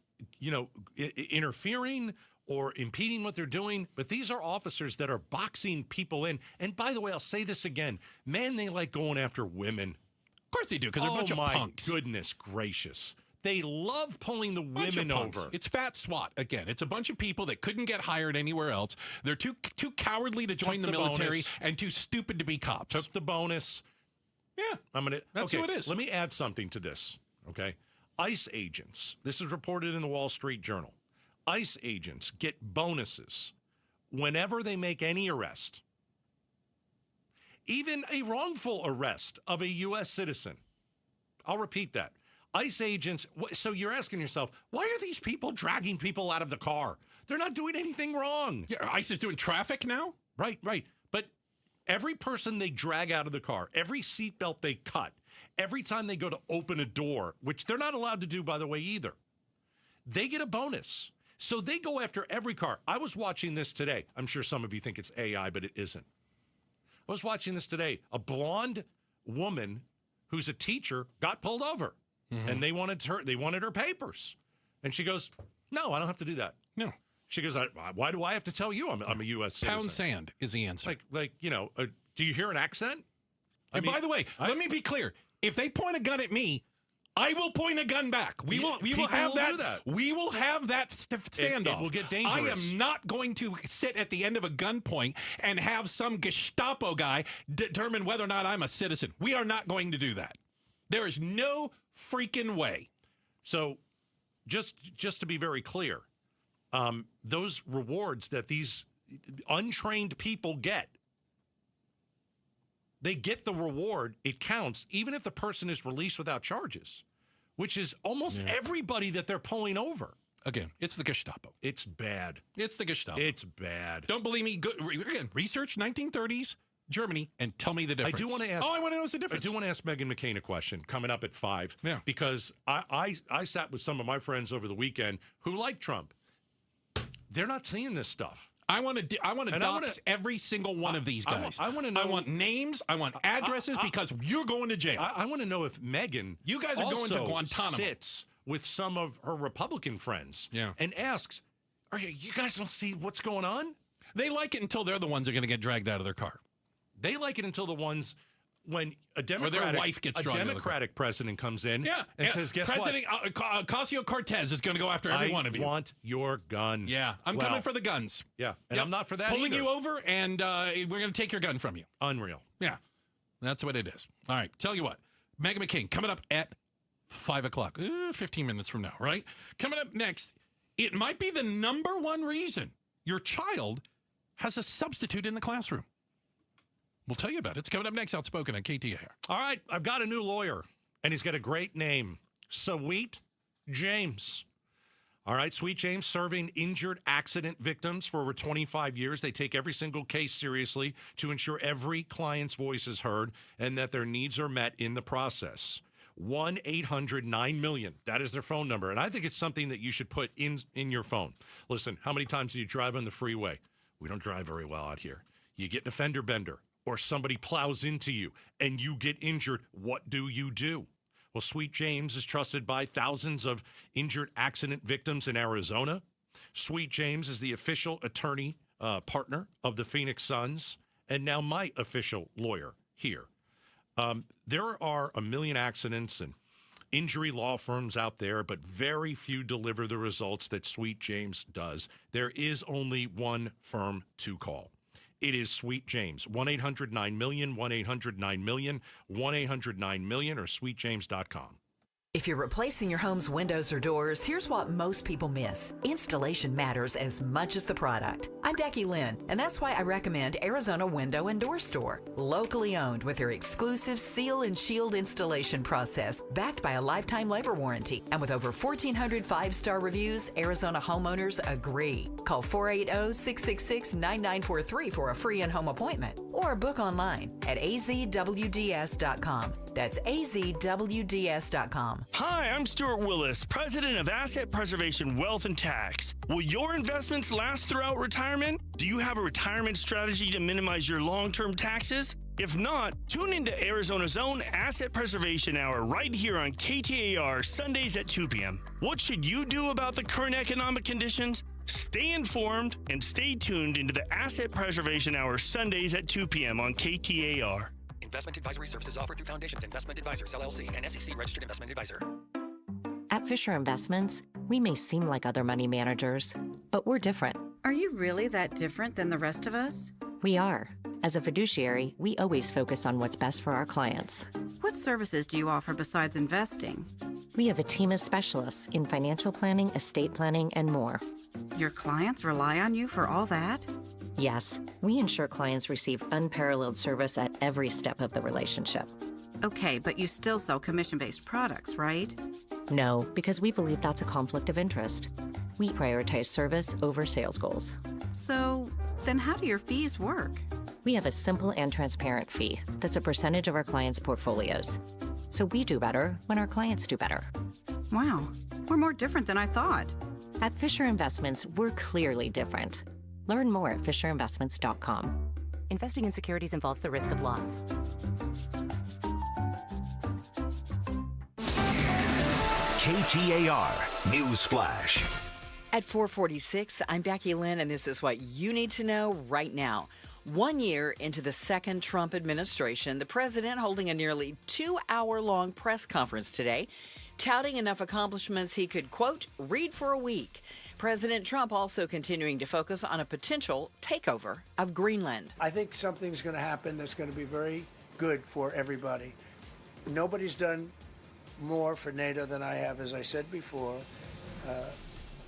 interfering or impeding what they're doing. But these are officers that are boxing people in. And by the way, I'll say this again. Man, they like going after women. Of course they do, because they're a bunch of punks. Goodness gracious. They love pulling the women over. It's fat SWAT, again. It's a bunch of people that couldn't get hired anywhere else. They're too cowardly to join the military and too stupid to be cops. Took the bonus. Yeah. That's who it is. Let me add something to this, okay? ICE agents, this is reported in the Wall Street Journal. ICE agents get bonuses whenever they make any arrest. Even a wrongful arrest of a U.S. citizen. I'll repeat that. ICE agents, so you're asking yourself, why are these people dragging people out of the car? They're not doing anything wrong. Yeah, ICE is doing traffic now? Right. But every person they drag out of the car, every seatbelt they cut, every time they go to open a door, which they're not allowed to do, by the way, either, they get a bonus. So they go after every car. I was watching this today. I'm sure some of you think it's AI, but it isn't. I was watching this today. A blonde woman who's a teacher got pulled over. And they wanted her papers. And she goes, no, I don't have to do that. No. She goes, why do I have to tell you I'm a U.S. citizen? Pound sand is the answer. Do you hear an accent? And by the way, let me be clear. If they point a gun at me, I will point a gun back. We will have that. We will have that standoff. It will get dangerous. I am not going to sit at the end of a gunpoint and have some Gestapo guy determine whether or not I'm a citizen. We are not going to do that. There is no freaking way. So just to be very clear, those rewards that these untrained people get, they get the reward. It counts, even if the person is released without charges, which is almost everybody that they're pulling over. Again, it's the Gestapo. It's bad. It's the Gestapo. It's bad. Don't believe me? Again, research 1930s. Germany, and tell me the difference. I do want to ask. I want to know the difference. I do want to ask Meghan McCain a question coming up at 5. Yeah. Because I sat with some of my friends over the weekend who like Trump. They're not seeing this stuff. I want to dox every single one of these guys. I want to know. I want names. I want addresses because you're going to jail. I want to know if Meghan, you guys are going to Guantanamo, sits with some of her Republican friends, and asks, "You guys don't see what's going on?" They like it until they're the ones that are going to get dragged out of their car. They like it until the ones when a Democratic president comes in and says, guess President Ocasio-Cortez is going to go after every one of you. I want your gun. Yeah, I'm coming for the guns. Yeah, and I'm not for that Pulling either. you over, and we're going to take your gun from you. Unreal. Yeah, that's what it is. All right, tell you what. Meghan McCain coming up at 5 o'clock, 15 minutes from now, right? Coming up next, it might be the number one reason your child has a substitute in the classroom. We'll tell you about it. It's coming up next, Outspoken on KTAR. All right, I've got a new lawyer, and he's got a great name, Sweet James. All right, Sweet James serving injured accident victims for over 25 years. They take every single case seriously to ensure every client's voice is heard and that their needs are met in the process. 1-800-9-MILLION. That is their phone number, and I think it's something that you should put in your phone. Listen, how many times do you drive on the freeway? We don't drive very well out here. You get an offender bender, or somebody plows into you and you get injured. What do you do? Well, Sweet James is trusted by thousands of injured accident victims in Arizona. Sweet James is the official attorney partner of the Phoenix Suns and now my official lawyer here. There are a million accidents and injury law firms out there, but very few deliver the results that Sweet James does. There is only one firm to call. It is Sweet James. 1-800-9-MILLION, 1-800-9-MILLION, 1-800-9-MILLION, or sweetjames.com. If you're replacing your home's windows or doors, here's what most people miss. Installation matters as much as the product. I'm Becky Lynn, and that's why I recommend Arizona Window and Door Store. Locally owned with their exclusive seal and shield installation process, backed by a lifetime labor warranty. And with over 1,400 5-star reviews, Arizona homeowners agree. Call 480-666-9943 for a free in-home appointment or book online at azwds.com. That's azwds.com. Hi, I'm Stuart Willis, president of Asset Preservation Wealth and Tax. Will your investments last throughout retirement? Do you have a retirement strategy to minimize your long-term taxes? If not, tune into Arizona's own Asset Preservation Hour right here on KTAR Sundays at 2 p.m. What should you do about the current economic conditions? Stay informed and stay tuned into the Asset Preservation Hour Sundays at 2 p.m. on KTAR. Investment advisory services offered through Foundations Investment Advisors, LLC, and SEC Registered Investment Advisor. At Fisher Investments, we may seem like other money managers, but we're different. Are you really that different than the rest of us? We are. As a fiduciary, we always focus on what's best for our clients. What services do you offer besides investing? We have a team of specialists in financial planning, estate planning, and more. Your clients rely on you for all that? Yes, we ensure clients receive unparalleled service at every step of the relationship. Okay, but you still sell commission-based products, right? No, because we believe that's a conflict of interest. We prioritize service over sales goals. So, then how do your fees work? We have a simple and transparent fee that's a percentage of our clients' portfolios. So we do better when our clients do better. Wow, we're more different than I thought. At Fisher Investments, we're clearly different. Learn more at FisherInvestments.com. Investing in securities involves the risk of loss. KTAR News Flash. At 4:46, I'm Becky Lynn, and this is what you need to know right now. 1 year into the second Trump administration, the president holding a nearly 2-hour-long press conference today, touting enough accomplishments he could, quote, read for a week. President Trump also continuing to focus on a potential takeover of Greenland. I think something's going to happen that's going to be very good for everybody. Nobody's done more for NATO than I have, as I said before,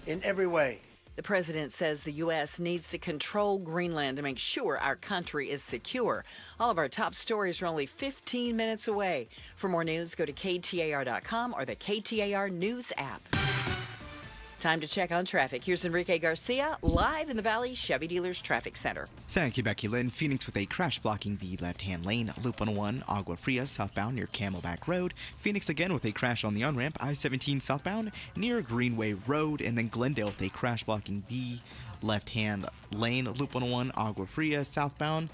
in every way. The president says the U.S. needs to control Greenland to make sure our country is secure. All of our top stories are only 15 minutes away. For more news, go to KTAR.com or the KTAR News app. Time to check on traffic. Here's Enrique Garcia, live in the Valley Chevy Dealers Traffic Center. Thank you, Becky Lynn. Phoenix with a crash blocking the left-hand lane. Loop 101, Agua Fria southbound near Camelback Road. Phoenix again with a crash on the on-ramp, I-17 southbound near Greenway Road. And then Glendale with a crash blocking the left-hand lane. Loop 101, Agua Fria southbound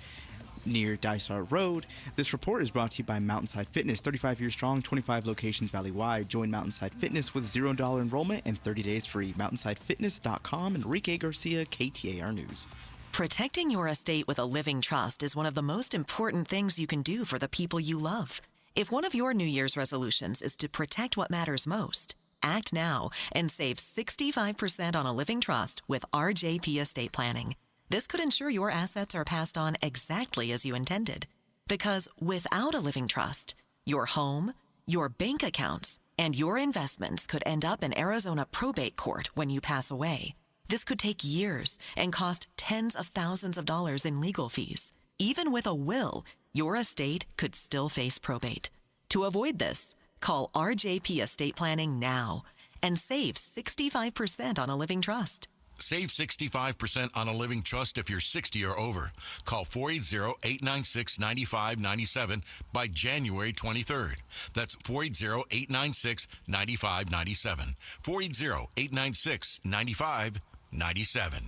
near Dysart Road. This report is brought to you by Mountainside Fitness, 35 years strong, 25 locations valley-wide. Join Mountainside Fitness with $0 enrollment and 30 days free. MountainsideFitness.com. Enrique Garcia, KTAR News. Protecting your estate with a living trust is one of the most important things you can do for the people you love. If one of your New Year's resolutions is to protect what matters most, act now and save 65% on a living trust with RJP Estate Planning. This could ensure your assets are passed on exactly as you intended. Because without a living trust, your home, your bank accounts, and your investments could end up in Arizona probate court when you pass away. This could take years and cost tens of thousands of dollars in legal fees. Even with a will, your estate could still face probate. To avoid this, call RJP Estate Planning now and save 65% on a living trust. Save 65% on a living trust if you're 60 or over. Call 480-896-9597 by January 23rd. That's 480-896-9597. 480-896-9597.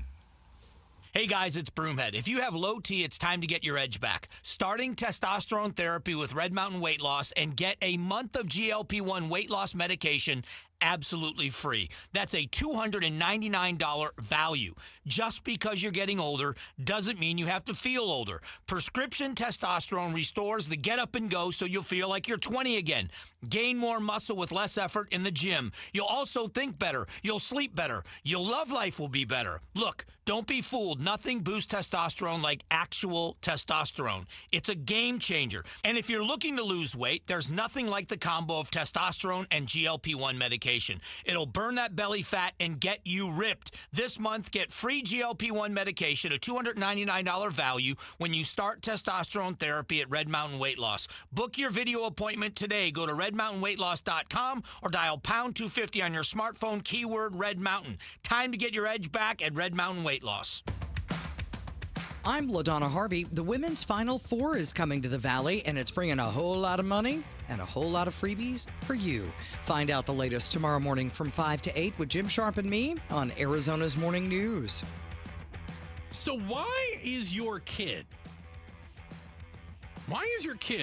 Hey guys, it's Broomhead. If you have low T, it's time to get your edge back. Starting testosterone therapy with Red Mountain Weight Loss and get a month of GLP-1 weight loss medication absolutely free. That's a $299 value. Just because you're getting older doesn't mean you have to feel older. Prescription testosterone restores the get up and go so you'll feel like you're 20 again. Gain more muscle with less effort in the gym. You'll also think better. You'll sleep better. Your love life will be better. Look, don't be fooled. Nothing boosts testosterone like actual testosterone. It's a game changer. And if you're looking to lose weight, there's nothing like the combo of testosterone and GLP-1 medication. It'll burn that belly fat and get you ripped. This month, get free GLP-1 medication, a $299 value, when you start testosterone therapy at Red Mountain Weight Loss. Book your video appointment today. Go to redmountainweightloss.com or dial pound 250 on your smartphone, keyword Red Mountain. Time to get your edge back at Red Mountain Weight Loss. I'm LaDonna Harvey. The Women's Final Four is coming to the Valley, and it's bringing a whole lot of money and a whole lot of freebies for you. Find out the latest tomorrow morning from 5 to 8 with Jim Sharp and me on Arizona's Morning News. So why is your kid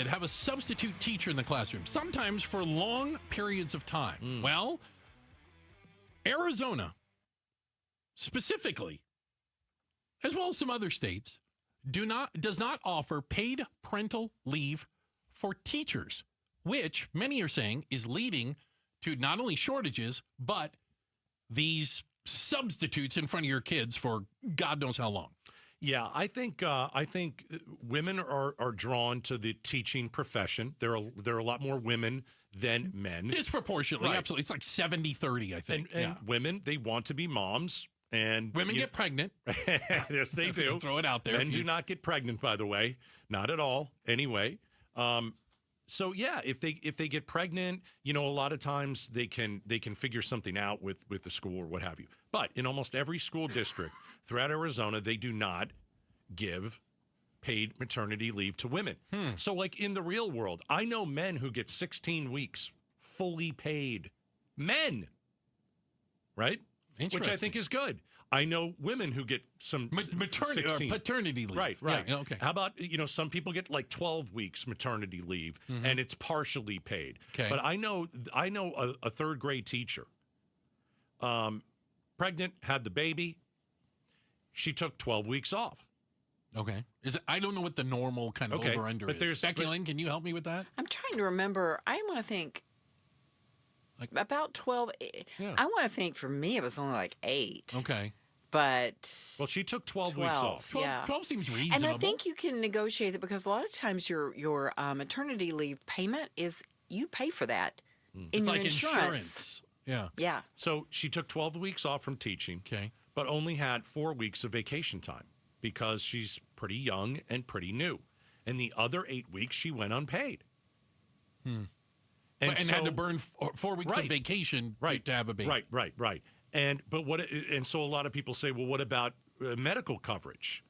have a substitute teacher in the classroom, sometimes for long periods of time? Well, Arizona specifically, as well as some other states, does not offer paid parental leave for teachers, which many are saying is leading to not only shortages, but these substitutes in front of your kids for God knows how long. Yeah, I think women are drawn to the teaching profession. There are a lot more women than men. Disproportionately, Right. absolutely. It's like 70-30, I think. And women, they want to be moms. And women get pregnant. Yes, they do. Throw it out there. Men do not get pregnant, by the way. Not at all. Anyway, So yeah, if they get pregnant, a lot of times they can figure something out with the school or what have you. But in almost every school district throughout Arizona, they do not give paid maternity leave to women. So like in the real world, I know men who get 16 weeks fully paid. Men, right? Which I think is good. I know women who get some maternity 16. or paternity leave. Right. Yeah, okay. How about, some people get like 12 weeks maternity leave and it's partially paid. Okay. But I know a third grade teacher, pregnant, had the baby. She took 12 weeks off. Okay. I don't know what the normal kind of over-under is. Becky Lynn, can you help me with that? I'm trying to remember. I want to think about 12. Yeah. I want to think for me it was only like 8. Okay. But well, she took 12 weeks off. 12 seems reasonable. And I think you can negotiate it because a lot of times your maternity leave payment is you pay for that in It's your like insurance. Yeah. Yeah. So she took 12 weeks off from teaching, but only had 4 weeks of vacation time because she's pretty young and pretty new. And the other 8 weeks she went unpaid. And had to burn 4 weeks of vacation to have a baby. Right. And so a lot of people say, well, what about medical coverage?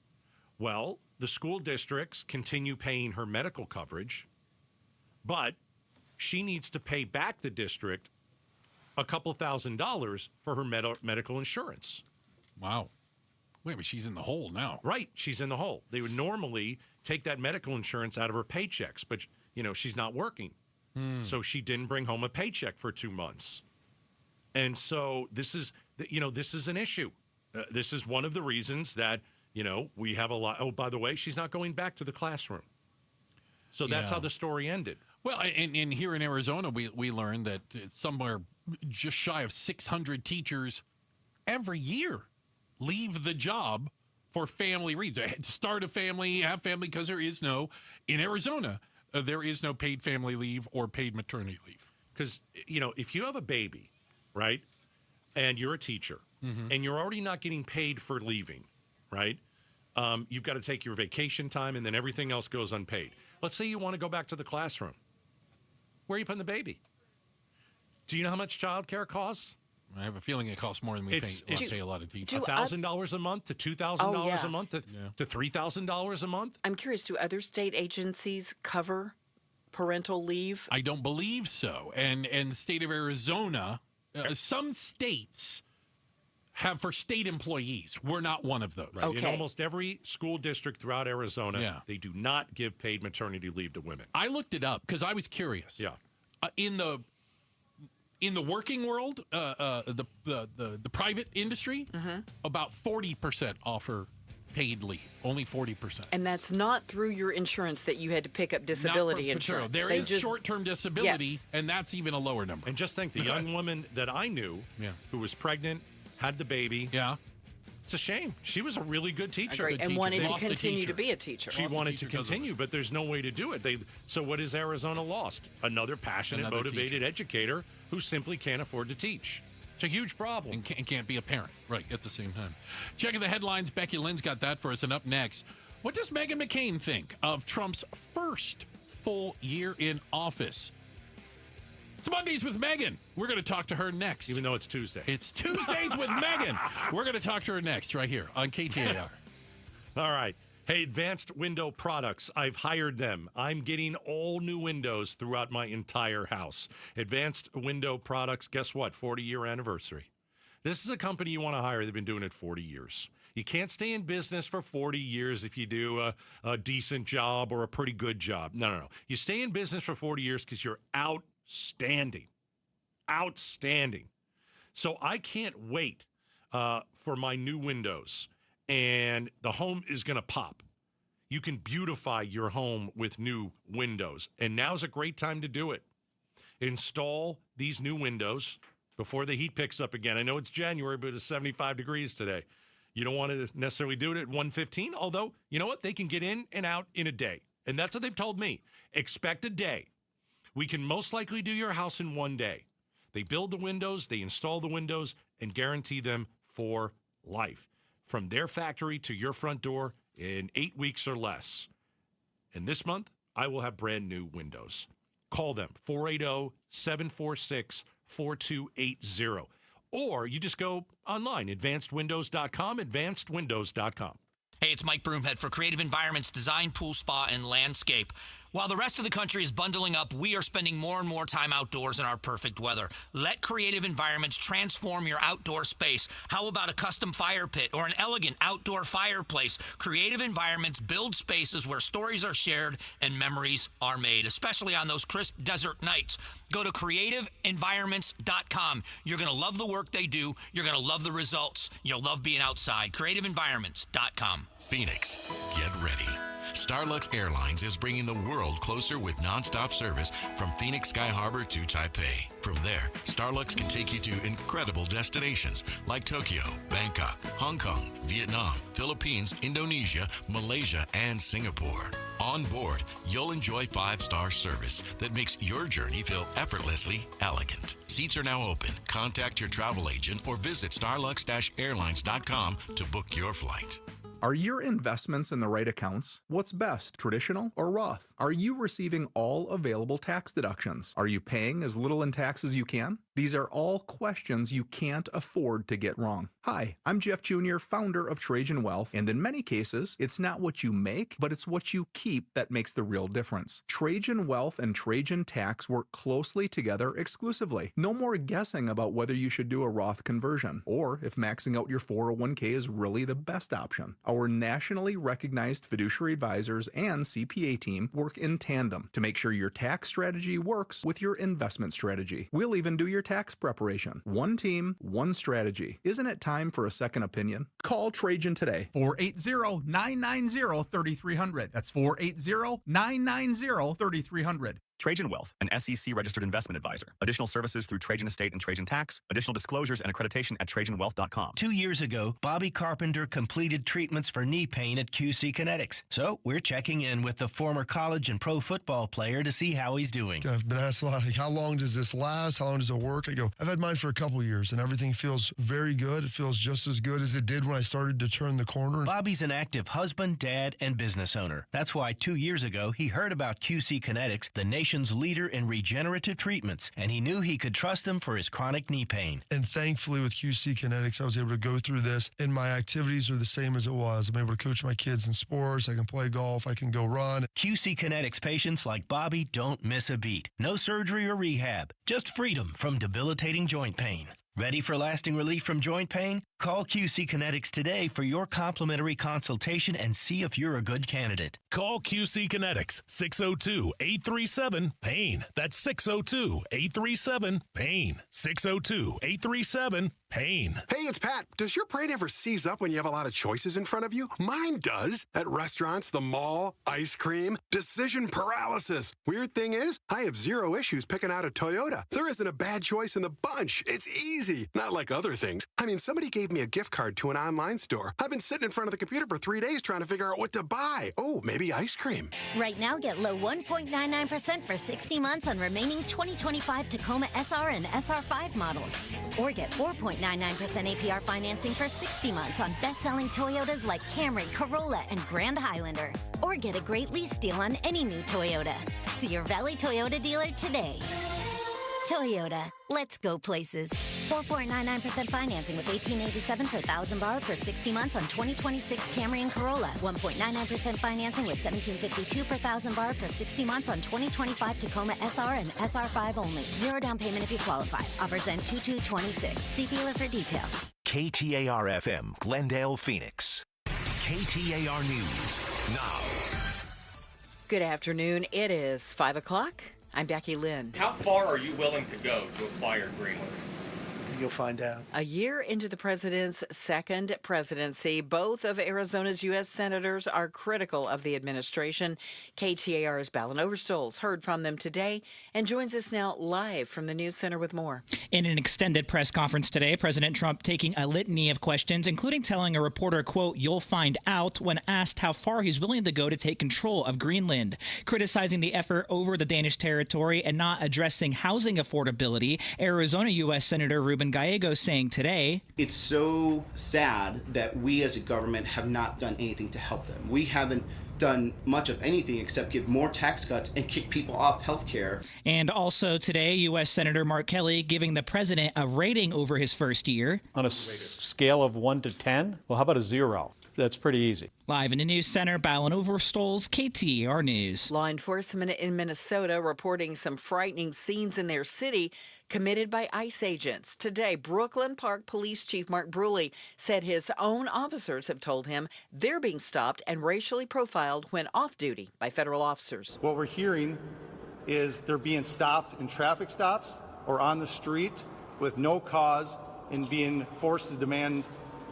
Well, the school districts continue paying her medical coverage, but she needs to pay back the district a couple $1,000s for her medical insurance. Wow. Wait, but she's in the hole now. Right, she's in the hole. They would normally take that medical insurance out of her paychecks, but she's not working. So she didn't bring home a paycheck for 2 months. And so this is an issue. This is one of the reasons that, we have a lot. Oh, by the way, she's not going back to the classroom. So that's how the story ended. Well, and here in Arizona, we learned that it's somewhere just shy of 600 teachers every year leave the job for family reasons. Start a family, have family, because there is no, in Arizona, there is no paid family leave or paid maternity leave. Because, if you have a baby, right, and you're a teacher, and you're already not getting paid for leaving, right, you've got to take your vacation time, and then everything else goes unpaid. Let's say you want to go back to the classroom. Where are you putting the baby? Do you know how much childcare costs? I have a feeling it costs more than we pay a lot of teachers. $1,000 a month to $2,000 a month to $3,000 a month? I'm curious, do other state agencies cover parental leave? I don't believe so. And the state of Arizona, some states have for state employees. We're not one of those. Right. Okay. In almost every school district throughout Arizona, they do not give paid maternity leave to women. I looked it up because I was curious. Yeah. In the working world, the private industry, about 40% offer paid leave. Only 40%. And that's not through your insurance that you had to pick up disability insurance. There is short-term disability, and that's even a lower number. And just think, the young woman that I knew who was pregnant, had the baby. Yeah. It's a shame. She was a really good teacher. And wanted to continue to be a teacher. She wanted to continue, but there's no way to do it. So what has Arizona lost? Another passionate, motivated educator who simply can't afford to teach. It's a huge problem. And can't be a parent, right, at the same time. Checking the headlines, Becky Lynn's got that for us. And up next, what does Meghan McCain think of Trump's first full year in office? It's Mondays with Meghan. We're going to talk to her next. Even though it's Tuesday. It's Tuesdays with Meghan. We're going to talk to her next right here on KTAR. All right. Hey, Advanced Window Products, I've hired them. I'm getting all new windows throughout my entire house. Advanced Window Products, guess what? 40-year anniversary. This is a company you want to hire. They've been doing it 40 years. You can't stay in business for 40 years if you do a decent job or a pretty good job. No. You stay in business for 40 years because you're outstanding. So I can't wait for my new windows. And the home is going to pop. You can beautify your home with new windows. And now's a great time to do it. Install these new windows before the heat picks up again. I know it's January, but it's 75 degrees today. You don't want to necessarily do it at 1:15, although, you know what? They can get in and out in a day. And that's what they've told me. Expect a day. We can most likely do your house in 1 day. They build the windows, they install the windows, and guarantee them for life. From their factory to your front door in 8 weeks or less. And this month, I will have brand new windows. Call them, 480-746-4280. Or you just go online, advancedwindows.com, advancedwindows.com. Hey, it's Mike Broomhead for Creative Environments Design, Pool, Spa, and Landscape. While the rest of the country is bundling up, we are spending more and more time outdoors in our perfect weather. Let Creative Environments transform your outdoor space. How about a custom fire pit or an elegant outdoor fireplace? Creative Environments build spaces where stories are shared and memories are made, especially on those crisp desert nights. Go to creativeenvironments.com. You're going to love the work they do. You're going to love the results. You'll love being outside. creativeenvironments.com. Phoenix, get ready. Starlux Airlines is bringing the world closer with nonstop service from Phoenix Sky Harbor to Taipei. From there, Starlux can take you to incredible destinations like Tokyo, Bangkok, Hong Kong, Vietnam, Philippines, Indonesia, Malaysia, and Singapore. On board, you'll enjoy 5-star service that makes your journey feel effortlessly elegant. Seats are now open. Contact your travel agent or visit starlux-airlines.com to book your flight. Are your investments in the right accounts? What's best, traditional or Roth? Are you receiving all available tax deductions? Are you paying as little in tax as you can? These are all questions you can't afford to get wrong. Hi, I'm Jeff Jr., founder of Trajan Wealth, and in many cases, it's not what you make, but it's what you keep that makes the real difference. Trajan Wealth and Trajan Tax work closely together exclusively. No more guessing about whether you should do a Roth conversion, or if maxing out your 401k is really the best option. Our nationally recognized fiduciary advisors and CPA team work in tandem to make sure your tax strategy works with your investment strategy. We'll even do your tax preparation. One team, one strategy. Isn't it time for a second opinion? Call Trajan today. 480-990-3300. That's 480-990-3300. Trajan Wealth, an SEC-registered investment advisor. Additional services through Trajan Estate and Trajan Tax. Additional disclosures and accreditation at TrajanWealth.com. 2 years ago, Bobby Carpenter completed treatments for knee pain at QC Kinetics. So we're checking in with the former college and pro football player to see how he's doing. I've been asked a lot, like, how long does this last? How long does it work? I go, I've had mine for a couple years, and everything feels very good. It feels just as good as it did when I started to turn the corner. Bobby's an active husband, dad, and business owner. That's why 2 years ago, he heard about QC Kinetics, the nation's leader in regenerative treatments, and he knew he could trust them for his chronic knee pain. And thankfully with QC Kinetics, I was able to go through this, and my activities are the same as it was. I'm able to coach my kids in sports. I can play golf. I can go run. QC Kinetics patients like Bobby don't miss a beat. No surgery or rehab, just freedom from debilitating joint pain. Ready for lasting relief from joint pain? Call QC Kinetics today for your complimentary consultation and see if you're a good candidate. Call QC Kinetics, 602-837-PAIN. That's 602-837-PAIN. 602-837-PAIN. Hey, it's Pat. Does your brain ever seize up when you have a lot of choices in front of you? Mine does. At restaurants, the mall, ice cream, decision paralysis. Weird thing is, I have zero issues picking out a Toyota. There isn't a bad choice in the bunch. It's easy. Not like other things. I mean, somebody gave me a gift card to an online store. I've been sitting in front of the computer for 3 days trying to figure out what to buy. Oh, maybe ice cream. Right now, get low 1.99% for 60 months on remaining 2025 Tacoma SR and SR5 models. Or get 4.99% APR financing for 60 months on best-selling Toyotas like Camry, Corolla, and Grand Highlander. Or get a great lease deal on any new Toyota. See your Valley Toyota dealer today. Toyota, let's go places. 4.99% financing with $1,887 per thousand borrowed for 60 months on 2026 Camry and Corolla. 1.99% financing with $1,752 per thousand borrowed for 60 months on 2025 Tacoma SR and SR5 only. Zero down payment if you qualify. Offers end 2/2/26. See dealer for details. KTAR-FM, Glendale, Phoenix. KTAR News now. Good afternoon. It is 5 o'clock. I'm Becky Lynn. How far are you willing to go to acquire Greenland? You'll find out. A year into the president's second presidency, both of Arizona's U.S. senators are critical of the administration. KTAR's Ballin Overstolz heard from them today and joins us now live from the News Center with more. In an extended press conference today, President Trump taking a litany of questions, including telling a reporter, quote, "You'll find out," when asked how far he's willing to go to take control of Greenland, criticizing the effort over the Danish territory and not addressing housing affordability. Arizona U.S. Senator Ruben Gallego saying today, "It's so sad that we as a government have not done anything to help them. We haven't done much of anything except give more tax cuts and kick people off health care. And also today, U.S. Senator Mark Kelly giving the president a rating over his first year. On a scale of 1 to 10, well, how about a 0? That's pretty easy. Live in the News Center, Ballin Overstoles, KTAR News. Law enforcement in Minnesota reporting some frightening scenes in their city committed by ICE agents. Today, Brooklyn Park Police Chief Mark Bruley said his own officers have told him they're being stopped and racially profiled when off duty by federal officers. What we're hearing is they're being stopped in traffic stops or on the street with no cause and being forced to demand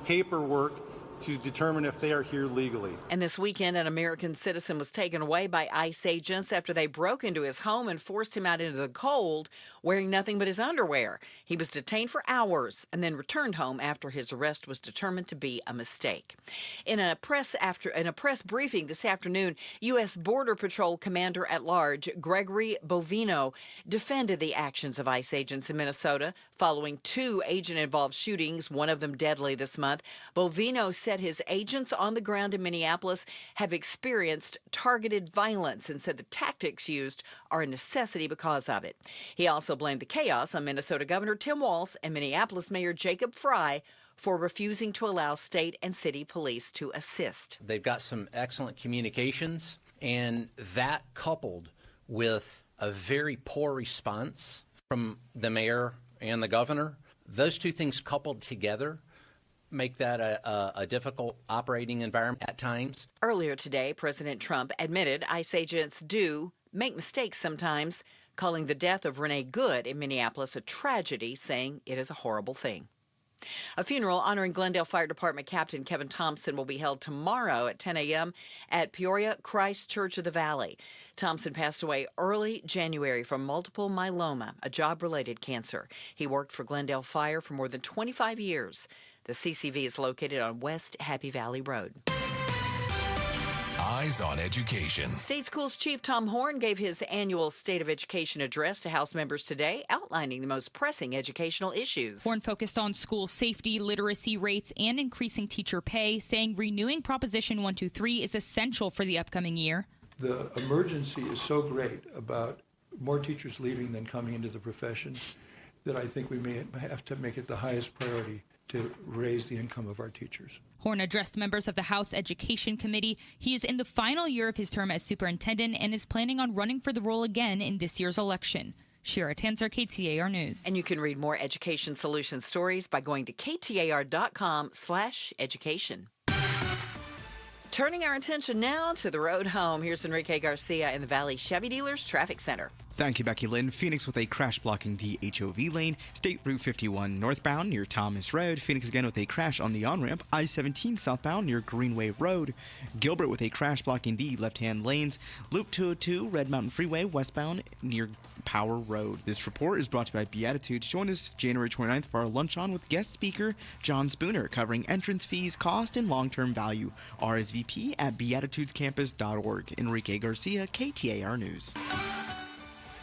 paperwork to determine if they are here legally. And this weekend, an American citizen was taken away by ICE agents after they broke into his home and forced him out into the cold wearing nothing but his underwear. He was detained for hours and then returned home after his arrest was determined to be a mistake. In a press briefing this afternoon, U.S. Border Patrol Commander-at-Large Gregory Bovino defended the actions of ICE agents in Minnesota following 2 agent-involved shootings, one of them deadly this month. Bovino said his agents on the ground in Minneapolis have experienced targeted violence and said the tactics used are a necessity because of it. He also blamed the chaos on Minnesota Governor Tim Walz and Minneapolis Mayor Jacob Frey for refusing to allow state and city police to assist. They've got some excellent communications, and that coupled with a very poor response from the mayor and the governor, those two things coupled together make that a difficult operating environment at times. Earlier today, President Trump admitted ICE agents do make mistakes sometimes, calling the death of Renee Good in Minneapolis a tragedy, saying it is a horrible thing. A funeral honoring Glendale Fire Department Captain Kevin Thompson will be held tomorrow at 10 a.m. at Peoria Christ Church of the Valley. Thompson passed away early January from multiple myeloma, a job-related cancer. He worked for Glendale Fire for more than 25 years. The CCV is located on West Happy Valley Road. Eyes on Education. State Schools Chief Tom Horn gave his annual State of Education address to House members today, outlining the most pressing educational issues. Horn focused on school safety, literacy rates, and increasing teacher pay, saying renewing Proposition 123 is essential for the upcoming year. The emergency is so great about more teachers leaving than coming into the profession that I think we may have to make it the highest priority to raise the income of our teachers. Horn addressed members of the House Education Committee. He is in the final year of his term as superintendent and is planning on running for the role again in this year's election. Shira Tanzer, KTAR News. And you can read more education solution stories by going to ktar.com/education. Turning our attention now to the road home, here's Enrique Garcia in the Valley Chevy Dealers Traffic Center. Thank you, Becky Lynn. Phoenix with a crash blocking the HOV lane. State Route 51 northbound near Thomas Road. Phoenix again with a crash on the on-ramp. I-17 southbound near Greenway Road. Gilbert with a crash blocking the left-hand lanes. Loop 202 Red Mountain Freeway westbound near Power Road. This report is brought to you by Beatitudes. Join us January 29th for our lunch on with guest speaker John Spooner, covering entrance fees, cost, and long-term value. RSVP at beatitudescampus.org. Enrique Garcia, KTAR News.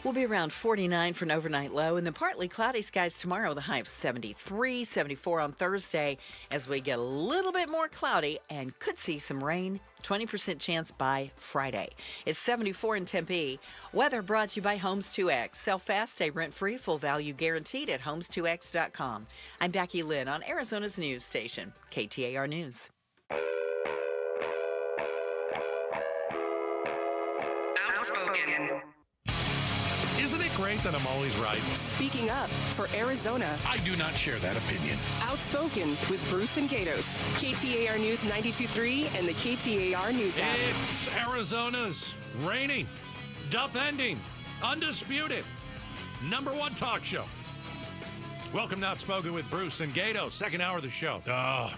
We'll be around 49 for an overnight low, and then partly cloudy skies tomorrow, the high of 73, 74 on Thursday, as we get a little bit more cloudy and could see some rain, 20% chance by Friday. It's 74 in Tempe. Weather brought to you by Homes 2X. Sell fast, stay rent-free, full value guaranteed at homes2x.com. I'm Becky Lynn on Arizona's news station, KTAR News. Outspoken. Isn't it great that I'm always right? Speaking up for Arizona. I do not share that opinion. Outspoken with Bruce and Gatos. KTAR News 92.3 and the KTAR News app. It's Arizona's reigning, defending, undisputed #1 talk show. Welcome to Outspoken with Bruce and Gato, second hour of the show.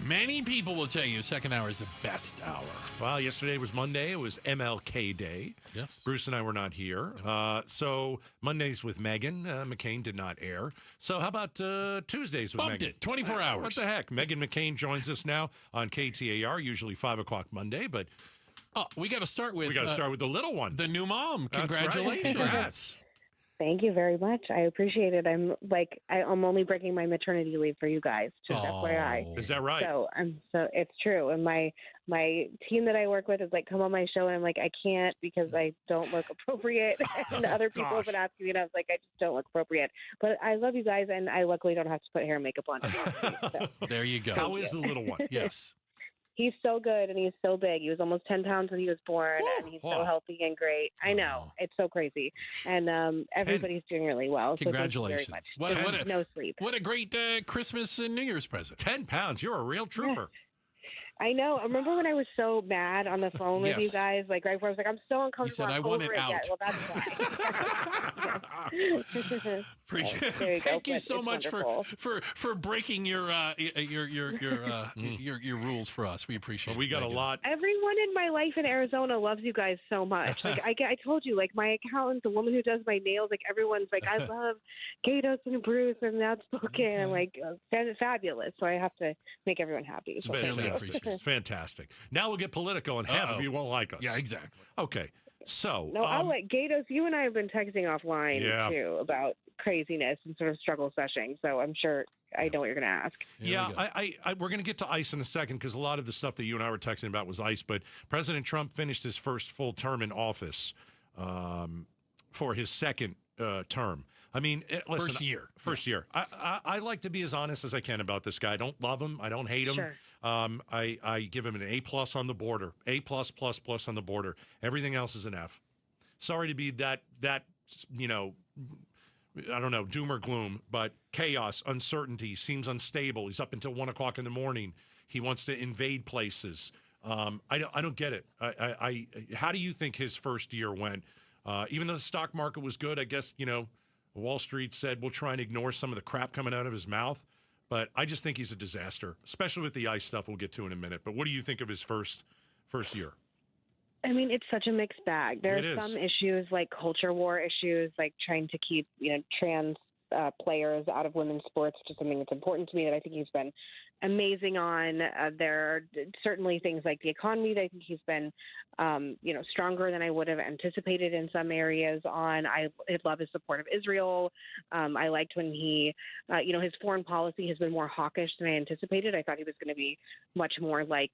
Many people will tell you second hour is the best hour. Well, yesterday was Monday. It was MLK Day. Yes. Bruce and I were not here. So Mondays with Megan McCain did not air. So how about Tuesdays with Bumped Megan? it, 24 hours. What the heck? Megan McCain joins us now on KTAR, usually 5 o'clock Monday, but... we got to start with... We got to start with the little one. The new mom. That's Congratulations. right. Congrats. Thank you very much. I appreciate it. I'm only breaking my maternity leave for you guys. Just FYI. Is that right? So it's true. And my team that I work with is like, come on my show, and I'm like, I can't because I don't look appropriate. And other people have been asking me, and I was like, I just don't look appropriate. But I love you guys, and I luckily don't have to put hair and makeup on. So. There you go. How is the little one? Yes. He's so good, and he's so big. He was almost 10 pounds when he was born, and he's so healthy and great. I know. It's so crazy. And everybody's doing really well. Congratulations. So thank you very much. No sleep. What a great Christmas and New Year's present. 10 pounds. You're a real trooper. I know. I remember when I was so mad on the phone with you guys, like right before I was like, I'm so uncomfortable. You said, I I'm want over it out. Yet. Well, that's why. Appreciate it. Thank you so much for breaking your rules for us. We appreciate it. We got a lot. Everyone in my life in Arizona loves you guys so much. Like I told you, like my accountant, the woman who does my nails, like everyone's like, I love Gatos and Bruce and Outspoken. I'm like, fabulous. So I have to make everyone happy. It's fantastic. Fantastic. Now we'll get political, and half of you won't like us. Yeah, exactly. Okay. So no, I'll let Gatos. You and I have been texting offline too about craziness and sort of struggle seshing. So I'm sure I know what you're going to ask. We're going to get to ICE in a second because a lot of the stuff that you and I were texting about was ICE. But President Trump finished his first full term in office for his second term. I mean, listen, first year. I like to be as honest as I can about this guy. I don't love him. I don't hate him. Sure. I give him an A+ on the border, A++ on the border. Everything else is an F. Sorry to be that I don't know, doom or gloom, but chaos, uncertainty, seems unstable. He's up until 1 o'clock in the morning. He wants to invade places. I don't get it. How do you think his first year went? Even though the stock market was good, I guess, Wall Street said we'll try and ignore some of the crap coming out of his mouth. But I just think he's a disaster, especially with the ICE stuff we'll get to in a minute. But what do you think of his first year? I mean, it's such a mixed bag. There are some issues like culture war issues, like trying to keep, trans players out of women's sports, which is something that's important to me that I think he's been amazing on. There are certainly things like the economy that I think he's been, stronger than I would have anticipated in some areas on. I love his support of Israel. I liked when he, his foreign policy has been more hawkish than I anticipated. I thought he was going to be much more like,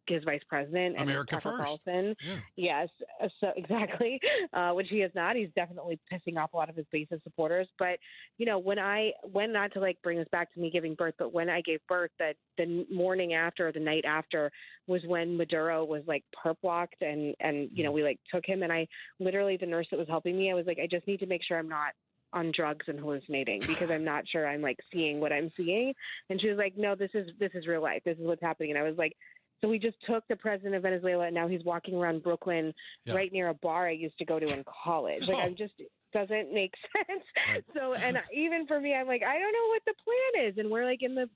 his vice president. America first. Carlson. Yeah. Yes, so exactly, which he is not. He's definitely pissing off a lot of his base of supporters. But, when not to bring this back to me giving birth, but when I gave birth, that the morning after, the night after was when Maduro was perp walked and we took him, and I literally, the nurse that was helping me, I was like, I just need to make sure I'm not on drugs and hallucinating because I'm not sure I'm seeing what I'm seeing. And she was like, no, this is real life. This is what's happening. And I was like, so we just took the president of Venezuela and now he's walking around Brooklyn right near a bar I used to go to in college. I'm just, doesn't make sense. Right. So, and even for me, I'm like, I don't know what the plan is. And we're in the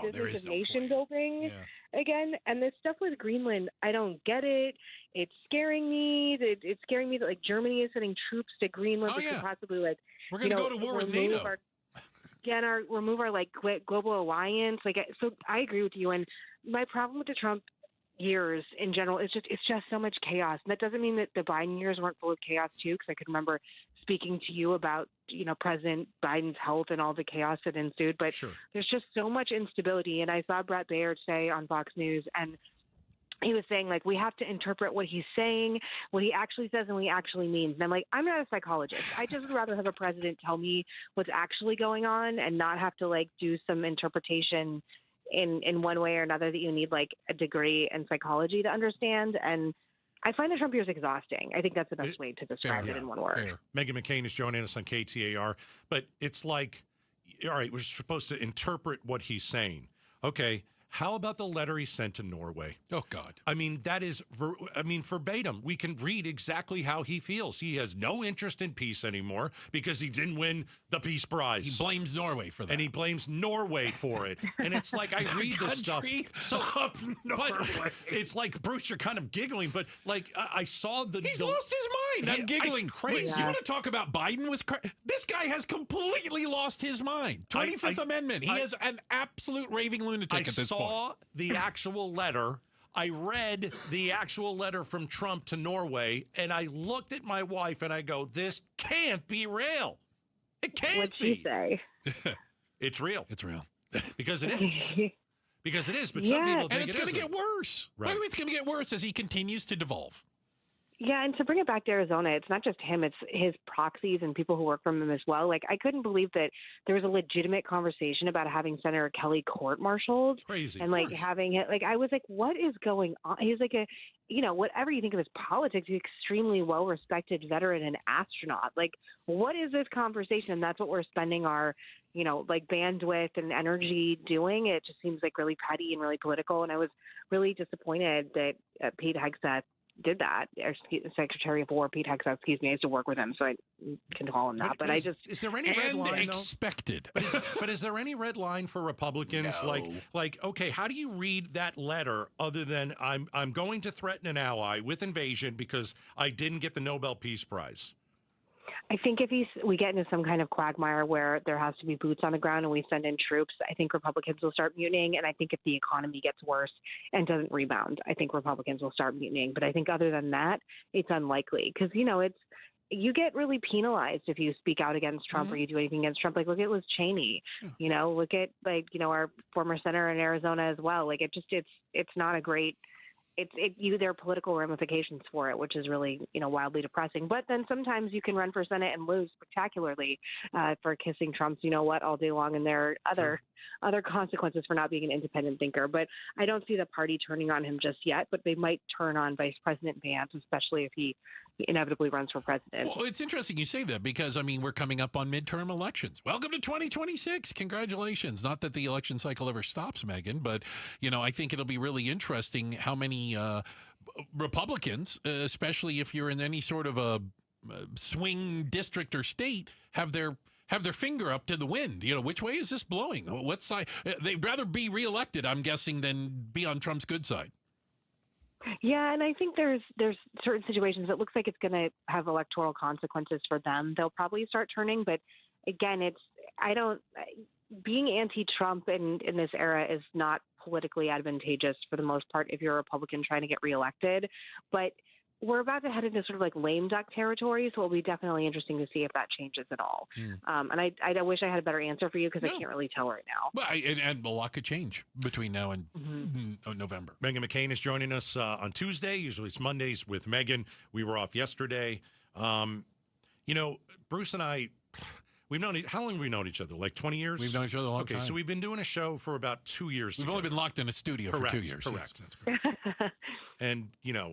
business of nation building again. And this stuff with Greenland, I don't get it. It's scaring me. It's scaring me that Germany is sending troops to Greenland, which could possibly we're going to go to war with NATO. Remove our global alliance. So I agree with you. And my problem with the Trump years in general is it's just so much chaos. And that doesn't mean that the Biden years weren't full of chaos too, because I could remember speaking to you about, President Biden's health and all the chaos that ensued. But there's just so much instability. And I saw Brett Baird say on Fox News, and he was saying, we have to interpret what he's saying, what he actually says, and what he actually means. And I'm like, I'm not a psychologist. I just would rather have a president tell me what's actually going on and not have to, do some interpretation in one way or another that you need, a degree in psychology to understand. And I find the Trump years exhausting. I think that's the best way to describe it in one word. Meghan McCain is joining us on KTAR. But it's all right, we're supposed to interpret what he's saying. Okay. How about the letter he sent to Norway? Oh, God. I mean, that is, verbatim. We can read exactly how he feels. He has no interest in peace anymore because he didn't win the Peace Prize. He blames Norway for that. And he blames Norway for it. And it's I read this stuff. So, but it's Bruce, you're kind of giggling, but I saw He's lost his mind. I'm giggling. Crazy. You want to talk about Biden? This guy has completely lost his mind. 25th Amendment. He is an absolute raving lunatic at this point. I saw the actual letter. I read the actual letter from Trump to Norway, and I looked at my wife and I go, this can't be real. It can't What'd be. she say? It's real. It's real. Because it is. Because it is, but some people think and it's going to isn't. get worse. Right. By the way, it's going to get worse as he continues to devolve. Yeah, and to bring it back to Arizona, it's not just him, it's his proxies and people who work for him as well. Like, I couldn't believe that there was a legitimate conversation about having Senator Kelly court-martialed. Crazy. And, like, having it, like, I was like, what is going on? He's like whatever you think of his politics, he's extremely well-respected veteran and astronaut. Like, what is this conversation? And that's what we're spending our, bandwidth and energy doing. It just seems like really petty and really political. And I was really disappointed that Pete Hegseth did that, or Secretary of War Pete Hegseth, excuse me. I used to work with him, so I can call him that. But is there any red line? Expected. But is there any red line for Republicans? No. Like, okay, how do you read that letter other than I'm going to threaten an ally with invasion because I didn't get the Nobel Peace Prize? I think if we get into some kind of quagmire where there has to be boots on the ground and we send in troops, I think Republicans will start mutinying. And I think if the economy gets worse and doesn't rebound, I think Republicans will start mutinying. But I think other than that, it's unlikely because, you get really penalized if you speak out against Trump or you do anything against Trump. Like, look at Liz Cheney, look at our former senator in Arizona as well. Like, it's not a great. There are political ramifications for it, which is really, wildly depressing. But then sometimes you can run for Senate and lose spectacularly for kissing Trump's, all day long. And there are other consequences for not being an independent thinker. But I don't see the party turning on him just yet. But they might turn on Vice President Vance, especially if he inevitably runs for president. Well, it's interesting you say that because, we're coming up on midterm elections. Welcome to 2026. Congratulations. Not that the election cycle ever stops, Megan, but, I think it'll be really interesting how many Republicans, especially if you're in any sort of a swing district or state, have their finger up to the wind. Which way is this blowing? What side? They'd rather be reelected, I'm guessing, than be on Trump's good side. Yeah, and I think there's certain situations it looks like it's going to have electoral consequences for them. They'll probably start turning, but again, being anti-Trump in this era is not politically advantageous for the most part if you're a Republican trying to get reelected. But we're about to head into sort of like lame duck territory, so it'll be definitely interesting to see if that changes at all. And I wish I had a better answer for you because I can't really tell right now. Well, and a lot could change between now and November. Meghan McCain is joining us on Tuesday. Usually it's Mondays with Meghan. We were off yesterday. Bruce and I, how long have we known each other? Like 20 years? We've known each other a long time. Okay, so we've been doing a show for about 2 years. We've only been locked in a studio for 2 years. Correct. Yes, that's correct. And,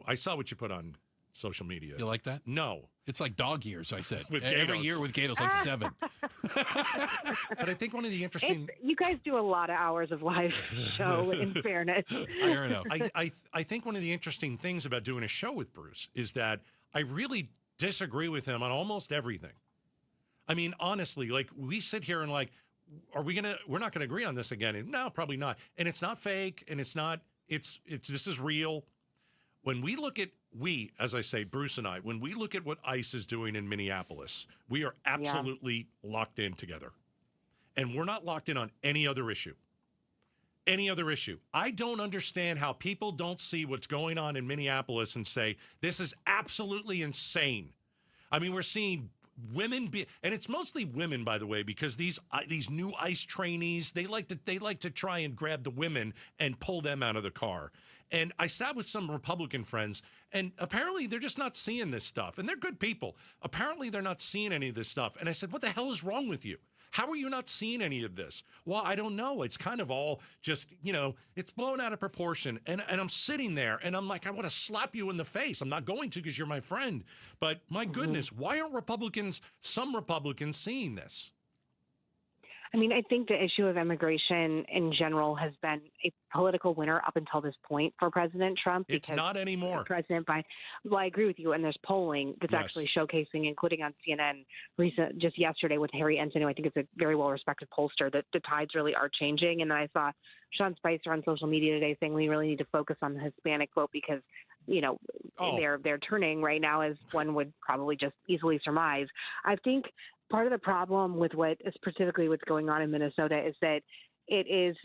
I saw what you put on social media. You like that? No. It's like dog years, I said. With Every Gatos. year with Gatos, like 7. But I think one of the interesting... You guys do a lot of hours of live show, in fairness. Fair enough. I think one of the interesting things about doing a show with Bruce is that I really disagree with him on almost everything. Honestly, like, we sit here and like, we're not gonna agree on this again. And no, probably not. And it's not fake, and it's not, this is real. When we look at, as I say, Bruce and I, when we look at what ICE is doing in Minneapolis, we are absolutely locked in together. And we're not locked in on any other issue. I don't understand how people don't see what's going on in Minneapolis and say, this is absolutely insane. We're seeing women and it's mostly women, by the way, because these new ICE trainees, they like to try and grab the women and pull them out of the car. And I sat with some Republican friends, and apparently they're just not seeing this stuff. And they're good people. Apparently they're not seeing any of this stuff. And I said, what the hell is wrong with you? How are you not seeing any of this? Well, I don't know. It's kind of all just, it's blown out of proportion. And I'm sitting there, and I'm like, I want to slap you in the face. I'm not going to because you're my friend. But my goodness, why aren't some Republicans seeing this? I think the issue of immigration in general has been a political winner up until this point for President Trump. It's not anymore. President Biden. Well, I agree with you. And there's polling that's actually showcasing, including on CNN just yesterday with Harry Ensign, who I think is a very well-respected pollster, that the tides really are changing. And then I saw Sean Spicer on social media today saying we really need to focus on the Hispanic vote because they're turning right now, as one would probably just easily surmise. I think part of the problem with specifically what's going on in Minnesota is that it is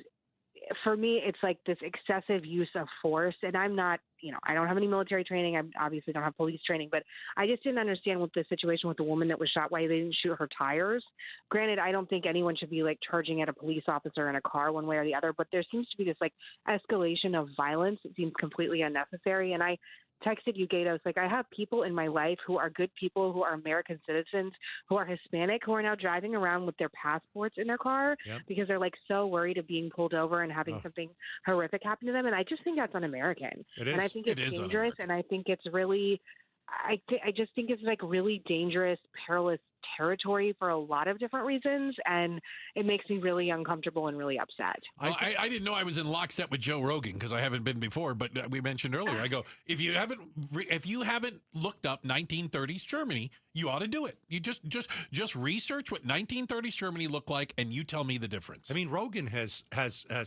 for me, it's like this excessive use of force. And I'm not, I don't have any military training. I obviously don't have police training, but I just didn't understand what the situation with the woman that was shot, why they didn't shoot her tires. Granted, I don't think anyone should be like charging at a police officer in a car one way or the other, but there seems to be this like escalation of violence. It seems completely unnecessary. And I texted you, Gatos, like I have people in my life who are good people, who are American citizens, who are Hispanic, who are now driving around with their passports in their car because they're like so worried of being pulled over and having something horrific happen to them. And I just think that's un-American. It is. And I think it's dangerous. And I think it's really, I just think it's like really dangerous, perilous territory for a lot of different reasons, and it makes me really uncomfortable and really upset. Well, I didn't know I was in lockstep with Joe Rogan because I haven't been before, but we mentioned earlier, I go, if you haven't looked up 1930s Germany, you ought to do it. You just research what 1930s Germany looked like, and you tell me the difference. I mean, Rogan has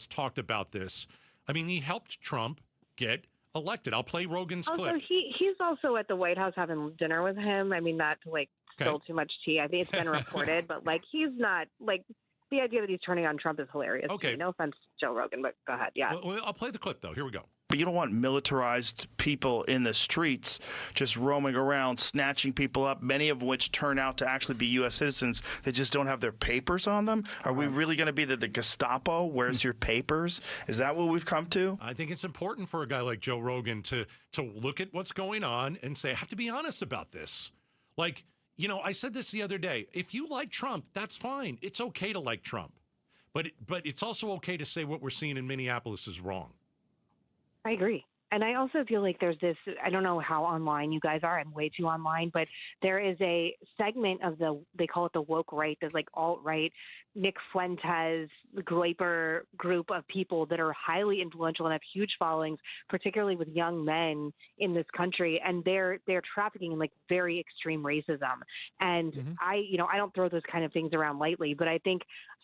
talked about this. I mean, he helped Trump get elected. I'll play Rogan's clip. He's also at the White House having dinner with him. I mean, not to like spill too much tea. I think it's been reported, but like he's not like the idea that he's turning on Trump is hilarious. Okay, no offense to Joe Rogan, but go ahead. Yeah, well, I'll play the clip though. Here we go. But you don't want militarized people in the streets just roaming around, snatching people up, many of which turn out to actually be U.S. citizens that just don't have their papers on them. Are we really going to be the Gestapo? Where's your papers? Is that what we've come to? I think it's important for a guy like Joe Rogan to look at what's going on and say, I have to be honest about this. Like, I said this the other day. If you like Trump, that's fine. It's okay to like Trump. But it's also okay to say what we're seeing in Minneapolis is wrong. I agree. And I also feel like there's this, I don't know how online you guys are. I'm way too online, but there is a segment of they call it the woke right. There's like alt-right, Nick Fuentes, the Groiper group of people that are highly influential and have huge followings, particularly with young men in this country. And they're trafficking in like very extreme racism. And I don't throw those kind of things around lightly, but I think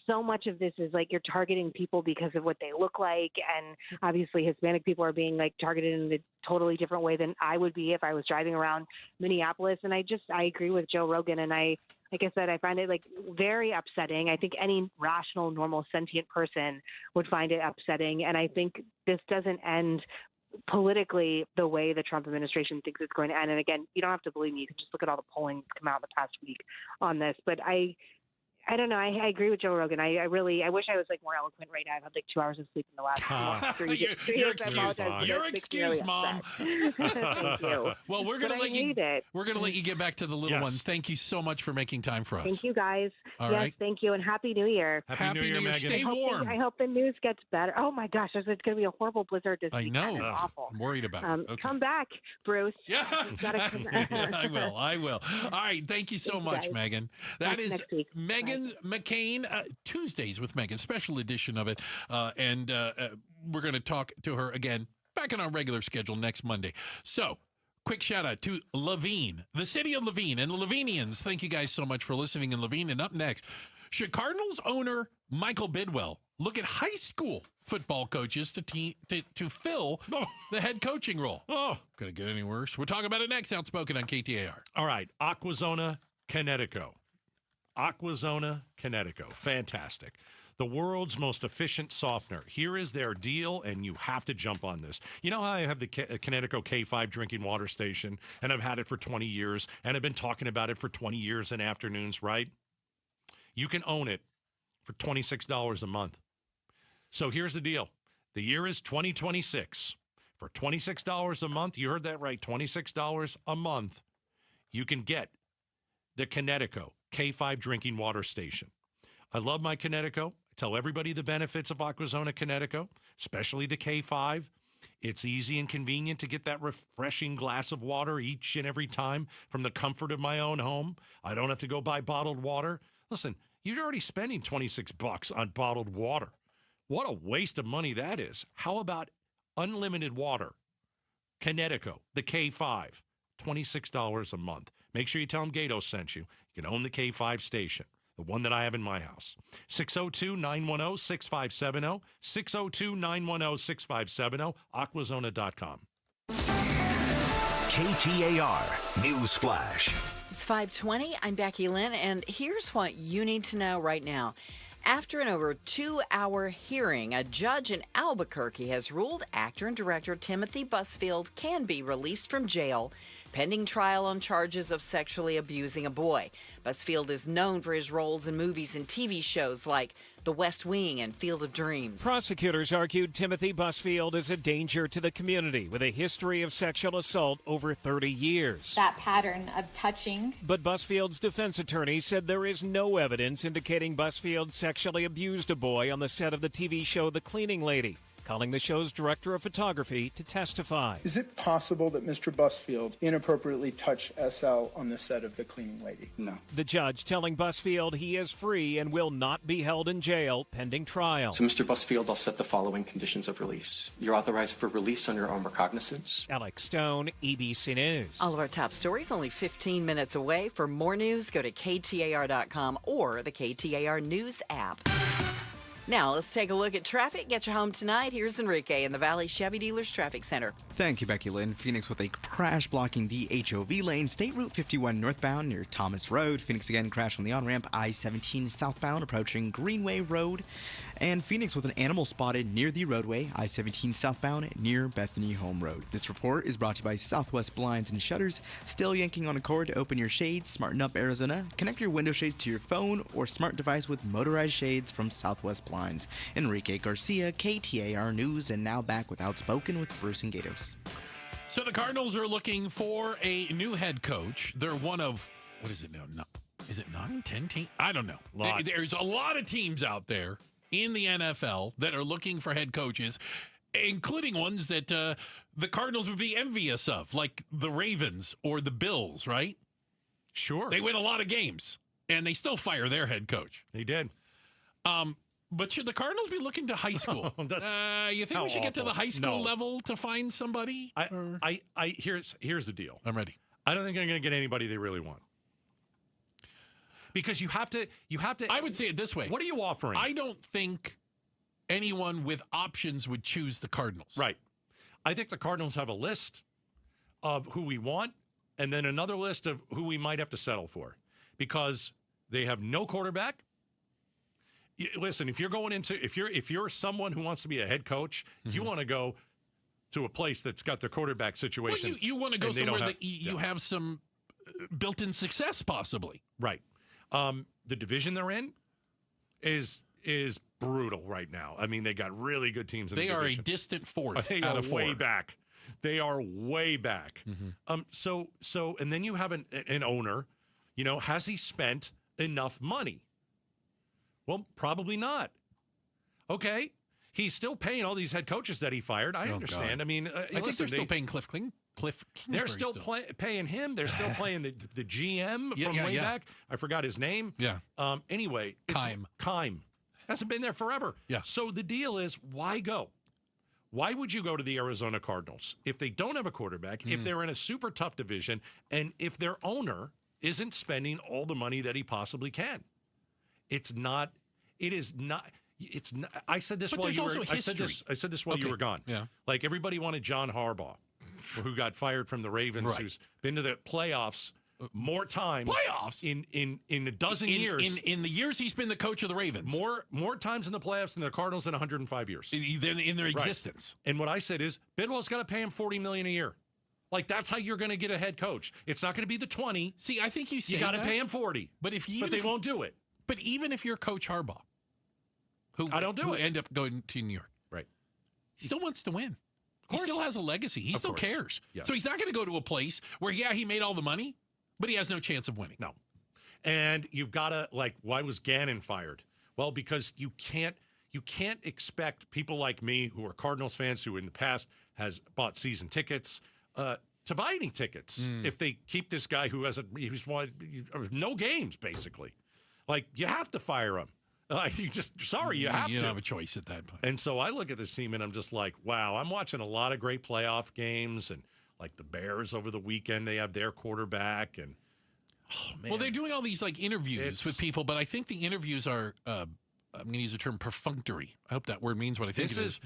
so much of this is like you're targeting people because of what they look like. And obviously Hispanic people are being like targeted in a totally different way than I would be if I was driving around Minneapolis. And I agree with Joe Rogan. And like I said, I find it like very upsetting. I think any rational, normal, sentient person would find it upsetting. And I think this doesn't end politically the way the Trump administration thinks it's going to end. And again, you don't have to believe me. You can just look at all the polling that's come out in the past week on this. But I don't know. I agree with Joe Rogan. I wish I was like more eloquent right now. I've had like 2 hours of sleep in the last 3 days. You're excused, Mom. You're excused, Mom. Thank you. Well, we're gonna let you get back to the little one. Thank you so much for making time for us. Thank you, guys. All right. Thank you, and Happy New Year. Happy New Year, Megan. Stay warm. I hope the news gets better. Oh my gosh, it's going to be a horrible blizzard this weekend. I know. It's awful. I'm worried about it. Okay. Come back, Bruce. Yeah, I will. All right. Thank you so much, Megan. That is Megan McCain. Tuesdays with Megan, special edition of it. And we're going to talk to her again back on our regular schedule next Monday. So, quick shout out to Laveen, the city of Laveen, and the Lavenians. Thank you guys so much for listening in Laveen. And up next, should Cardinals owner Michael Bidwell look at high school football coaches to fill the head coaching role? Oh, could it get any worse? We'll talk about it next. Outspoken on KTAR. All right, Aquazona, Connecticut. Aquazona, Connecticut. Fantastic. The world's most efficient softener. Here is their deal, and you have to jump on this. You know how I have the Connecticut K5 drinking water station, and I've had it for 20 years, and I've been talking about it for 20 years in afternoons, right? You can own it for $26 a month. So here's the deal. The year is 2026. For $26 a month, you heard that right, $26 a month, you can get the Connecticut K5 drinking water station. I love my Connecticut. I tell everybody the benefits of Aquazona Connecticut, especially the K5. It's easy and convenient to get that refreshing glass of water each and every time from the comfort of my own home. I don't have to go buy bottled water. Listen, you're already spending $26 on bottled water. What a waste of money that is. How about unlimited water? Connecticut, the K5, $26 a month. Make sure you tell them Gato sent you. You can own the K5 station, the one that I have in my house. 602-910-6570, 602-910-6570, aquazona.com. KTAR News Flash. It's 5:20. I'm Becky Lynn, and here's what you need to know right now. After an over 2-hour hearing, a judge in Albuquerque has ruled actor and director Timothy Busfield can be released from jail pending trial on charges of sexually abusing a boy. Busfield is known for his roles in movies and TV shows like The West Wing and Field of Dreams. Prosecutors argued Timothy Busfield is a danger to the community with a history of sexual assault over 30 years. That pattern of touching. But Busfield's defense attorney said there is no evidence indicating Busfield sexually abused a boy on the set of the TV show The Cleaning Lady, calling the show's director of photography to testify. Is it possible that Mr. Busfield inappropriately touched SL on the set of The Cleaning Lady? No. The judge telling Busfield he is free and will not be held in jail pending trial. So, Mr. Busfield, I'll set the following conditions of release. You're authorized for release on your own recognizance. Alex Stone, ABC News. All of our top stories only 15 minutes away. For more news, go to KTAR.com or the KTAR News app. Now, let's take a look at traffic. Get you home tonight. Here's Enrique in the Valley Chevy Dealers Traffic Center. Thank you, Becky Lynn. Phoenix with a crash blocking the HOV lane, State Route 51 northbound near Thomas Road. Phoenix again crash on the on-ramp, I-17 southbound approaching Greenway Road. And Phoenix with an animal spotted near the roadway, I-17 southbound near Bethany Home Road. This report is brought to you by Southwest Blinds and Shutters. Still yanking on a cord to open your shades? Smarten up, Arizona. Connect your window shades to your phone or smart device with motorized shades from Southwest Blinds. Enrique Garcia, KTAR News, and now back with Outspoken with Bruce and Gatos. So the Cardinals are looking for a new head coach. They're one of, what is it now? No, is it 9, 10 teams? I don't know. There's a lot of teams out there in the NFL that are looking for head coaches, including ones that the Cardinals would be envious of, like the Ravens or the Bills, right? Sure. They win a lot of games, and they still fire their head coach. They did. But should the Cardinals be looking to high school? You think we should get to the high school level to find somebody? Here's the deal. I'm ready. I don't think they're going to get anybody they really want. Because you have to. I would say it this way. What are you offering? I don't think anyone with options would choose the Cardinals. Right. I think the Cardinals have a list of who we want and then another list of who we might have to settle for because they have no quarterback. Listen, if you're someone who wants to be a head coach, you want to go to a place that's got their quarterback situation. Well, you want to go somewhere that you have some built-in success, possibly. Right. The division they're in is brutal right now. I mean, they got really good teams in the division. They are a distant fourth they out are of four. way back. They are way back. So and then you have an owner, has he spent enough money? Well, probably not. Okay. He's still paying all these head coaches that he fired. I understand. God. I mean, I think they're still paying Cliff they're still paying him. They're still paying the GM from way back. I forgot his name. Yeah. Anyway. Keim. Hasn't been there forever. Yeah. So the deal is, why go? Why would you go to the Arizona Cardinals if they don't have a quarterback, if they're in a super tough division, and if their owner isn't spending all the money that he possibly can? It is not. I said this while you were. I said this while you were gone. Yeah. Like everybody wanted John Harbaugh, who got fired from the Ravens, who's been to the playoffs more times. Playoffs in a dozen years. In the years he's been the coach of the Ravens, more times in the playoffs than the Cardinals in 105 years in their existence. And what I said is, Bidwell's got to pay him $40 million a year. Like, that's how you're going to get a head coach. It's not going to be the 20. See, I think you got to pay him 40. But they won't do it. But even if you're Coach Harbaugh, who end up going to New York, right? He still wants to win. He still has a legacy. He still cares. Yes. So he's not going to go to a place where, he made all the money, but he has no chance of winning. No. And you've got to, why was Gannon fired? Well, because you can't expect people like me who are Cardinals fans who in the past has bought season tickets to buy any tickets if they keep this guy who's won no games, basically. You have to fire him. You have to. You don't have a choice at that point. And so I look at this team and I'm just like, wow, I'm watching a lot of great playoff games and the Bears over the weekend, they have their quarterback and man. Well, they're doing all these interviews with people, but I think the interviews are I'm going to use the term perfunctory. I hope that word means what I think it is.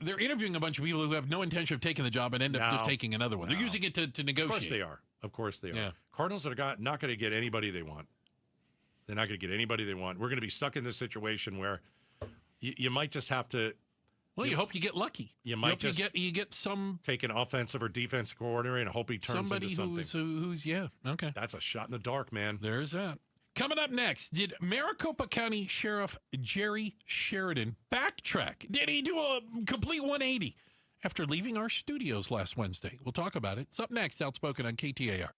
They're interviewing a bunch of people who have no intention of taking the job and end up just taking another one. They're using it to negotiate. Of course they are. Yeah. Cardinals are not going to get anybody they want. They're not going to get anybody they want. We're going to be stuck in this situation where you might just have to. Well, you hope you get lucky. You might just you get some take an offensive or defensive coordinator and hope he turns into something. Who's okay. That's a shot in the dark, man. There's that. Coming up next, did Maricopa County Sheriff Jerry Sheridan backtrack? Did he do a complete 180 after leaving our studios last Wednesday? We'll talk about it. It's up next, Outspoken on KTAR.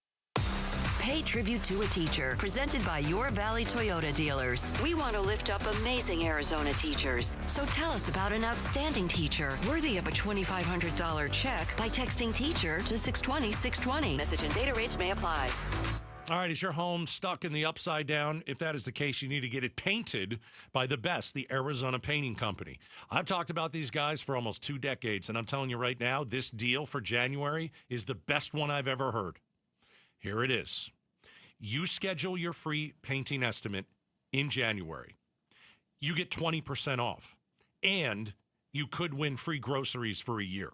Pay tribute to a teacher, presented by Your Valley Toyota dealers. We want to lift up amazing Arizona teachers. So tell us about an outstanding teacher worthy of a $2,500 check by texting teacher to 620-620. Message and data rates may apply. All right, is your home stuck in the upside down? If that is the case, you need to get it painted by the best, the Arizona Painting Company. I've talked about these guys for almost 2 decades, and I'm telling you right now, this deal for January is the best one I've ever heard. Here it is. You schedule your free painting estimate in January. You get 20% off, and you could win free groceries for a year.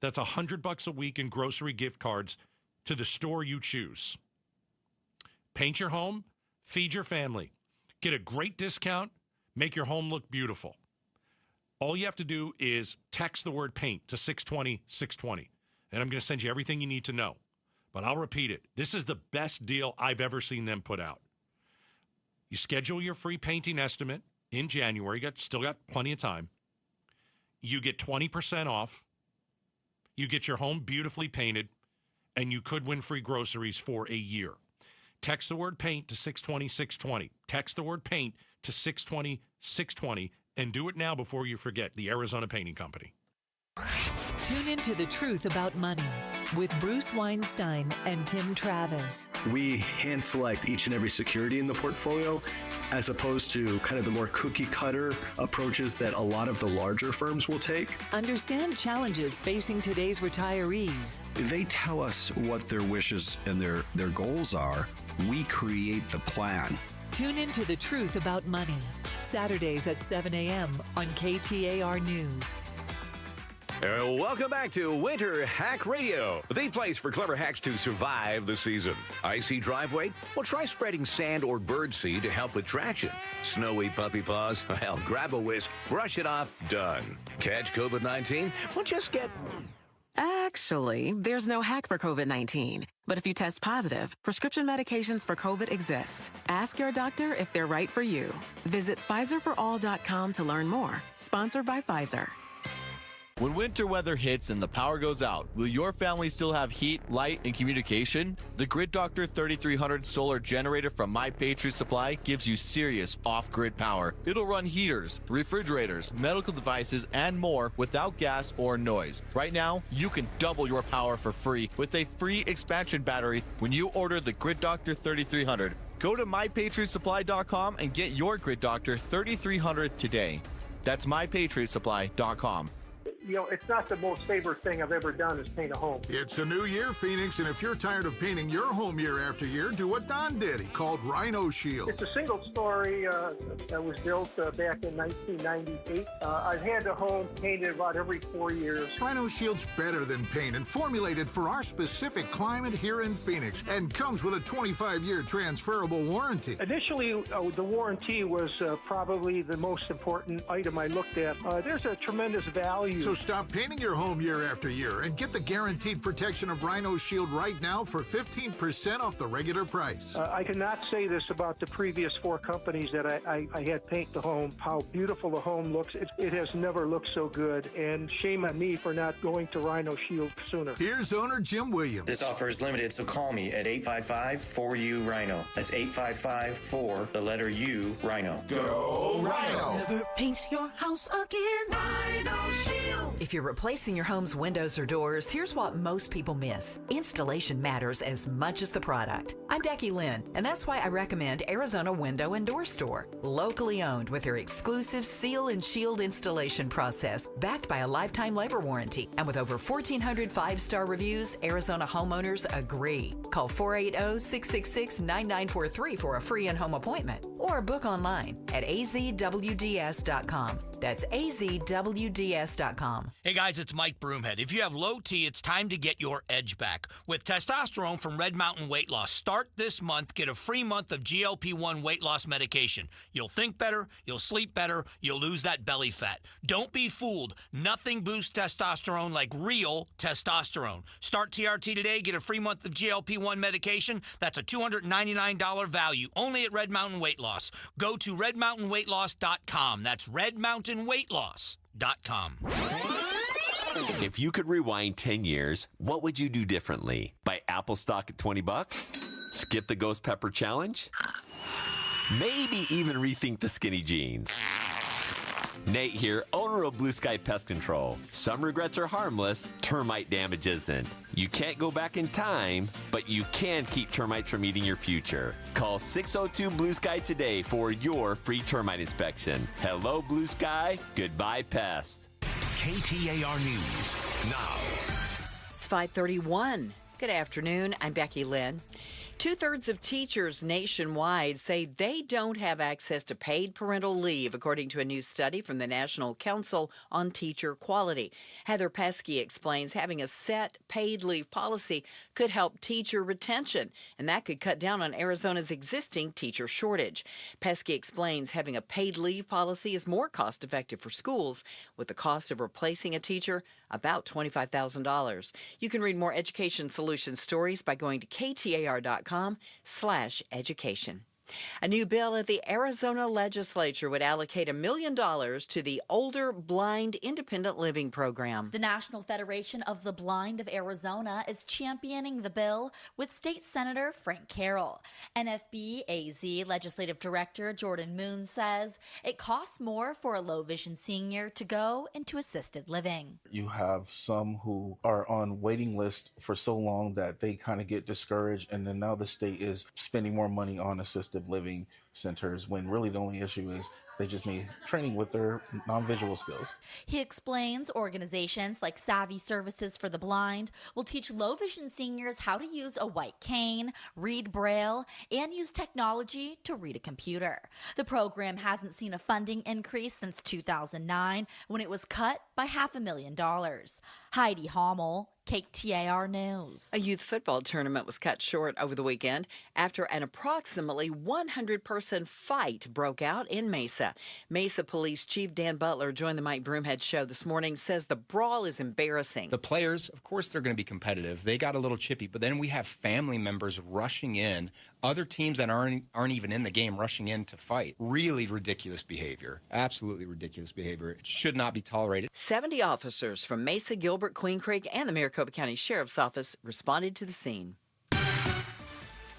That's $100 a week in grocery gift cards to the store you choose. Paint your home, feed your family, get a great discount, make your home look beautiful. All you have to do is text the word paint to 620-620, and I'm going to send you everything you need to know. But I'll repeat it. This is the best deal I've ever seen them put out. You schedule your free painting estimate in January. You still got plenty of time. You get 20% off. You get your home beautifully painted, and you could win free groceries for a year. Text the word paint to 620-620. Text the word paint to 620-620, and do it now before you forget. The Arizona Painting Company. Tune into The Truth About Money with Bruce Weinstein and Tim Travis. We hand select each and every security in the portfolio, as opposed to kind of the more cookie cutter approaches that a lot of the larger firms will take. Understand challenges facing today's retirees. They tell us what their wishes and their goals are. We create the plan. Tune into The Truth About Money, Saturdays at 7 a.m. on KTAR News. Welcome back to Winter Hack Radio, the place for clever hacks to survive the season. Icy driveway? Well, try spreading sand or birdseed to help with traction. Snowy puppy paws? Well, grab a whisk, brush it off, done. Catch COVID-19? Well, just get... Actually, there's no hack for COVID-19. But if you test positive, prescription medications for COVID exist. Ask your doctor if they're right for you. Visit PfizerForAll.com to learn more. Sponsored by Pfizer. When winter weather hits and the power goes out, will your family still have heat, light, and communication? The Grid Doctor 3300 solar generator from My Patriot Supply gives you serious off-grid power. It'll run heaters, refrigerators, medical devices, and more without gas or noise. Right now, you can double your power for free with a free expansion battery when you order the Grid Doctor 3300. Go to MyPatriotSupply.com and get your Grid Doctor 3300 today. That's MyPatriotSupply.com. You know, it's not the most favorite thing I've ever done is paint a home. It's a new year, Phoenix, and if you're tired of painting your home year after year, do what Don did. He called Rhino Shield. It's a single story that was built back in 1998. I've had the home painted about every 4 years. Rhino Shield's better than paint and formulated for our specific climate here in Phoenix and comes with a 25-year transferable warranty. Initially, the warranty was probably the most important item I looked at. There's a tremendous value. So stop painting your home year after year and get the guaranteed protection of Rhino Shield right now for 15% off the regular price. I cannot say this about the previous 4 companies that I had paint the home, how beautiful the home looks. It has never looked so good, and shame on me for not going to Rhino Shield sooner. Here's owner Jim Williams. This offer is limited, so call me at 855-4U-RHINO. That's 855-4, the letter U, Rhino. Go Rhino! Never paint your house again. Rhino Shield! If you're replacing your home's windows or doors, here's what most people miss. Installation matters as much as the product. I'm Becky Lynn, and that's why I recommend Arizona Window and Door Store. Locally owned with their exclusive seal and shield installation process, backed by a lifetime labor warranty. And with over 1,400 5-star reviews, Arizona homeowners agree. Call 480-666-9943 for a free in-home appointment. or book online at azwds.com. That's azwds.com. Hey guys, it's Mike Broomhead. If you have low T, it's time to get your edge back. With testosterone from Red Mountain Weight Loss, start this month, get a free month of GLP-1 weight loss medication. You'll think better, you'll sleep better, you'll lose that belly fat. Don't be fooled. Nothing boosts testosterone like real testosterone. Start TRT today, get a free month of GLP-1 medication. That's a $299 value, only at Red Mountain Weight Loss. Go to redmountainweightloss.com. That's redmountainweightloss.com. If you could rewind 10 years, what would you do differently? Buy Apple stock at $20? Skip the Ghost Pepper Challenge? Maybe even rethink the skinny jeans. Nate here, owner of Blue Sky Pest Control. Some regrets are harmless, termite damage isn't. You can't go back in time, but you can keep termites from eating your future. Call 602-BLUE-SKY today for your free termite inspection. Hello, Blue Sky. Goodbye, pests. KTAR News now. It's 5:31. Good afternoon. I'm Becky Lynn. 2/3 of teachers nationwide say they don't have access to paid parental leave, according to a new study from the National Council on Teacher Quality. Heather Pesky explains having a set paid leave policy could help teacher retention, and that could cut down on Arizona's existing teacher shortage. Pesky explains having a paid leave policy is more cost-effective for schools, with the cost of replacing a teacher about $25,000. You can read more education solution stories by going to KTAR.com/education. A new bill at the Arizona legislature would allocate $1 million to the Older Blind Independent Living Program. The National Federation of the Blind of Arizona is championing the bill with State Senator Frank Carroll. NFB-AZ Legislative Director Jordan Moon says it costs more for a low-vision senior to go into assisted living. You have some who are on waiting lists for so long that they kind of get discouraged, and then now the state is spending more money on assisted living centers when really the only issue is they just need training with their non-visual skills. He explains organizations like Savvy Services for the Blind will teach low-vision seniors how to use a white cane, read Braille, and use technology to read a computer. The program hasn't seen a funding increase since 2009 when it was cut by $500,000. Heidi Hommel, KTAR News. A youth football tournament was cut short over the weekend after an approximately 100-person fight broke out in Mesa. Mesa Police Chief Dan Butler joined the Mike Broomhead show this morning, says the brawl is embarrassing. The players, of course, they're going to be competitive. They got a little chippy, but then we have family members rushing in, other teams that aren't even in the game rushing in to fight. Really ridiculous behavior. Absolutely ridiculous behavior. It should not be tolerated. 70 officers from Mesa, Gilbert, Queen Creek, and the Maricopa County Sheriff's Office responded to the scene.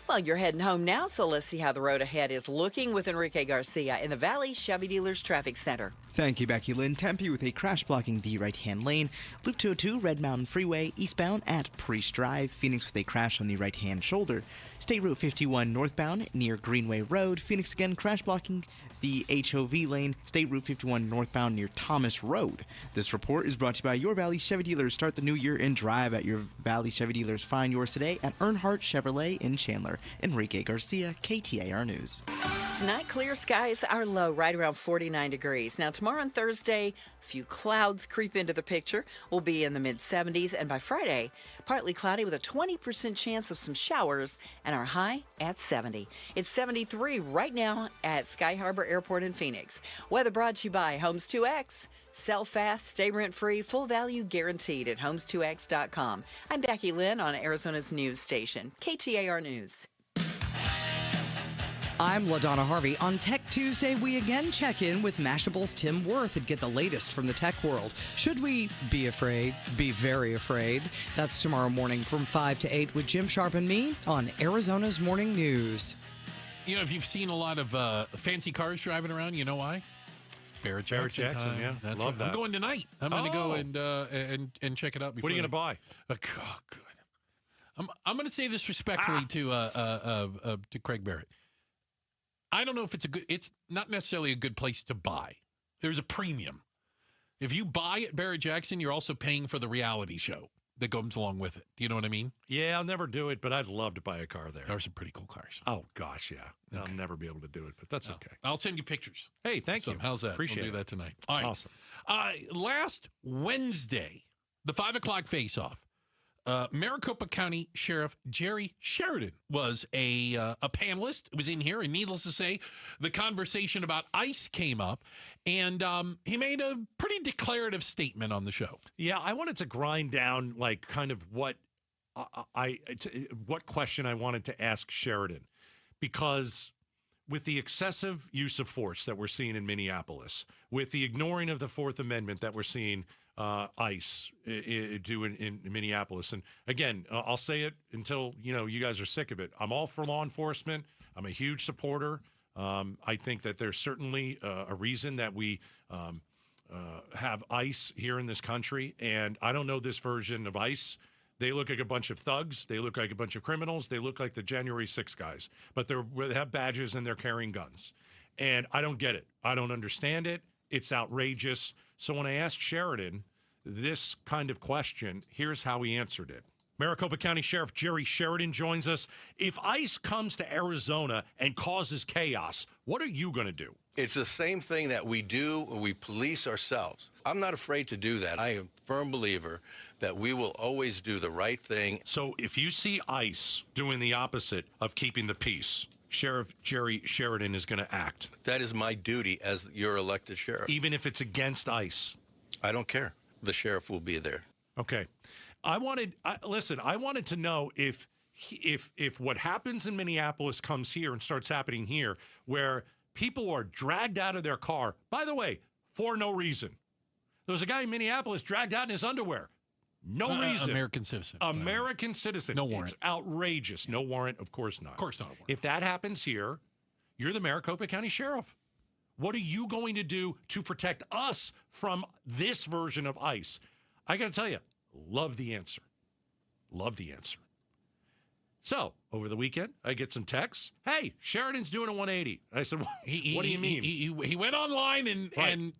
Well, you're heading home now, so let's see how the road ahead is looking with Enrique Garcia in the Valley Chevy Dealers Traffic Center. Thank you, Becky Lynn. Tempe with a crash blocking the right-hand lane. Loop 202, Red Mountain Freeway, eastbound at Priest Drive. Phoenix with a crash on the right-hand shoulder. State Route 51 northbound near Greenway Road. Phoenix again crash blocking the HOV lane. State Route 51 northbound near Thomas Road. This report is brought to you by your Valley Chevy Dealers. Start the new year and drive at your Valley Chevy Dealers. Find yours today at Earnhardt Chevrolet in Chandler. Enrique Garcia, KTAR News. Tonight, clear skies are low, right around 49 degrees. Now, tomorrow and Thursday, a few clouds creep into the picture. We'll be in the mid-70s, and by Friday, partly cloudy with a 20% chance of some showers, and our high at 70. It's 73 right now at Sky Harbor Airport in Phoenix. Weather brought to you by Homes 2X. Sell fast, stay rent-free, full value guaranteed at homes2x.com. I'm Becky Lynn on Arizona's news station, KTAR News. I'm LaDonna Harvey. On Tech Tuesday, we again check in with Mashable's Tim Worth and get the latest from the tech world. Should we be afraid? Be very afraid? That's tomorrow morning from 5 to 8 with Jim Sharp and me on Arizona's Morning News. You know, if you've seen a lot of fancy cars driving around, you know why? It's Barrett Jackson time. Yeah. That's Love right. that. I'm going tonight. I'm going to go and check it out. What are you going to buy? Good. I'm going to say this respectfully to Craig Barrett. I don't know if it's not necessarily a good place to buy. There's a premium. If you buy at Barrett Jackson, you're also paying for the reality show. that comes along with it. Do you know what I mean? Yeah, I'll never do it, but I'd love to buy a car there. There are some pretty cool cars. Oh, gosh, yeah. I'll never be able to do it, but that's okay. I'll send you pictures. Hey, thank you. How's that? Appreciate we'll do it. that tonight. All right. Awesome. Last Wednesday, the 5 o'clock face-off, Maricopa County Sheriff Jerry Sheridan was a panelist. It was in here, and needless to say, the conversation about ICE came up, and he made a pretty declarative statement on the show. Yeah, I wanted to grind down like kind of what question I wanted to ask Sheridan, because with the excessive use of force that we're seeing in Minneapolis, with the ignoring of the Fourth Amendment that we're seeing ICE do in Minneapolis. And again, I'll say it until, you guys are sick of it. I'm all for law enforcement. I'm a huge supporter. I think that there's certainly a reason that we have ICE here in this country. And I don't know this version of ICE. They look like a bunch of thugs. They look like a bunch of criminals. They look like the January 6th guys. But they have badges and they're carrying guns. And I don't get it. I don't understand it. It's outrageous. So when I asked Sheridan this kind of question, here's how he answered it. Maricopa County Sheriff Jerry Sheridan joins us. If ICE comes to Arizona and causes chaos, what are you going to do? It's the same thing that we do when we police ourselves. I'm not afraid to do that. I am a firm believer that we will always do the right thing. So if you see ICE doing the opposite of keeping the peace, Sheriff Jerry Sheridan is going to act. That is my duty as your elected sheriff. Even if it's against ICE? I don't care. The sheriff will be there. Okay. I wanted to know if what happens in Minneapolis comes here and starts happening here, where people are dragged out of their car, by the way, for no reason. There was a guy in Minneapolis dragged out in his underwear. No reason. American citizen. American citizen. No warrant. It's outrageous. No warrant, of course not. Of course not a warrant. If that happens here, you're the Maricopa County Sheriff. What are you going to do to protect us from this version of ICE? I got to tell you, love the answer. Love the answer. So, over the weekend, I get some texts. Hey, Sheridan's doing a 180. I said, what do you mean? He went online and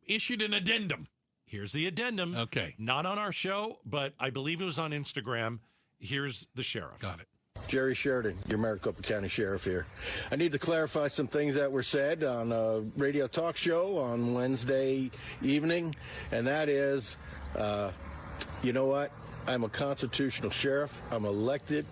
issued an addendum. Here's the addendum. Okay. Not on our show, but I believe it was on Instagram. Here's the sheriff. Got it. Jerry Sheridan, your Maricopa County Sheriff here. I need to clarify some things that were said on a radio talk show on Wednesday evening, and that is, you know what? I'm a constitutional sheriff. I'm elected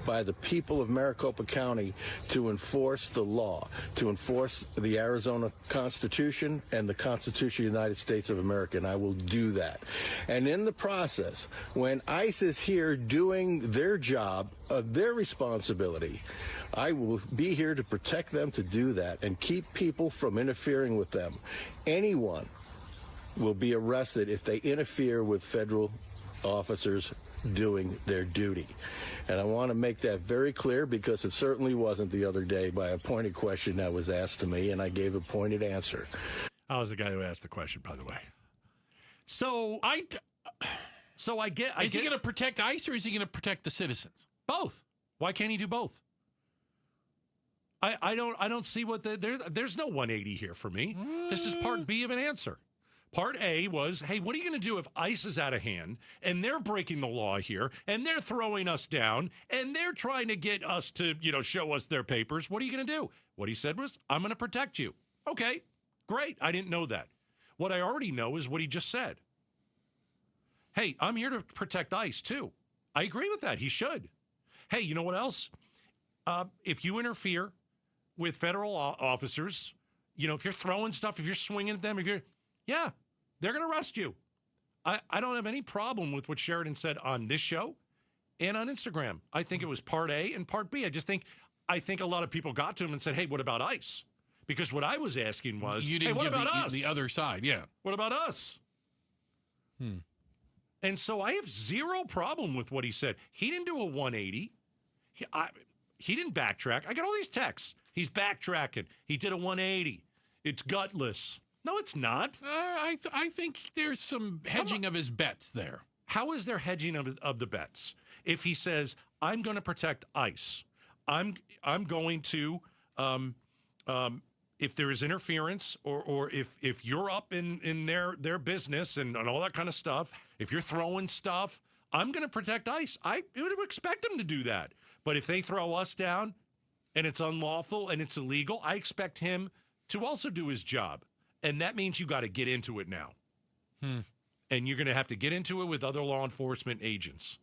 by the people of Maricopa County to enforce the law, to enforce the Arizona Constitution and the Constitution of the United States of America, and I will do that. And in the process, when ICE is here doing their job, their responsibility, I will be here to protect them to do that and keep people from interfering with them. Anyone will be arrested if they interfere with federal officers doing their duty. And I want to make that very clear, because it certainly wasn't the other day by a pointed question that was asked to me, and I gave a pointed answer. I was the guy who asked the question, by the way. So I get. Is he going to protect ICE or is he going to protect the citizens? Both. Why can't he do both? I don't see what there's no 180 here for me. This is part B of an answer. Part A was, hey, what are you going to do if ICE is out of hand and they're breaking the law here and they're throwing us down and they're trying to get us to, show us their papers? What are you going to do? What he said was, I'm going to protect you. Okay, great. I didn't know that. What I already know is what he just said. Hey, I'm here to protect ICE too. I agree with that. He should. Hey, you know what else? If you interfere with federal officers, if you're throwing stuff, if you're swinging at them, they're going to arrest you. I don't have any problem with what Sheridan said on this show and on Instagram. I think it was part A and part B. I think a lot of people got to him and said, hey, what about ICE? Because what I was asking was, you didn't hey, what give about us? The other side, yeah. What about us? And so I have zero problem with what he said. He didn't do a 180. He didn't backtrack. I got all these texts. He's backtracking. He did a 180. It's gutless. No, it's not. I think there's some hedging of his bets there. How is there hedging of the bets? If he says, I'm going to protect ICE, I'm going to, if there is interference or if you're up in their business and all that kind of stuff, if you're throwing stuff, I'm going to protect ICE. I would expect them to do that. But if they throw us down and it's unlawful and it's illegal, I expect him to also do his job. And that means you got to get into it now. And you're going to have to get into it with other law enforcement agents.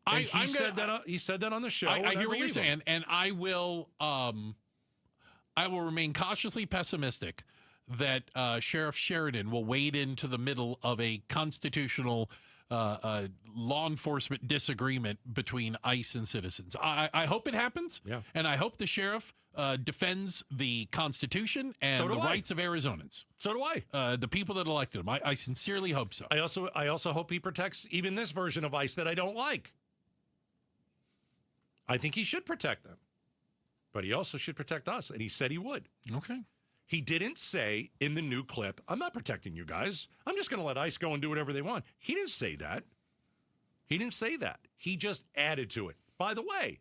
He said that on the show. I hear what you're saying, and I will remain cautiously pessimistic that Sheriff Sheridan will wade into the middle of a constitutional law enforcement disagreement between ICE and citizens. I hope it happens, and I hope the sheriff defends the Constitution and the rights of Arizonans. So do I. The people that elected him. I sincerely hope so. I also hope he protects even this version of ICE that I don't like. I think he should protect them. But he also should protect us, and he said he would. Okay. He didn't say in the new clip, I'm not protecting you guys. I'm just going to let ICE go and do whatever they want. He didn't say that. He just added to it. By the way,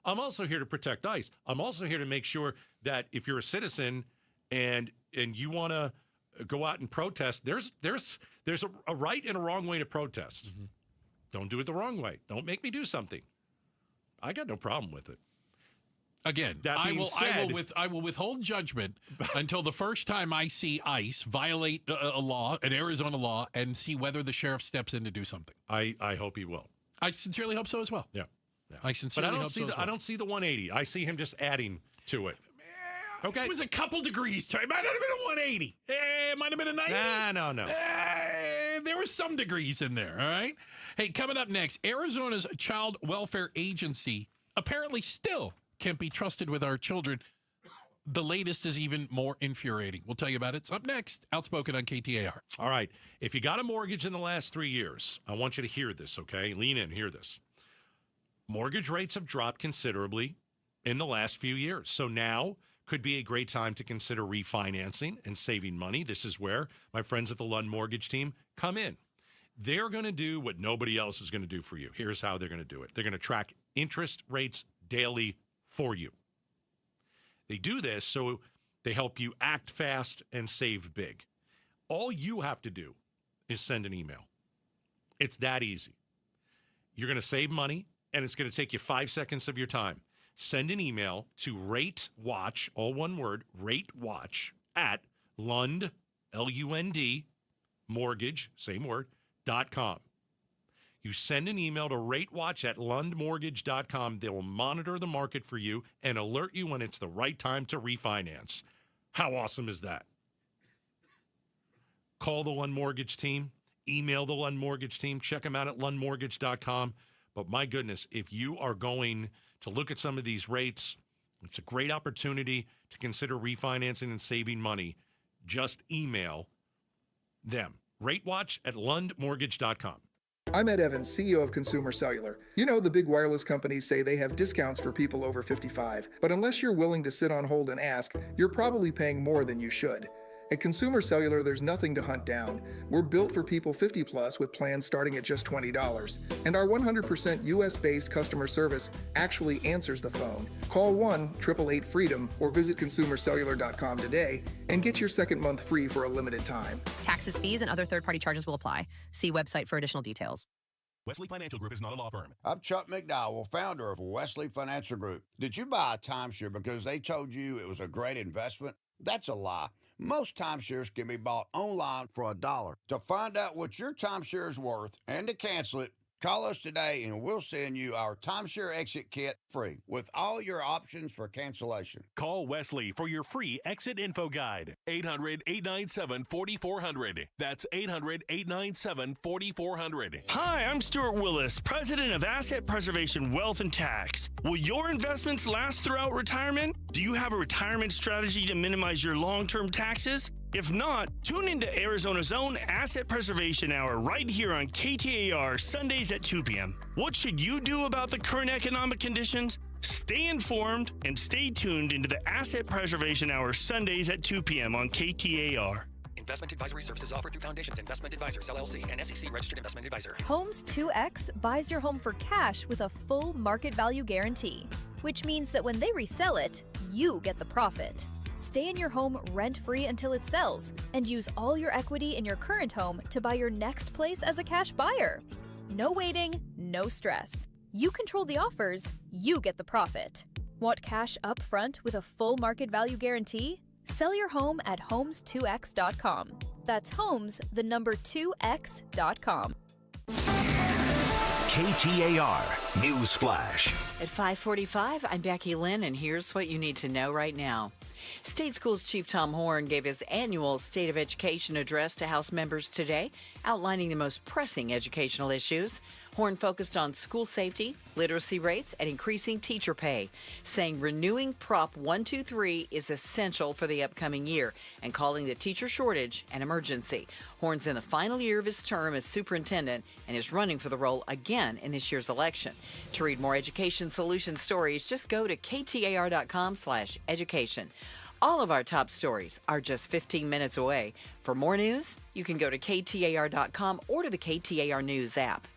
I'm also here to protect ICE. I'm also here to make sure that if you're a citizen and you want to go out and protest, there's a right and a wrong way to protest. Mm-hmm. Don't do it the wrong way. Don't make me do something. I got no problem with it. Again, I will withhold judgment until the first time I see ICE violate a law, an Arizona law, and see whether the sheriff steps in to do something. I hope he will. I sincerely hope so as well. Yeah. I sincerely hope so as well. I don't see the 180. I see him just adding to it. Okay. It was a couple degrees. It might not have been a 180. It might have been a 90. No. There were some degrees in there, all right? Hey, coming up next, Arizona's Child Welfare Agency apparently still can't be trusted with our children. The latest is even more infuriating. We'll tell you about it. It's up next. Outspoken on KTAR. All right. If you got a mortgage in the last 3 years, I want you to hear this, okay? Lean in, hear this. Mortgage rates have dropped considerably in the last few years. So now could be a great time to consider refinancing and saving money. This is where my friends at the Lund Mortgage team come in. They're going to do what nobody else is going to do for you. Here's how they're going to do it. They're going to track interest rates daily for you. They do this so they help you act fast and save big. All you have to do is send an email. It's that easy. You're going to save money, and it's going to take you 5 seconds of your time. Send an email to RateWatch, all one word, RateWatch at Lund, L-U-N-D, mortgage, same word, .com. You send an email to RateWatch at LundMortgage.com. They will monitor the market for you and alert you when it's the right time to refinance. How awesome is that? Call the Lund Mortgage team. Email the Lund Mortgage team. Check them out at LundMortgage.com. But my goodness, if you are going to look at some of these rates, it's a great opportunity to consider refinancing and saving money. Just email them. RateWatch at LundMortgage.com. I'm Ed Evans, CEO of Consumer Cellular. You know, the big wireless companies say they have discounts for people over 55, but unless you're willing to sit on hold and ask, you're probably paying more than you should. At Consumer Cellular, there's nothing to hunt down. We're built for people 50 plus with plans starting at just $20. And our 100% US-based customer service actually answers the phone. Call 1-888-FREEDOM or visit consumercellular.com today and get your second month free for a limited time. Taxes, fees, and other third-party charges will apply. See website for additional details. Wesley Financial Group is not a law firm. I'm Chuck McDowell, founder of Wesley Financial Group. Did you buy a timeshare because they told you it was a great investment? That's a lie. Most timeshares can be bought online for $1. To find out what your timeshare is worth and to cancel it, call us today and we'll send you our timeshare exit kit free with all your options for cancellation. Call Wesley for your free exit info guide. 800-897-4400. That's 800-897-4400. Hi, I'm Stuart Willis, president of Asset Preservation Wealth and Tax. Will your investments last throughout retirement? Do you have a retirement strategy to minimize your long-term taxes? If not, tune into Arizona's own Asset Preservation Hour right here on KTAR Sundays at 2 p.m. What should you do about the current economic conditions? Stay informed and stay tuned into the Asset Preservation Hour Sundays at 2 p.m. on KTAR. Investment advisory services offered through Foundations Investment Advisors, LLC, and SEC Registered Investment Advisor. Homes 2X buys your home for cash with a full market value guarantee, which means that when they resell it, you get the profit. Stay in your home rent-free until it sells, and use all your equity in your current home to buy your next place as a cash buyer. No waiting, no stress. You control the offers, you get the profit. Want cash up front with a full market value guarantee? Sell your home at homes2x.com. That's homes, the number 2x.com. KTAR News Flash. At 5:45, I'm Becky Lynn, and here's what you need to know right now. State Schools Chief Tom Horn gave his annual State of Education address to House members today, outlining the most pressing educational issues. Horn focused on school safety, literacy rates, and increasing teacher pay, saying renewing Prop 123 is essential for the upcoming year and calling the teacher shortage an emergency. Horn's in the final year of his term as superintendent and is running for the role again in this year's election. To read more education solution stories, just go to ktar.com/education. All of our top stories are just 15 minutes away. For more news, you can go to ktar.com or to the KTAR News app.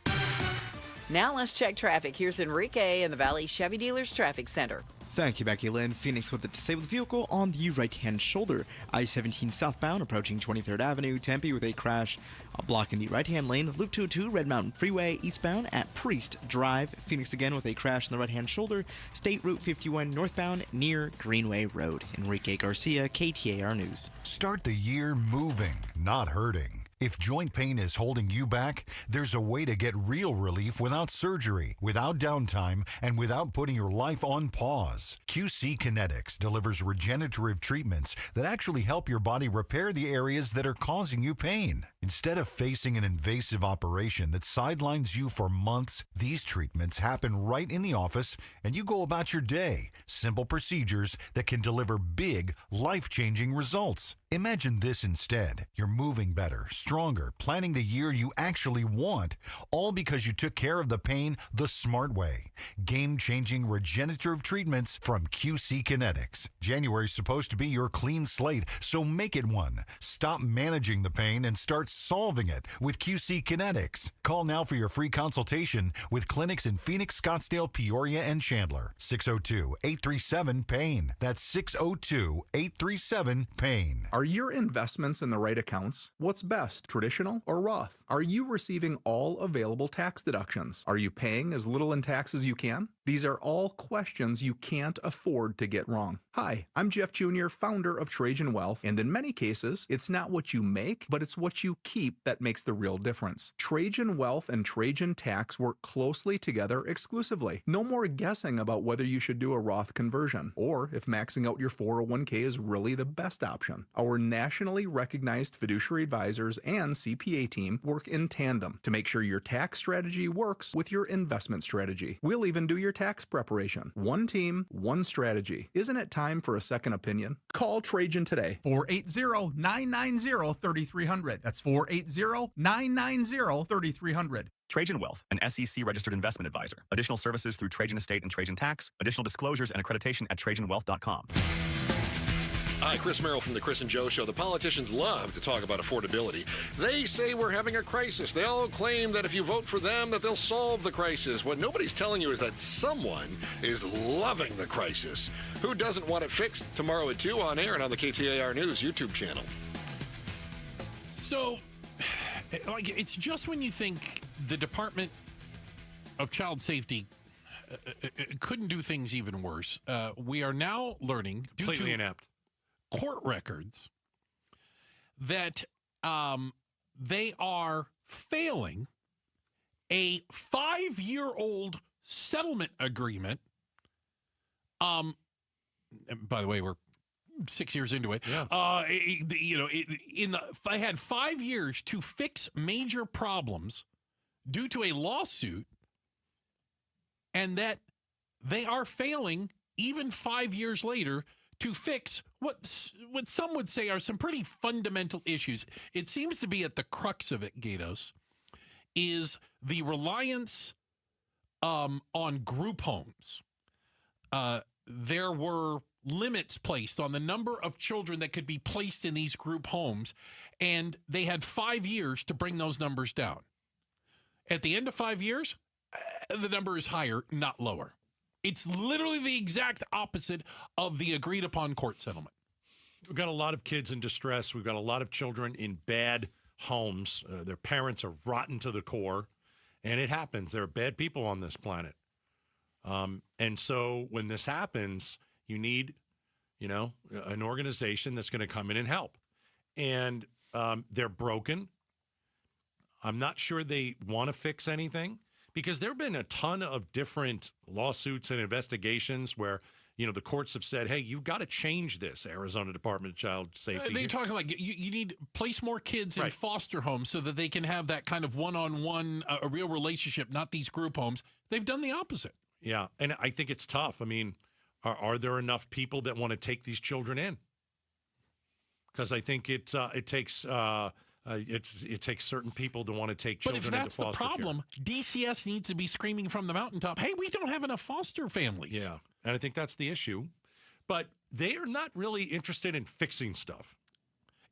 Now let's check traffic. Here's Enrique in the Valley Chevy Dealers Traffic Center. Thank you, Becky Lynn. Phoenix with a disabled vehicle on the right-hand shoulder. I-17 southbound approaching 23rd Avenue. Tempe with a crash blocking the right-hand lane. Loop 202 Red Mountain Freeway eastbound at Priest Drive. Phoenix again with a crash on the right-hand shoulder. State Route 51 northbound near Greenway Road. Enrique Garcia, KTAR News. Start the year moving, not hurting. If joint pain is holding you back, there's a way to get real relief without surgery, without downtime, and without putting your life on pause. QC Kinetics delivers regenerative treatments that actually help your body repair the areas that are causing you pain. Instead of facing an invasive operation that sidelines you for months, these treatments happen right in the office and you go about your day. Simple procedures that can deliver big, life-changing results. Imagine this instead. You're moving better, stronger, planning the year you actually want, all because you took care of the pain the smart way. Game-changing regenerative treatments from QC Kinetics. January's supposed to be your clean slate, so make it one. Stop managing the pain and start solving it with QC Kinetics. Call now for your free consultation with clinics in Phoenix, Scottsdale, Peoria, and Chandler. 602-837-PAIN. That's 602-837-PAIN. Are your investments in the right accounts? What's best, traditional or Roth? Are you receiving all available tax deductions? Are you paying as little in tax as you can? These are all questions you can't afford to get wrong. Hi, I'm Jeff Jr., founder of Trajan Wealth, and in many cases, it's not what you make, but it's what you keep that makes the real difference. Trajan Wealth and Trajan Tax work closely together exclusively. No more guessing about whether you should do a Roth conversion, or if maxing out your 401k is really the best option. Our nationally recognized fiduciary advisors and CPA team work in tandem to make sure your tax strategy works with your investment strategy. We'll even do your tax preparation. One team, one strategy. Isn't it time for a second opinion? Call Trajan today. 480-990-3300. That's 480-990-3300. Trajan Wealth, an SEC-registered investment advisor. Additional services through Trajan Estate and Trajan Tax. Additional disclosures and accreditation at TrajanWealth.com. Hi, Chris Merrill from the Chris and Joe Show. The politicians love to talk about affordability. They say we're having a crisis. They all claim that if you vote for them, that they'll solve the crisis. What nobody's telling you is that someone is loving the crisis. Who doesn't want it fixed? Tomorrow at 2 on air and on the KTAR News YouTube channel. So, it's just when you think the Department of Child Safety couldn't do things even worse. We are now learning, due completely to inept court records, that they are failing a 5-year-old settlement agreement. And by the way, we're 6 years into it. Yeah. I had 5 years to fix major problems due to a lawsuit, and that they are failing even 5 years later to fix what some would say are some pretty fundamental issues. It seems to be at the crux of it, Gatos, is the reliance on group homes. There were limits placed on the number of children that could be placed in these group homes, and they had 5 years to bring those numbers down. At the end of 5 years, the number is higher, not lower. It's literally the exact opposite of the agreed-upon court settlement. We've got a lot of kids in distress. We've got a lot of children in bad homes. Their parents are rotten to the core. And it happens. There are bad people on this planet. And so when this happens, you need, an organization that's going to come in and help. And they're broken. I'm not sure they want to fix anything because there have been a ton of different lawsuits and investigations where, the courts have said, hey, you've got to change this, Arizona Department of Child Safety. They're talking like you need to place more kids in foster homes so that they can have that kind of one-on-one, a real relationship, not these group homes. They've done the opposite. Yeah, and I think it's tough. I mean, are there enough people that want to take these children in? Because I think it takes certain people to want to take children into foster care. But if that's the problem, DCS needs to be screaming from the mountaintop, hey, we don't have enough foster families. Yeah, and I think that's the issue. But they are not really interested in fixing stuff.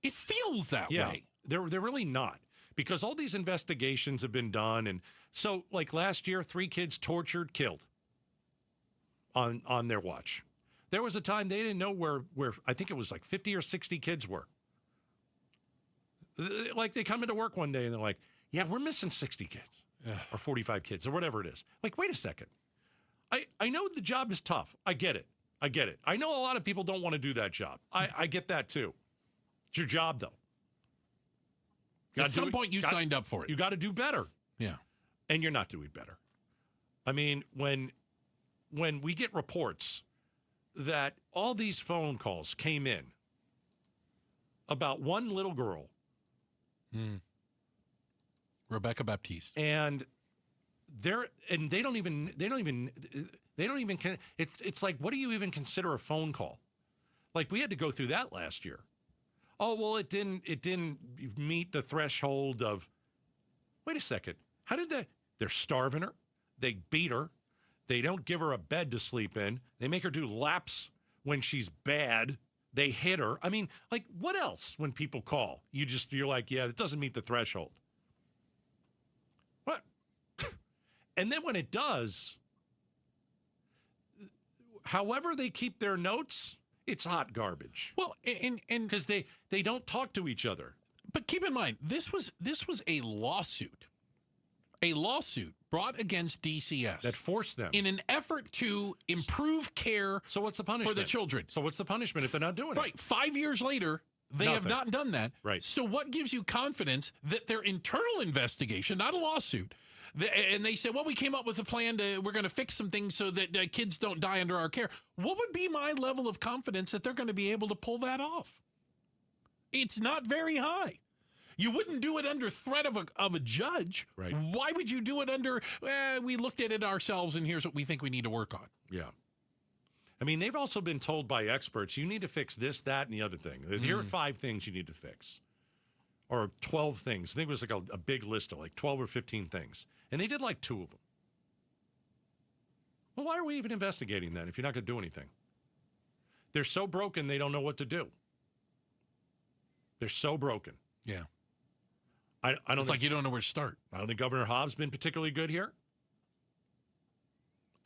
It feels that way. They're really not. Because all these investigations have been done. And so, like last year, 3 kids tortured, killed on their watch. There was a time they didn't know where I think it was like 50 or 60 kids were. Like they come into work one day and they're like, yeah, we're missing 60 kids or 45 kids or whatever it is. Like, wait a second. I know the job is tough. I get it. I know a lot of people don't want to do that job. I get that too. It's your job, though. At some point, you signed up for it. You got to do better. Yeah. And you're not doing better. I mean, when we get reports that all these phone calls came in about one little girl, Rebecca Baptiste, and they don't even it's like, what do you even consider a phone call? Like, we had to go through that last year. Oh, well, it didn't meet the threshold of, wait a second, how did they're starving her, they beat her, they don't give her a bed to sleep in, they make her do laps when she's bad, they hit her. I mean, like, what else when people call? You're like, yeah, it doesn't meet the threshold. What? And then when it does, however they keep their notes, it's hot garbage. Well, and because they don't talk to each other. But keep in mind, this was a lawsuit brought against DCS that forced them in an effort to improve care. So what's the punishment for the children? So what's the punishment if they're not doing it? Right, 5 years later, they have not done that. Right. So what gives you confidence that their internal investigation, not a lawsuit, and they said, well, we came up with a plan we're going to fix some things so that kids don't die under our care. What would be my level of confidence that they're going to be able to pull that off? It's not very high. You wouldn't do it under threat of a judge. Right. Why would you do it under, we looked at it ourselves and here's what we think we need to work on? Yeah. I mean, they've also been told by experts, you need to fix this, that, and the other thing. Here are 5 things you need to fix. Or 12 things. I think it was like a big list of like 12 or 15 things. And they did like 2 of them. Well, why are we even investigating that if you're not going to do anything? They're so broken, they don't know what to do. They're so broken. Yeah. I don't it's like you don't know where to start. I don't think Governor Hobbs been particularly good here.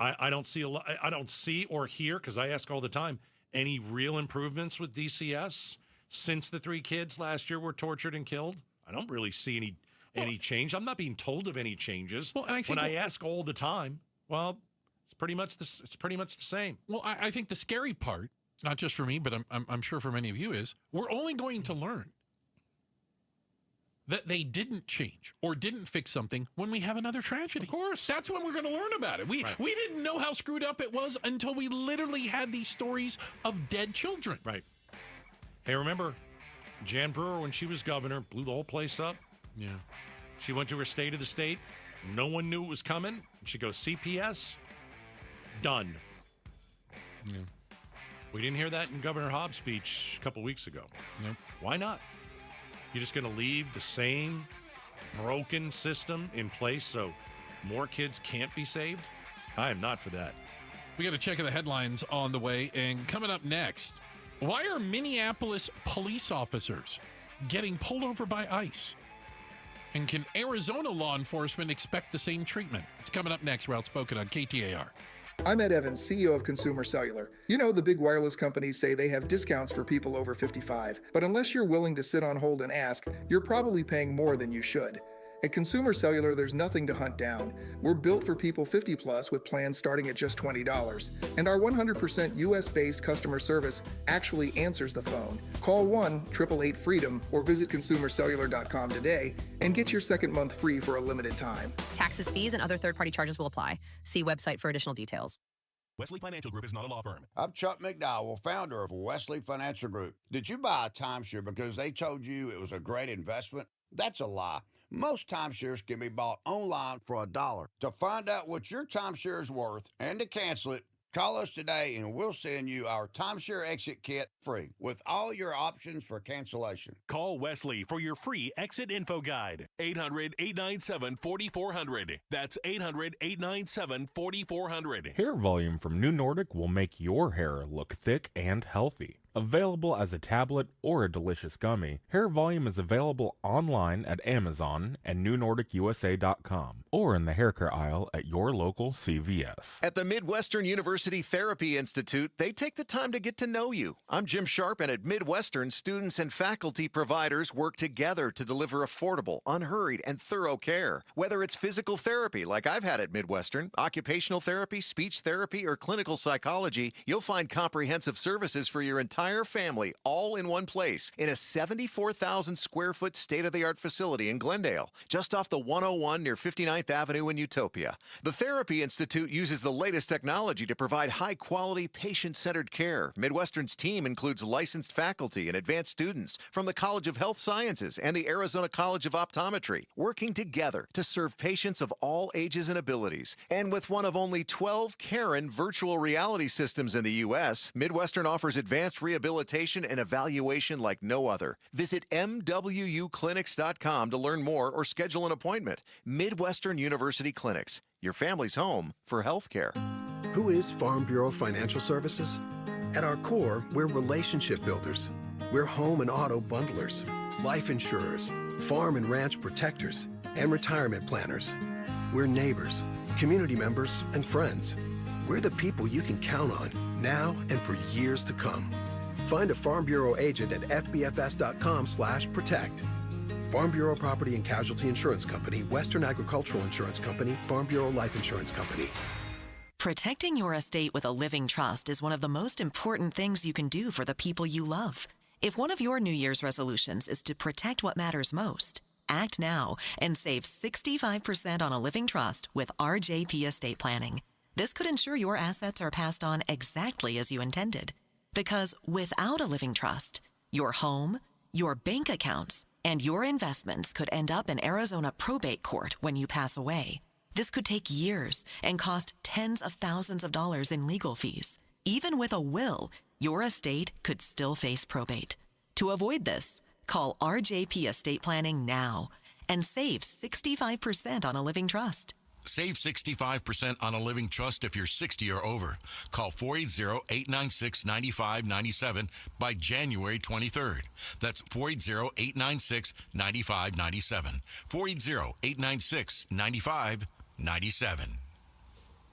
I don't see I don't see or hear, because I ask all the time, any real improvements with DCS since the 3 kids last year were tortured and killed. I don't really see any change. I'm not being told of any changes. Well, and I think when I ask all the time, well, it's pretty much the same. Well, I think the scary part, not just for me, but I'm sure for many of you, is we're only going to learn that they didn't change or didn't fix something when we have another tragedy. Of course. That's when we're going to learn about it. We didn't know how screwed up it was until we literally had these stories of dead children. Right. Hey, remember Jan Brewer, when she was governor, blew the whole place up? Yeah. She went to her state of the state. No one knew it was coming. She goes, CPS, done. Yeah. We didn't hear that in Governor Hobbs' speech a couple weeks ago. Nope. Why not? You're just going to leave the same broken system in place so more kids can't be saved? I am not for that. We got to check the headlines on the way. And coming up next, why are Minneapolis police officers getting pulled over by ICE? And can Arizona law enforcement expect the same treatment? It's coming up next. We're Outspoken on KTAR. I'm Ed Evans, CEO of Consumer Cellular. You know, the big wireless companies say they have discounts for people over 55. But unless you're willing to sit on hold and ask, you're probably paying more than you should. At Consumer Cellular, there's nothing to hunt down. We're built for people 50 plus with plans starting at just $20. And our 100% US-based customer service actually answers the phone. Call 1-888-FREEDOM or visit consumercellular.com today and get your second month free for a limited time. Taxes, fees, and other third-party charges will apply. See website for additional details. Wesley Financial Group is not a law firm. I'm Chuck McDowell, founder of Wesley Financial Group. Did you buy a timeshare because they told you it was a great investment? That's a lie. Most timeshares can be bought online for $1. To find out what your timeshare is worth and to cancel it, call us today and we'll send you our timeshare exit kit free with all your options for cancellation. Call Wesley for your free exit info guide. 800-897-4400. That's 800-897-4400. Hair volume from New Nordic will make your hair look thick and healthy. Available as a tablet or a delicious gummy, Hair Volume is available online at Amazon and NewNordicUSA.com or in the hair care aisle at your local CVS. At the Midwestern University Therapy Institute, they take the time to get to know you. I'm Jim Sharp, and at Midwestern, students and faculty providers work together to deliver affordable, unhurried, and thorough care. Whether it's physical therapy, like I've had at Midwestern, occupational therapy, speech therapy, or clinical psychology, you'll find comprehensive services for your entire family, all in one place, in a 74,000 square foot state-of-the-art facility in Glendale, just off the 101 near 59th Avenue in Utopia. The Therapy Institute uses the latest technology to provide high-quality, patient-centered care. Midwestern's team includes licensed faculty and advanced students from the College of Health Sciences and the Arizona College of Optometry, working together to serve patients of all ages and abilities. And with one of only 12 Karen virtual reality systems in the U.S., Midwestern offers advanced rehabilitation and evaluation like no other. Visit MWUclinics.com to learn more or schedule an appointment. Midwestern University Clinics, your family's home for healthcare. Who is Farm Bureau Financial Services? At our core, we're relationship builders. We're home and auto bundlers, life insurers, farm and ranch protectors, and retirement planners. We're neighbors, community members, and friends. We're the people you can count on now and for years to come. Find a Farm Bureau agent at fbfs.com/protect. Farm Bureau Property and Casualty Insurance Company, Western Agricultural Insurance Company, Farm Bureau Life Insurance Company. Protecting your estate with a living trust is one of the most important things you can do for the people you love. If one of your New Year's resolutions is to protect what matters most, act now and save 65% on a living trust with RJP Estate Planning. This could ensure your assets are passed on exactly as you intended. Because without a living trust, your home, your bank accounts, and your investments could end up in Arizona probate court when you pass away. This could take years and cost tens of thousands of dollars in legal fees. Even with a will, your estate could still face probate. To avoid this, call RJP Estate Planning now and save 65% on a living trust. Save 65% on a living trust if you're 60 or over. Call 480-896-9597 by January 23rd. That's 480-896-9597. 480-896-9597.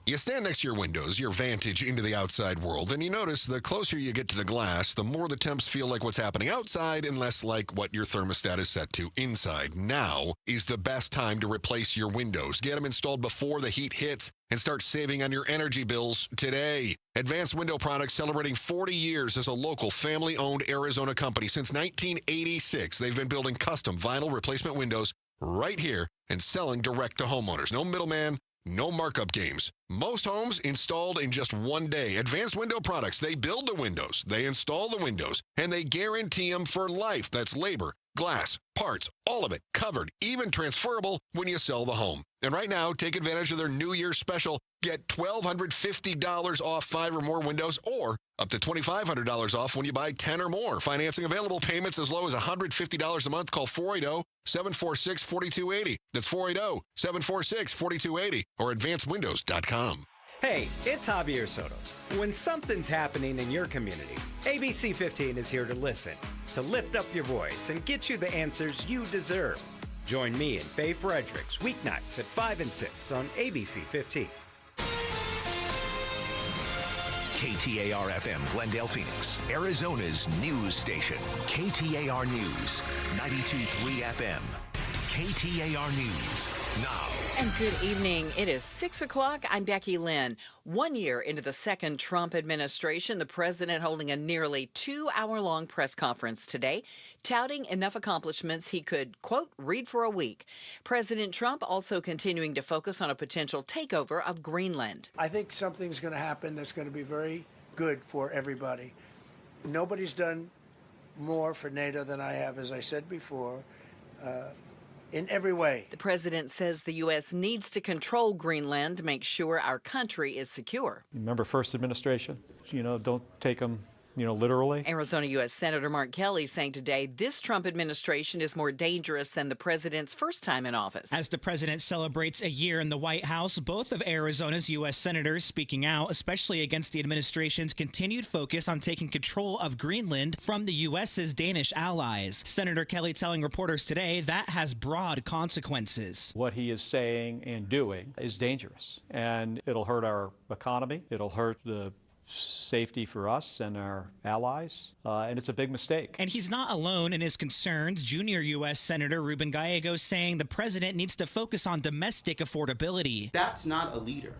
You stand next to your windows, your vantage into the outside world, and you notice the closer you get to the glass, the more the temps feel like what's happening outside and less like what your thermostat is set to inside. Now is the best time to replace your windows. Get them installed before the heat hits and start saving on your energy bills today. Advanced Window Products, celebrating 40 years as a local family-owned Arizona company. Since 1986, they've been building custom vinyl replacement windows right here and selling direct to homeowners. No middleman, no markup games. Most homes installed in just one day. Advanced Window Products, they build the windows, they install the windows, and they guarantee them for life. That's labor, glass, parts, all of it covered, even transferable when you sell the home. And right now, take advantage of their New Year's special. Get $1,250 off 5 or more windows, or up to $2,500 off when you buy 10 or more. Financing available, payments as low as $150 a month. Call 480-746-4280. That's 480-746-4280 or advancedwindows.com. Hey, it's Javier Soto. When something's happening in your community, ABC 15 is here to listen, to lift up your voice and get you the answers you deserve. Join me and Faye Fredericks weeknights at 5 and 6 on ABC 15. KTAR-FM, Glendale, Phoenix, Arizona's news station. KTAR News, 92.3 FM. KTAR News now. And good evening. It is 6 o'clock. I'm Becky Lynn. 1 year into the second Trump administration, the president holding a nearly 2-hour-long press conference today, touting enough accomplishments he could, quote, read for a week. President Trump also continuing to focus on a potential takeover of Greenland. I think something's going to happen that's going to be very good for everybody. Nobody's done more for NATO than I have, as I said before. In every way. The president says the U.S. needs to control Greenland to make sure our country is secure. Remember first administration, don't take them, literally. Arizona U.S. Senator Mark Kelly saying today this Trump administration is more dangerous than the president's first time in office. As the president celebrates a year in the White House, both of Arizona's U.S. senators speaking out, especially against the administration's continued focus on taking control of Greenland from the U.S.'s Danish allies. Senator Kelly telling reporters today that has broad consequences. What he is saying and doing is dangerous, and it'll hurt our economy. It'll hurt the safety for us and our allies, and it's a big mistake. And he's not alone in his concerns. Junior U.S. Senator Ruben Gallegos saying the president needs to focus on domestic affordability. That's not a leader.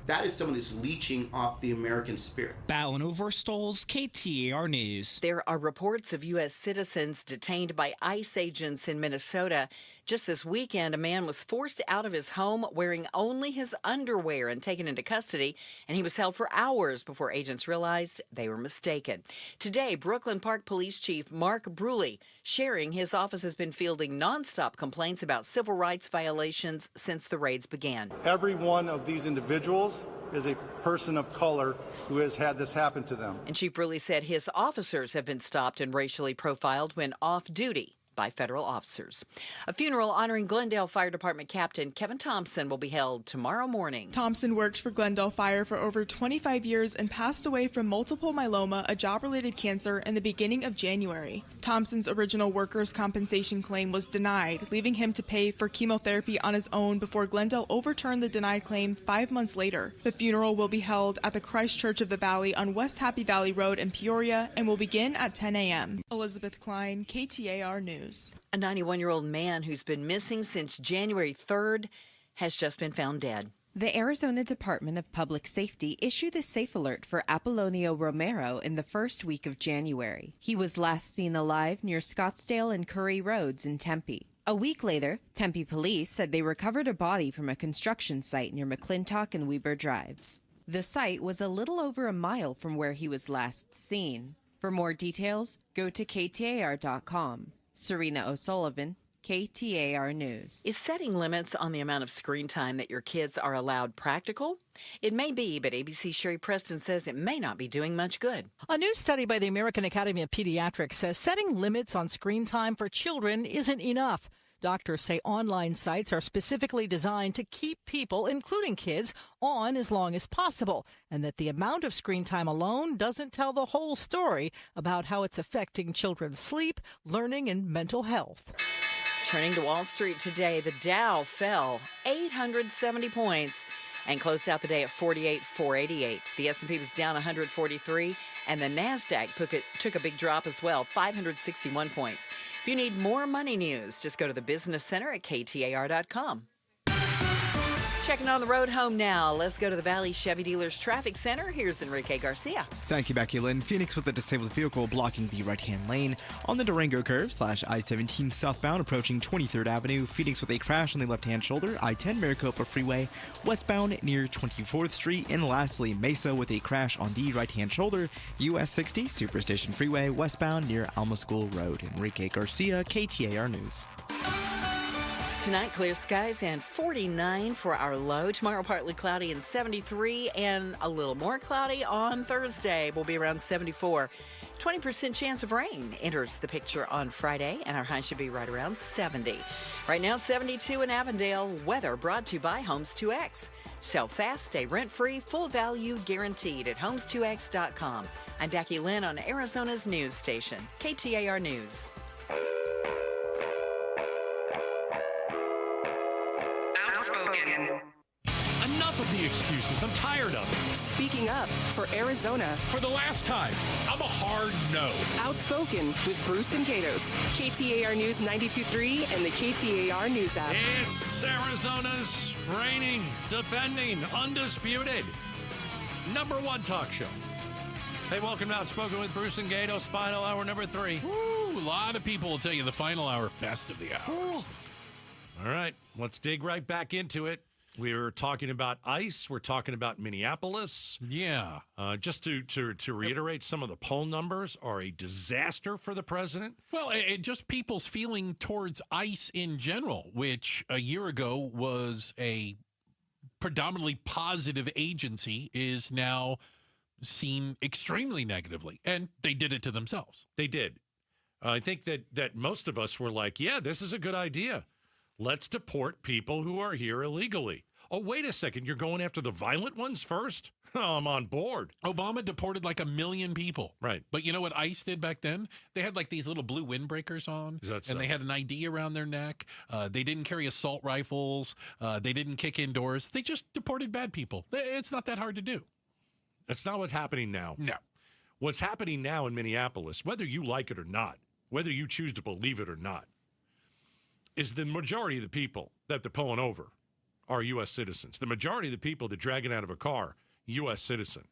That is someone who's leeching off the American spirit. Ballin Overstolz, KTAR News. There are reports of U.S. citizens detained by ICE agents in Minnesota. Just this weekend, a man was forced out of his home wearing only his underwear and taken into custody, and he was held for hours before agents realized they were mistaken. Today, Brooklyn Park Police Chief Mark Bruley sharing his office has been fielding nonstop complaints about civil rights violations since the raids began. Every one of these individuals is a person of color who has had this happen to them. And Chief Bruley said his officers have been stopped and racially profiled when off duty by federal officers. A funeral honoring Glendale Fire Department Captain Kevin Thompson will be held tomorrow morning. Thompson worked for Glendale Fire for over 25 years and passed away from multiple myeloma, a job-related cancer, in the beginning of January. Thompson's original workers' compensation claim was denied, leaving him to pay for chemotherapy on his own before Glendale overturned the denied claim 5 months later. The funeral will be held at the Christ Church of the Valley on West Happy Valley Road in Peoria and will begin at 10 a.m. Elizabeth Klein, KTAR News. A 91-year-old man who's been missing since January 3rd has just been found dead. The Arizona Department of Public Safety issued a safe alert for Apollonio Romero in the first week of January. He was last seen alive near Scottsdale and Curry Roads in Tempe. A week later, Tempe police said they recovered a body from a construction site near McClintock and Weber Drives. The site was a little over a mile from where he was last seen. For more details, go to KTAR.com. Serena O'Sullivan, KTAR News. Is setting limits on the amount of screen time that your kids are allowed practical? It may be, but ABC's Sherry Preston says it may not be doing much good. A new study by the American Academy of Pediatrics says setting limits on screen time for children isn't enough. Doctors say online sites are specifically designed to keep people, including kids, on as long as possible, and that the amount of screen time alone doesn't tell the whole story about how it's affecting children's sleep, learning, and mental health. Turning to Wall Street today, the Dow fell 870 points and closed out the day at 48,488. The S&P was down 143, and the NASDAQ took a big drop as well, 561 points. If you need more money news, just go to the Business Center at KTAR.com. Checking on the road home now. Let's go to the Valley Chevy Dealers Traffic Center. Here's Enrique Garcia. Thank you, Becky Lynn. Phoenix with a disabled vehicle blocking the right-hand lane on the Durango curve / I-17 southbound approaching 23rd Avenue. Phoenix with a crash on the left-hand shoulder, I-10 Maricopa Freeway westbound near 24th Street. And lastly, Mesa with a crash on the right-hand shoulder, US 60 Superstation Freeway westbound near Alma School Road. Enrique Garcia, KTAR News. Tonight, clear skies and 49 for our low. Tomorrow, partly cloudy and 73, and a little more cloudy on Thursday. We'll be around 74. 20% chance of rain enters the picture on Friday, and our high should be right around 70. Right now, 72 in Avondale. Weather brought to you by Homes 2X. Sell fast, stay rent-free, full value guaranteed at Homes2X.com. I'm Becky Lynn on Arizona's news station, KTAR News. Enough of the excuses. I'm tired of it. Speaking up for Arizona. For the last time, I'm a hard no. Outspoken with Bruce and Gatos. KTAR News 92.3 and the KTAR News app. It's Arizona's reigning, defending, undisputed #1 talk show. Hey, welcome to Outspoken with Bruce and Gatos, final hour number 3. Woo, a lot of people will tell you the final hour, best of the hour. All right, let's dig right back into it. We were talking about ICE. We're talking about Minneapolis. Yeah. Just to reiterate, some of the poll numbers are a disaster for the president. Well, just people's feeling towards ICE in general, which a year ago was a predominantly positive agency, is now seen extremely negatively. And they did it to themselves. They did. I think that most of us were like, yeah, this is a good idea. Let's deport people who are here illegally. Oh, wait a second. You're going after the violent ones first? Oh, I'm on board. Obama deported like 1 million people. Right. But you know what ICE did back then? They had like these little blue windbreakers on. Is that so? And they had an ID around their neck. They didn't carry assault rifles. They didn't kick indoors. They just deported bad people. It's not that hard to do. That's not what's happening now. No. What's happening now in Minneapolis, whether you like it or not, whether you choose to believe it or not, is the majority of the people that they're pulling over are U.S. citizens. The majority of the people they're dragging out of a car, U.S. citizen.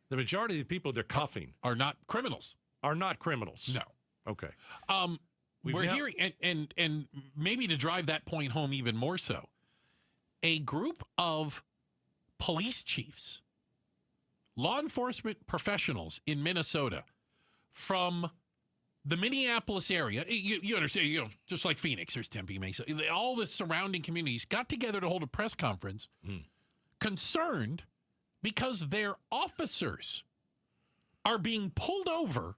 The majority of the people they're cuffing are not criminals. Are not criminals. No. Okay. We're hearing, and maybe to drive that point home even more so, a group of police chiefs, law enforcement professionals in Minnesota from the Minneapolis area, you understand, just like Phoenix, there's Tempe, Mesa, all the surrounding communities got together to hold a press conference concerned because their officers are being pulled over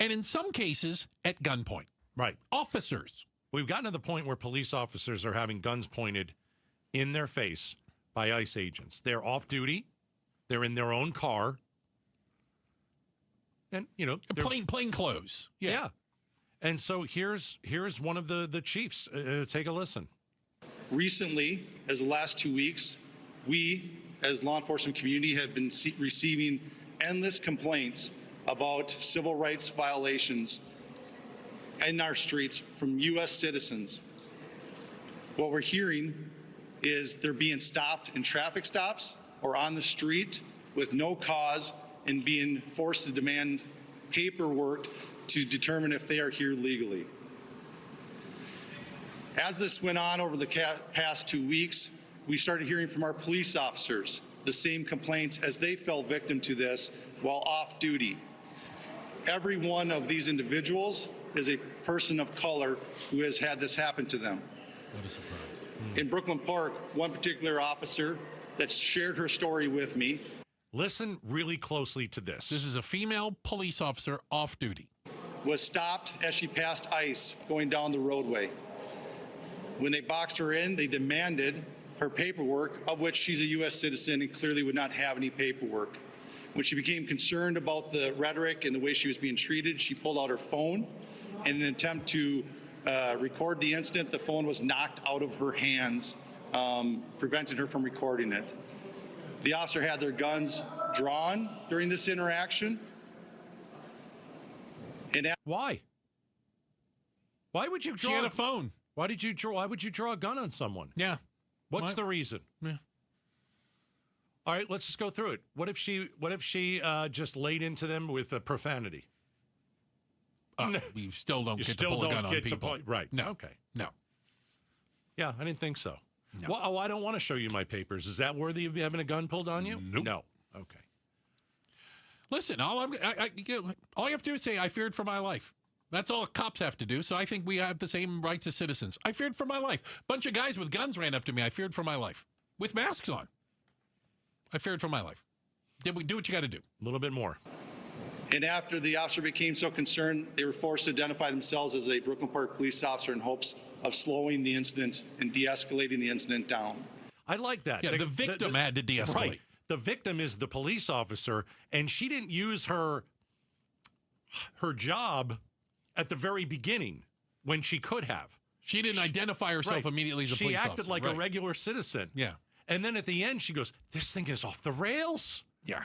and in some cases at gunpoint. Right. Officers. We've gotten to the point where police officers are having guns pointed in their face by ICE agents. They're off duty. They're in their own car. And, plain clothes. Yeah. And so here's one of the chiefs. Take a listen. Recently, as the last 2 weeks, we, as law enforcement community, have been receiving endless complaints about civil rights violations in our streets from U.S. citizens. What we're hearing is they're being stopped in traffic stops or on the street with no cause and being forced to demand paperwork to determine if they are here legally. As this went on over the past 2 weeks, we started hearing from our police officers the same complaints as they fell victim to this while off duty. Every one of these individuals is a person of color who has had this happen to them. What a surprise. In Brooklyn Park, one particular officer that shared her story with me. Listen really closely to this. This is a female police officer off duty. Was stopped as she passed ICE going down the roadway. When they boxed her in, they demanded her paperwork, of which she's a U.S. citizen and clearly would not have any paperwork. When she became concerned about the rhetoric and the way she was being treated, she pulled out her phone. In an attempt to record the incident, the phone was knocked out of her hands, prevented her from recording it. The officer had their guns drawn during this interaction. And why? Why would you draw? She had a phone. Why would you draw a gun on someone? Yeah. What's the reason? Yeah. All right, let's just go through it. What if she just laid into them with profanity? You still don't get to pull a gun on people. Right. No. Okay. No. Yeah, I didn't think so. No. Well, I don't want to show you my papers. Is that worthy of having a gun pulled on you? Nope. No. Okay. Listen, all you have to do is say, I feared for my life. That's all cops have to do. So I think we have the same rights as citizens. I feared for my life. Bunch of guys with guns ran up to me. I feared for my life. With masks on. I feared for my life. Do what you got to do. A little bit more. And after the officer became so concerned, they were forced to identify themselves as a Brooklyn Park police officer in hopes of slowing the incident and de-escalating the incident down. I like that. Yeah, the victim had to de-escalate. Right. The victim is the police officer, and she didn't use her job at the very beginning when she could have. She didn't identify herself immediately as a police officer. She acted like a regular citizen. Yeah. And then at the end, she goes, "This thing is off the rails." Yeah.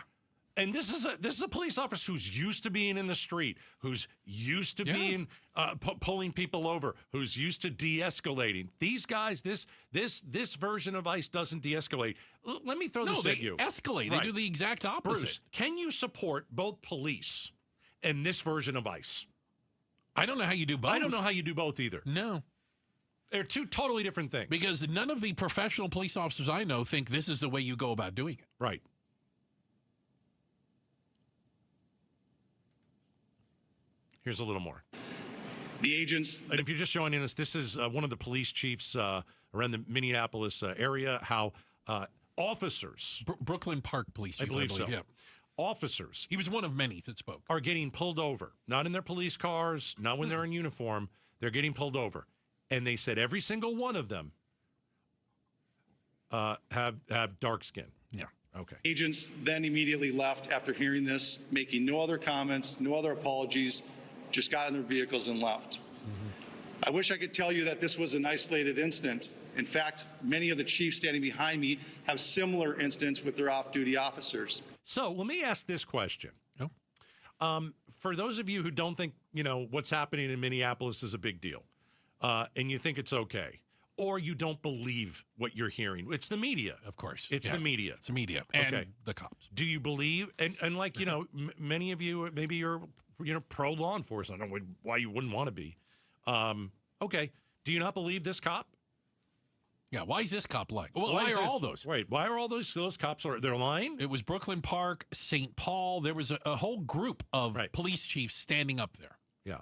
And this is a police officer who's used to being in the street, who's used to being pulling people over, who's used to de-escalating. These guys, this version of ICE doesn't de-escalate. Let me throw this at you. No, they escalate. Right. They do the exact opposite. Bruce, can you support both police and this version of ICE? I don't know how you do both. I don't know how you do both either. No. They're two totally different things. Because none of the professional police officers I know think this is the way you go about doing it. Right. Here's a little more. The agents... And if you're just joining us, this is one of the police chiefs around the Minneapolis area, how officers... Brooklyn Park Police Chief, I believe so. Yeah. Officers... He was one of many that spoke. ...are getting pulled over. Not in their police cars, not when they're in uniform. They're getting pulled over. And they said every single one of them have dark skin. Yeah. Okay. Agents then immediately left after hearing this, making no other comments, no other apologies, just got in their vehicles and left. I wish I could tell you that this was an isolated incident. In fact, many of the chiefs standing behind me have similar incidents with their off-duty officers. So let me ask this question. For those of you who don't think, what's happening in Minneapolis is a big deal, and you think it's okay, or you don't believe what you're hearing, it's the media. Of course. It's the media. It's the media and the cops. Do you believe, and like, many of you, maybe you're, pro law enforcement. I don't know why you wouldn't want to be. Okay. Do you not believe this cop? Yeah, why is this cop lying? Well, why are all those? Wait, why are all those cops, they're lying? It was Brooklyn Park, St. Paul. There was a whole group of police chiefs standing up there. Yeah.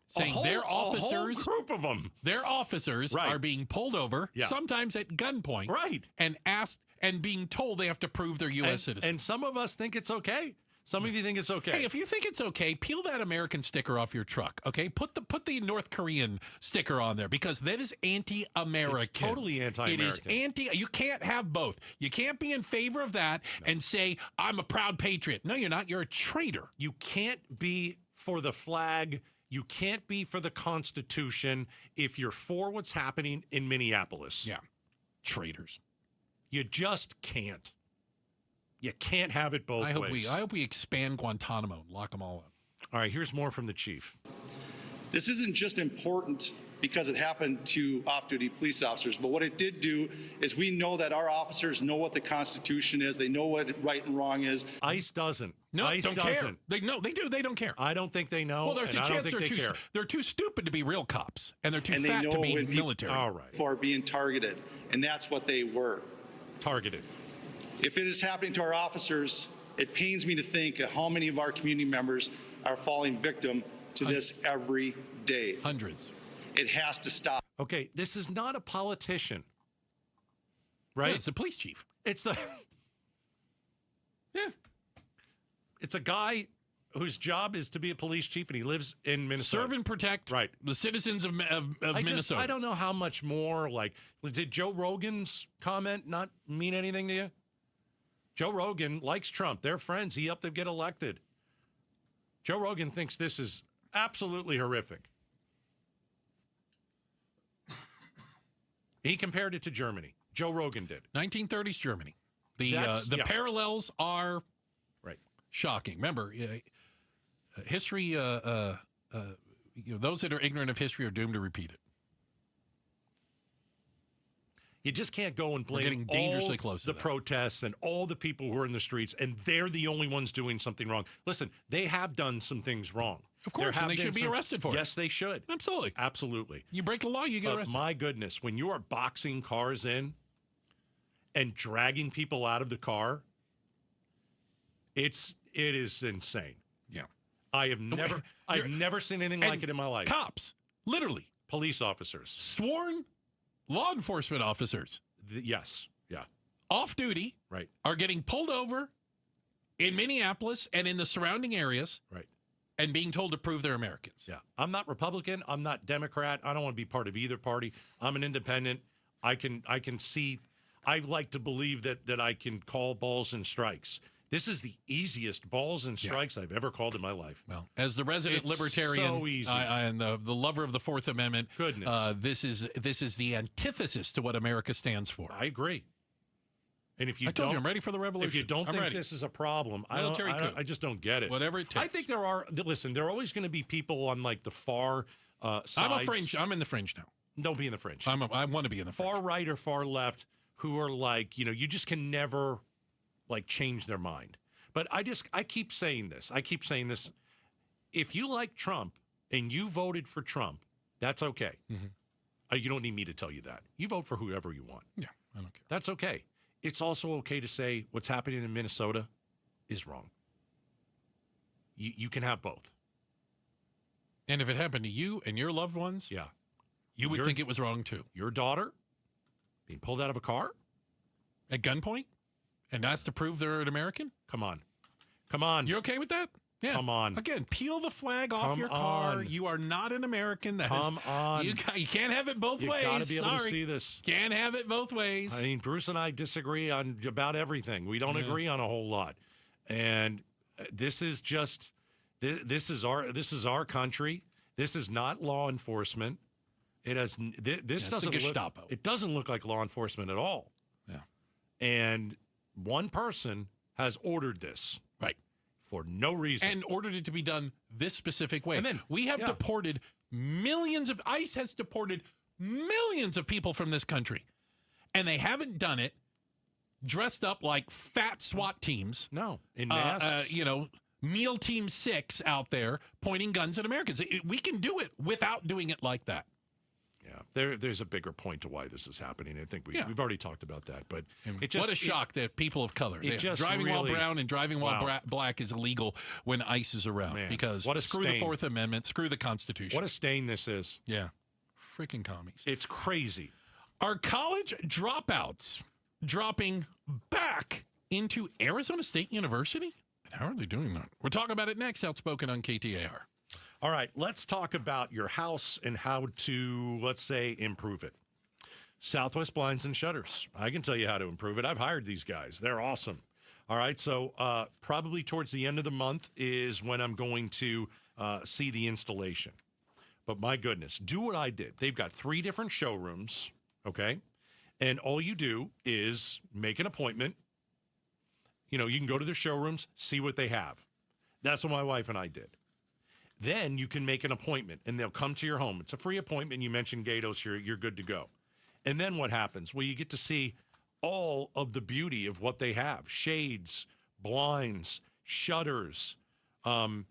Saying their officers, a whole group of them. Their officers are being pulled over, sometimes at gunpoint, and asked and being told they have to prove they're U.S. citizens. And some of us think it's okay. Some of you think it's okay. Hey, if you think it's okay, peel that American sticker off your truck, okay? Put the North Korean sticker on there because that is anti-American. It's totally anti-American. It is you can't have both. You can't be in favor of that and say, I'm a proud patriot. No, you're not. You're a traitor. You can't be for the flag. You can't be for the Constitution if you're for what's happening in Minneapolis. Yeah. Traitors. You just can't. You can't have it both ways. I hope we expand Guantanamo and lock them all up. All right, here's more from the chief. This isn't just important because it happened to off-duty police officers, but what it did do is we know that our officers know what the Constitution is. They know what right and wrong is. ICE doesn't. No, ICE don't doesn't. care. They do. They don't care. I don't think they know. Well, there's a chance they're too stupid to be real cops, and they're too fat to be military. All right. People are being targeted, and that's what they were. Targeted. If it is happening to our officers, it pains me to think of how many of our community members are falling victim to this every day. Hundreds. It has to stop. Okay, this is not a politician, right? Yeah, it's a police chief. It's the It's a guy whose job is to be a police chief, and he lives in Minnesota. Serve and protect the citizens of Minnesota. I don't know how much more. Like, did Joe Rogan's comment not mean anything to you? Joe Rogan likes Trump. They're friends. He helped them get elected. Joe Rogan thinks this is absolutely horrific. He compared it to Germany. Joe Rogan did. 1930s Germany. The parallels are shocking. Remember, history. Those that are ignorant of history are doomed to repeat it. You just can't go and blame dangerously close to the protests and all the people who are in the streets, and they're the only ones doing something wrong. Listen, they have done some things wrong. Of course, and they should be arrested for it. Yes, they should. Absolutely. Absolutely. You break the law, you get arrested. My goodness, when you are boxing cars in and dragging people out of the car, it is insane. Yeah. I've never seen anything like it in my life. Cops, literally. Police officers. Sworn law enforcement officers. Yes. Yeah. Off duty. Right. Are getting pulled over in Minneapolis and in the surrounding areas. Right. And being told to prove they're Americans. Yeah. I'm not Republican. I'm not Democrat. I don't want to be part of either party. I'm an independent. I can see. I like to believe that I can call balls and strikes. This is the easiest balls and strikes I've ever called in my life. Well, as the resident libertarian so easy. And the lover of the Fourth Amendment, this is the antithesis to what America stands for. I agree. And if you I told you I'm ready for the revolution. If you don't think this is a problem, I just don't get it. Whatever it takes. I think there are are always going to be people on like the far sides. I'm a fringe. I'm in the fringe now. Don't be in the fringe. I want to be in the far right or far left who are like, you just can never like change their mind. But I keep saying this. If you like Trump and you voted for Trump, that's okay. Mm-hmm. You don't need me to tell you that. You vote for whoever you want. Yeah, I don't care. That's okay. It's also okay to say what's happening in Minnesota is wrong. You can have both. And if it happened to you and your loved ones, you would think it was wrong too. Your daughter being pulled out of a car at gunpoint and asked to prove they're an American? Come on. You okay with that? Yeah. Come on. Again, peel the flag off your car. You are not an American. Come on. You can't have it both ways. You got to be able to see this. Can't have it both ways. I mean, Bruce and I disagree on about everything. We don't agree on a whole lot. And this is just this is our country. This is not law enforcement. It has this doesn't Gestapo. It doesn't look like law enforcement at all. Yeah. And one person has ordered this. Right. For no reason. And ordered it to be done this specific way. And then we have deported ICE has deported millions of people from this country. And they haven't done it dressed up like fat SWAT teams. No. In masks. Meal Team 6 out there pointing guns at Americans. We can do it without doing it like that. Yeah, there's a bigger point to why this is happening. I think we've already talked about that. But what a shock that people of color, driving while brown and driving while black is illegal when ICE is around. Because screw the Fourth Amendment, screw the Constitution. What a stain this is. Yeah, freaking commies. It's crazy. Are college dropouts dropping back into Arizona State University? And how are they doing that? We'll talk about it next. Outspoken on KTAR. All right, let's talk about your house and how to, let's say, improve it. Southwest Blinds and Shutters. I can tell you how to improve it. I've hired these guys. They're awesome. All right, so probably towards the end of the month is when I'm going to see the installation. But my goodness, do what I did. They've got 3 different showrooms, okay? And all you do is make an appointment. You can go to their showrooms, see what they have. That's what my wife and I did. Then you can make an appointment, and they'll come to your home. It's a free appointment. You mentioned Gatos, you're good to go. And then what happens? Well, you get to see all of the beauty of what they have. Shades, blinds, shutters. How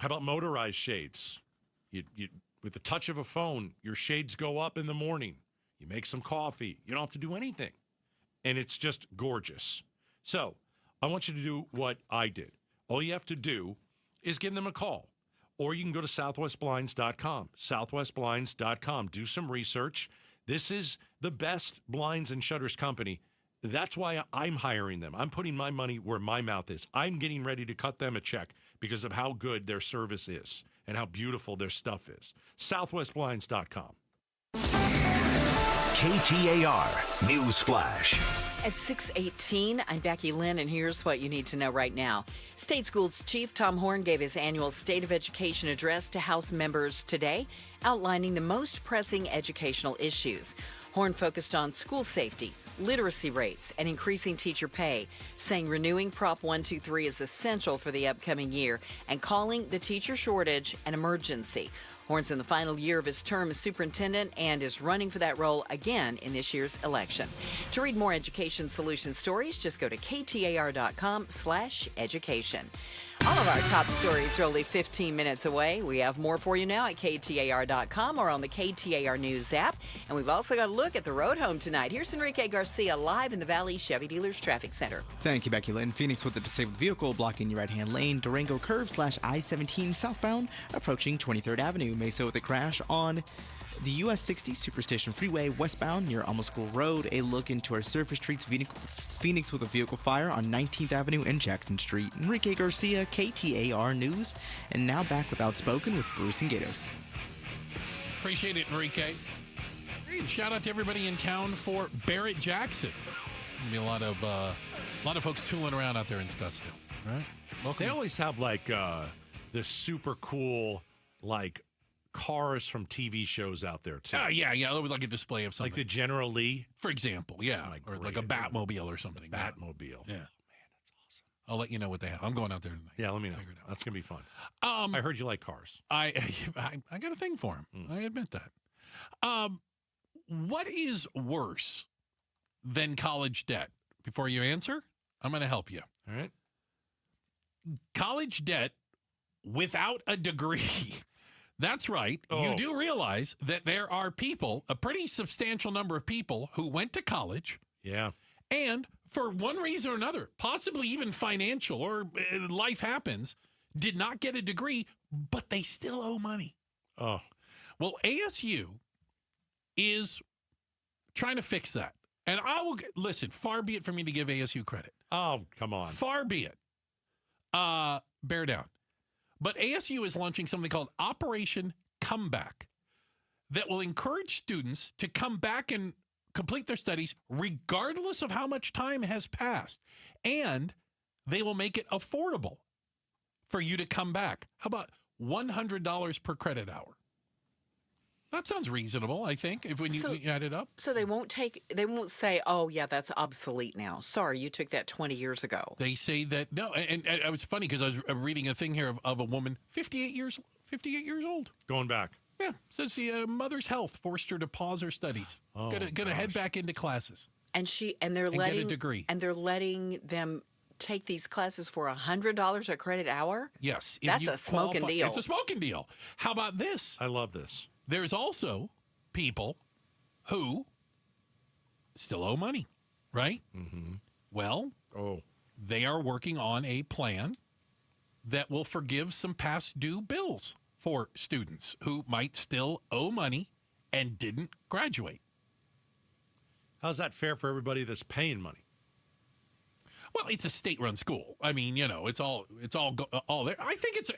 about motorized shades? You with the touch of a phone, your shades go up in the morning. You make some coffee. You don't have to do anything. And it's just gorgeous. So I want you to do what I did. All you have to do is give them a call. Or you can go to southwestblinds.com. Southwestblinds.com. Do some research. This is the best blinds and shutters company. That's why I'm hiring them. I'm putting my money where my mouth is. I'm getting ready to cut them a check because of how good their service is and how beautiful their stuff is. Southwestblinds.com. KTAR News Flash. At 6:18, I'm Becky Lynn, and here's what you need to know right now. State Schools Chief Tom Horn gave his annual State of Education address to House members today, outlining the most pressing educational issues. Horn focused on school safety, literacy rates, and increasing teacher pay, saying renewing Prop 123 is essential for the upcoming year and calling the teacher shortage an emergency. Horn's in the final year of his term as superintendent and is running for that role again in this year's election. To read more Education Solutions stories, just go to KTAR.com/education. All of our top stories are only 15 minutes away. We have more for you now at KTAR.com or on the KTAR News app. And we've also got a look at the road home tonight. Here's Enrique Garcia live in the Valley Chevy Dealers Traffic Center. Thank you, Becky Lynn. Phoenix with a disabled vehicle blocking your right-hand lane. Durango curve / I-17 southbound approaching 23rd Avenue. Mesa with a crash on the US 60 Superstation Freeway westbound near Alma School Road. A look into our surface streets. Phoenix with a vehicle fire on 19th Avenue and Jackson Street. Enrique Garcia, KTAR News. And now back with Outspoken with Bruce and Gatos. Appreciate it, Enrique. And shout out to everybody in town for Barrett Jackson. There'll be a lot of A lot of folks tooling around out there in Scottsdale, right? They always have like this super cool like cars from TV shows out there too. Yeah. It was like a display of something. Like the General Lee, for example. Yeah, or like a Batmobile or something. Batmobile. Yeah. I'll let you know what they have. I'm going out there tonight. Yeah, let me know. That's gonna be fun. I heard you like cars. I got a thing for them. I admit that. What is worse than college debt? Before you answer, I'm going to help you. All right. College debt without a degree. That's right. You do realize that there are people, a pretty substantial number of people, who went to college. Yeah. And for one reason or another, possibly even financial or life happens, did not get a degree, but they still owe money. Oh. Well, ASU is trying to fix that. And I will, listen, far be it for me to give ASU credit. Oh, come on. Far be it. Bear down. But ASU is launching something called Operation Comeback that will encourage students to come back and complete their studies regardless of how much time has passed. And they will make it affordable for you to come back. How about $100 per credit hour? That sounds reasonable, I think, if when you add it up. So they won't say, oh, yeah, that's obsolete now. Sorry, you took that 20 years ago. They say that, no, and it was funny because I was reading a thing here of a woman, 58 years old. Going back. Yeah, says the mother's health forced her to pause her studies. Gonna head back into classes. And they're letting get a degree. And they're letting them take these classes for $100 a credit hour? Yes. That's a smoking deal. It's a smoking deal. How about this? I love this. There's also people who still owe money, right? Mm-hmm. Well, they are working on a plan that will forgive some past due bills for students who might still owe money and didn't graduate. How's that fair for everybody that's paying money? Well, it's a state-run school. I mean, it's all there. I think it's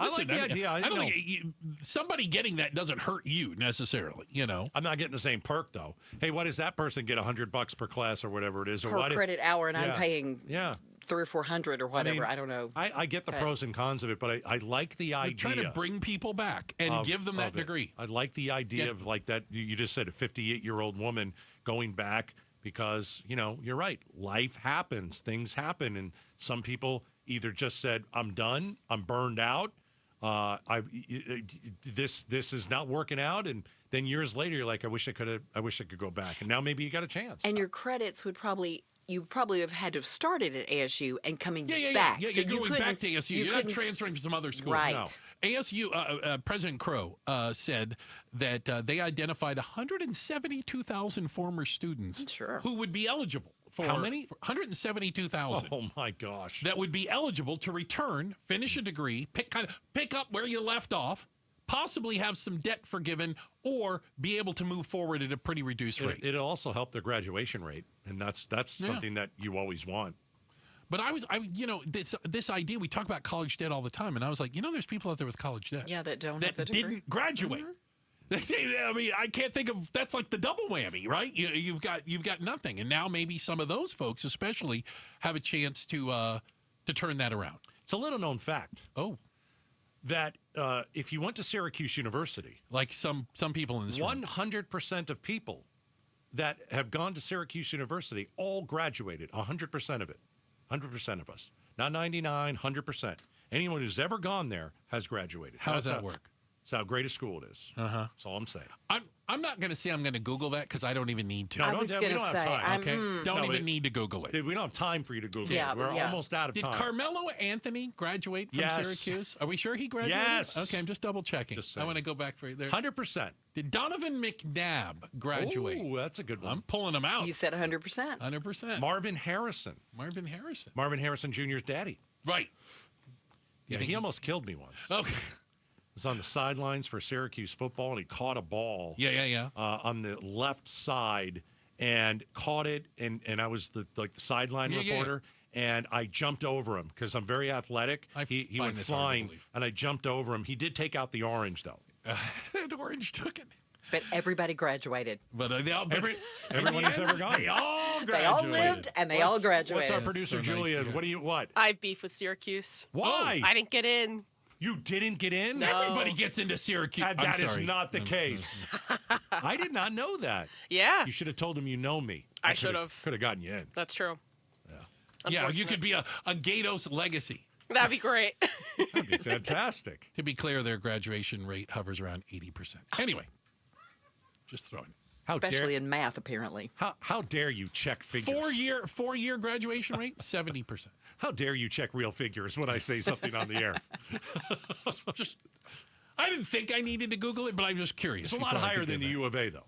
I like the idea. I don't think somebody getting that doesn't hurt you necessarily. I'm not getting the same perk though. Hey, why does that person get $100 per class or whatever it is, or per credit hour, and I'm paying $300 or $400 or whatever. I don't know. I get the pros and cons of it, but I like the idea. You're trying to bring people back and give them that degree. I like the idea of like that. You just said a 58-year-old woman going back because you're right. Life happens, things happen, and some people either just said, "I'm done, I'm burned out." This is not working out, and then years later you're like, I wish I could go back, and now maybe you got a chance. And your credits would probably have had to have started at ASU and coming back. Yeah, so you're going back to ASU. You're not transferring from some other school. Right. No. ASU, President Crow said that they identified 172,000 former students who would be eligible. For how many? 172,000. Oh my gosh! That would be eligible to return, finish a degree, pick up where you left off, possibly have some debt forgiven, or be able to move forward at a pretty reduced rate. It'll also help their graduation rate, and that's something that you always want. But this idea, we talk about college debt all the time, and I was like, there's people out there with college debt. Yeah, that don't have the degree. Didn't graduate. Mm-hmm. I mean, I can't think of that's like the double whammy, right? You've got nothing, and now maybe some of those folks, especially, have a chance to turn that around. It's a little known fact. That if you went to Syracuse University, like some people in this room, 100% of people that have gone to Syracuse University all graduated. 100% of it, 100% of us, not 99, 100%. Anyone who's ever gone there has graduated. How does that work? It's how great a school it is. That's all I'm saying. I'm not going to say I'm going to Google that because I don't even need to. No, we don't have time. Okay, don't even need to Google it. We don't have time for you to Google it. We're almost out of time. Did Carmelo Anthony graduate from Syracuse? Are we sure he graduated? Yes. Okay, I'm just double checking. I want to go back for there. 100%. Did Donovan McNabb graduate? Oh, that's a good one. I'm pulling him out. You said 100%. 100%. Marvin Harrison. Marvin Harrison Jr.'s daddy. Right. Yeah, he almost killed me once. Okay. Was on the sidelines for Syracuse football, and he caught a ball. On the left side, and caught it, and I was the sideline reporter, and I jumped over him because I'm very athletic. He went flying, and I jumped over him. He did take out the orange though. The orange took it. But everybody graduated. But everyone who's ever gone. They all graduated. They all lived and they all graduated. What's our producer, Julia? What? I have beef with Syracuse. Why? I didn't get in. You didn't get in? No. Everybody gets into Syracuse. That is not the case. I did not know that. Yeah. You should have told him you know me. I should have. Could have gotten you in. That's true. Yeah, you could be a Gatos legacy. That'd be great. That'd be fantastic. To be clear, their graduation rate hovers around 80%. Anyway, just throwing it. Especially in math, apparently. How dare you check figures? 4-year graduation rate, 70%. How dare you check real figures when I say something on the air? I didn't think I needed to Google it, but I'm just curious. It's a lot higher than the U of A, though.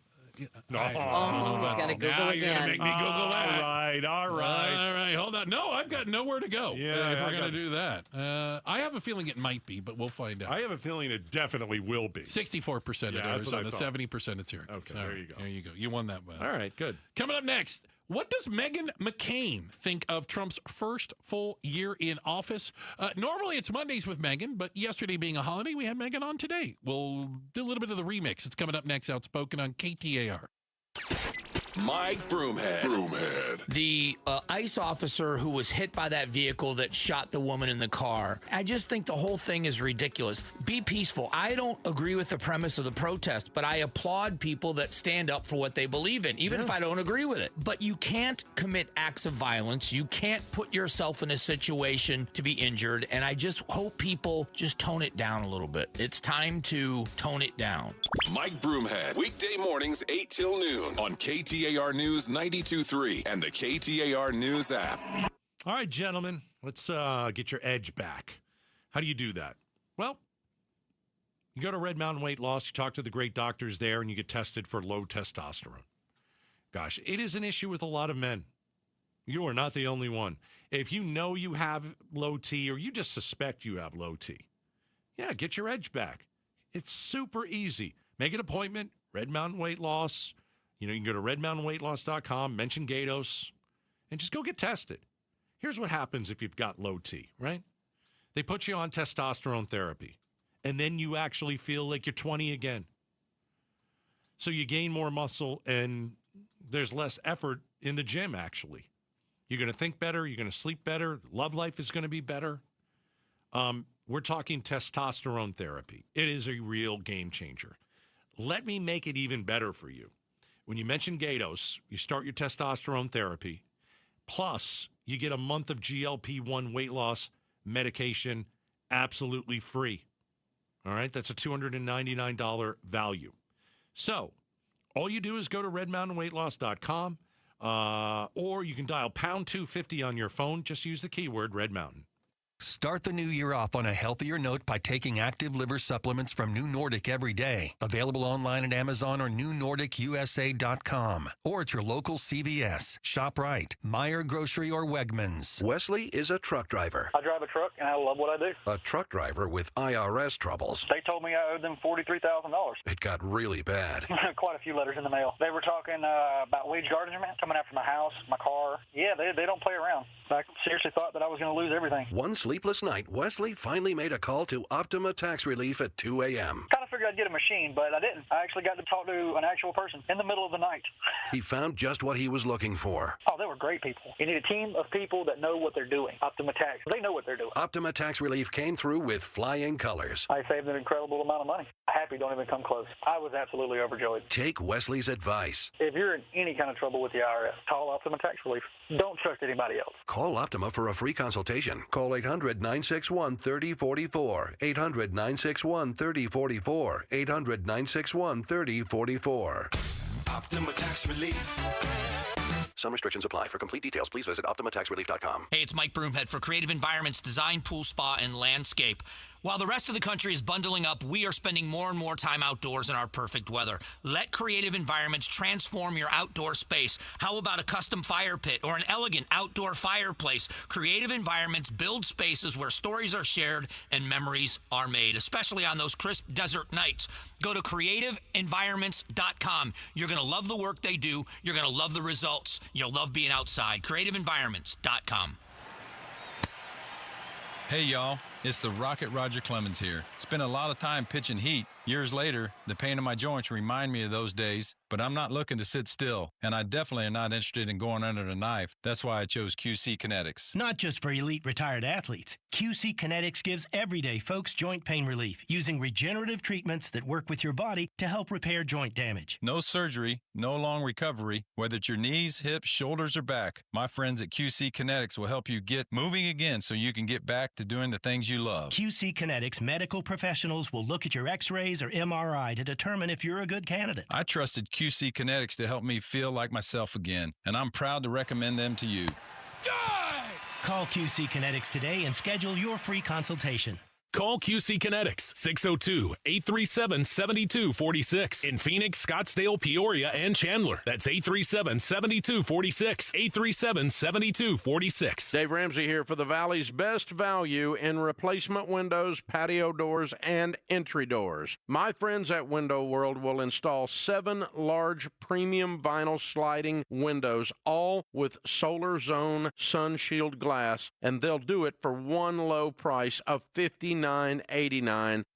No, he's got to Google now again. You're going to make me Google that. All right. All right, hold on. No, I've got nowhere to go Yeah, if we're going to do that. I have a feeling it might be, but we'll find out. I have a feeling it definitely will be. 64% at Arizona, 70% at Syracuse. Okay, All there right, you go. There you go. You won that one. All right, good. Coming up next, what does Meghan McCain think of Trump's first full year in office? Normally it's Mondays with Meghan, but yesterday being a holiday, we had Meghan on today. We'll do a little bit of the remix. It's coming up next, Outspoken on KTAR. Mike Broomhead. The ICE officer who was hit by that vehicle that shot the woman in the car. I just think the whole thing is ridiculous. Be peaceful. I don't agree with the premise of the protest, but I applaud people that stand up for what they believe in, even if I don't agree with it. But you can't commit acts of violence. You can't put yourself in a situation to be injured. And I just hope people just tone it down a little bit. It's time to tone it down. Mike Broomhead, weekday mornings 8 till noon on KTAR News 92.3 and the KTAR News app. All right, gentlemen, let's get your edge back. How do you do that? Well, you go to Red Mountain Weight Loss, you talk to the great doctors there, and you get tested for low testosterone. Gosh, it is an issue with a lot of men. You are not the only one. If you know you have low T or you just suspect you have low T, yeah, get your edge back. It's super easy. Make an appointment, Red Mountain Weight Loss. You know, you can go to redmountainweightloss.com, mention Gatos, and just go get tested. Here's what happens if you've got low T, right? They put you on testosterone therapy, and then you actually feel like you're 20 again. So you gain more muscle, and there's less effort in the gym, actually. You're going to think better. You're going to sleep better. Love life is going to be better. We're talking testosterone therapy. It is a real game changer. Let me make it even better for you. When you mention Gatos, you start your testosterone therapy, plus you get a month of GLP-1 weight loss medication absolutely free. All right, that's a $299 value. So all you do is go to redmountainweightloss.com, or you can dial pound 250 on your phone. Just use the keyword Red Mountain. Start the new year off on a healthier note by taking active liver supplements from New Nordic every day. Available online at Amazon or newnordicusa.com. Or at your local CVS, ShopRite, Meijer Grocery, or Wegmans. Wesley is a truck driver. I drive a truck, and I love what I do. A truck driver with IRS troubles. They told me I owed them $43,000. It got really bad. Quite a few letters in the mail. They were talking about wage garnishment, coming after my house, my car. Yeah, they don't play around. I seriously thought that I was going to lose everything. One sleepless night, Wesley finally made a call to Optima Tax Relief at 2 a.m. Kind of figured I'd get a machine, but I didn't. I actually got to talk to an actual person in the middle of the night. He found just what he was looking for. Oh, they were great people. You need a team of people that know what they're doing. Optima Tax, they know what they're doing. Optima Tax Relief came through with flying colors. I saved an incredible amount of money. Happy don't even come close. I was absolutely overjoyed. Take Wesley's advice. If you're in any kind of trouble with the IRS, call Optima Tax Relief. Don't trust anybody else. Call Optima for a free consultation. Call 800-961-3044. 800-961-3044. 800-961-3044. Optima Tax Relief. Some restrictions apply. For complete details, please visit OptimaTaxRelief.com. Hey, it's Mike Broomhead for Creative Environments Design, Pool, Spa, and Landscape. While the rest of the country is bundling up, we are spending more and more time outdoors in our perfect weather. Let Creative Environments transform your outdoor space. How about a custom fire pit or an elegant outdoor fireplace? Creative Environments build spaces where stories are shared and memories are made, especially on those crisp desert nights. Go to creativeenvironments.com. You're going to love the work they do. You're going to love the results. You'll love being outside. creativeenvironments.com. Hey, y'all. It's the Rocket Roger Clemens here. Spent a lot of time pitching heat. Years later, the pain in my joints remind me of those days, but I'm not looking to sit still, and I definitely am not interested in going under the knife. That's why I chose QC Kinetics. Not just for elite retired athletes, QC Kinetics gives everyday folks joint pain relief using regenerative treatments that work with your body to help repair joint damage. No surgery, no long recovery, whether it's your knees, hips, shoulders, or back. My friends at QC Kinetics will help you get moving again so you can get back to doing the things you love. QC Kinetics medical professionals will look at your x-rays or MRI to determine if you're a good candidate. I trusted QC Kinetics to help me feel like myself again, and I'm proud to recommend them to you. Call QC Kinetics today and schedule your free consultation. Call QC Kinetics, 602-837-7246. In Phoenix, Scottsdale, Peoria, and Chandler. That's 837-7246. 837-7246. Dave Ramsey here for the Valley's best value in replacement windows, patio doors, and entry doors. My friends at Window World will install 7 large premium vinyl sliding windows, all with Solar Zone Sun Shield glass, and they'll do it for one low price of $59.89,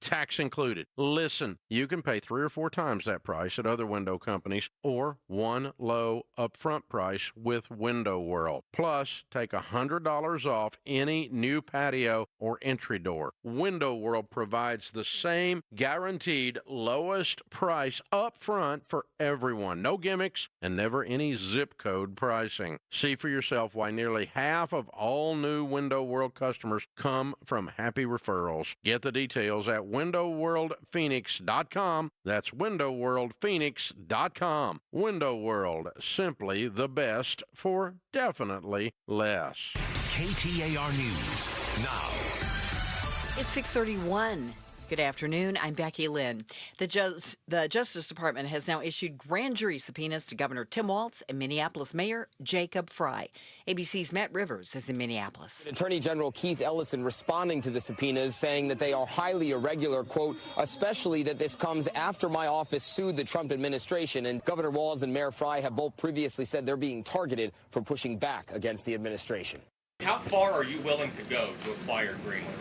tax included. Listen, you can pay 3 or 4 times that price at other window companies, or one low upfront price with Window World. Plus, take $100 off any new patio or entry door. Window World provides the same guaranteed lowest price up front for everyone. No gimmicks and never any zip code pricing. See for yourself why nearly half of all new Window World customers come from happy referrals. Get the details at windowworldphoenix.com. That's windowworldphoenix.com. Window World, simply the best for definitely less. KTAR News now. It's 6:31. Good afternoon. I'm Becky Lynn. The Justice Department has now issued grand jury subpoenas to Governor Tim Walz and Minneapolis Mayor Jacob Frey. ABC's Matt Rivers is in Minneapolis. Attorney General Keith Ellison responding to the subpoenas, saying that they are highly irregular, quote, especially that this comes after my office sued the Trump administration. And Governor Walz and Mayor Frey have both previously said they're being targeted for pushing back against the administration. How far are you willing to go to acquire Greenland?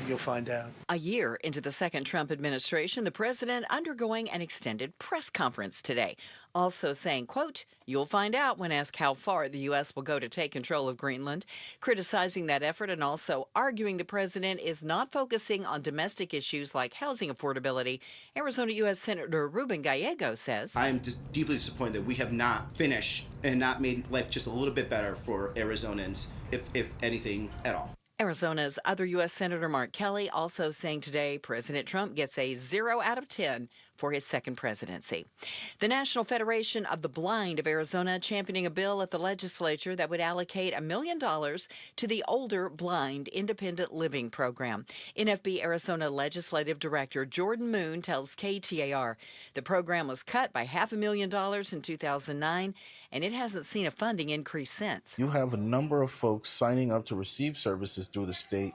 You'll find out. A year into the second Trump administration, the president undergoing an extended press conference today, also saying, quote, you'll find out when asked how far the U.S. will go to take control of Greenland, criticizing that effort and also arguing the president is not focusing on domestic issues like housing affordability. Arizona U.S. Senator Ruben Gallego says, I'm just deeply disappointed that we have not finished and not made life just a little bit better for Arizonans, if anything at all. Arizona's other U.S. Senator Mark Kelly also saying today President Trump gets a 0 out of 10 for his second presidency. The National Federation of the Blind of Arizona championing a bill at the legislature that would allocate $1 million to the Older Blind Independent Living Program. NFB Arizona Legislative Director Jordan Moon tells KTAR the program was cut by $500,000 in 2009, and it hasn't seen a funding increase since. You have a number of folks signing up to receive services through the state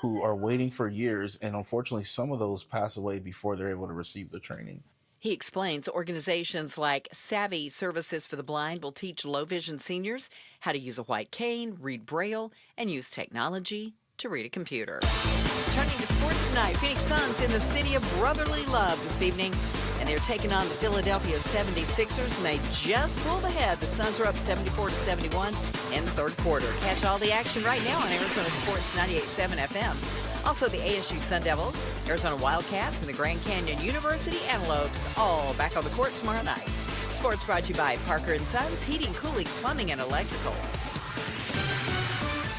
who are waiting for years, and unfortunately some of those pass away before they're able to receive the training. He explains organizations like Savvy Services for the Blind will teach low-vision seniors how to use a white cane, read Braille, and use technology to read a computer. Turning to sports tonight, Phoenix Suns in the city of brotherly love this evening, and they're taking on the Philadelphia 76ers, and they just pulled ahead. The Suns are up 74-71 in the third quarter. Catch all the action right now on Arizona Sports 98.7 FM. Also, the ASU Sun Devils, Arizona Wildcats, and the Grand Canyon University Antelopes all back on the court tomorrow night. Sports brought to you by Parker & Sons, Heating, Cooling, Plumbing, and Electrical.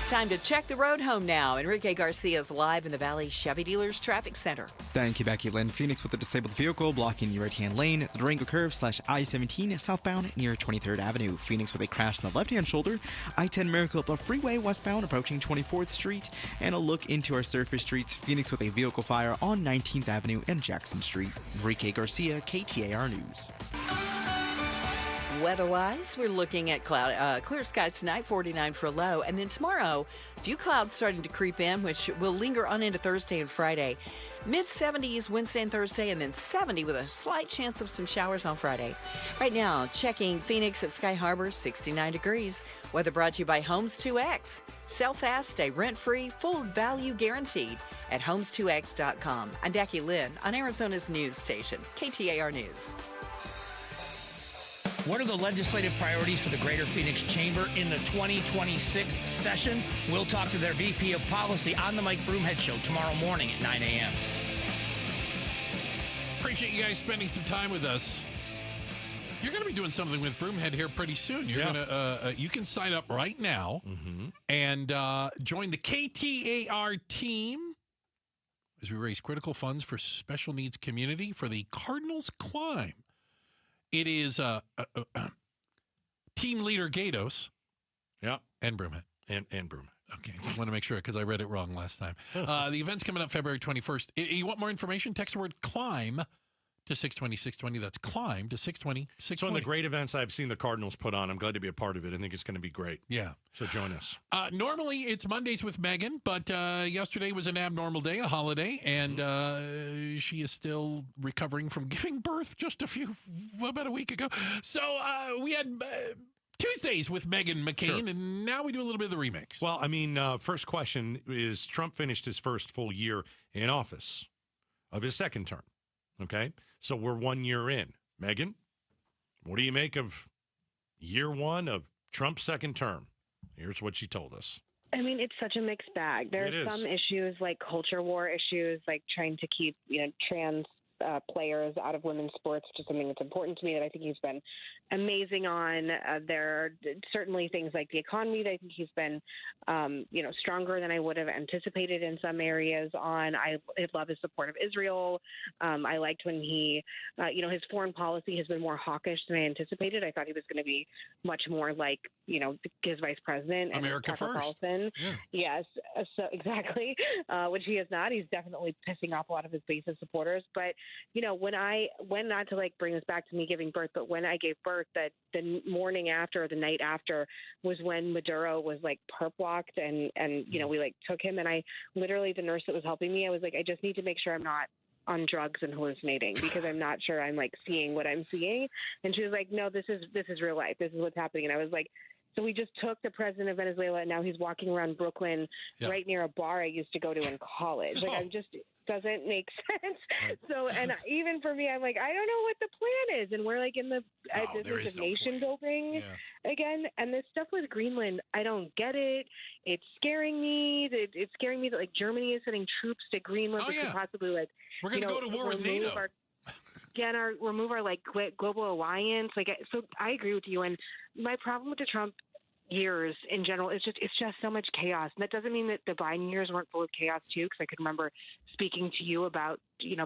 Time to check the road home now. Enrique Garcia's live in the Valley Chevy Dealers Traffic Center. Thank you, Becky Lynn. Phoenix with a disabled vehicle blocking the right-hand lane. The Durango curve / I-17 southbound near 23rd Avenue. Phoenix with a crash on the left-hand shoulder. I-10 Maricopa Freeway westbound approaching 24th Street. And a look into our surface streets. Phoenix with a vehicle fire on 19th Avenue and Jackson Street. Enrique Garcia, KTAR News. Weather-wise, we're looking at clear skies tonight, 49 for a low. And then tomorrow, a few clouds starting to creep in, which will linger on into Thursday and Friday. Mid-70s Wednesday and Thursday, and then 70 with a slight chance of some showers on Friday. Right now, checking Phoenix at Sky Harbor, 69 degrees. Weather brought to you by Homes 2X. Sell fast, stay rent-free, full value guaranteed at homes2x.com. I'm Jackie Lynn on Arizona's news station, KTAR News. What are the legislative priorities for the Greater Phoenix Chamber in the 2026 session? We'll talk to their VP of Policy on the Mike Broomhead Show tomorrow morning at 9 a.m. Appreciate you guys spending some time with us. You're going to be doing something with Broomhead here pretty soon. You're gonna, you can sign up right now and join the KTAR team as we raise critical funds for special needs community for the Cardinals Climb. It is team leader Gatos. Yeah. And Broomhead. And Broomhead. Okay. I want to make sure because I read it wrong last time. The event's coming up February 21st. You want more information? Text the word CLIMB to 620-620. That's CLIMB to 620-620. So one of the great events I've seen the Cardinals put on. I'm glad to be a part of it. I think it's going to be great. Yeah. So join us. Normally it's Mondays with Megan, but yesterday was an abnormal day, a holiday, and she is still recovering from giving birth just about a week ago. So we had Tuesdays with Meghan McCain, and now we do a little bit of the remix. Well, I mean, first question is Trump finished his first full year in office of his second term. Okay? So we're 1 year in. Megan, what do you make of year one of Trump's second term? Here's what she told us. I mean, it's such a mixed bag. There are some issues like culture war issues, like trying to keep, trans players out of women's sports, which is something that's important to me that I think he's been amazing on. There are certainly things like the economy that I think he's been, stronger than I would have anticipated in some areas on. I love his support of Israel. I liked when he, his foreign policy has been more hawkish than I anticipated. I thought he was going to be much more like, his vice president. And America Tucker first. Carlson. Yeah. Yes, so exactly, which he is not. He's definitely pissing off a lot of his base of supporters. But when not to bring this back to me giving birth, but when I gave birth, that the morning after or the night after was when Maduro was perp walked and we took him, and I literally, the nurse that was helping me, I was like, I just need to make sure I'm not on drugs and hallucinating because I'm not sure I'm seeing what I'm seeing. And she was like, no, this is real life. This is what's happening. And I was like, so we just took the president of Venezuela, and now he's walking around Brooklyn right near a bar I used to go to in college. I'm just, doesn't make sense. Right. So, and even for me, I'm like, I don't know what the plan is. And we're in the this nation building again. And this stuff with Greenland, I don't get it. It's scaring me. It's scaring me that Germany is sending troops to Greenland. Which could possibly we're going to go to war with NATO. Remove our global alliance. So I agree with you. And my problem with the Trump years in general is it's just so much chaos. And that doesn't mean that the Biden years weren't full of chaos too, because I could remember speaking to you about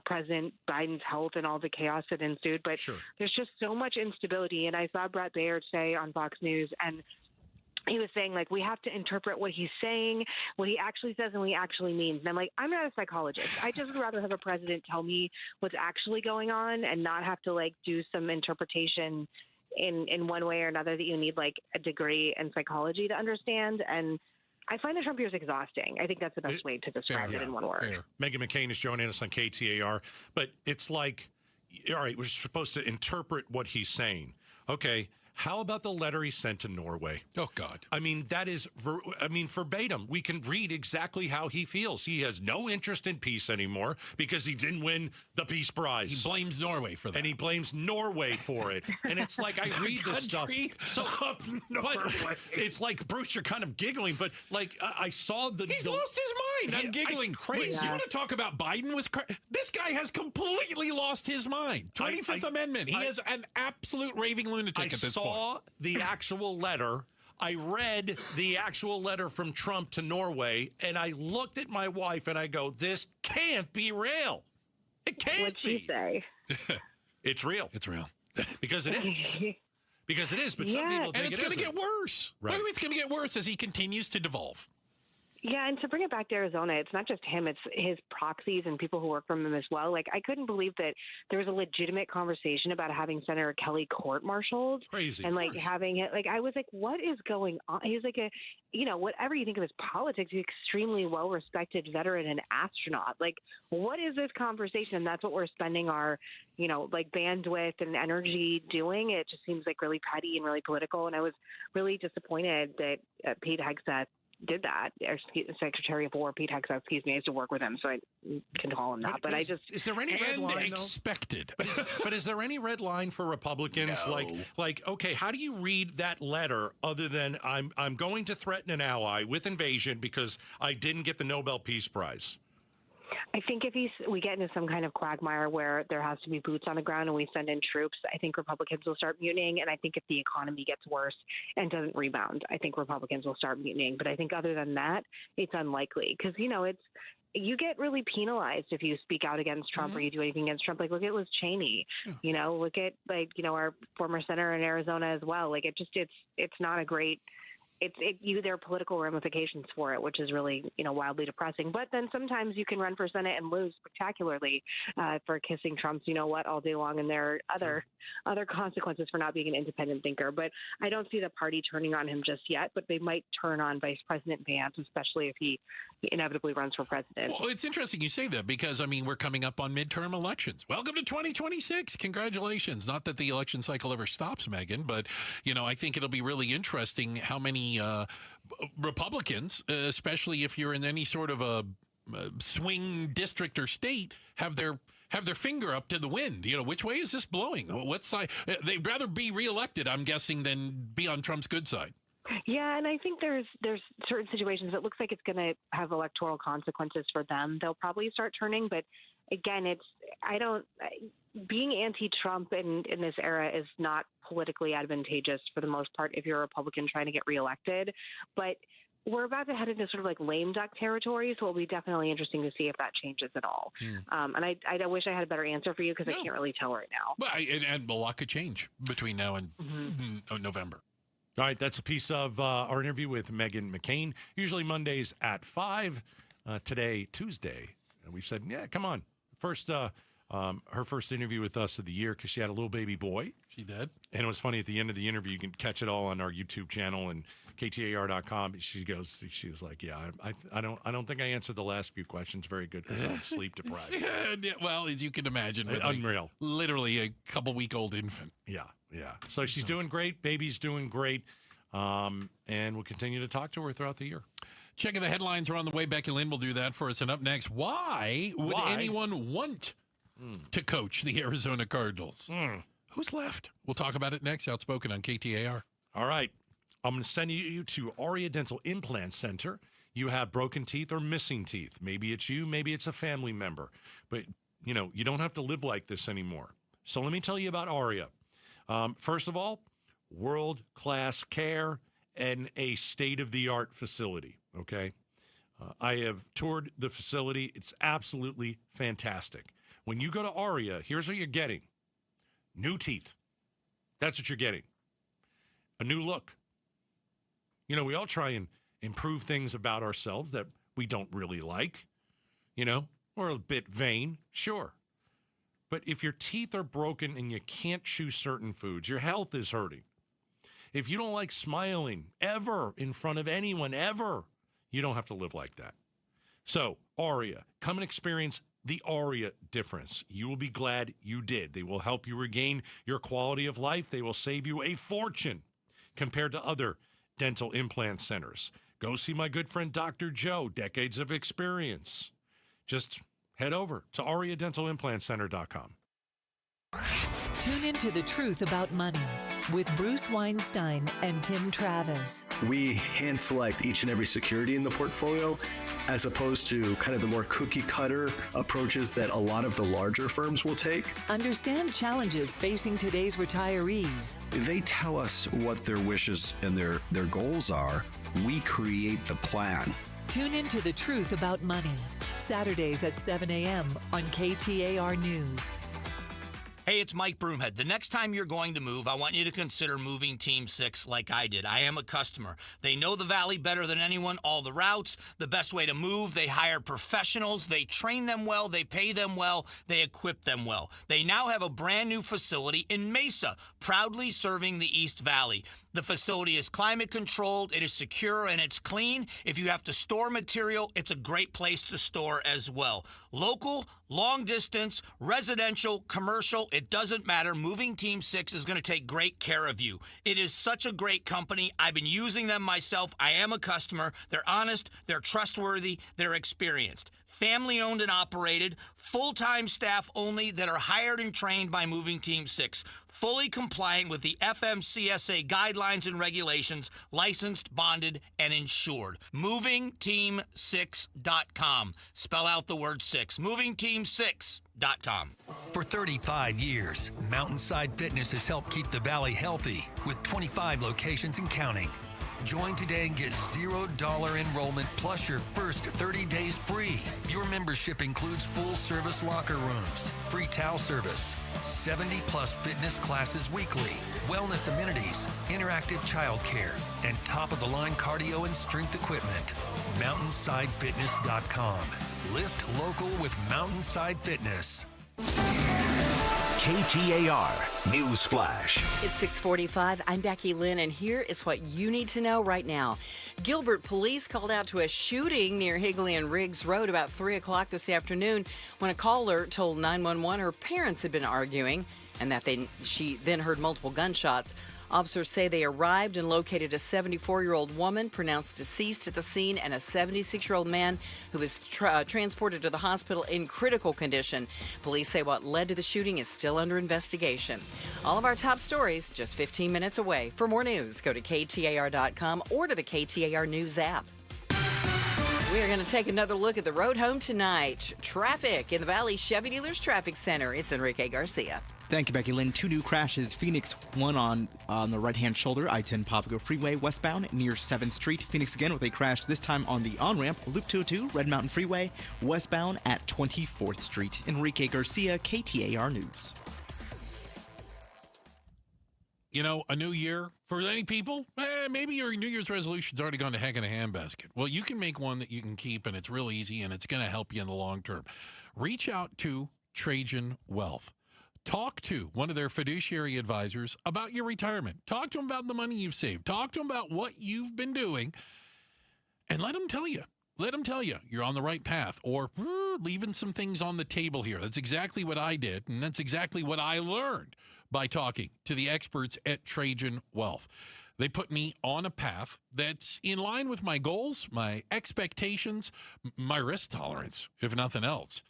President Biden's health and all the chaos that ensued. But there's just so much instability. And I saw Brett Baird say on Fox News, and he was saying, we have to interpret what he's saying, what he actually says, and what he actually means. And I'm like, I'm not a psychologist. I just would rather have a president tell me what's actually going on and not have to, do some interpretation in one way or another that you need, a degree in psychology to understand. And I find the Trump years exhausting. I think that's the best way to describe it in one word. Fair. Meghan McCain is joining us on KTAR. But it's all right, we're supposed to interpret what he's saying. Okay. How about the letter he sent to Norway? Oh, God. I mean, that is, verbatim. We can read exactly how he feels. He has no interest in peace anymore because he didn't win the Peace Prize. He blames Norway for that. And he blames Norway for it. And it's I read this stuff. So, but it's Bruce, you're kind of giggling, but I saw He's lost his mind. I'm giggling. It's crazy. You want to talk about Biden? This guy has completely lost his mind. 25th Amendment. He is an absolute raving lunatic at this point. I saw the actual letter. I read the actual letter from Trump to Norway, and I looked at my wife and I go, this can't be real. It can't What'd she say? It's real. It's real. Because it is. Because it is, but some people think and it's going to get worse. Right. By the way, it's going to get worse as he continues to devolve. Yeah, and to bring it back to Arizona, it's not just him, it's his proxies and people who work for him as well. Like, I couldn't believe that there was a legitimate conversation about having Senator Kelly court-martialed. Crazy. And, like, having it, like, I was like, what is going on? He's like whatever you think of his politics, he's extremely well-respected veteran and astronaut. Like, what is this conversation? And that's what we're spending our, like, bandwidth and energy doing. It just seems, like, really petty and really political. And I was really disappointed that Pete Hegseth did that. Secretary of War Pete Hegseth, I used to work with him, so I can call him that. But I just is there any red line? Expected. But is there any red line for Republicans? No. Like, okay, how do you read that letter other than I'm going to threaten an ally with invasion because I didn't get the Nobel Peace Prize? I think if we get into some kind of quagmire where there has to be boots on the ground and we send in troops, I think Republicans will start mutinying. And I think if the economy gets worse and doesn't rebound, I think Republicans will start mutinying. But I think other than that, it's unlikely because, you get really penalized if you speak out against Trump or you do anything against Trump. Like, look at Liz Cheney, look at our former senator in Arizona as well. Like, it's not a great. There are political ramifications for it, which is really, wildly depressing. But then sometimes you can run for Senate and lose spectacularly for kissing Trump's, all day long. And there are other consequences for not being an independent thinker. But I don't see the party turning on him just yet. But they might turn on Vice President Vance, especially if he inevitably runs for president. Well, it's interesting you say that because, we're coming up on midterm elections. Welcome to 2026. Congratulations. Not that the election cycle ever stops, Megan, but, I think it'll be really interesting how many Republicans, especially if you're in any sort of a swing district or state, have their finger up to the wind. Which way is this blowing? What side? They'd rather be reelected, I'm guessing, than be on Trump's good side. Yeah, and I think there's certain situations that looks like it's going to have electoral consequences for them. They'll probably start turning, but again, being anti-Trump in this era is not politically advantageous for the most part if you're a Republican trying to get reelected. But we're about to head into sort of like lame duck territory, so it'll be definitely interesting to see if that changes at all. And I wish I had a better answer for you because I can't really tell right now. Well, and a lot could change between now and November. All right, that's a piece of our interview with Meghan McCain, usually Mondays at 5. Today, Tuesday, and we said, yeah, come on. Her first interview with us of the year because she had a little baby boy. She did. And it was funny at the end of the interview. You can catch it all on our YouTube channel and KTAR.com. She was like, yeah, I don't think I answered the last few questions very good because I'm sleep deprived. Yeah, well, as you can imagine. Unreal. Literally a couple-week-old infant. Yeah. So she's doing great. Baby's doing great. And we'll continue to talk to her throughout the year. Checking the headlines are on the way. Becky Lynn will do that for us. And up next, why would anyone want to coach the Arizona Cardinals? Who's left? We'll talk about it next. Outspoken on KTAR. All right. I'm going to send you to Aria Dental Implant Center. You have broken teeth or missing teeth. Maybe it's you. Maybe it's a family member. But, you don't have to live like this anymore. So let me tell you about Aria. First of all, world-class care and a state-of-the-art facility, okay? I have toured the facility. It's absolutely fantastic. When you go to Aria, here's what you're getting. New teeth. That's what you're getting. A new look. We all try and improve things about ourselves that we don't really like. We're a bit vain, sure. But if your teeth are broken and you can't chew certain foods, your health is hurting. If you don't like smiling ever in front of anyone, ever, you don't have to live like that. So, Aria, come and experience the Aria difference. You will be glad you did. They will help you regain your quality of life. They will save you a fortune compared to other dental implant centers. Go see my good friend Dr. Joe, decades of experience. Just head over to ariadentalimplantcenter.com. Tune into The Truth About Money with Bruce Weinstein and Tim Travis. We hand select each and every security in the portfolio as opposed to kind of the more cookie cutter approaches that a lot of the larger firms will take. Understand challenges facing today's retirees. They tell us what their wishes and their goals are. We create the plan. Tune into The Truth About Money, Saturdays at 7 a.m. on KTAR News. Hey, it's Mike Broomhead. The next time you're going to move, I want you to consider moving Team 6 like I did. I am a customer. They know the Valley better than anyone, all the routes, the best way to move. They hire professionals. They train them well. They pay them well. They equip them well. They now have a brand new facility in Mesa, proudly serving the East Valley. The facility is climate controlled, it is secure, and it's clean. If you have to store material, it's a great place to store as well. Local, long distance, residential, commercial, it doesn't matter. Moving Team 6 is going to take great care of you. It is such a great company. I've been using them myself. I am a customer. They're honest, they're trustworthy, they're experienced. Family owned and operated, full-time staff only that are hired and trained by Moving Team 6. Fully compliant with the FMCSA guidelines and regulations, licensed, bonded, and insured. MovingTeam6.com. Spell out the word 6. MovingTeam6.com. For 35 years, Mountainside Fitness has helped keep the Valley healthy with 25 locations and counting. Join today and get $0 enrollment plus your first 30 days free. Your membership includes full-service locker rooms, free towel service, 70-plus fitness classes weekly, wellness amenities, interactive childcare, and top-of-the-line cardio and strength equipment. MountainsideFitness.com. Lift local with Mountainside Fitness. KTAR News Flash. It's 6:45. I'm Becky Lynn, and here is what you need to know right now. Gilbert police called out to a shooting near Higley and Riggs Road about 3 o'clock this afternoon when a caller told 911 her parents had been arguing and that she then heard multiple gunshots. Officers say they arrived and located a 74-year-old woman pronounced deceased at the scene and a 76-year-old man who was transported to the hospital in critical condition. Police say what led to the shooting is still under investigation. All of our top stories just 15 minutes away. For more news, go to KTAR.com or to the KTAR News app. We are going to take another look at the road home tonight. Traffic in the Valley Chevy Dealers Traffic Center. It's Enrique Garcia. Thank you, Becky Lynn. 2 new crashes. Phoenix, one on the right-hand shoulder, I-10 Papago Freeway westbound near 7th Street. Phoenix again with a crash, this time on the on-ramp, Loop 202, Red Mountain Freeway, westbound at 24th Street. Enrique Garcia, KTAR News. You know, a new year for any people, maybe your New Year's resolution's already gone to heck in a handbasket. Well, you can make one that you can keep, and it's real easy, and it's going to help you in the long term. Reach out to Trajan Wealth. Talk to one of their fiduciary advisors about your retirement. Talk to them about the money you've saved. Talk to them about what you've been doing, and let them tell you. Let them tell you you're on the right path, or leaving some things on the table here. That's exactly what I did, and that's exactly what I learned by talking to the experts at Trajan Wealth. They put me on a path that's in line with my goals, my expectations, my risk tolerance, if nothing else.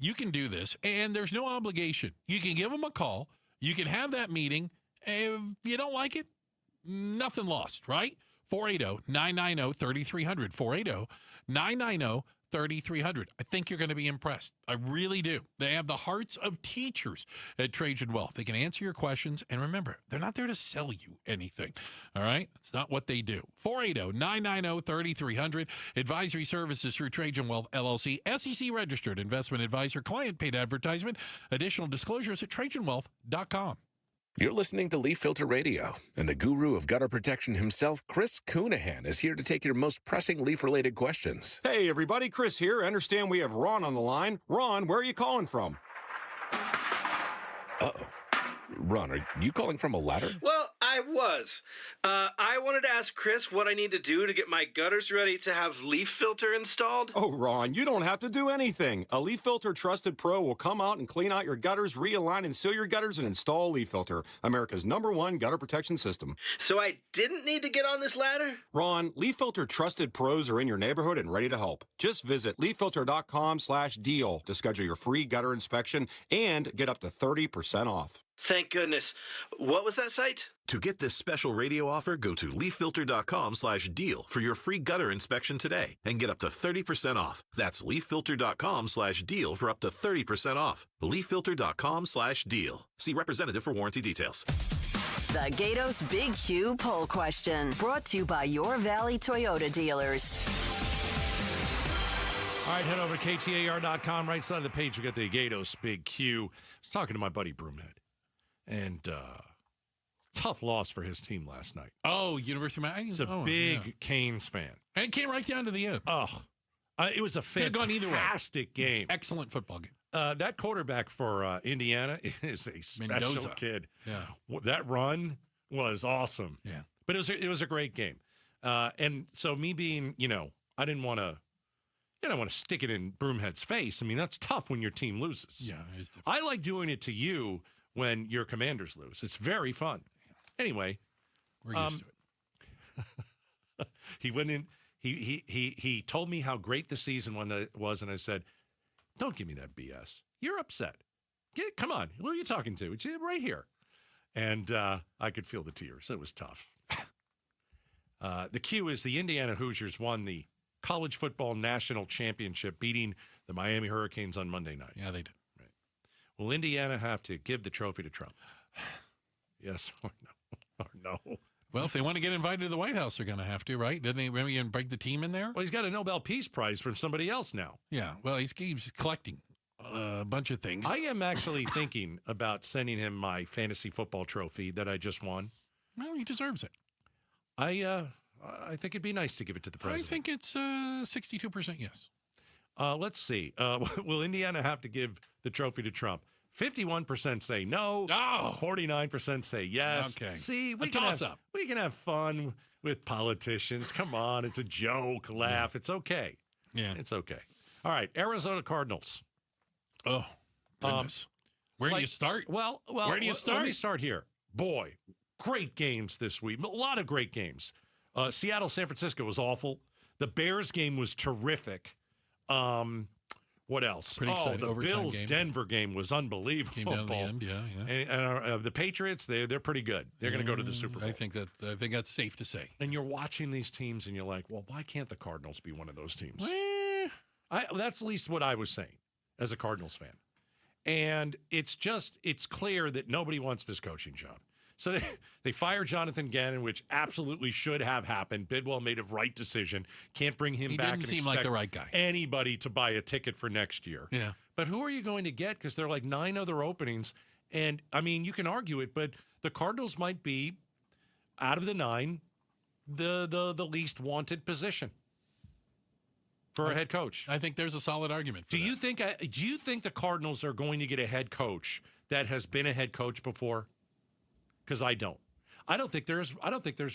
You can do this, and there's no obligation. You can give them a call. You can have that meeting. If you don't like it, nothing lost, right? 480-990-3300. 480-990-3300. I think you're going to be impressed. I really do. They have the hearts of teachers at Trajan Wealth. They can answer your questions. And remember, they're not there to sell you anything. All right? It's not what they do. 480-990-3300. Advisory services through Trajan Wealth, LLC. SEC registered investment advisor. Client paid advertisement. Additional disclosures at TrajanWealth.com. You're listening to Leaf Filter Radio, and the guru of gutter protection himself, Chris Coonahan, is here to take your most pressing leaf-related questions. Hey, everybody, Chris here. I understand we have Ron on the line. Ron, where are you calling from? Uh-oh. Ron, are you calling from a ladder? Well, I was. I wanted to ask Chris what I need to do to get my gutters ready to have leaf filter installed. Oh, Ron, you don't have to do anything. A Leaf Filter Trusted Pro will come out and clean out your gutters, realign and seal your gutters, and install Leaf Filter, America's #1 gutter protection system. So I didn't need to get on this ladder? Ron, Leaf Filter Trusted Pros are in your neighborhood and ready to help. Just visit leaffilter.com/deal to schedule your free gutter inspection and get up to 30% off. Thank goodness. What was that site? To get this special radio offer, go to leaffilter.com/deal for your free gutter inspection today and get up to 30% off. That's leaffilter.com/deal for up to 30% off. leaffilter.com/deal. See representative for warranty details. The Gatos Big Q poll question, brought to you by your Valley Toyota dealers. All right, head over to KTAR.com. Right side of the page, we got the Gatos Big Q. I was talking to my buddy Broomhead. And tough loss for his team last night. Oh, University of Miami. He's a big Canes fan. And it came right down to the end. Oh, it was a fantastic game. Excellent football game. That quarterback for Indiana is a special Mendoza. kid. Yeah. That run was awesome. Yeah. But it was a great game. And so me being, I didn't want to stick it in Broomhead's face. I mean, that's tough when your team loses. Yeah, it's different. I like doing it to you when your Commanders lose. It's very fun. Anyway, we're used to it. He went in. He told me how great the season was, and I said, "Don't give me that BS. You're upset. Come on. Who are you talking to? It's right here." And I could feel the tears. It was tough. The cue is the Indiana Hoosiers won the College Football National Championship, beating the Miami Hurricanes on Monday night. Yeah, they did. Right. Will Indiana have to give the trophy to Trump? Yes or no? Or no? Well, if they want to get invited to the White House, they're going to have to, right? Didn't he maybe break the team in there? Well, he's got a Nobel Peace Prize from somebody else now. Yeah, well, he's collecting a bunch of things. I am actually thinking about sending him my fantasy football trophy that I just won. Well, he deserves it. I think it'd be nice to give it to the president. I think it's 62% yes. Let's see. Will Indiana have to give the trophy to Trump? 51% say no. 49% say yes. Okay. See, we can have fun with politicians. Come on, it's a joke. Laugh. It's okay. Yeah, it's okay. All right, Arizona Cardinals. Oh, goodness. Where do you start? Well, where do you start? Let me start here. Boy, great games this week. A lot of great games. Seattle, San Francisco was awful. The Bears game was terrific. What else? Pretty exciting. The Bills Denver game was unbelievable. Came down to the end, yeah. And the Patriots, they're pretty good. They're going to go to the Super Bowl. I think that's safe to say. And you're watching these teams, and you're like, well, why can't the Cardinals be one of those teams? That's at least what I was saying as a Cardinals fan. And it's clear that nobody wants this coaching job. So they fired Jonathan Gannon, which absolutely should have happened. Bidwell made a right decision. Can't bring him back. He didn't seem like the right guy. Anybody to buy a ticket for next year. Yeah. But who are you going to get? Because there are like 9 other openings. And, I mean, you can argue it, but the Cardinals might be, out of the 9, the least wanted position for a head coach. I think there's a solid argument for do you think the Cardinals are going to get a head coach that has been a head coach before? Because I don't. I don't think there's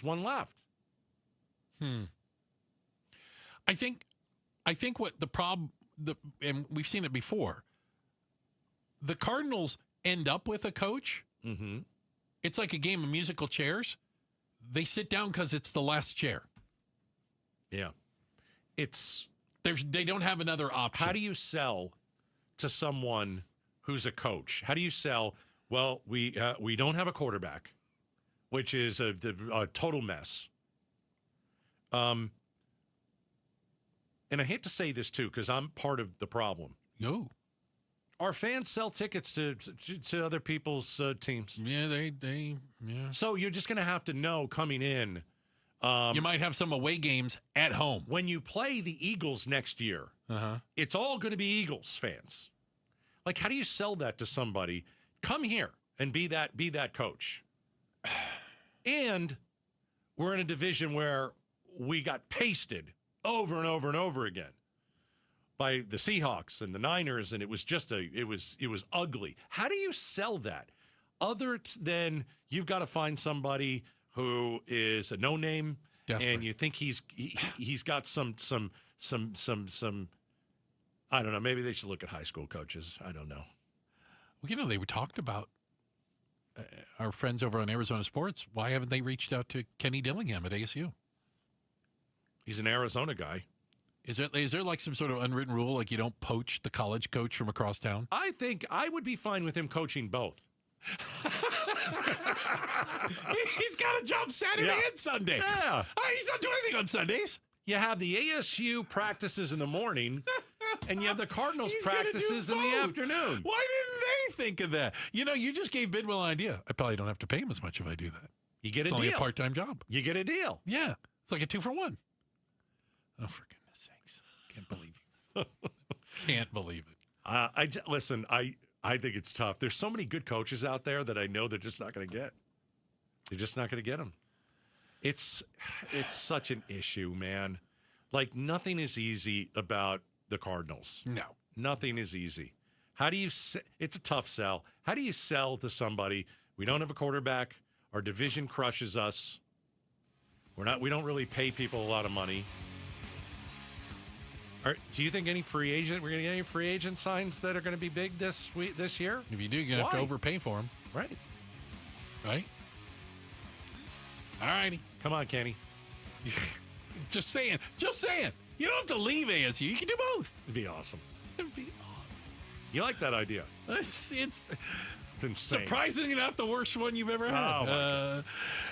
one left. I think what the problem, and we've seen it before, the Cardinals end up with a coach. Mm-hmm. It's like a game of musical chairs. They sit down because it's the last chair. Yeah. They don't have another option. How do you sell to someone who's a coach? How do you sell? Well, we don't have a quarterback, which is a total mess. And I hate to say this too, because I'm part of the problem. No, our fans sell tickets to other people's teams. Yeah, they. So you're just going to have to know coming in. You might have some away games at home when you play the Eagles next year. It's all going to be Eagles fans. Like, how do you sell that to somebody? Come here and be that coach. And we're in a division where we got pasted over and over and over again by the Seahawks and the Niners, and it was just it was ugly. How do you sell that? Other than you've got to find somebody who is a no name, and you think he's got some I don't know. Maybe they should look at high school coaches. I don't know. Well, they were talked about our friends over on Arizona Sports. Why haven't they reached out to Kenny Dillingham at ASU? He's an Arizona guy. Is there like some sort of unwritten rule, like you don't poach the college coach from across town? I think I would be fine with him coaching both. He's got a job Saturday and Sunday. Yeah. He's not doing anything on Sundays. You have the ASU practices in the morning, and you have the Cardinals practices in the afternoon. Why didn't they think of that? You just gave Bidwell an idea. I probably don't have to pay him as much if I do that. You get it's a only deal. A part-time job. You get a deal. Yeah. It's like a 2-for-1. Oh, for goodness sakes. Can't believe it. Can't believe it. Listen, I I think it's tough. There's so many good coaches out there that I know they're just not going to get. They're just not going to get them. It's such an issue, man. Like, nothing is easy about the Cardinals. No. Nothing is easy. How do you it's a tough sell. How do you sell to somebody, we don't have a quarterback, our division crushes us. We don't really pay people a lot of money. Do you think we're going to get any free agent signs that are going to be big this year? If you do, you're going to have to overpay for them. Right. Right? All righty. Come on, Kenny. Just saying. You don't have to leave ASU. You can do both. It'd be awesome. You like that idea? It's insane. Surprisingly not the worst one you've ever had. Oh,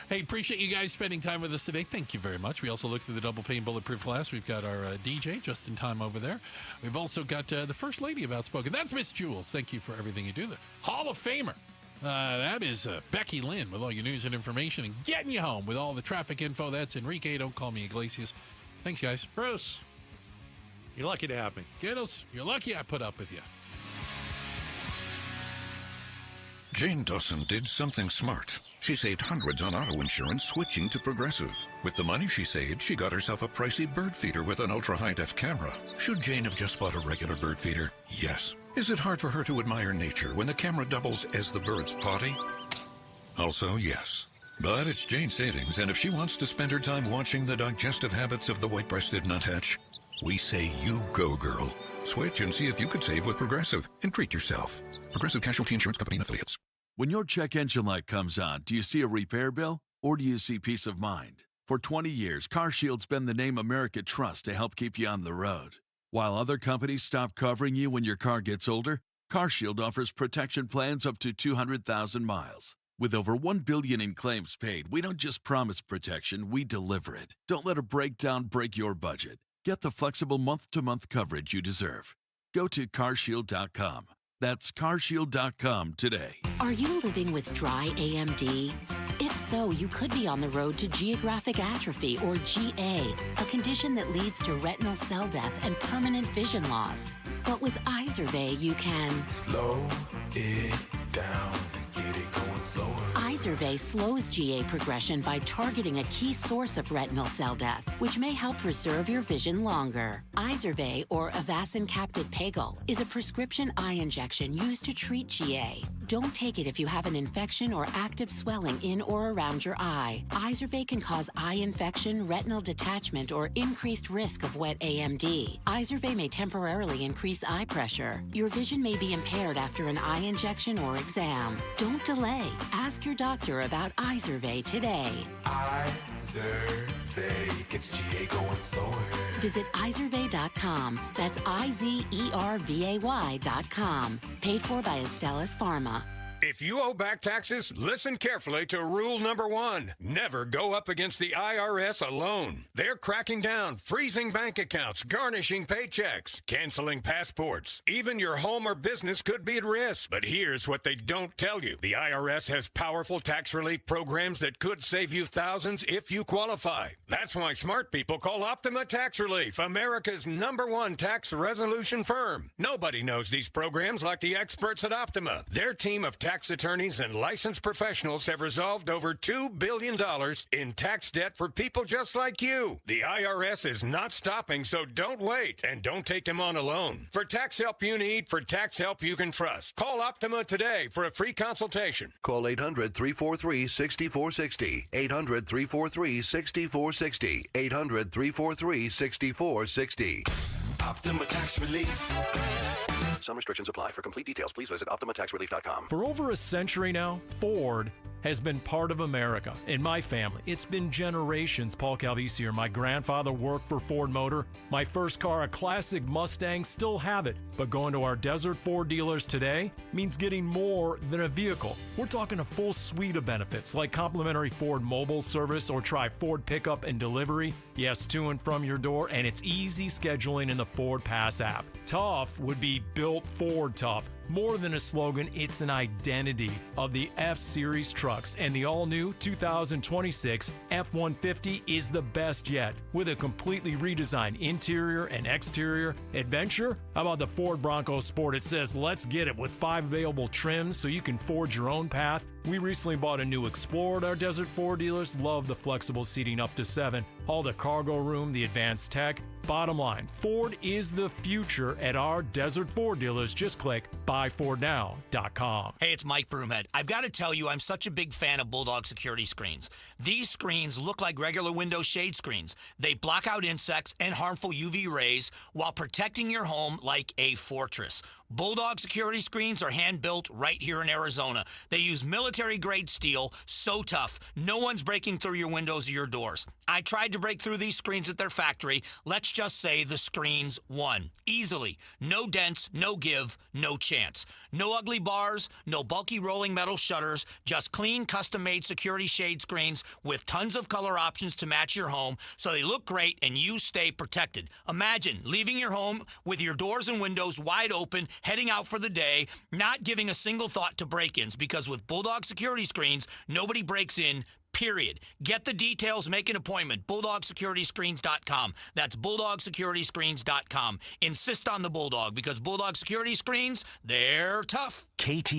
hey, appreciate you guys spending time with us today. Thank you very much. We also looked through the double pane bulletproof glass. We've got our DJ just in time over there. We've also got the First Lady of Outspoken. That's Miss Jules. Thank you for everything you do there. Hall of Famer. That is Becky Lynn with all your news and information and getting you home with all the traffic info. That's Enrique. Don't call me Iglesias. Thanks, guys. Bruce, you're lucky to have me. Kiddos, you're lucky I put up with you. Jane Dawson did something smart. She saved hundreds on auto insurance switching to Progressive. With the money she saved, she got herself a pricey bird feeder with an ultra-high-def camera. Should Jane have just bought a regular bird feeder? Yes. Is it hard for her to admire nature when the camera doubles as the bird's potty? Also, yes. But it's Jane's savings, and if she wants to spend her time watching the digestive habits of the white-breasted nuthatch, we say you go, girl. Switch and see if you could save with Progressive and treat yourself. Progressive Casualty Insurance Company and Affiliates. When your check engine light comes on, do you see a repair bill or do you see peace of mind? For 20 years, CarShield's been the name America trusts to help keep you on the road. While other companies stop covering you when your car gets older, CarShield offers protection plans up to 200,000 miles. With over $1 billion in claims paid, we don't just promise protection, we deliver it. Don't let a breakdown break your budget. Get the flexible month-to-month coverage you deserve. Go to carshield.com. That's carshield.com today. Are you living with dry AMD? If so, you could be on the road to geographic atrophy, or GA, a condition that leads to retinal cell death and permanent vision loss. But with Izervay, you can slow it down and get it going slower. Izervay slows GA progression by targeting a key source of retinal cell death, which may help preserve your vision longer. Izervay, or Avastin Captid Pagel, is a prescription eye injection used to treat GA. Don't take it if you have an infection or active swelling in or around your eye. Izervay can cause eye infection, retinal detachment, or increased risk of wet AMD. Izervay may temporarily increase eye pressure. Your vision may be impaired after an eye injection or exam. Don't delay. Ask your doctor about Izervay today. Izervay gets GA going slower. Visit Izervay.com. That's IZERVAY.com. Paid for by Astellas Pharma. If you owe back taxes, listen carefully to rule number 1. Never go up against the IRS alone. They're cracking down, freezing bank accounts, garnishing paychecks, canceling passports. Even your home or business could be at risk. But here's what they don't tell you. The IRS has powerful tax relief programs that could save you thousands if you qualify. That's why smart people call Optima Tax Relief, America's #1 tax resolution firm. Nobody knows these programs like the experts at Optima. Their team of tax attorneys and licensed professionals have resolved over $2 billion in tax debt for people just like you. The IRS is not stopping, so don't wait. And don't take them on alone. For tax help you need, for tax help you can trust, call Optima today for a free consultation. Call 800-343-6460. 800-343-6460. 800-343-6460. Optima Tax Relief. Some restrictions apply. For complete details, please visit OptimaTaxRelief.com. For over a century now, Ford has been part of America. In my family, it's been generations. Paul Calvisi here. My grandfather worked for Ford Motor. My first car, a classic Mustang, still have it. But going to our Desert Ford dealers today means getting more than a vehicle. We're talking a full suite of benefits like complimentary Ford mobile service, or try Ford pickup and delivery. Yes, to and from your door, and it's easy scheduling in the Ford Pass app. Tough would be built Ford tough. More than a slogan, it's an identity of the F-Series trucks, and the all-new 2026 F-150 is the best yet. With a completely redesigned interior and exterior adventure, how about the Ford Bronco Sport? It says, let's get it, with 5 available trims so you can forge your own path. We recently bought a new Explorer at our Desert Ford dealers. Love the flexible seating up to 7, all the cargo room, the advanced tech. Bottom line, Ford is the future at our Desert Ford dealers. Just click buyfordnow.com. Hey, it's Mike Broomhead. I've got to tell you, I'm such a big fan of Bulldog security screens. These screens look like regular window shade screens. They block out insects and harmful UV rays while protecting your home like a fortress. Bulldog security screens are hand-built right here in Arizona. They use military-grade steel, so tough, no one's breaking through your windows or your doors. I tried to break through these screens at their factory. Let's just say the screens won. Easily. No dents, no give, no chance. No ugly bars, no bulky rolling metal shutters, just clean, custom-made security shade screens with tons of color options to match your home so they look great and you stay protected. Imagine leaving your home with your doors and windows wide open, heading out for the day, not giving a single thought to break-ins, because with Bulldog security screens, nobody breaks in, period. Get the details, make an appointment. BulldogSecurityScreens.com. That's BulldogSecurityScreens.com. Insist on the Bulldog, because Bulldog security screens, they're tough. KT